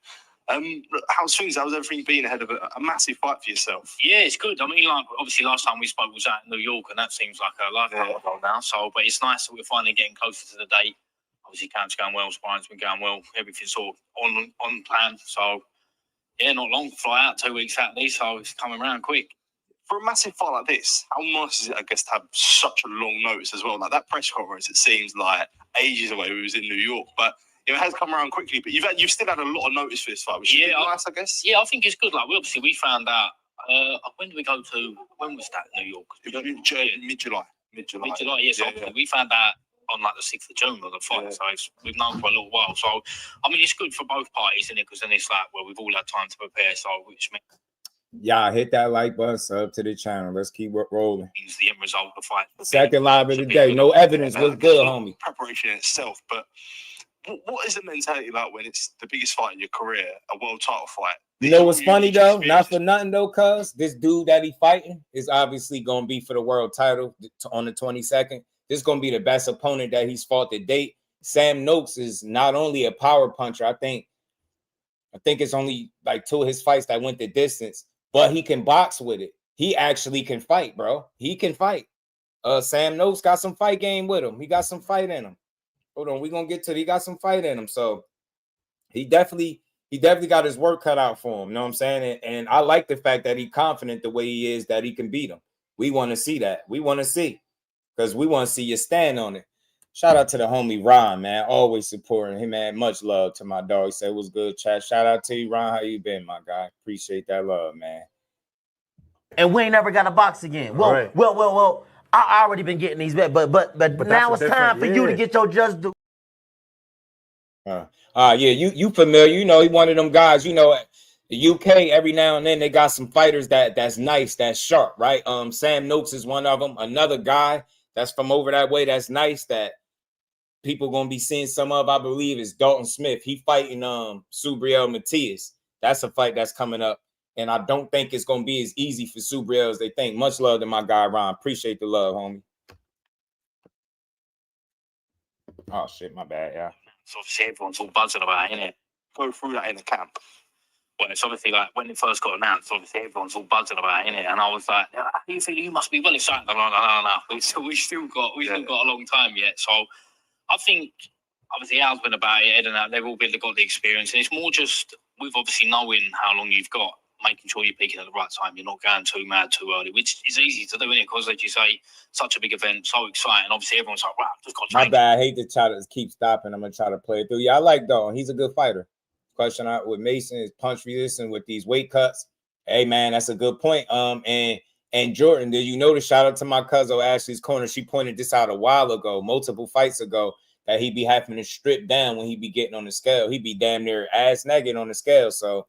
How's everything been ahead of a massive fight for yourself? Yeah, it's good. I mean, like, obviously last time we spoke was at New York, and that seems like a lifetime ago now. So, but it's nice that we're finally getting closer to the date. obviously camp's going well, sparring's been going well, everything's sort of on plan. So yeah, not long, fly out 2 weeks Saturday, so it's coming around quick. For a massive fight like this, how nice is it, I guess, to have such a long notice as well? Like that press conference, it seems like ages away. We was in New York, but it has come around quickly. But you've still had a lot of notice for this fight, which is nice, I guess. Yeah, I think it's good. Like we found out. When did we go to? When was that? New York? Mid-July. Mid-July. Yeah, so we found out on like the 6th of June of the fight. So we've known for a little while. So I mean, it's good for both parties, isn't it? Because then it's like, well, we've all had time to prepare. So which means. Y'all hit that like button, sub to the channel. Let's keep rolling. The end result of the fight. Second live of the day. No evidence. What's good, homie? Preparation in itself, but what is the mentality like when it's the biggest fight in your career, a world title fight? You know what's funny though? Not for nothing though, cuz this dude that he fighting is obviously gonna be for the world title on the 22nd. This is gonna be the best opponent that he's fought to date. Sam Noakes is not only a power puncher. I think it's only like 2 of his fights that went the distance, but he can box with it. He actually can fight, bro. He can fight. Sam Noakes got some fight game with him. He got some fight in him. Hold on, we're gonna get to it. He got some fight in him. So he definitely got his work cut out for him. You know what I'm saying? And I like the fact that he's confident the way he is that he can beat him. We want to see that. We want to see, because we want to see you stand on it. Shout out to the homie Ron, man. Always supporting him, man. Much love to my dog. He said it was good, chat. Shout out to you, Ron. How you been, my guy? Appreciate that love, man. And we ain't never got a box again. Well, right. well. I already been getting these bet, but now it's time for you to get your just do. Yeah, you familiar? You know, he one of them guys. You know, the UK every now and then they got some fighters that's nice, that's sharp, right? Sam Noakes is one of them. Another guy that's from over that way that's nice that people gonna be seeing some of, I believe, is Dalton Smith. He fighting Subriel Matias. That's a fight that's coming up. And I don't think it's going to be as easy for Subriel as they think. Much love to my guy, Ron. Appreciate the love, homie. Oh, shit, my bad, yeah. So obviously everyone's all buzzing about it, innit? Go through that in the camp. Well, it's obviously like when it first got announced, obviously everyone's all buzzing about it, innit? And I was like, you think you must be well excited? No. We still got a long time yet. So I think obviously Al's been about it, Ed and that, they've all got the experience. And it's more just with obviously knowing how long you've got, making sure you're peaking at the right time. You're not going too mad too early, which is easy to do, isn't it? Because, like you say, such a big event, so exciting. Obviously, everyone's like, wow, just got to my bad. I hate to try to keep stopping. I'm going to try to play it through. Yeah, I like Dalton. He's a good fighter. Question out with Mason is punch resistant with these weight cuts. Hey, man, that's a good point. And Jordan, did you notice, shout out to my cousin Ashley's Corner, she pointed this out a while ago, multiple fights ago, that he be having to strip down when he be getting on the scale. He be damn near ass naked on the scale. So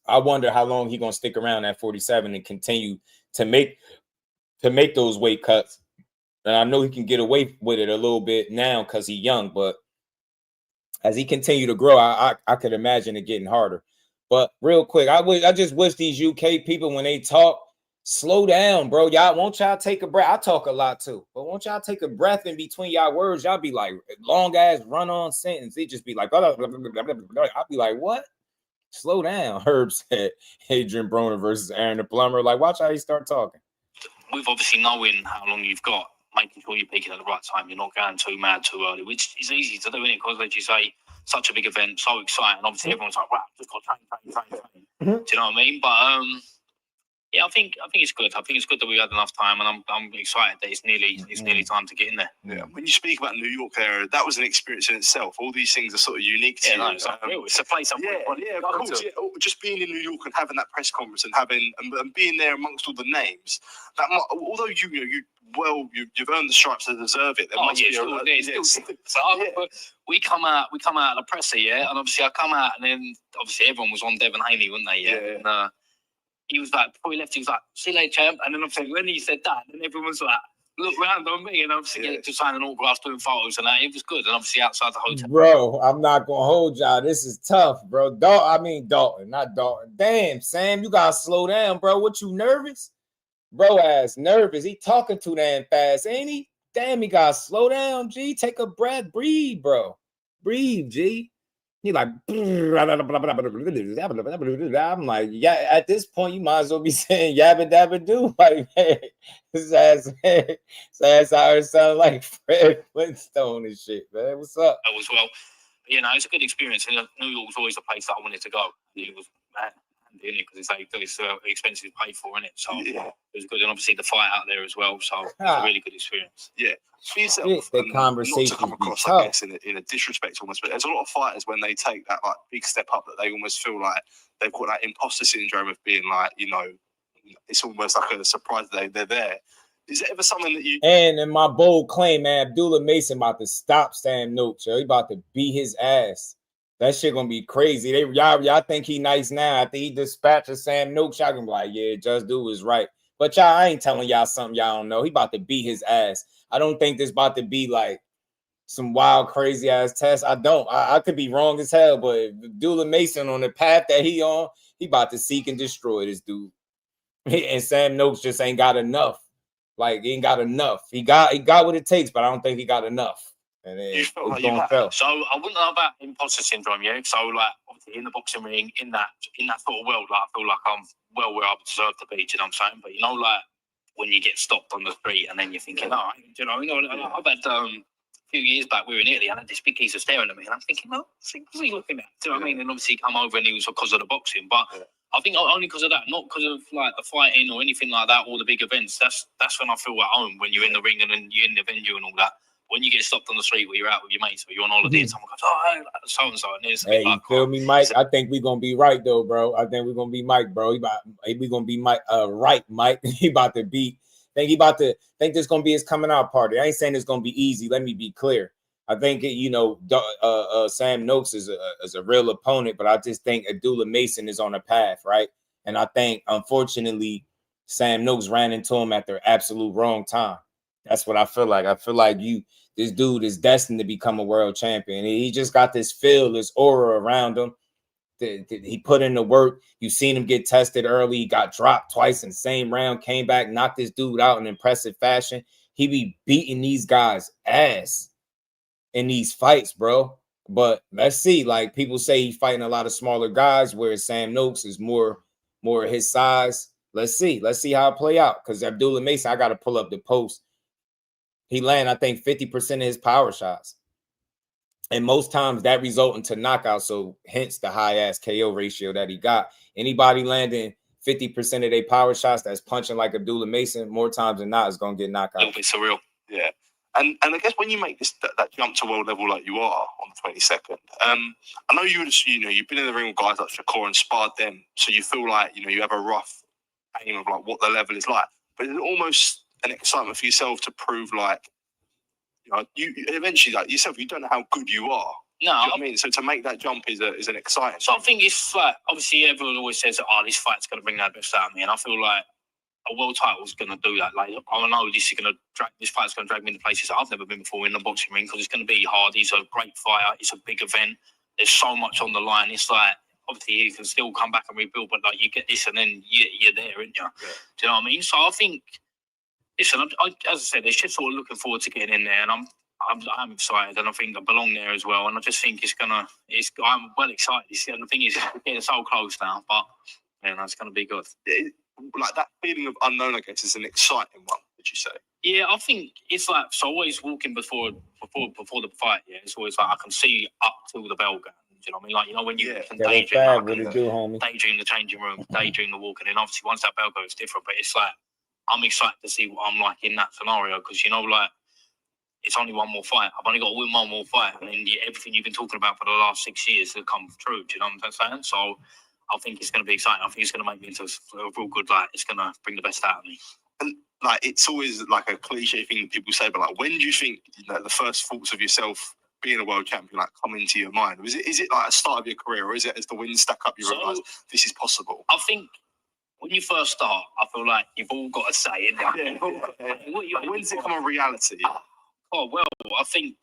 I wonder how long he gonna stick around at 47 and continue to make those weight cuts. And I know he can get away with it a little bit now because he's young, but as he continue to grow, I could imagine it getting harder. But real quick, I just wish these UK people, when they talk, slow down, bro. Y'all, won't y'all take a breath? I talk a lot too, but won't y'all take a breath in between y'all words? Y'all be like long ass run on sentence. They just be like, blah, blah, blah, blah, blah, blah. I'll be like, what? Slow down. Herb said Adrian Broner versus Aaron the Plumber. Like, watch how he start talking. With obviously knowing how long you've got, making sure you're peaking at the right time. You're not going too mad too early, which is easy to do, isn't it? Because, like you say, such a big event, so exciting. Obviously, everyone's like, wow, just got to train. Do you know what I mean? But yeah, I think it's good. I think it's good that we had enough time, and I'm excited that it's nearly time to get in there. Yeah, when you speak about New York area, that was an experience in itself. All these things are sort of unique to you. No, it's unreal. It's a place I'm of course. Yeah. Just being in New York and having that press conference and being there amongst all the names. That although you've earned the stripes to deserve it. We come out of the presser, yeah, and obviously I come out, and then obviously everyone was on Devin Haney, weren't they? Yeah. And, he was like, before he left, he was like, see you later, champ. And then obviously when he said that, then everyone's like, look round on me, and obviously getting to sign an autograph, doing photos, and that. It was good. And obviously outside the hotel. Bro, I'm not gonna hold y'all. This is tough, bro. Dalton, not Dalton. Damn, Sam, you gotta slow down, bro. What, you nervous? Bro ass nervous. He talking too damn fast, ain't he? Damn, he gotta slow down, G. Take a breath. Breathe, bro. Breathe, G. He like, I'm like, yeah. At this point, you might as well be saying yabba dabba do. Like, hey, his ass out here sound like Fred Flintstone and shit, man. What's up? As well. You know, it's a good experience. And New York was always a place that I wanted to go. It was handy, innit? Because it's expensive to pay for, innit? So it was good. And obviously the fight out there as well. So it was a really good experience. Yeah. For yourself, the conversation not to come across, I guess, in a disrespect almost, but there's a lot of fighters when they take that like big step up that they almost feel like they've got that imposter syndrome of being like, you know, it's almost like a surprise that they're there. Is it ever something that you... And in my bold claim, man, Abdullah Mason about to stop Sam Noakes, yo. He about to beat his ass. That shit gonna be crazy. Y'all think he nice now. I think he dispatches Sam Noakes. Y'all gonna be like, yeah, Jusdueboxing was right. But y'all, I ain't telling y'all something y'all don't know. He about to beat his ass. I don't think this about to be like some wild, crazy ass test. I don't. I could be wrong as hell, but Abdullah Mason on the path that he on, he about to seek and destroy this dude. And Sam Noakes just ain't got enough. Like, he ain't got enough. He got what it takes, but I don't think he got enough. And You felt like you had. So I wouldn't know about imposter syndrome, yeah. So like obviously in the boxing ring, in that sort of world, like I feel like I'm well where I deserve to be. Do you know what I'm saying? But you know, like when you get stopped on the street and then you're thinking, oh, you know, I've had a few years back we were in Italy and I had this big geezer staring at me and I'm thinking, oh, what's he looking at? Do you know what I mean? And obviously he come over and he was because of the boxing, but. I think only because of that, not because of like the fighting or anything like that, or the big events. That's when I feel at home, when you're in the ring and then you're in the venue and all that. When you get stopped on the street where you're out with your mates or you're on holiday and someone goes, oh, so and so, and there's hey, you feel me, Mike? I think we're gonna be right though, bro. I think we're gonna be Mike, bro. We gonna be Mike, right, Mike. He about to beat. Think this gonna be his coming out party. I ain't saying it's gonna be easy. Let me be clear. I think Sam Noakes is a real opponent, but I just think Abdullah Mason is on a path, right? And I think, unfortunately, Sam Noakes ran into him at the absolute wrong time. That's what I feel like. I feel like this dude is destined to become a world champion. He just got this feel, this aura around him. He put in the work. You've seen him get tested early. He got dropped twice in the same round, came back, knocked this dude out in impressive fashion. He be beating these guys' ass in these fights, bro. But let's see. Like people say, he's fighting a lot of smaller guys, whereas Sam Noakes is more his size. Let's see how it play out. Because Abdullah Mason, I got to pull up the post. He land, I think, 50% of his power shots. And most times that result into knockout. So hence the high ass KO ratio that he got. Anybody landing 50% of their power shots that's punching like Abdullah Mason, more times than not, is going to get knocked out. A little bit surreal. Yeah. And I guess when you make that jump to world level like you are on the 22nd, I know you've been in the ring with guys like Shakur and sparred them, so you feel like you have a rough aim of like what the level is like. But it's almost an excitement for yourself to prove like you eventually like yourself. You don't know how good you are. No, you know what I mean, so to make that jump is an exciting. So I think it's like obviously everyone always says, "Oh, this fight's going to bring that best out of me," and I feel like a world title is going to do that. Like, I know this fight's going to drag me into places I've never been before in the boxing ring because it's going to be hard. He's a great fighter. It's a big event. There's so much on the line. It's like, obviously, you can still come back and rebuild, but like you get this and then you're there, aren't you? Yeah. Do you know what I mean? So I think, listen, as I said, they're just sort of looking forward to getting in there, and I'm excited, and I think I belong there as well. And I just think I'm well excited. And the thing is, we're getting so close now, but it's going to be good. Like that feeling of unknown, I guess, is an exciting one. Would you say? Yeah, I think it's like always walking before the fight. Yeah, it's always like I can see up till the bell goes. Do you know what I mean? Like when you can daydream the changing room, daydream the walking, and obviously once that bell goes, it's different. But it's like I'm excited to see what I'm like in that scenario because like it's only one more fight. I've only got to win one more fight, and then everything you've been talking about for the last 6 years will come true. Do you know what I'm saying? So I think it's going to be exciting. I think it's going to make me into a real good light. It's going to bring the best out of me. And like it's always like a cliche thing people say, but like when do you think the first thoughts of yourself being a world champion like come into your mind? Is it like a start of your career, or is it as the wins stack up you realise this is possible? I think when you first start, I feel like you've all got to say it. When does it become a reality? Oh well, I think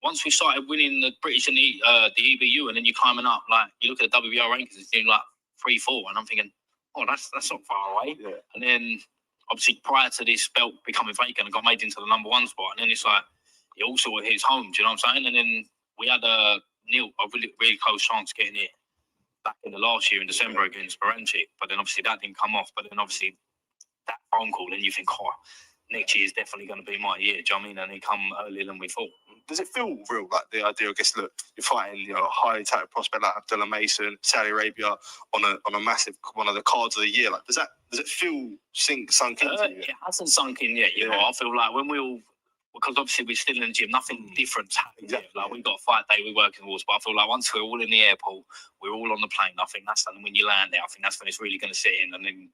once we started winning the British and the EBU, and then you're climbing up, like you look at the WBO rankings, it's doing like 3-4, and I'm thinking, oh, that's not far away. Yeah. And then obviously prior to this belt becoming vacant, I got made into the #1 spot, and then it's like it also hits home. Do you know what I'm saying? And then we had nil, a really close chance getting it back in the last year in December against Baranchik, but then obviously that didn't come off. But then obviously that phone call, then you think, oh, next year is definitely going to be my year. Do you know what I mean? And it come earlier than we thought. Does it feel real, like the idea? I guess, look, you're fighting, a highly talented prospect like Abdullah Mason, Saudi Arabia on a massive one of the cards of the year. Like, does it feel sunk into you? It hasn't sunk in yet. You know, I feel like when we all, because obviously we're still in the gym, nothing different's happened yet. Like, we've got a fight day we're working towards, but I feel like once we're all in the airport, we're all on the plane. I think that's when you land there. I think that's when it's really going to sit in, and then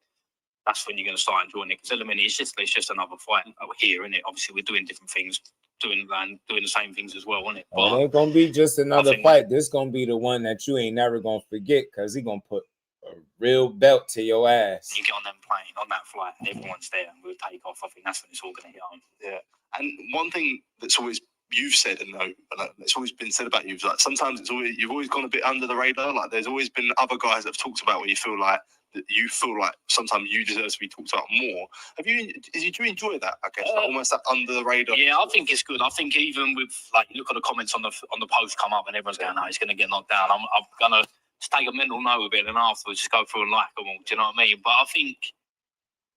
that's when you're going to start enjoying it. Because at the minute, it's just another fight here, isn't it? Obviously, we're doing different things, doing the same things as well, isn't it? But it ain't gonna be just another fight. This gonna be the one that you ain't never gonna forget, because he gonna put a real belt to your ass. You get on them plane, on that flight, everyone's there, and we'll take off. I think that's when it's all going to hit home. Yeah. And one thing that's always you've said, and it's always been said about you, is like sometimes you've always gone a bit under the radar. Like, there's always been other guys that have talked about where you feel like sometimes you deserve to be talked about more. Do you enjoy that? I guess almost that under the radar. Yeah, I think it's good. I think even with, like, you look at the comments on the post come up and everyone's going, "No, he's going to get knocked down." I'm gonna just take a mental note of it, and afterwards just go through and like them all. Do you know what I mean? But I think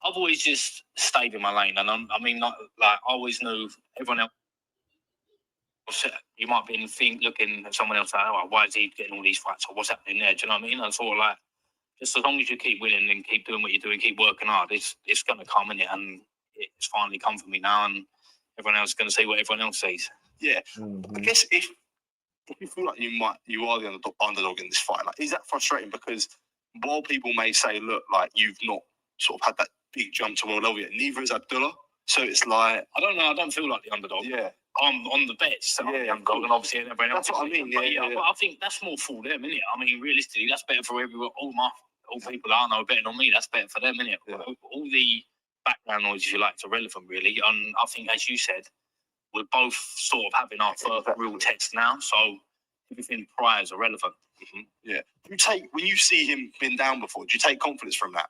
I've always just stayed in my lane, and I always knew everyone else. You might be looking at someone else like, "Oh, why is he getting all these fights? Or what's happening there?" Do you know what I mean? And sort of like, just as long as you keep winning and keep doing what you're doing, keep working hard, it's going to come in it, and it's finally come for me now, and everyone else is going to see what everyone else sees. Yeah, I guess if you feel like you are the underdog in this fight, like, is that frustrating? Because while people may say, look, like, you've not sort of had that big jump to world level yet, neither is Abdullah. So it's like, I don't know. I don't feel like the underdog. Yeah. I'm on the bets. So I'm the underdog, and obviously everyone else. That's what I mean. Yeah. But I think that's more for them, isn't it? I mean, realistically, that's better for everyone. All people I know betting on me, that's better for them, isn't it? Yeah. All the background noise, if you like, is irrelevant, really. And I think, as you said, we're both sort of having our first real test now, so everything prior is irrelevant. Mm-hmm. Yeah. When you see him been down before, do you take confidence from that?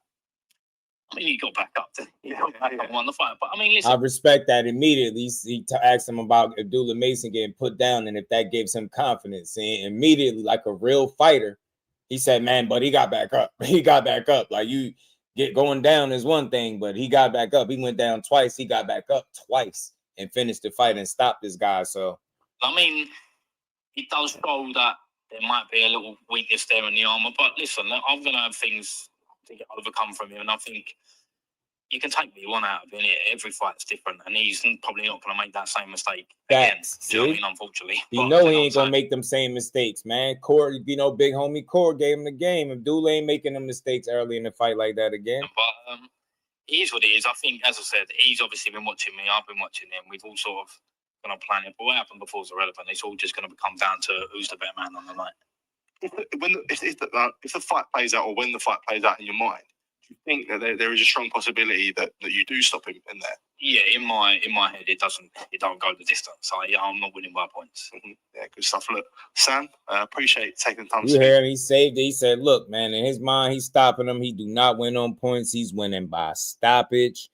I mean, he got back up. He got back up and won the fight. But I mean, listen, I respect that immediately. He asked him about Abdullah Mason getting put down, and if that gives him confidence. And immediately, like a real fighter, he said, "Man, but he got back up. He got back up. Like, you get going down is one thing, but he got back up. He went down twice. He got back up twice and finished the fight and stopped this guy." So, I mean, it does show that there might be a little weakness there in the armor. But listen, I'm going to have things to get overcome from him, and I think you can take what you want out of it. Every fight's different, and he's probably not going to make that same mistake again. You know what I mean? Unfortunately, he ain't going to make them same mistakes, man. Core, big homie Core gave him the game. Abdullah ain't making them mistakes early in the fight like that again. But it is what it is. I think, as I said, he's obviously been watching me. I've been watching him. We've all sort of going to plan it. But what happened before is irrelevant. It's all just going to come down to who's the better man on the night. If the fight plays out, or when the fight plays out in your mind, do you think that there is a strong possibility that you do stop him in there? Yeah, in my head, it don't go the distance. I'm not winning by points. Mm-hmm. Yeah, good stuff. Look, Sam, appreciate taking the time. You hear him? He saved it. He said, "Look, man, in his mind, he's stopping him. He do not win on points. He's winning by stoppage.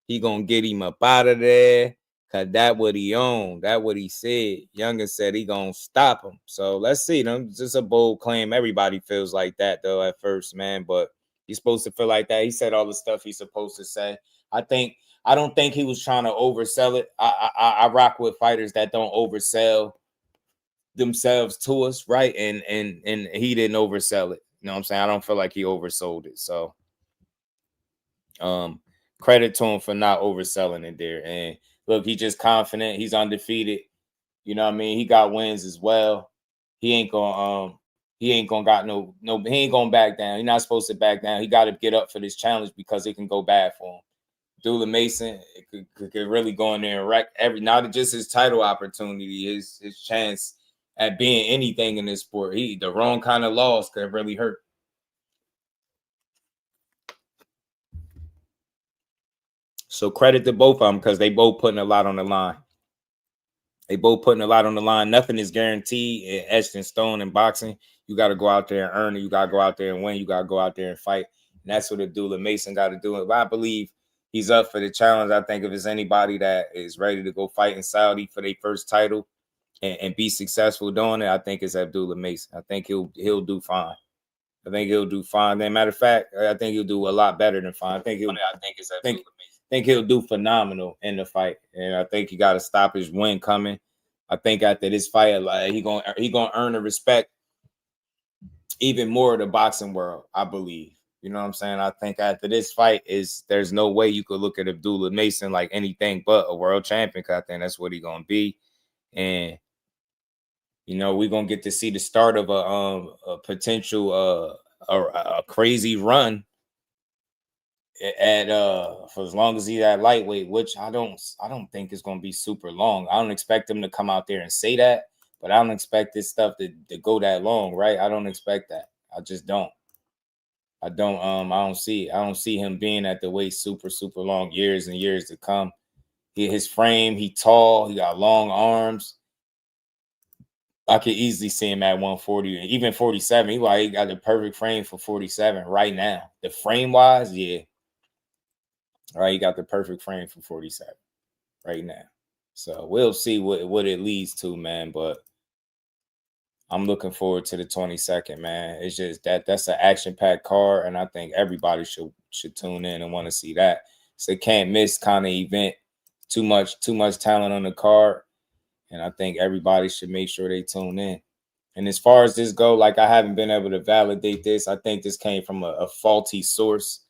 He gonna get him up out of there." Cause that what he owned. That what he said. Youngin said he gonna stop him. So let's see. Them just a bold claim. Everybody feels like that though at first, man. But he's supposed to feel like that. He said all the stuff he's supposed to say. I don't think he was trying to oversell it. I rock with fighters that don't oversell themselves to us, right? And he didn't oversell it. You know what I'm saying? I don't feel like he oversold it. So credit to him for not overselling it there. And look, he's just confident. He's undefeated. You know what I mean? He got wins as well. He ain't gonna he ain't gonna back down. He's not supposed to back down. He got to get up for this challenge because it can go bad for him. Abdullah Mason could really go in there and wreck not just his title opportunity, his chance at being anything in this sport. The wrong kind of loss could really hurt. So credit to both of them because they both putting a lot on the line. Nothing is guaranteed, etched in stone in boxing. You got to go out there and earn it. You got to go out there and win. You got to go out there and fight. And that's what Abdullah Mason got to do. But I believe he's up for the challenge. I think if there's anybody that is ready to go fight in Saudi for their first title, and be successful doing it, I think it's Abdullah Mason. I think he'll do fine. I think he'll do fine. As a matter of fact, I think he'll do a lot better than fine. I think he'll do phenomenal in the fight, and I think he got a stoppage win coming. I think after this fight, like, he gonna earn the respect even more of the boxing world, I believe. You know what I'm saying? I think after this fight, there's no way you could look at Abdullah Mason like anything but a world champion, because I think that's what he's gonna be. And you know, we're gonna get to see the start of a potential a crazy run at for as long as he's at lightweight, which I don't think is gonna be super long. I don't expect him to come out there and say that, but I don't expect this stuff to go that long, right? I don't expect that. I just don't. I don't see him being at the weight super long, years and years to come. His frame, he tall, he got long arms. I could easily see him at 140, even 47. He got the perfect frame for 47 right now. The frame wise, yeah. All right, he got the perfect frame for 47 right now. So we'll see what it leads to, man. But I'm looking forward to the 22nd, man. It's just that's an action-packed card, and I think everybody should tune in and want to see that. It's a can't miss kind of event. Too much talent on the card, and I think everybody should make sure they tune in. And as far as this go, like, I haven't been able to validate this. I think this came from a faulty source.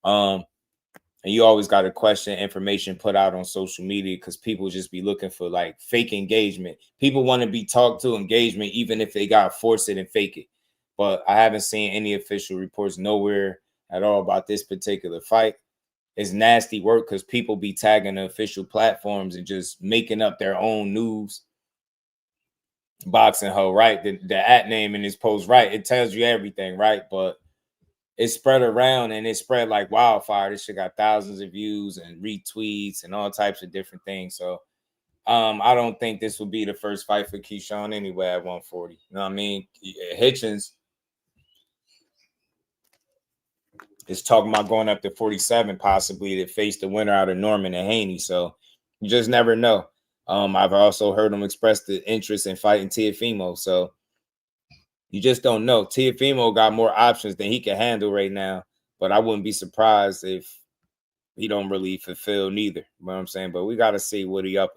And you always got to question information put out on social media, because people just be looking for like fake engagement. People want to be talked to engagement, even if they got to force it and fake it. But I haven't seen any official reports nowhere at all about this particular fight. It's nasty work, because people be tagging the official platforms and just making up their own news. Boxing Ho, right? The at name in his post, right? It tells you everything, right? But it spread around, and it spread like wildfire. This shit got thousands of views and retweets and all types of different things. So I don't think this will be the first fight for Keyshawn anyway at 140. You know what I mean? Hitchins is talking about going up to 47 possibly to face the winner out of Norman and Haney. So you just never know. I've also heard him express the interest in fighting Teofimo. So you just don't know. Teofimo got more options than he can handle right now, but I wouldn't be surprised if he don't really fulfill neither. You know what I'm saying? But we got to see what he up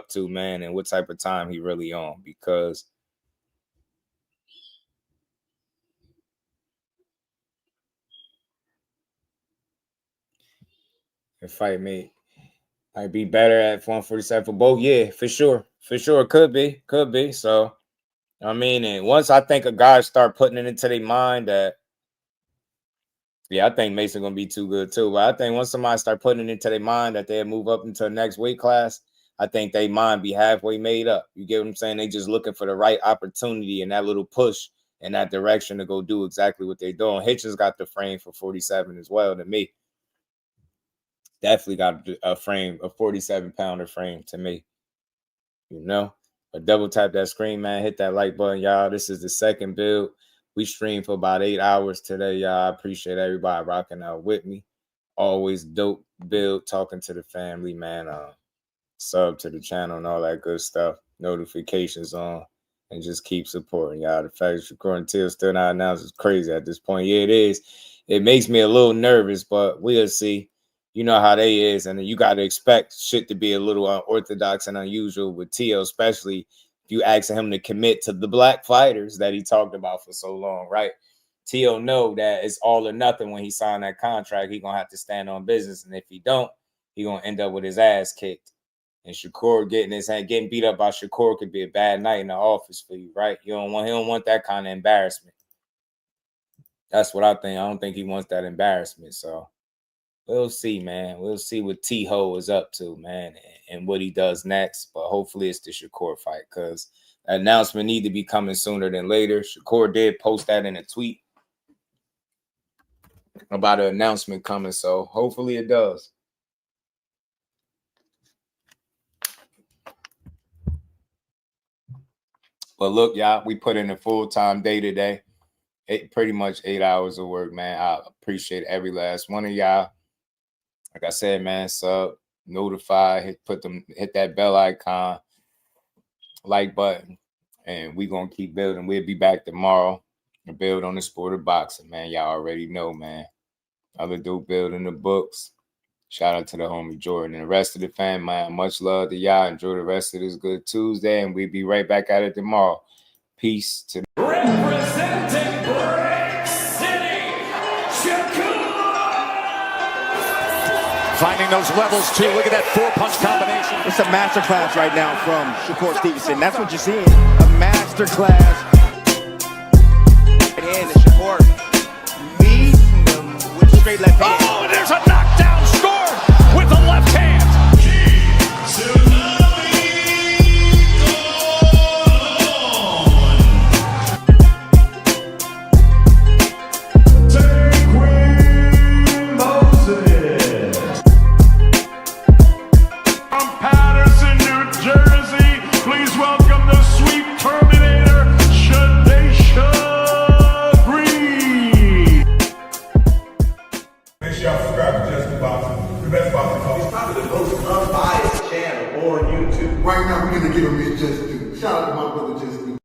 to, man, and what type of time he really on, because the fight might be better at 147 for both. Yeah, for sure. Could be. So, I mean, and once I think a guy start putting it into their mind that, yeah, I think Mason gonna be too good too. But I think once somebody start putting it into their mind that they'll move up into the next weight class, I think they mind be halfway made up. You get what I'm saying? They just looking for the right opportunity and that little push in that direction to go do exactly what they're doing. Hitchins got the frame for 47 as well to me. Definitely got a 47-pounder frame to me. You know, but double tap that screen, man. Hit that like button, y'all. This is the second build. We streamed for about 8 hours today, y'all. I appreciate everybody rocking out with me. Always dope build, talking to the family, man. Sub to the channel and all that good stuff. Notifications on, and just keep supporting y'all. The fact that Shakur and Till still not announced is crazy at this point. Yeah, it is. It makes me a little nervous, but we'll see. You know how they is, and you got to expect shit to be a little unorthodox and unusual with Tio, especially if you ask him to commit to the black fighters that he talked about for so long, right? Tio know that it's all or nothing when he signed that contract. He gonna have to stand on business, and if he don't, he gonna end up with his ass kicked. And Shakur getting beat up by Shakur could be a bad night in the office for you, right? He don't want that kind of embarrassment. That's what I think. I don't think he wants that embarrassment. So we'll see, man. We'll see what T-Ho is up to, man, and what he does next. But hopefully it's the Shakur fight, because the announcement need to be coming sooner than later. Shakur did post that in a tweet about an announcement coming, so hopefully it does. But look, y'all, we put in a full-time day today. Pretty much 8 hours of work, man. I appreciate every last one of y'all. Like I said, man, sub, notify, hit that bell icon. like button. And we going to keep building. We'll be back tomorrow to build on the sport of boxing, man. Y'all already know, man. Other dude building the books. Shout out to the homie Jordan and the rest of the fam, man. Much love to y'all. Enjoy the rest of this good Tuesday, and we'll be right back at it tomorrow. Peace to Representing Brick City, Finding those levels, too. Look at that four-punch combination. It's a masterclass right now from Shakur Stevenson. That's what you're seeing. A masterclass. And Shakur meeting them with straight left hand. Oh, and there's a knockdown scored with the left hand. Make sure y'all subscribe to Jusdueboxing, the best boxing coach. He's probably the most unbiased channel on YouTube. Right now, we're going to give him his Just Do. Shout out to my brother Just Do.